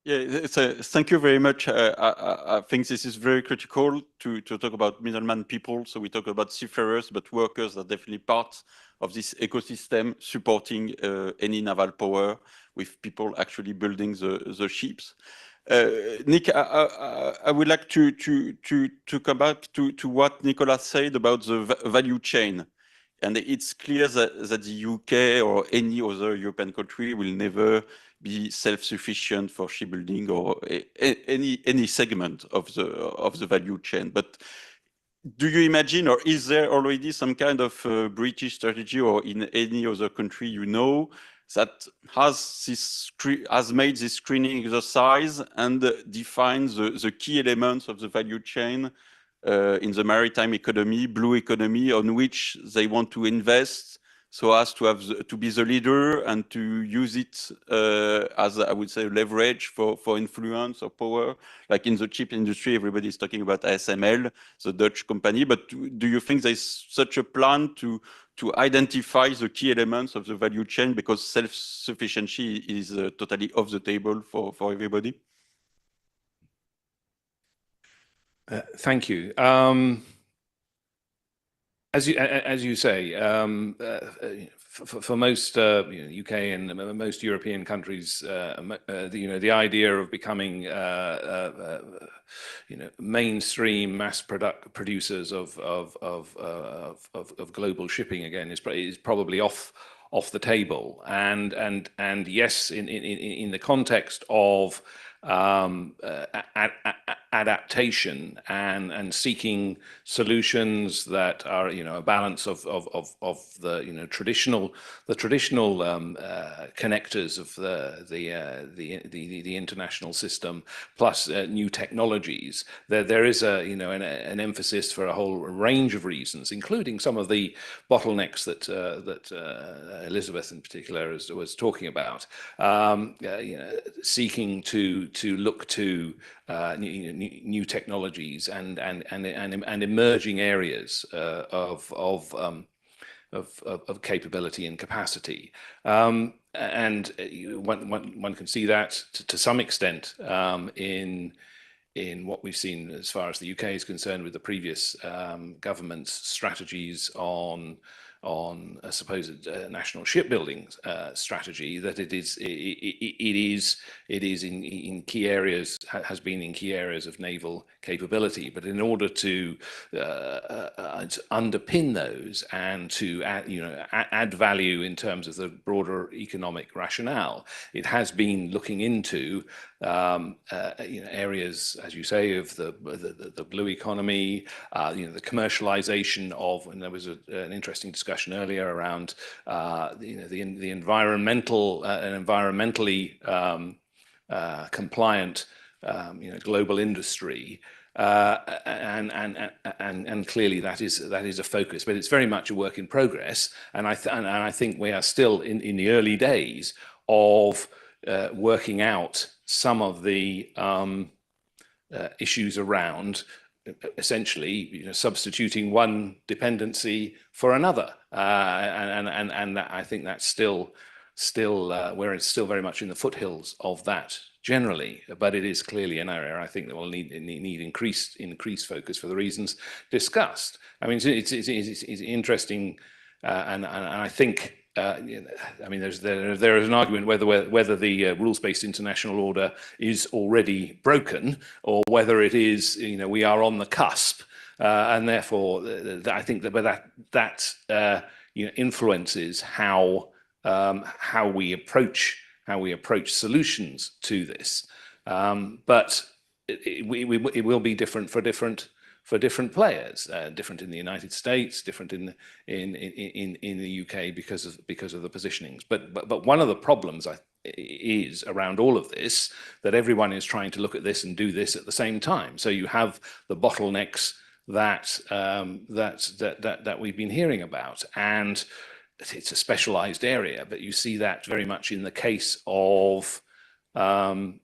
Yeah, thank you very much. I think this is very critical to talk about middleman people. So we talk about seafarers, but workers are definitely part of this ecosystem supporting any naval power, with people actually building the ships. Nick, I would like to come back to what Nicolas said about the value chain. And it's clear that the UK or any other European country will never be self-sufficient for shipbuilding or any segment of the value chain. But do you imagine, or is there already some kind of British strategy, or in any other country that has made this screening exercise and defines the key elements of the value chain in the maritime economy, blue economy, on which they want to invest, so as to be the leader and to use it as, I would say, leverage for influence or power? Like in the chip industry, everybody is talking about ASML, the Dutch company. But do you think there's such a plan to identify the key elements of the value chain, because self-sufficiency is totally off the table for everybody? Thank you. As you say, for most UK and most European countries, the idea of becoming mainstream mass producers of global shipping again is probably off the table. And yes, in the context of adaptation and seeking solutions that are a balance of the traditional connectors of the international system plus new technologies. There is an emphasis for a whole range of reasons, including some of the bottlenecks that Elizabeth in particular was talking about, seeking to look to new technologies and emerging areas of capability and capacity, and one can see that to some extent in what we've seen as far as the UK is concerned, with the previous government's strategies on a supposed national shipbuilding strategy, that it is in key areas, has been in key areas of naval capability. But in order to underpin those and to add value in terms of the broader economic rationale, it has been looking into areas, as you say, of the blue economy, the commercialization of, and there was an interesting discussion earlier around the environmentally compliant global industry. And clearly that is a focus, but it's very much a work in progress. And I think we are still in the early days of working out some of the issues around essentially substituting one dependency for another, and I think that's still where it's still very much in the foothills of that generally, but it is clearly an area I think that will need increased focus for the reasons discussed. I mean, it's interesting, and I think I mean, there is an argument whether the rules-based international order is already broken, or whether it is, we are on the cusp, and therefore I think that influences how we approach solutions to this. But it will be different for different players, different in the United States, different in the UK because of the positionings. But one of the problems is around all of this, that everyone is trying to look at this and do this at the same time. So you have the bottlenecks that we've been hearing about, and it's a specialized area. But you see that very much in the case of the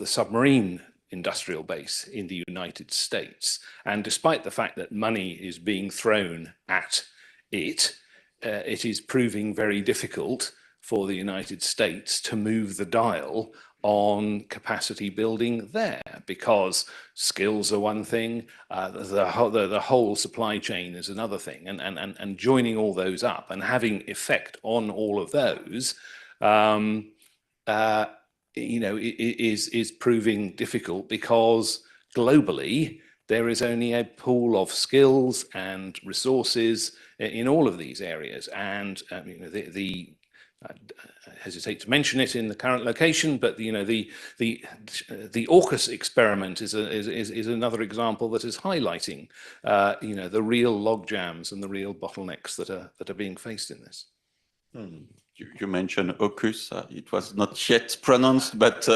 submarine industrial base in the United States. And despite the fact that money is being thrown at it, it is proving very difficult for the United States to move the dial on capacity building there, because skills are one thing, the whole supply chain is another thing, and joining all those up and having effect on all of those is proving difficult, because globally there is only a pool of skills and resources in all of these areas. And I hesitate to mention it in the current location, but the AUKUS experiment is another example that is highlighting the real log jams and the real bottlenecks that are being faced in this. You mentioned AUKUS. It was not yet pronounced, but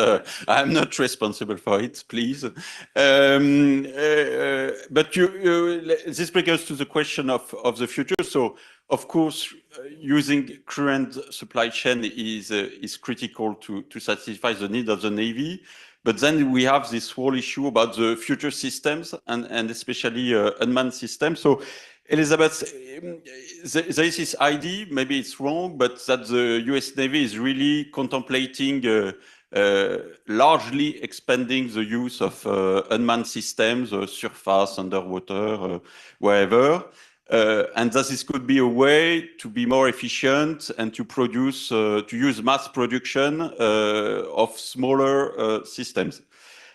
I'm not responsible for it, please. But this brings us to the question of the future. So, of course, using current supply chain is critical to satisfy the need of the Navy. But then we have this whole issue about the future systems and especially unmanned systems. So, Elizabeth, there is this idea, maybe it's wrong, but that the US Navy is really contemplating largely expanding the use of unmanned systems, surface, underwater, wherever, and that this could be a way to be more efficient and to produce, to use mass production of smaller systems.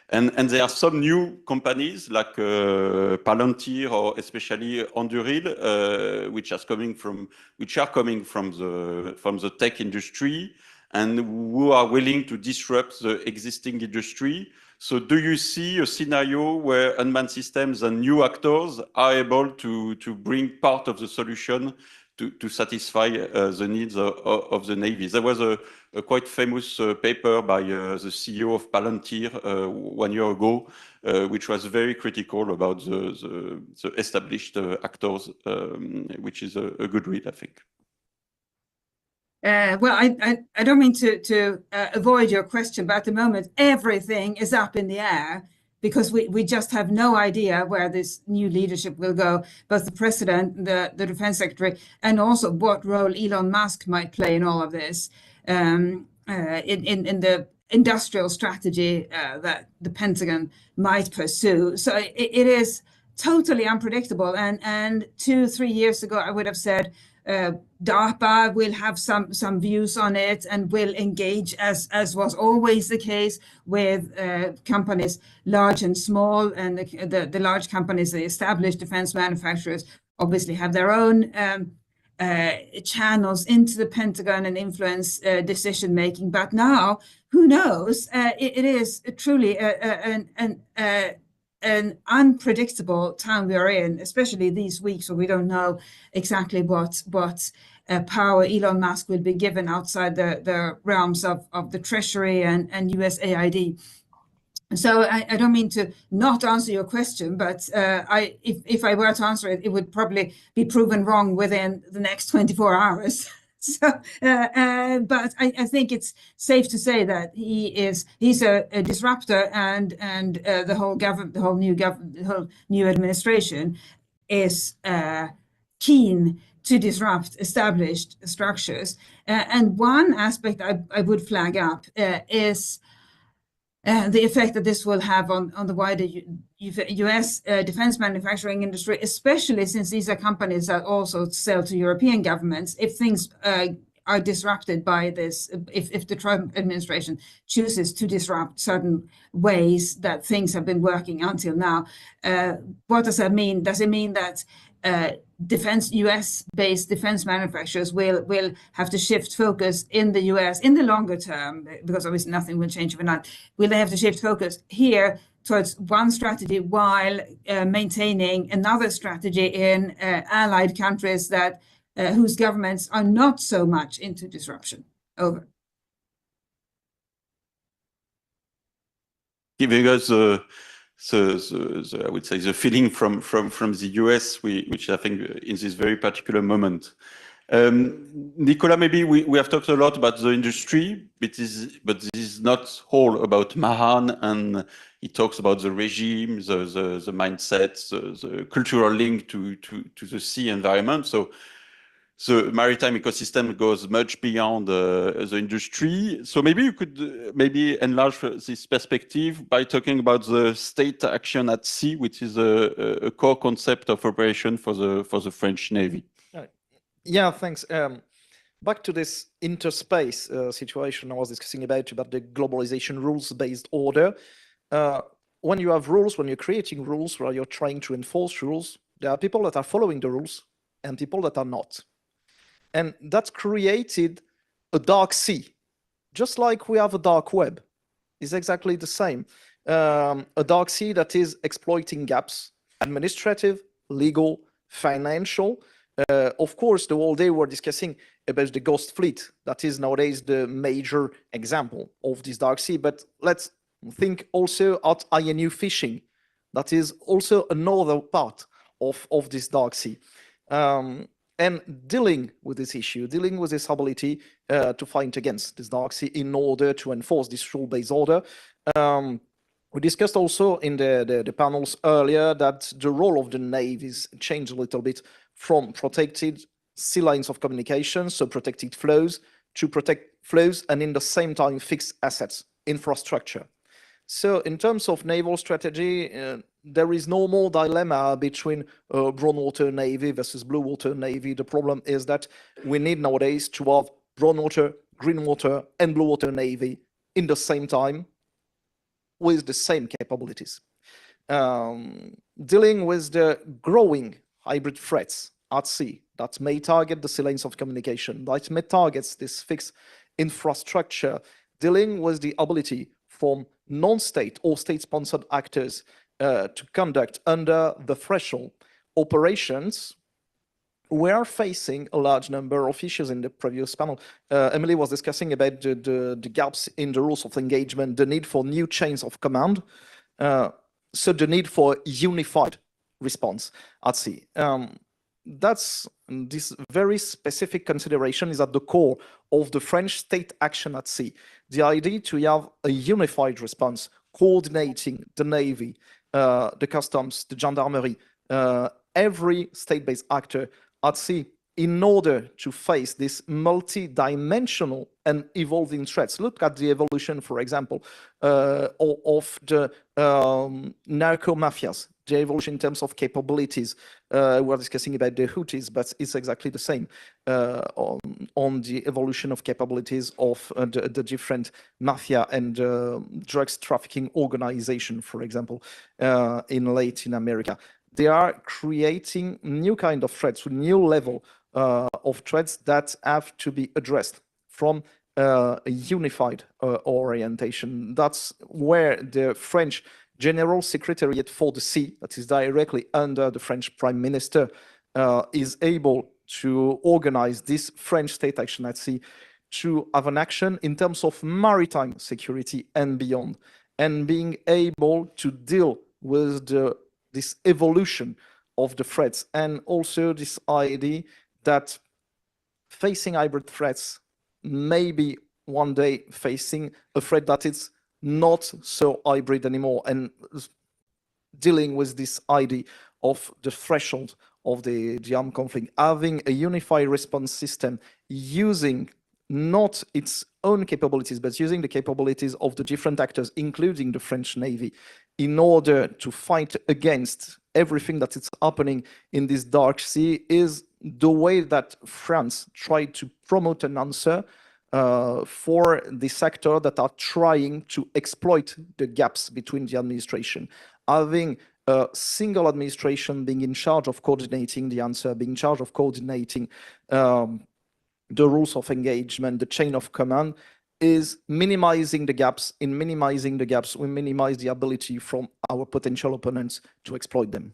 And there are some new companies like Palantir or especially Anduril, which are coming from the tech industry, and who are willing to disrupt the existing industry. So do you see a scenario where unmanned systems and new actors are able to bring part of the solution to satisfy the needs of the Navy? There was a quite famous paper by the CEO of Palantir 1 year ago, which was very critical about the established actors, which is a good read, I think. Well, I don't mean to avoid your question, but at the moment, everything is up in the air, because we just have no idea where this new leadership will go, both the president, the defense secretary, and also what role Elon Musk might play in all of this, in the industrial strategy that the Pentagon might pursue. So it is totally unpredictable. And 2-3 years ago, I would have said DARPA will have some views on it and will engage, as was always the case with companies large and small, and the large companies, the established defense manufacturers, obviously have their own channels into the Pentagon and influence decision making. But now, who knows? It is truly an unpredictable time we are in, especially these weeks where we don't know exactly what power Elon Musk will be given outside the realms of the Treasury and USAID. So I don't mean to not answer your question, but if I were to answer it, it would probably be proven wrong within the next 24 hours. So, but I think it's safe to say that he's a disruptor, and the whole new administration is keen to disrupt established structures. And one aspect I would flag up is the effect that this will have on the wider US defense manufacturing industry, especially since these are companies that also sell to European governments. If things are disrupted by this, if the Trump administration chooses to disrupt certain ways that things have been working until now, what does that mean? Does it mean that US-based defense manufacturers will have to shift focus in the US in the longer term, because obviously nothing will change overnight? Will they have to shift focus here towards one strategy while maintaining another strategy in allied countries that whose governments are not so much into disruption? Over. Giving us I would say the feeling from the US, which I think in this very particular moment. Nicolas, maybe we have talked a lot about the industry, but this is not all about Mahan, and he talks about the regime, the mindset, the cultural link to the sea environment. So the maritime ecosystem goes much beyond the industry. So maybe you could enlarge this perspective by talking about the state action at sea, which is a core concept of operation for the French Navy. Yeah, thanks. Back to this interspace situation I was discussing about the globalization rules-based order. When you have rules, when you're creating rules, where you're trying to enforce rules, there are people that are following the rules and people that are not. And that's created a dark sea, just like we have a dark web. It's exactly the same. A dark sea that is exploiting gaps, administrative, legal, financial. Of course, the whole day we're discussing about the ghost fleet. That is nowadays the major example of this dark sea. But let's think also at INU fishing. That is also another part of this dark sea. And dealing with this issue, dealing with this ability to fight against this dark sea in order to enforce this rule-based order. We discussed also in the panels earlier that the role of the navies changed a little bit from protected sea lines of communication, so protected flows, to protect flows and in the same time fixed assets, infrastructure. So in terms of naval strategy, there is no more dilemma between brown water navy versus blue water navy. The problem is that we need nowadays to have brown water, green water, and blue water navy in the same time with the same capabilities. Dealing with the growing hybrid threats at sea that may target the sea lanes of communication, that may target this fixed infrastructure, dealing with the ability from non-state or state-sponsored actors to conduct under the threshold operations. We are facing a large number of issues in the previous panel. Emily was discussing about the gaps in the rules of engagement, the need for new chains of command, so the need for unified response at sea. That's this very specific consideration is at the core of the French state action at sea. The idea to have a unified response, coordinating the Navy, the customs, the gendarmerie, every state-based actor at sea in order to face this multi-dimensional and evolving threats. Look at the evolution, for example, of the narco mafias the evolution in terms of capabilities. We're discussing about the Houthis, but it's exactly the same on the evolution of capabilities of the different mafia and drugs trafficking organization, for example, in Latin America. They are creating new kind of threats, new level of threats that have to be addressed from a unified orientation. That's where the French General Secretariat for the Sea, that is directly under the French Prime Minister, is able to organize this French state action at sea to have an action in terms of maritime security and beyond, and being able to deal with this evolution of the threats, and also this idea that facing hybrid threats, maybe one day facing a threat that is not so hybrid anymore, and dealing with this idea of the threshold of the armed conflict, having a unified response system using not its own capabilities, but using the capabilities of the different actors, including the French Navy, in order to fight against everything that is happening in this dark sea, is the way that France tried to promote an answer for the sector that are trying to exploit the gaps between the administration. Having a single administration being in charge of coordinating the answer, being in charge of coordinating the rules of engagement, the chain of command, is minimizing the gaps. In minimizing the gaps, we minimize the ability from our potential opponents to exploit them.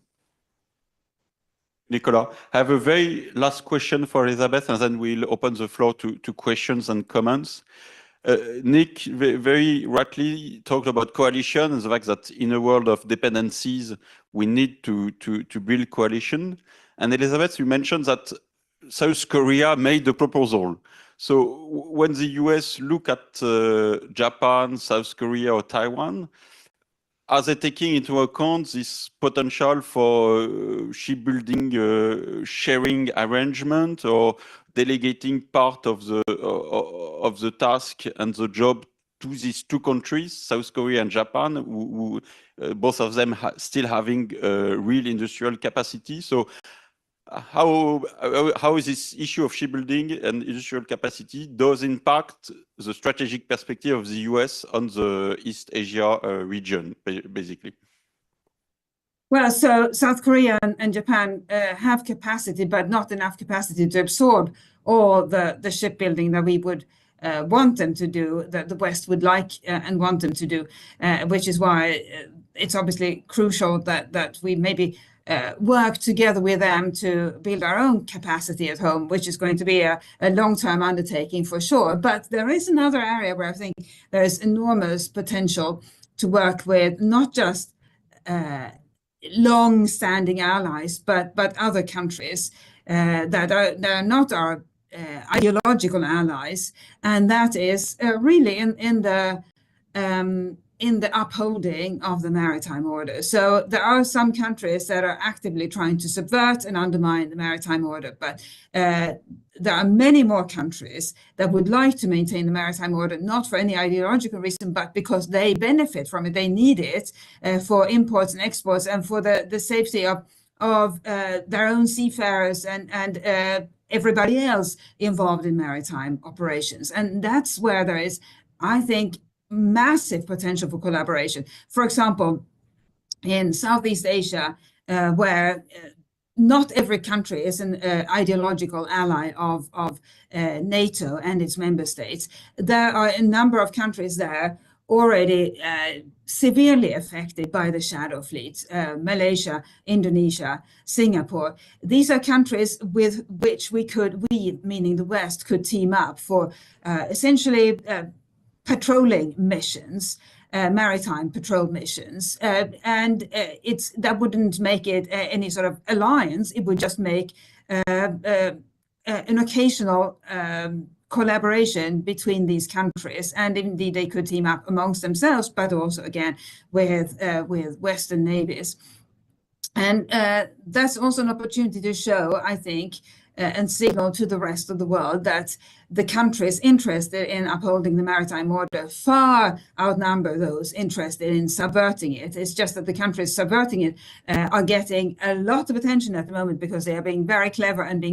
Nicolas, I have a very last question for Elizabeth, and then we'll open the floor to questions and comments. Nick very rightly talked about coalition and the fact that in a world of dependencies, we need to build coalition. And Elizabeth, you mentioned that South Korea made the proposal. So when the US look at Japan, South Korea, or Taiwan, are they taking into account this potential for shipbuilding sharing arrangement, or delegating part of the task and the job to these two countries, South Korea and Japan, who both of them still having real industrial capacity? So how is this issue of shipbuilding and industrial capacity does impact the strategic perspective of the US on the East Asia region, basically? Well, so South Korea and Japan have capacity, but not enough capacity to absorb all the shipbuilding that we would want them to do, that the West would like and want them to do, which is why it's obviously crucial that we maybe work together with them to build our own capacity at home, which is going to be a long-term undertaking for sure. But there is another area where I think there is enormous potential to work with not just long-standing allies, but other countries that are not our ideological allies, and that is really in the upholding of the maritime order. So there are some countries that are actively trying to subvert and undermine the maritime order, but there are many more countries that would like to maintain the maritime order, not for any ideological reason, but because they benefit from it. They need it for imports and exports, and for the safety of their own seafarers and everybody else involved in maritime operations. And that's where there is, I think, massive potential for collaboration. For example, in Southeast Asia, where not every country is an ideological ally of NATO and its member states, there are a number of countries there already severely affected by the shadow fleets: Malaysia, Indonesia, Singapore. These are countries with which we, meaning the West, could team up for essentially patrolling missions, maritime patrol missions, and that wouldn't make it any sort of alliance. It would just make an occasional collaboration between these countries, and indeed they could team up amongst themselves, but also again with Western navies. And that's also an opportunity to show, I think, and signal to the rest of the world that the countries interested in upholding the maritime order far outnumber those interested in subverting it. It's just that the countries subverting it are getting a lot of attention at the moment because they are being very clever and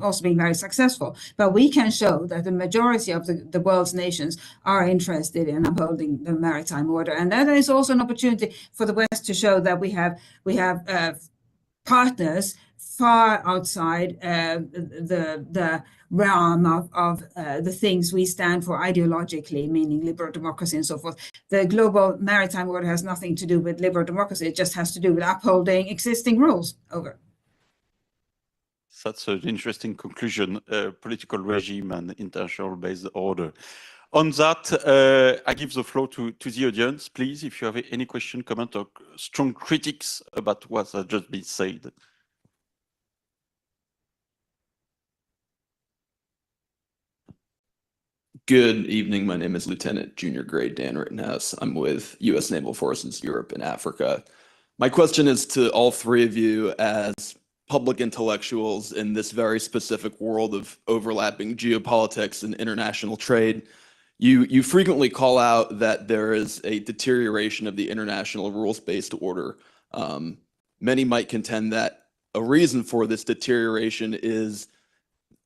also being very successful. But we can show that the majority of the world's nations are interested in upholding the maritime order, and that is also an opportunity for the West to show that we have partners far outside the realm of the things we stand for ideologically, meaning liberal democracy and so forth. The global maritime order has nothing to do with liberal democracy. It just has to do with upholding existing rules. Over. That's an interesting conclusion, political regime and international based order. On that, I give the floor to the audience, please, if you have any question, comment, or strong critics about what has just been said. Good evening. My name is Lieutenant Junior Grade Dan Rittenhouse. I'm with U.S. Naval Forces Europe and Africa. My question is to all three of you as public intellectuals in this very specific world of overlapping geopolitics and international trade. You frequently call out that there is a deterioration of the international rules-based order. Many might contend that a reason for this deterioration is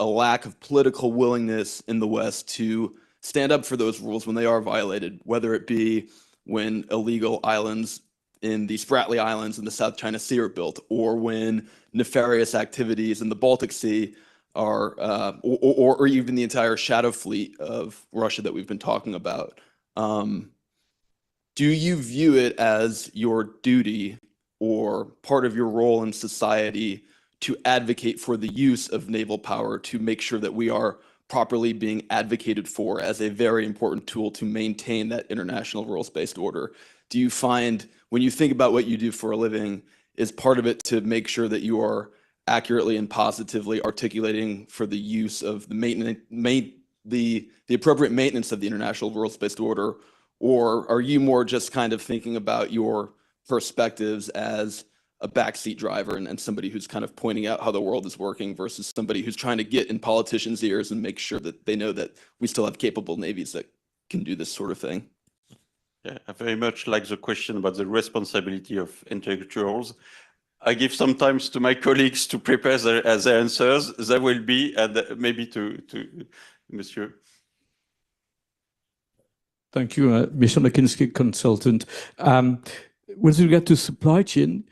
a lack of political willingness in the West to stand up for those rules when they are violated, whether it be when illegal islands in the Spratly Islands in the South China Sea are built, or when nefarious activities in the Baltic Sea are, or even the entire shadow fleet of Russia that we've been talking about. Do you view it as your duty or part of your role in society to advocate for the use of naval power to make sure that we are properly being advocated for as a very important tool to maintain that international rules-based order? Do you find, when you think about what you do for a living, is part of it to make sure that you are accurately and positively articulating for the use of the appropriate maintenance of the international rules-based order? Or are you more just kind of thinking about your perspectives as a backseat driver and somebody who's kind of pointing out how the world is working versus somebody who's trying to get in politicians' ears and make sure that they know that we still have capable navies that can do this sort of thing? Yeah, I very much like the question about the responsibility of intellectuals. I give sometimes to my colleagues to prepare their answers. There will be, and maybe to Monsieur. Thank you, Mission McKinsey consultant. With regard to supply chain,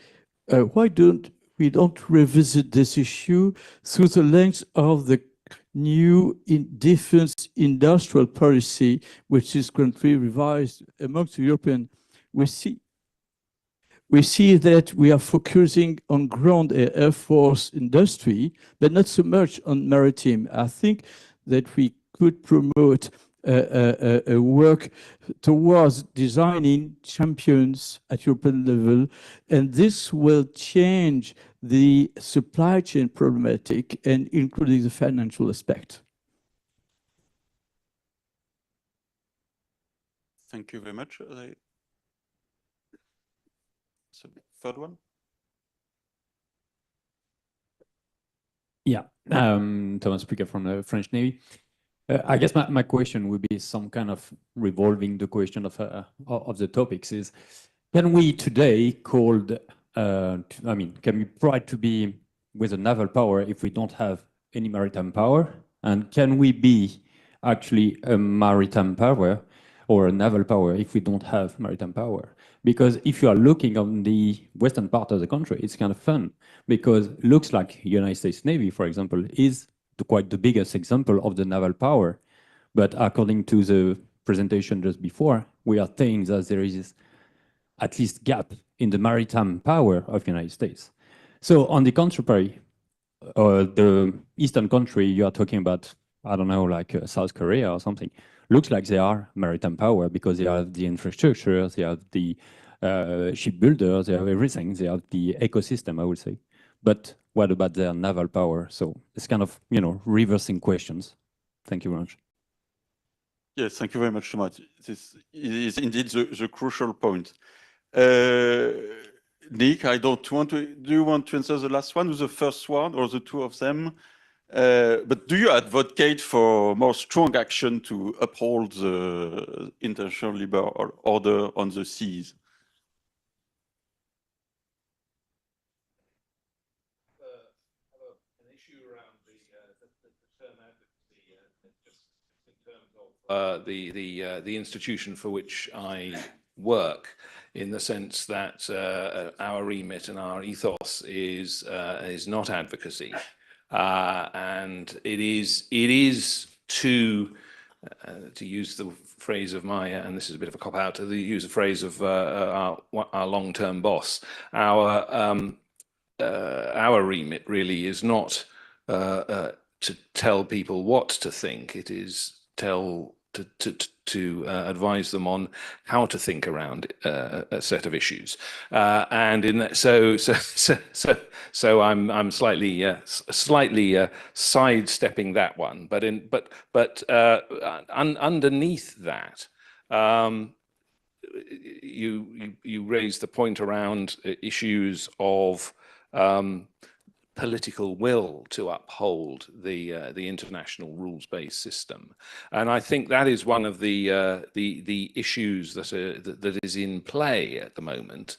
why don't we revisit this issue through the lens of the new defense industrial policy, which is currently revised amongst the European? We see that we are focusing on ground air force industry, but not so much on maritime. I think that we could promote a work towards designing champions at European level, and this will change the supply chain problematic and including the financial aspect. Thank you very much. So, third one. Yeah, Thomas Piquet from the French Navy. I guess my question would be some kind of revolving the question of the topics is, can we today can we pride to be with a naval power if we don't have any maritime power? And can we be actually a maritime power or a naval power if we don't have maritime power? Because if you are looking on the western part of the country, it's kind of fun because it looks like United States Navy, for example, is quite the biggest example of the naval power. But according to the presentation just before, we are saying that there is at least gap in the maritime power of the United States. So on the contrary, the eastern country you are talking about, I don't know, like South Korea or something, looks like they are maritime power because they have the infrastructure, they have the shipbuilders, they have everything, they have the ecosystem, I would say. But what about their naval power? So it's kind of, reversing questions. Thank you very much. Yes, thank you very much, Thomas. This is indeed the crucial point. Nick, I don't want to. Do you want to answer the last one or the first one or the two of them? But do you advocate for more strong action to uphold the international labor order on the seas? The institution for which I work, in the sense that our remit and our ethos is not advocacy, and it is to use the phrase of my, and this is a bit of a cop out, to use the phrase of our long-term boss. Our remit really is not to tell people what to think. It is to advise them on how to think around a set of issues, and in that, so I'm slightly sidestepping that one, but underneath that, you raise the point around issues of political will to uphold the international rules-based system, and I think that is one of the issues that is in play at the moment.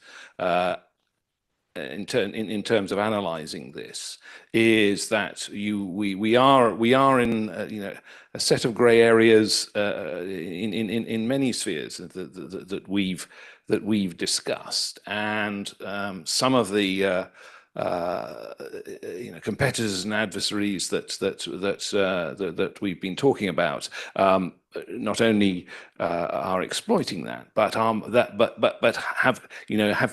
In terms of analysing this, is that we are in a set of grey areas in many spheres that we've discussed, and some of the competitors and adversaries that we've been talking about not only are exploiting that, but have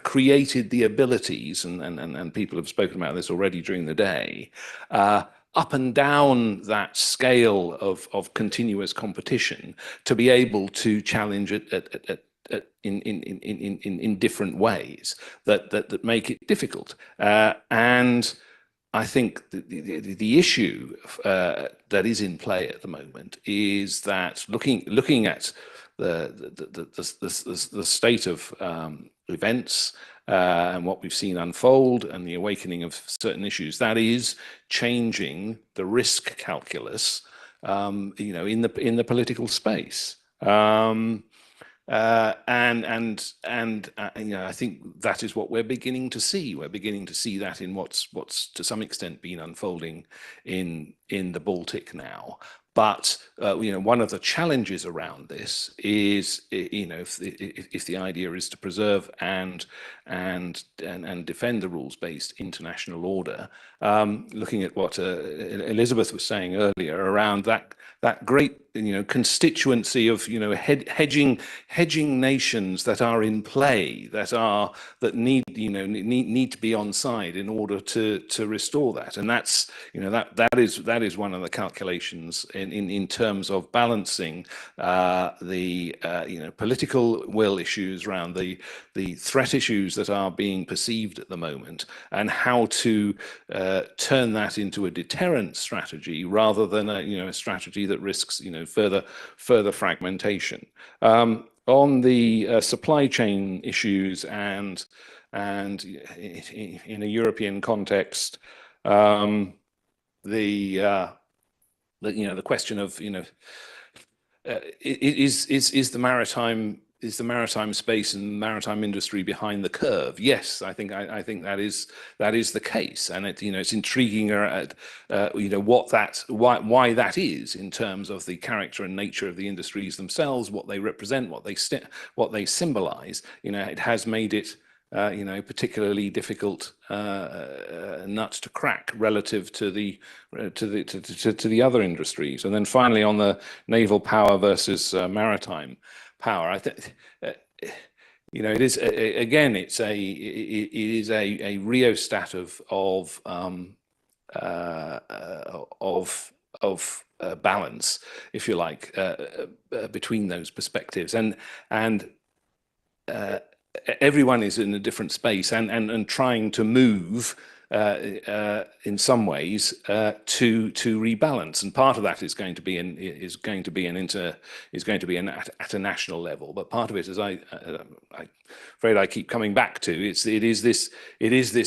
created the abilities, and people have spoken about this already during the day, up and down that scale of continuous competition, to be able to challenge it in different ways that make it difficult, and I think the issue that is in play at the moment is that looking at the state of events and what we've seen unfold, and the awakening of certain issues, that is changing the risk calculus, in the political space. I think that is what we're beginning to see. We're beginning to see that in what's to some extent been unfolding in the Baltic now. But one of the challenges around this is, if the idea is to preserve and defend the rules-based international order, looking at what Elizabeth was saying earlier around that great constituency of hedging nations that are in play, that need to be on side in order to restore that, and that is one of the calculations in terms of balancing the political will issues around the threat issues that are being perceived at the moment, and how to turn that into a deterrent strategy rather than a strategy that risks further fragmentation. On the supply chain issues and in a European context, the question of is the maritime space and maritime industry behind the curve? Yes, I think that is the case, and it's intriguing at why that is, in terms of the character and nature of the industries themselves, what they represent, what they symbolize. It has made it particularly difficult nut to crack relative to the other industries. And then finally, on the naval power versus maritime power, I think it is again, it is a rheostat of balance, if you like, between those perspectives, and everyone is in a different space and trying to move in some ways to rebalance, and part of that is going to be at a national level. But part of it, as I'm afraid I keep coming back to, it is this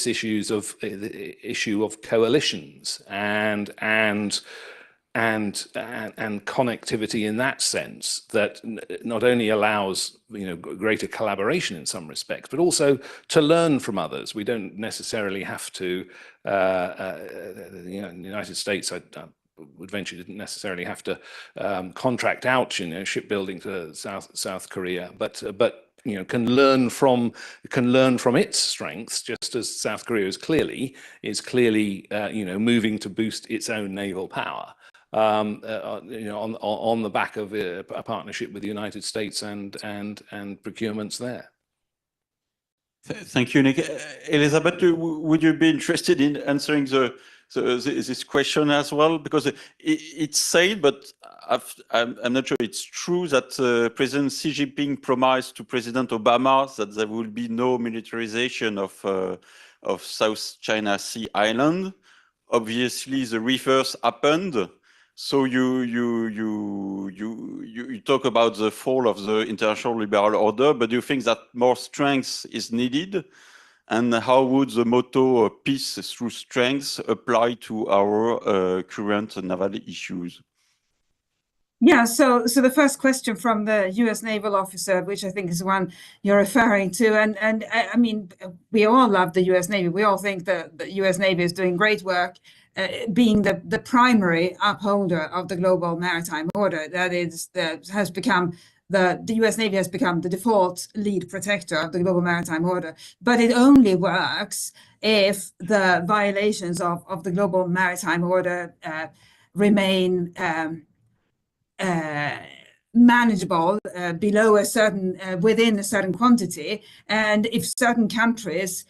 issue of coalitions and connectivity in that sense that not only allows greater collaboration in some respects, but also to learn from others. We don't necessarily have to. The United States, I would venture, didn't necessarily have to contract out shipbuilding to South Korea, but can learn from its strengths, just as South Korea is clearly moving to boost its own naval power. On the back of a partnership with the United States and procurements there. Thank you, Nick. Elizabeth, would you be interested in answering this question as well? Because it's said, but I'm not sure it's true, that President Xi Jinping promised to President Obama that there will be no militarization of South China Sea Island. Obviously, the reverse happened. So you talk about the fall of the international liberal order, but do you think that more strength is needed? And how would the motto "peace through strength" apply to our current naval issues? Yeah, so the first question from the U.S. naval officer, which I think is the one you're referring to, and I mean, we all love the U.S. Navy. We all think that the U.S. Navy is doing great work, being the primary upholder of the global maritime order. The U.S. Navy has become the default lead protector of the global maritime order. But it only works if the violations of the global maritime order remain manageable below a certain within a certain quantity, and if certain countries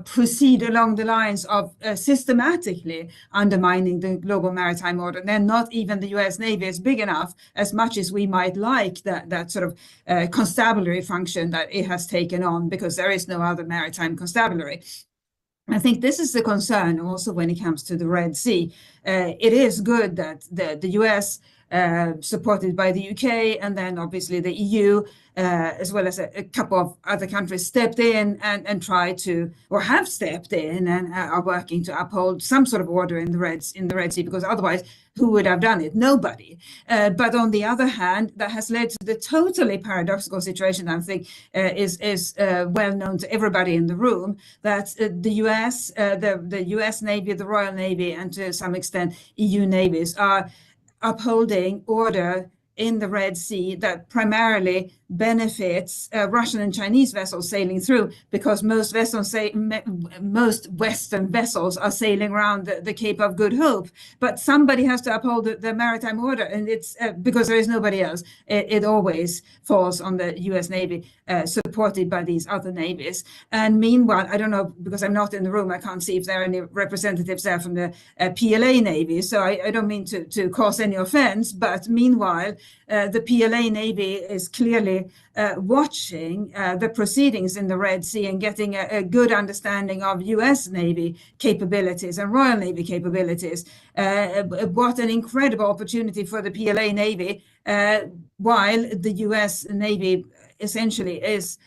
proceed along the lines of systematically undermining the global maritime order, then not even the U.S. Navy is big enough, as much as we might like that sort of constabulary function that it has taken on, because there is no other maritime constabulary. I think this is the concern also when it comes to the Red Sea. It is good that the US, supported by the UK, and then obviously the EU, as well as a couple of other countries, stepped in and tried to, or have stepped in and are working to uphold some sort of order in the Red Sea, because otherwise, who would have done it? Nobody. But on the other hand, that has led to the totally paradoxical situation, I think, is well known to everybody in the room, that the US, the US Navy, the Royal Navy, and to some extent EU navies are upholding order in the Red Sea that primarily benefits Russian and Chinese vessels sailing through, because most Western vessels are sailing around the Cape of Good Hope. But somebody has to uphold the maritime order, and it's because there is nobody else. It always falls on the US Navy, supported by these other navies. And meanwhile, I don't know, because I'm not in the room, I can't see if there are any representatives there from the PLA Navy, so I don't mean to cause any offense, but meanwhile, the PLA Navy is clearly watching the proceedings in the Red Sea and getting a good understanding of US Navy capabilities and Royal Navy capabilities. What an incredible opportunity for the PLA Navy, while the US Navy essentially is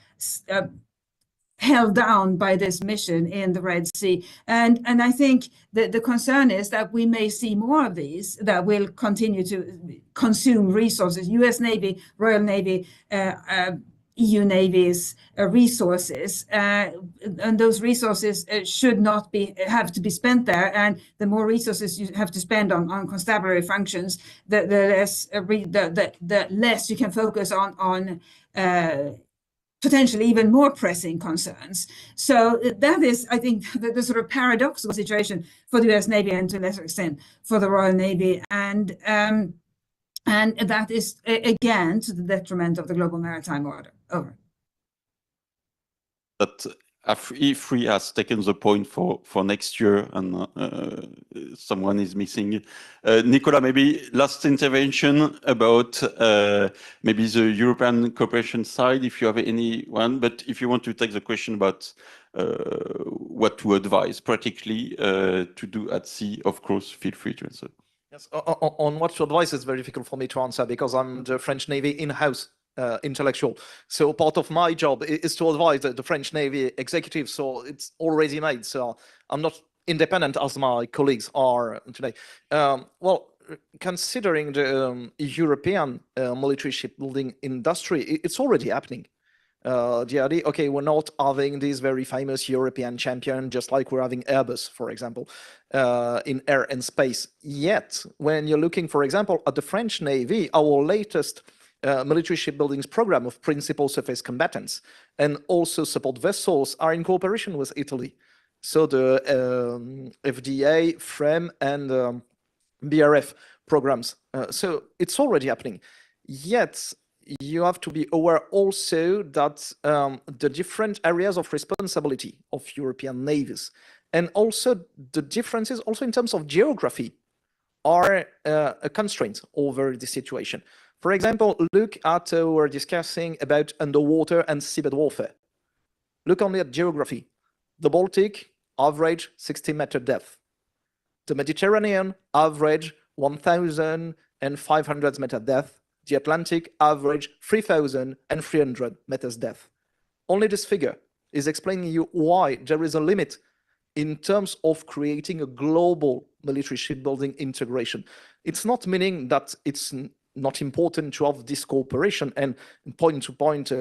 held down by this mission in the Red Sea. And I think the concern is that we may see more of these that will continue to consume resources, US Navy, Royal Navy, EU Navy's resources, and those resources should not have to be spent there. And the more resources you have to spend on constabulary functions, the less you can focus on potentially even more pressing concerns. So that is, I think, the sort of paradoxical situation for the US Navy, and to a lesser extent for the Royal Navy. And that is, again, to the detriment of the global maritime order. Over. But Ifri has taken the point for next year, and someone is missing. Nicolas, maybe last intervention about maybe the European cooperation side, if you have any one. But if you want to take the question about what to advise practically to do at sea, of course, feel free to answer. Yes, on what to advise is very difficult for me to answer because I'm the French Navy in-house intellectual. So part of my job is to advise the French Navy executive. So it's already made. So I'm not independent as my colleagues are today. Well, considering the European military shipbuilding industry, it's already happening. The idea, okay, we're not having this very famous European champion, just like we're having Airbus, for example, in air and space. Yet, when you're looking, for example, at the French Navy, our latest military shipbuilding program of principal surface combatants and also support vessels are in cooperation with Italy. So the FDA, FREM, and BRF programs. So it's already happening. Yet, you have to be aware also that the different areas of responsibility of European navies and also the differences also in terms of geography are a constraint over the situation. For example, look at we're discussing about underwater and seabed warfare. Look only at geography. The Baltic, average 60-meter depth. The Mediterranean, average 1,500 meter depth. The Atlantic, average 3,300 meters depth. Only this figure is explaining you why there is a limit in terms of creating a global military shipbuilding integration. It's not meaning that it's not important to have this cooperation, and point to point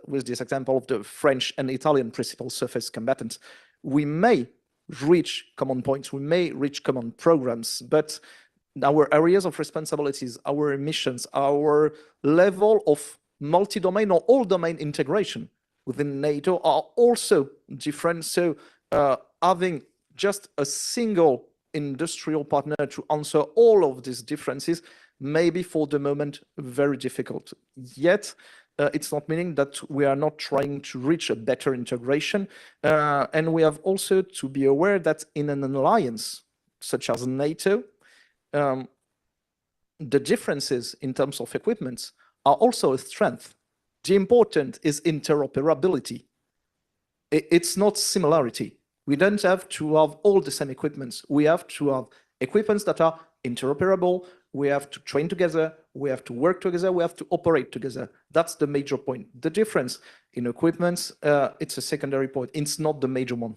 with this example of the French and Italian principal surface combatants, we may reach common points, we may reach common programs, but our areas of responsibilities, our missions, our level of multi-domain or all-domain integration within NATO are also different. So having just a single industrial partner to answer all of these differences may be for the moment very difficult. Yet, it's not meaning that we are not trying to reach a better integration. And we have also to be aware that in an alliance such as NATO, the differences in terms of equipment are also a strength. The important is interoperability. It's not similarity. We don't have to have all the same equipments. We have to have equipments that are interoperable. We have to train together. We have to work together. We have to operate together. That's the major point. The difference in equipments, it's a secondary point. It's not the major one.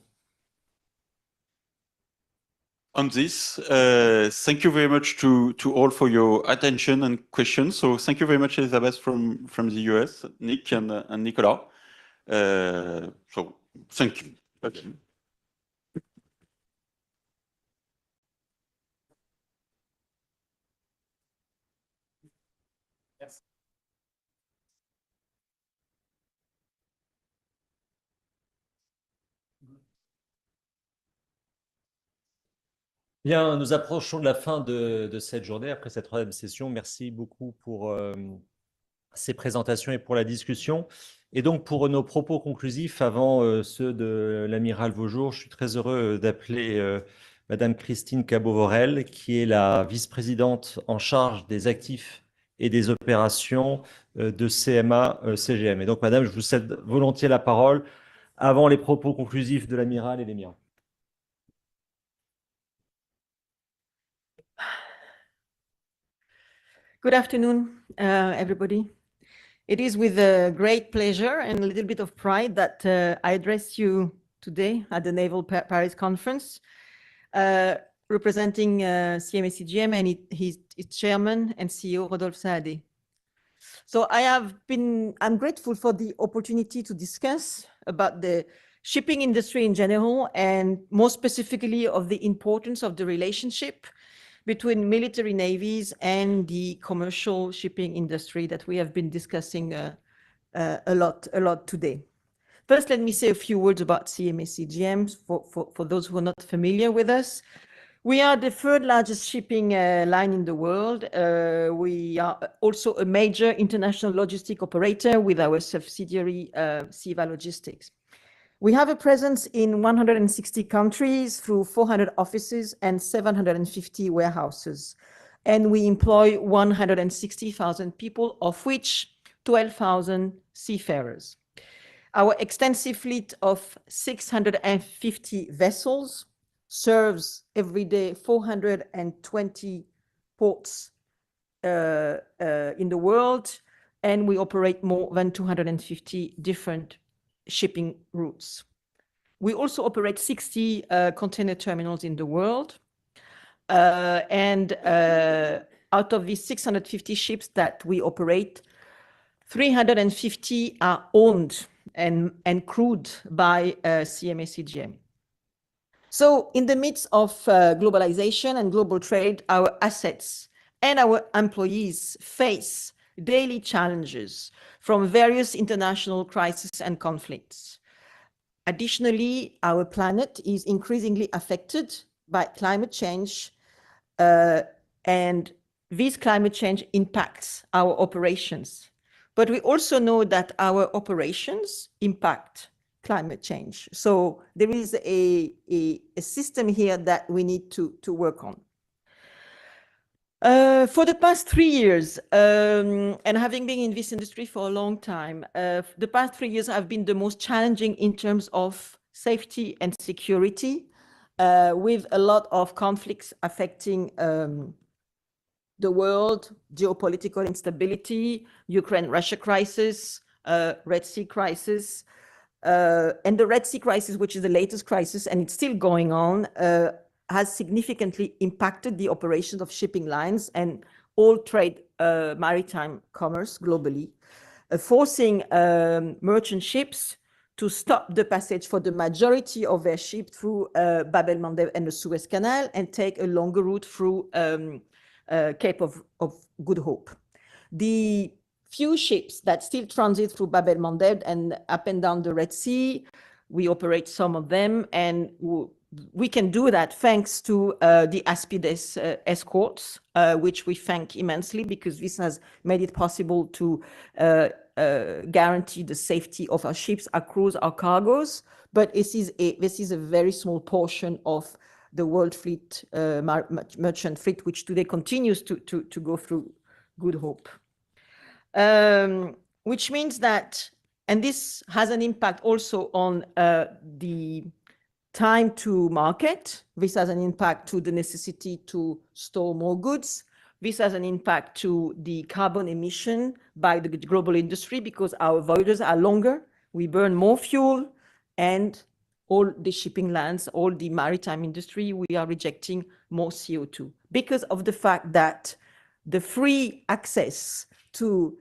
On this, thank you very much to all for your attention and questions. So thank you very much, Elizabeth, from the US, Nick and Nicolas. So thank you. Okay. Yes. Bien, nous approchons de la fin de cette journée, après cette troisième session. Merci beaucoup pour ces présentations et pour la discussion. Et donc, pour nos propos conclusifs, avant ceux de l'amiral Vaujour, je suis très heureux d'appeler Madame Christine Cabot-Vorel, qui est la vice-présidente en charge des actifs et des opérations de CMA-CGM. Et donc, Madame, je vous cède volontiers la parole avant les propos conclusifs de l'amiral et des miens. Good afternoon, everybody. It is with great pleasure and a little bit of pride that I address you today at the Naval Paris Conference, representing CMA-CGM and its chairman and CEO, Rodolphe Saadé. So I'm grateful for the opportunity to discuss about the shipping industry in general, and more specifically of the importance of the relationship between military navies and the commercial shipping industry that we have been discussing a lot today. First, let me say a few words about CMA-CGM for those who are not familiar with us. We are the third largest shipping line in the world. We are also a major international logistic operator with our subsidiary CEVA Logistics. We have a presence in 160 countries through 400 offices and 750 warehouses. And we employ 160,000 people, of which 12,000 seafarers. Our extensive fleet of 650 vessels serves every day 420 ports in the world, and we operate more than 250 different shipping routes. We also operate 60 container terminals in the world. And out of these 650 ships that we operate, 350 are owned and crewed by CMA CGM. So in the midst of globalization and global trade, our assets and our employees face daily challenges from various international crises and conflicts. Additionally, our planet is increasingly affected by climate change, and this climate change impacts our operations. But we also know that our operations impact climate change. So there is a system here that we need to work on. For the past 3 years, and having been in this industry for a long time, the past 3 years have been the most challenging in terms of safety and security, with a lot of conflicts affecting the world, geopolitical instability, Ukraine-Russia crisis, Red Sea crisis, and the Red Sea crisis, which is the latest crisis, and it's still going on, has significantly impacted the operations of shipping lines and all trade maritime commerce globally, forcing merchant ships to stop the passage for the majority of their ships through Bab el-Mandeb and the Suez Canal and take a longer route through Cape of Good Hope. The few ships that still transit through Bab el-Mandeb and up and down the Red Sea, we operate some of them, and we can do that thanks to the Aspides escorts, which we thank immensely because this has made it possible to guarantee the safety of our ships, our crews, our cargoes. But this is a very small portion of the world fleet, merchant fleet, which today continues to go through Good Hope. Which means that, and this has an impact also on the time to market. This has an impact to the necessity to store more goods. This has an impact to the carbon emission by the global industry because our voyages are longer, we burn more fuel, and all the shipping lines, all the maritime industry, we are rejecting more CO2 because of the fact that the free access to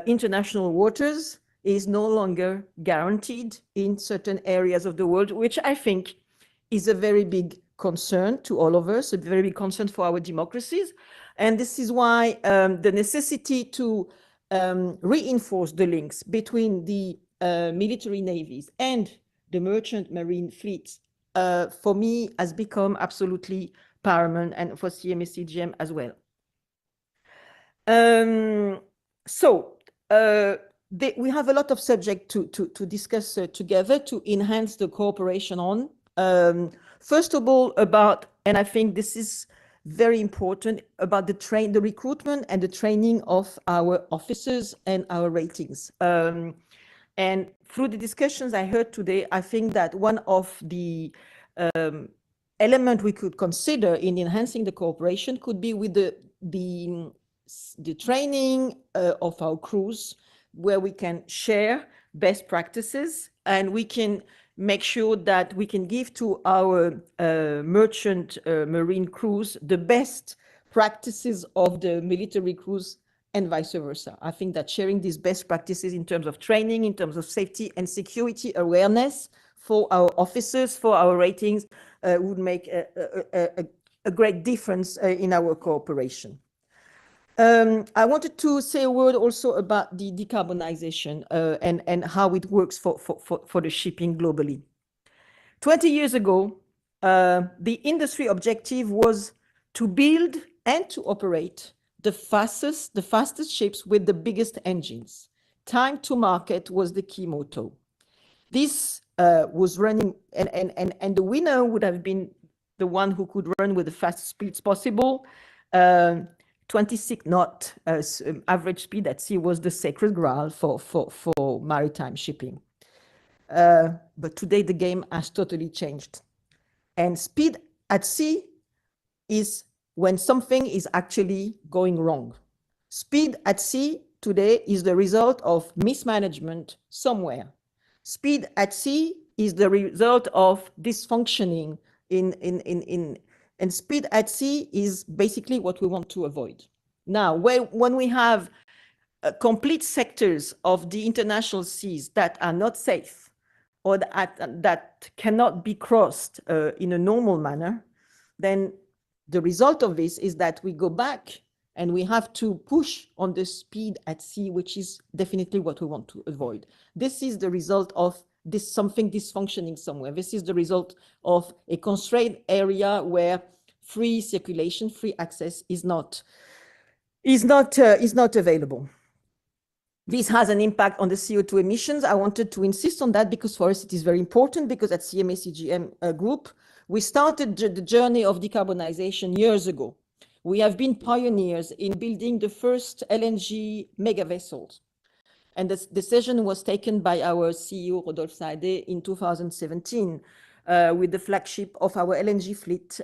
international waters is no longer guaranteed in certain areas of the world, which I think is a very big concern to all of us, a very big concern for our democracies. And this is why the necessity to reinforce the links between the military navies and the merchant marine fleets, for me, has become absolutely paramount, and for CMA CGM as well. We have a lot of subject to discuss together to enhance the cooperation on. First of all, about, and I think this is very important, about the recruitment and the training of our officers and our ratings. And through the discussions I heard today, I think that one of the element we could consider in enhancing the cooperation could be with the training of our crews, where we can share best practices and we can make sure that we can give to our merchant marine crews the best practices of the military crews and vice versa. I think that sharing these best practices in terms of training, in terms of safety and security awareness for our officers, for our ratings, would make a great difference in our cooperation. I wanted to say a word also about the decarbonization and how it works for the shipping globally. 20 years ago, the industry objective was to build and to operate the fastest ships with the biggest engines. Time to market was the key motto. This was running, and the winner would have been the one who could run with the fastest speeds possible. 26 knot average speed at sea was the sacred graal for maritime shipping. But today the game has totally changed. And speed at sea is when something is actually going wrong. Speed at sea today is the result of mismanagement somewhere. Speed at sea is the result of dysfunctioning and speed at sea is basically what we want to avoid. Now, when we have complete sectors of the international seas that are not safe or that cannot be crossed in a normal manner, then the result of this is that we go back and we have to push on the speed at sea, which is definitely what we want to avoid. This is the result of something dysfunctioning somewhere. This is the result of a constrained area where free circulation, free access is not available. This has an impact on the CO2 emissions. I wanted to insist on that because for us it is very important, because at CMA CGM Group, we started the journey of decarbonization years ago. We have been pioneers in building the first LNG mega vessels. And this decision was taken by our CEO, Rodolphe Saadé, in 2017 with the flagship of our LNG fleet,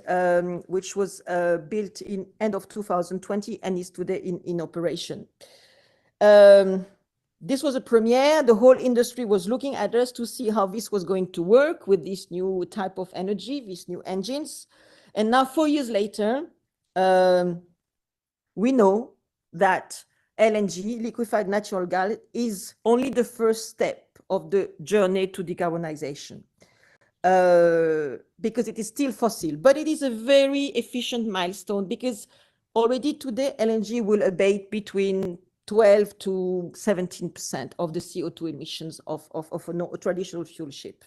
which was built in end of 2020 and is today in operation. This was a premiere. The whole industry was looking at us to see how this was going to work with this new type of energy, these new engines. And now 4 years later, we know that LNG, liquefied natural gas, is only the first step of the journey to decarbonization because it is still fossil, but it is a very efficient milestone because already today LNG will abate between 12 to 17% of the CO2 emissions of a traditional fuel ship.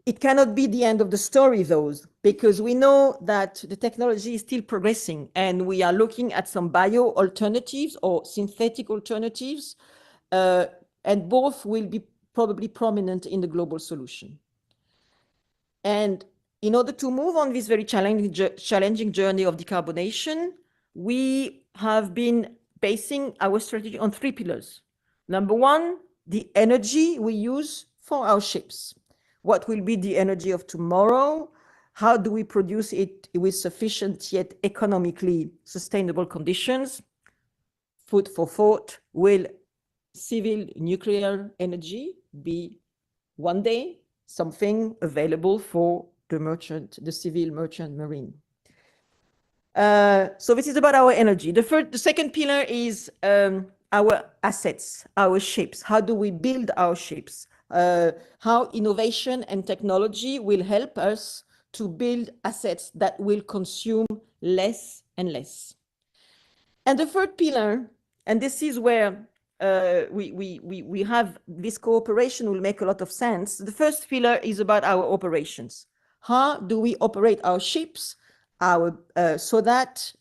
It cannot be the end of the story, though, because we know that the technology is still progressing and we are looking at some bio alternatives or synthetic alternatives, and both will be probably prominent in the global solution. And in order to move on this very challenging journey of decarbonation, we have been basing our strategy on 3 pillars. Number one, the energy we use for our ships. What will be the energy of tomorrow? How do we produce it with sufficient yet economically sustainable conditions? Food for thought. Will civil nuclear energy be one day something available for the civil merchant marine? So this is about our energy. The second pillar is our assets, our ships. How do we build our ships? How innovation and technology will help us to build assets that will consume less and less. And the third pillar, and this is where we have this cooperation will make a lot of sense. The first pillar is about our operations. How do we operate our ships so that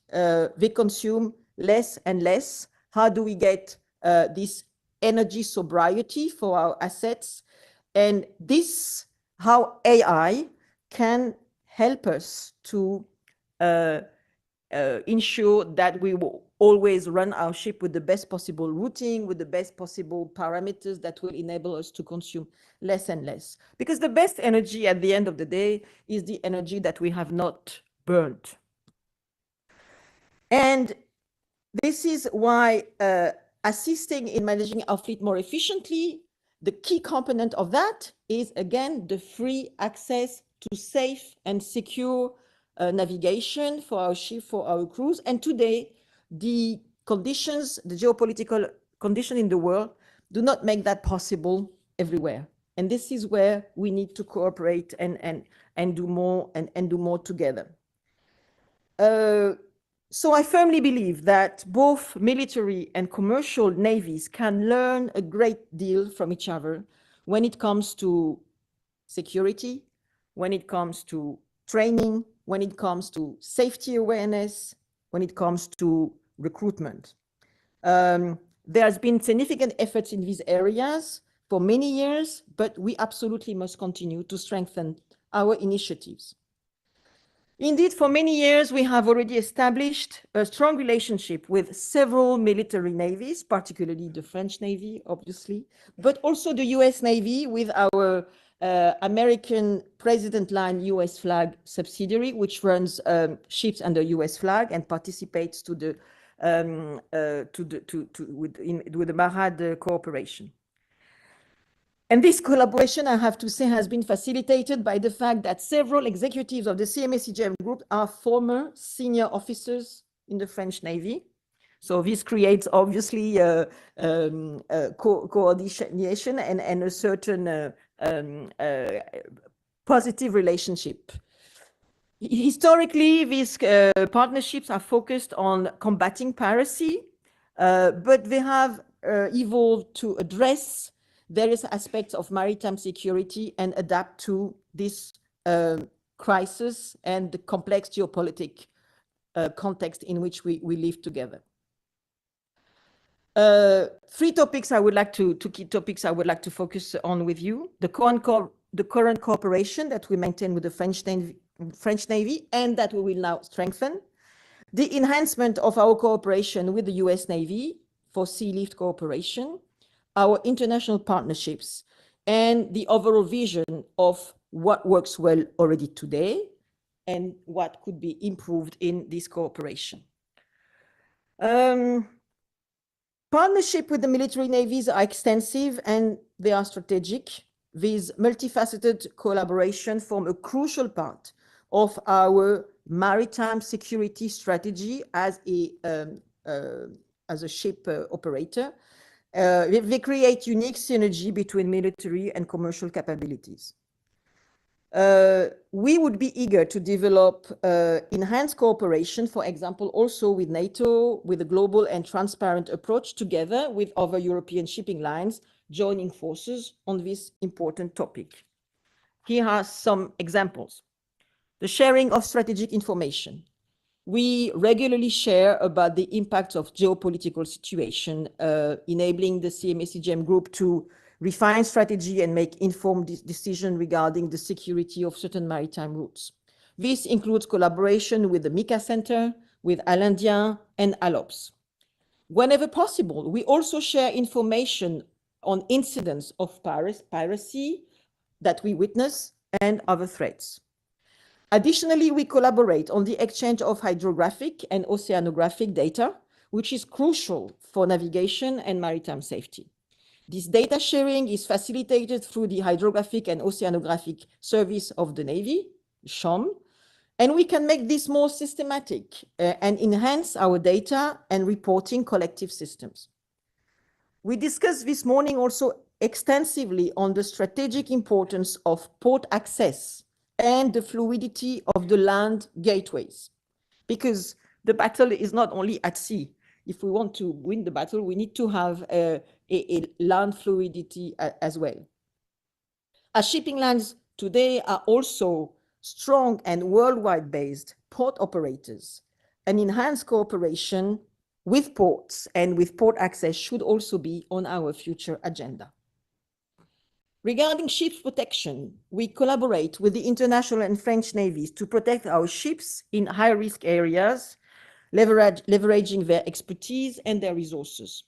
they consume less and less? How do we get this energy sobriety for our assets? And this, how AI can help us to ensure that we will always run our ship with the best possible routing, with the best possible parameters that will enable us to consume less and less. Because the best energy at the end of the day is the energy that we have not burned. And this is why assisting in managing our fleet more efficiently, the key component of that is, again, the free access to safe and secure navigation for our ship, for our crews. And today, the conditions, the geopolitical condition in the world do not make that possible everywhere. And this is where we need to cooperate and do more together. So I firmly believe that both military and commercial navies can learn a great deal from each other when it comes to security, when it comes to training, when it comes to safety awareness, when it comes to recruitment. There has been significant efforts in these areas. for many years, but we absolutely must continue to strengthen our initiatives. Indeed, for many years, we have already established a strong relationship with several military navies, particularly the French Navy, obviously, but also the US Navy with our American President Line US flag subsidiary, which runs ships under US flag and participates to the with the Mahan cooperation. And this collaboration, I have to say, has been facilitated by the fact that several executives of the CMA-CGM group are former senior officers in the French Navy. So this creates obviously coordination and a certain positive relationship. Historically, these partnerships are focused on combating piracy, but they have evolved to address various aspects of maritime security and adapt to this crisis and the complex geopolitical context in which we live together. Three topics I would like to key topics I would like to focus on with you: the current cooperation that we maintain with the French Navy and that we will now strengthen, the enhancement of our cooperation with the US Navy for sea lift cooperation, our international partnerships, and the overall vision of what works well already today and what could be improved in this cooperation. Partnership with the military navies are extensive and they are strategic. These multifaceted collaboration form a crucial part of our maritime security strategy as a ship operator. They create unique synergy between military and commercial capabilities. We would be eager to develop enhanced cooperation, for example, also with NATO, with a global and transparent approach together with other European shipping lines joining forces on this important topic. Here are some examples. The sharing of strategic information. We regularly share about the impact of geopolitical situation, enabling the CMA-CGM group to refine strategy and make informed decisions regarding the security of certain maritime routes. This includes collaboration with the MICA Center, with Alindia and ALOPS. Whenever possible, we also share information on incidents of piracy that we witness and other threats. Additionally, we collaborate on the exchange of hydrographic and oceanographic data, which is crucial for navigation and maritime safety. This data sharing is facilitated through the Hydrographic and Oceanographic Service of the Navy, SHOM, and we can make this more systematic and enhance our data and reporting collective systems. We discussed this morning also extensively on the strategic importance of port access and the fluidity of the land gateways, because the battle is not only at sea. If we want to win the battle, we need to have a land fluidity as well. As shipping lines today are also strong and worldwide based port operators, an enhanced cooperation with ports and with port access should also be on our future agenda. Regarding ships protection, we collaborate with the international and French navies to protect our ships in high-risk areas, leveraging their expertise and their resources.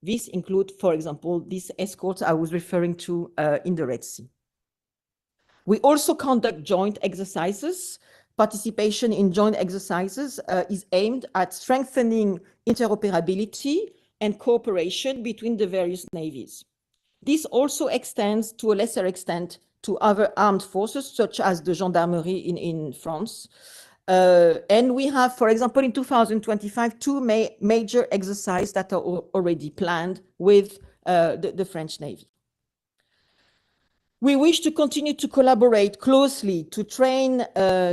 These include, for example, these escorts I was referring to in the Red Sea. We also conduct joint exercises. Participation in joint exercises is aimed at strengthening interoperability and cooperation between the various navies. This also extends to a lesser extent to other armed forces, such as the gendarmerie in France. And we have, for example, in 2025, two major exercises that are already planned with the French Navy. We wish to continue to collaborate closely to train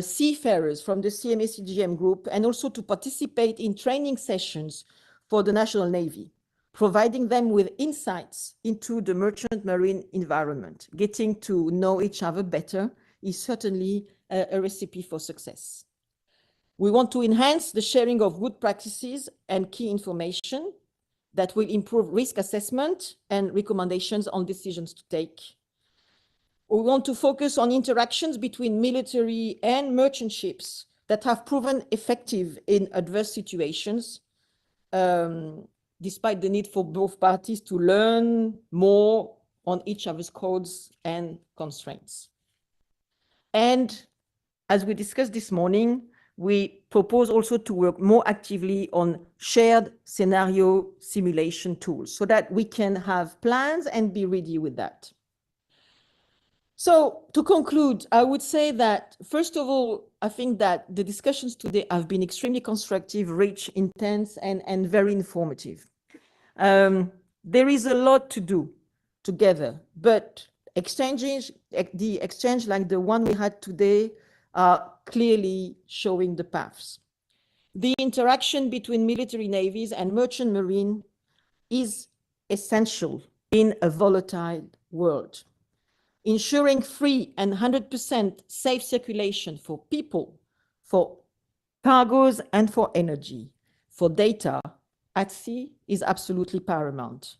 seafarers from the CMA-CGM group and also to participate in training sessions for the National Navy, providing them with insights into the merchant marine environment. Getting to know each other better is certainly a recipe for success. We want to enhance the sharing of good practices and key information. that will improve risk assessment and recommendations on decisions to take. We want to focus on interactions between military and merchant ships that have proven effective in adverse situations, despite the need for both parties to learn more on each other's codes and constraints. And as we discussed this morning, we propose also to work more actively on shared scenario simulation tools so that we can have plans and be ready with that. So to conclude, I would say that, first of all, I think that the discussions today have been extremely constructive, rich, intense, and very informative. There is a lot to do together, but the exchange like the one we had today are clearly showing the paths. The interaction between military navies and merchant marine is essential in a volatile world. Ensuring free and 100% safe circulation for people, for cargoes, and for energy, for data at sea is absolutely paramount.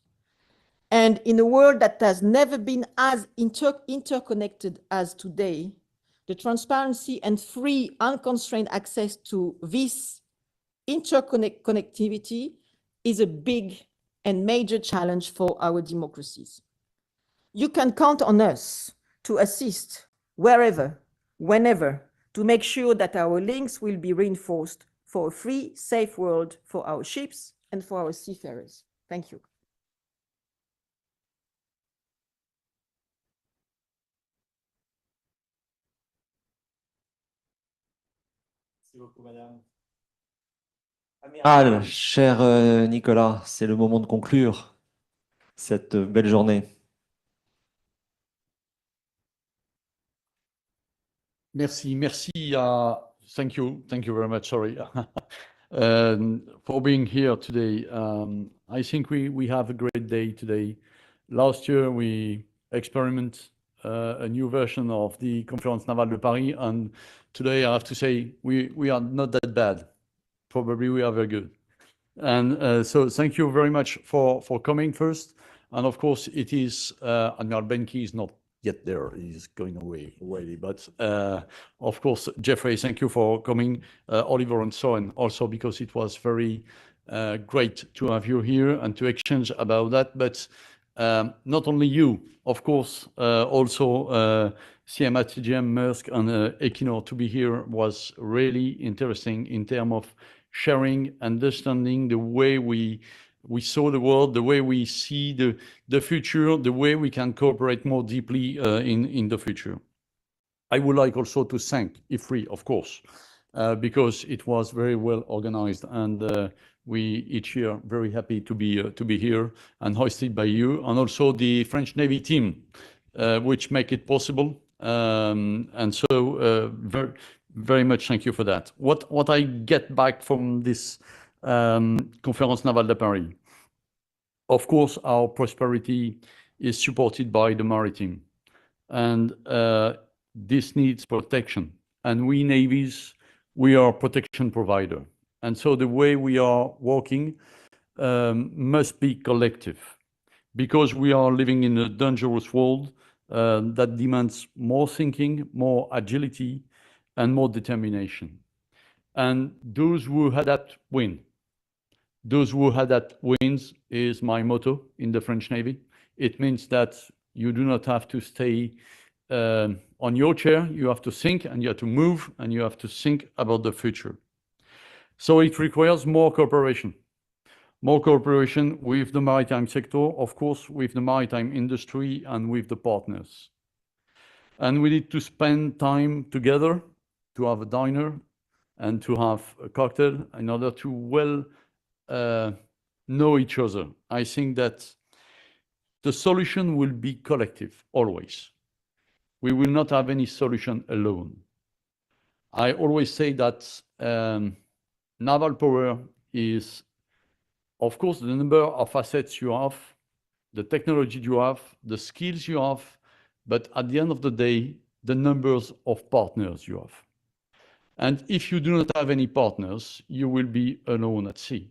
And in a world that has never been as interconnected as today, the transparency and free, unconstrained access to this interconnectivity is a big and major challenge for our democracies. You can count on us to assist wherever, whenever, to make sure that our links will be reinforced for a free, safe world for our ships and for our seafarers. Thank you. Merci beaucoup, madame. Amiral, cher Nicolas, c'est le moment de conclure cette belle journée. Merci, thank you very much, sorry, for being here today. I think we have a great day today. Last year, we experiment a new version of the Conference Naval de Paris, and today I have to say we are not that bad. Probably we are very good. And so thank you very much for coming first. And of course, it is, Admiral Benke is not yet there, he's going away already. But of course, Jeffrey, thank you for coming. Oliver and so on, also because it was very great to have you here and to exchange about that. But not only you, of course, also CMA CGM, Maersk, and Equinor to be here was really interesting in terms of sharing, understanding the way we saw the world, the way we see the future, the way we can cooperate more deeply in the future. I would like also to thank Ifri, of course, because it was very well organized, and we each year very happy to be here and hosted by you, and also the French Navy team, which make it possible. And so very much thank you for that. What I get back from this Conférence Navale de Paris, of course, our prosperity is supported by the maritime, and this needs protection. And we navies, we are a protection provider. And so the way we are working must be collective, because we are living in a dangerous world that demands more thinking, more agility, and more determination. And those who adapt win. Those who adapt wins is my motto in the French Navy. It means that you do not have to stay on your chair. You have to think, and you have to move, and you have to think about the future. So it requires more cooperation with the maritime sector, of course, with the maritime industry, and with the partners. And we need to spend time together, to have a dinner and to have a cocktail in order to well know each other. I think that the solution will be collective, always. We will not have any solution alone. I always say that naval power is, of course, the number of assets you have, the technology you have, the skills you have, but at the end of the day, the numbers of partners you have. And if you do not have any partners, you will be alone at sea.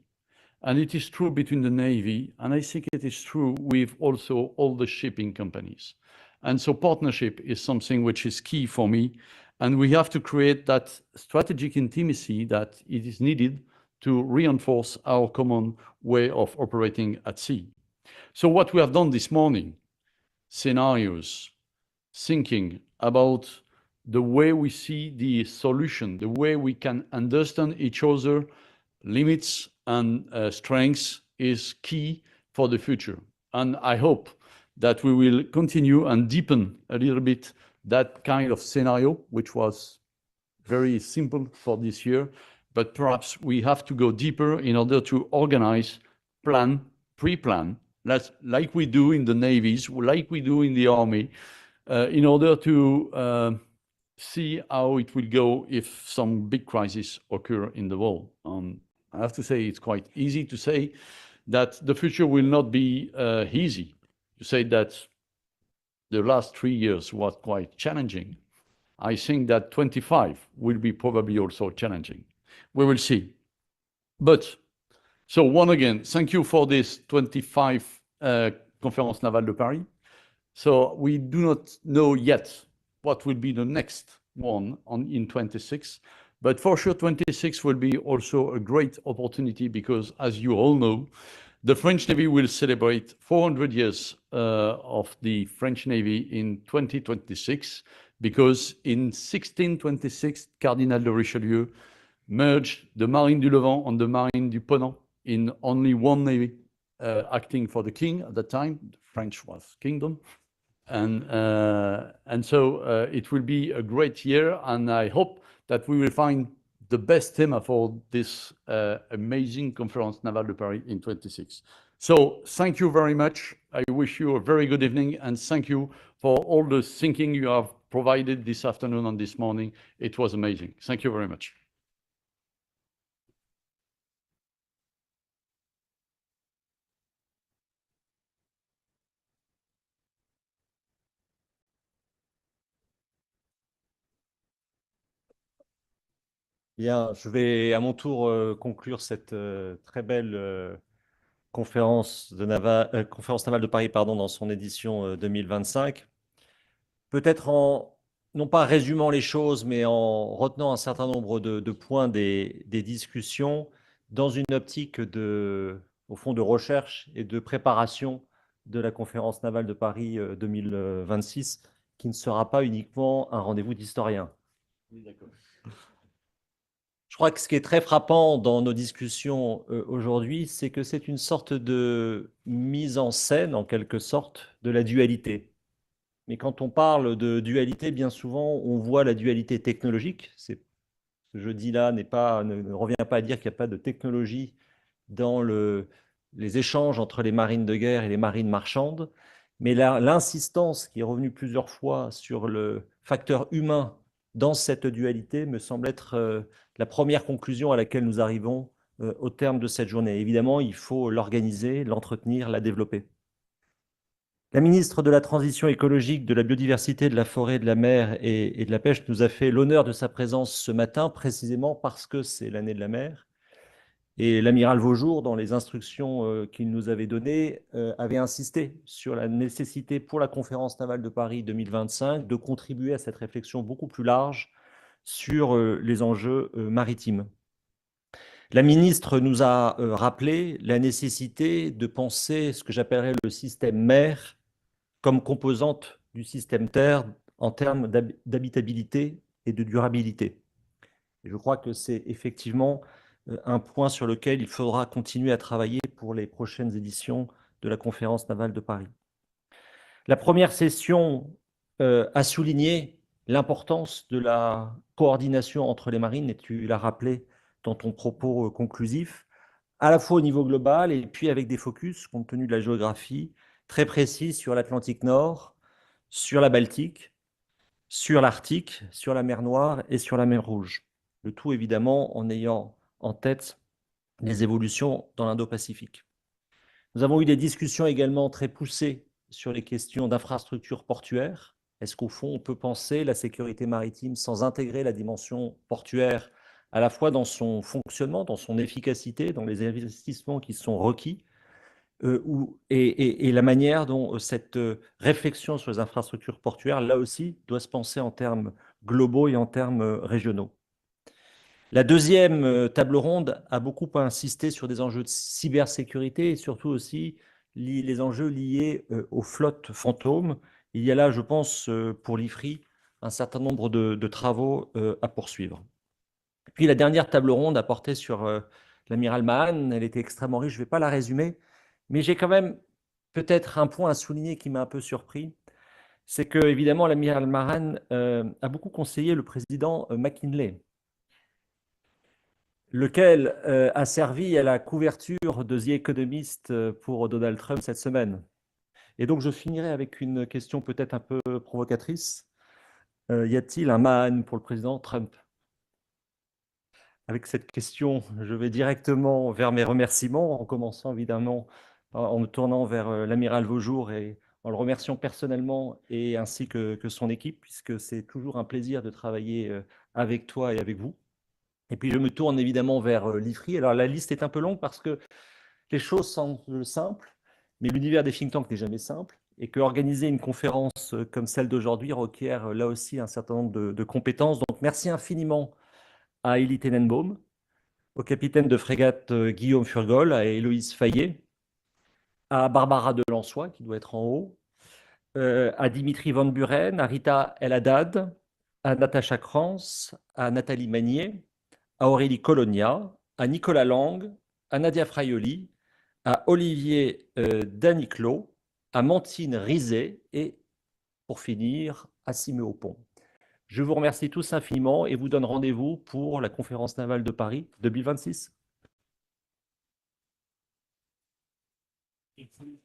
And it is true between the Navy, and I think it is true with also all the shipping companies. And so partnership is something which is key for me. And we have to create that strategic intimacy that it is needed to reinforce our common way of operating at sea. So what we have done this morning, scenarios, thinking about the way we see the solution, the way we can understand each other, limits and strengths is key for the future. And I hope that we will continue and deepen a little bit that kind of scenario, which was very simple for this year, but perhaps we have to go deeper in order to organize, plan, pre-plan, like we do in the navies, like we do in the army, in order to see how it will go if some big crisis occur in the world. I have to say it's quite easy to say that the future will not be easy. You say that the last 3 years was quite challenging. I think that 25 will be probably also challenging. We will see. But, so once again, thank you for this 25 Conférence Navale de Paris. So we do not know yet what will be the next one in 26, but for sure 26 will be also a great opportunity because, as you all know, the French Navy will celebrate 400 years of the French Navy in 2026, because in 1626, Cardinal de Richelieu merged the Marine du Levant and the Marine du Ponant in only one navy, acting for the king at that time. The French was kingdom. And so it will be a great year, and I hope that we will find the best theme for this amazing Conférence Navale de Paris in 26. So thank you very much. I wish you a very good evening, and thank you for all the thinking you have provided this afternoon and this morning. It was amazing. Thank you very much. Bien, je vais à mon tour conclure cette très belle conférence navale de Paris, pardon, dans son édition 2025. Peut-être non pas résumant les choses, mais en retenant un certain nombre de points des discussions dans une optique au fond, de recherche et de préparation de la conférence navale de Paris 2026, qui ne sera pas uniquement un rendez-vous d'historiens. Oui, d'accord. Je crois que ce qui est très frappant dans nos discussions aujourd'hui, c'est que c'est une sorte de mise en scène, en quelque sorte, de la dualité. Mais quand on parle de dualité, bien souvent, on voit la dualité technologique. Ce que je dis là ne revient pas à dire qu'il n'y a pas de technologie dans les échanges entre les marines de guerre et les marines marchandes. Mais l'insistance qui est revenue plusieurs fois sur le facteur humain dans cette dualité me semble être la première conclusion à laquelle nous arrivons au terme de cette journée. Évidemment, il faut l'organiser, l'entretenir, la développer. La ministre de la Transition écologique, de la biodiversité, de la forêt, de la mer et de la pêche nous a fait l'honneur de sa présence ce matin, précisément parce que c'est l'année de la mer. Et l'amiral Vaujour, dans les instructions qu'il nous avait données, avait insisté sur la nécessité pour la conférence navale de Paris 2025 de contribuer à cette réflexion beaucoup plus large sur les enjeux maritimes. La ministre nous a rappelé la nécessité de penser ce que j'appellerais le système mer comme composante du système terre en termes d'habitabilité et de durabilité. Et je crois que c'est effectivement un point sur lequel il faudra continuer à travailler pour les prochaines éditions de la conférence navale de Paris. La première session a souligné l'importance de la coordination entre les marines, et tu l'as rappelé dans ton propos conclusif, à la fois au niveau global et puis avec des focus, compte tenu de la géographie, très précis sur l'Atlantique Nord, sur la Baltique, sur l'Arctique, sur la mer Noire et sur la mer Rouge. Le tout évidemment en ayant en tête les évolutions dans l'Indo-Pacifique. Nous avons eu des discussions également très poussées sur les questions d'infrastructures portuaires. Est-ce qu'au fond, on peut penser la sécurité maritime sans intégrer la dimension portuaire à la fois dans son fonctionnement, dans son efficacité, dans les investissements qui sont requis, et la manière dont cette réflexion sur les infrastructures portuaires, là aussi, doit se penser en termes globaux et en termes régionaux. La deuxième table ronde a beaucoup insisté sur des enjeux de cybersécurité et surtout aussi les enjeux liés aux flottes fantômes. Il y a là, je pense, pour l'Ifri, un certain nombre de travaux à poursuivre. Puis la dernière table ronde a porté sur l'amiral Mahan. Elle était extrêmement riche, je ne vais pas la résumer, mais j'ai quand même peut-être un point à souligner qui m'a un peu surpris. C'est que, évidemment, l'amiral Mahan a beaucoup conseillé le président McKinley, lequel a servi à la couverture de The Economist pour Donald Trump cette semaine. Et donc, je finirai avec une question peut-être un peu provocatrice. Y a-t-il un Mahan pour le président Trump? Avec cette question, je vais directement vers mes remerciements, en commençant évidemment en me tournant vers l'amiral Vaujour et en le remerciant personnellement et ainsi que son équipe, puisque c'est toujours un plaisir de travailler avec toi et avec vous. Et puis je me tourne évidemment vers l'Ifri. Alors la liste est un peu longue parce que les choses semblent simples, mais l'univers des think tanks n'est jamais simple et que organiser une conférence comme celle d'aujourd'hui requiert là aussi un certain nombre de compétences. Donc merci infiniment à Elie Tenenbaum, au capitaine de frégate Guillaume Furgol, à Héloïse Fayet, à Barbara Delançoy, qui doit être en haut, à Dimitri Van Buren, à Rita El Haddad, à Natacha Krantz, à Nathalie Magnier, à Aurélie Colonia, à Nicolas Lang, à Nadia Fraioli, à Olivier Daniclot, à Mantine Rizet et, pour finir, à Siméo Pont. Je vous remercie tous infiniment et vous donne rendez-vous pour la conférence navale de Paris 2026. Thank you.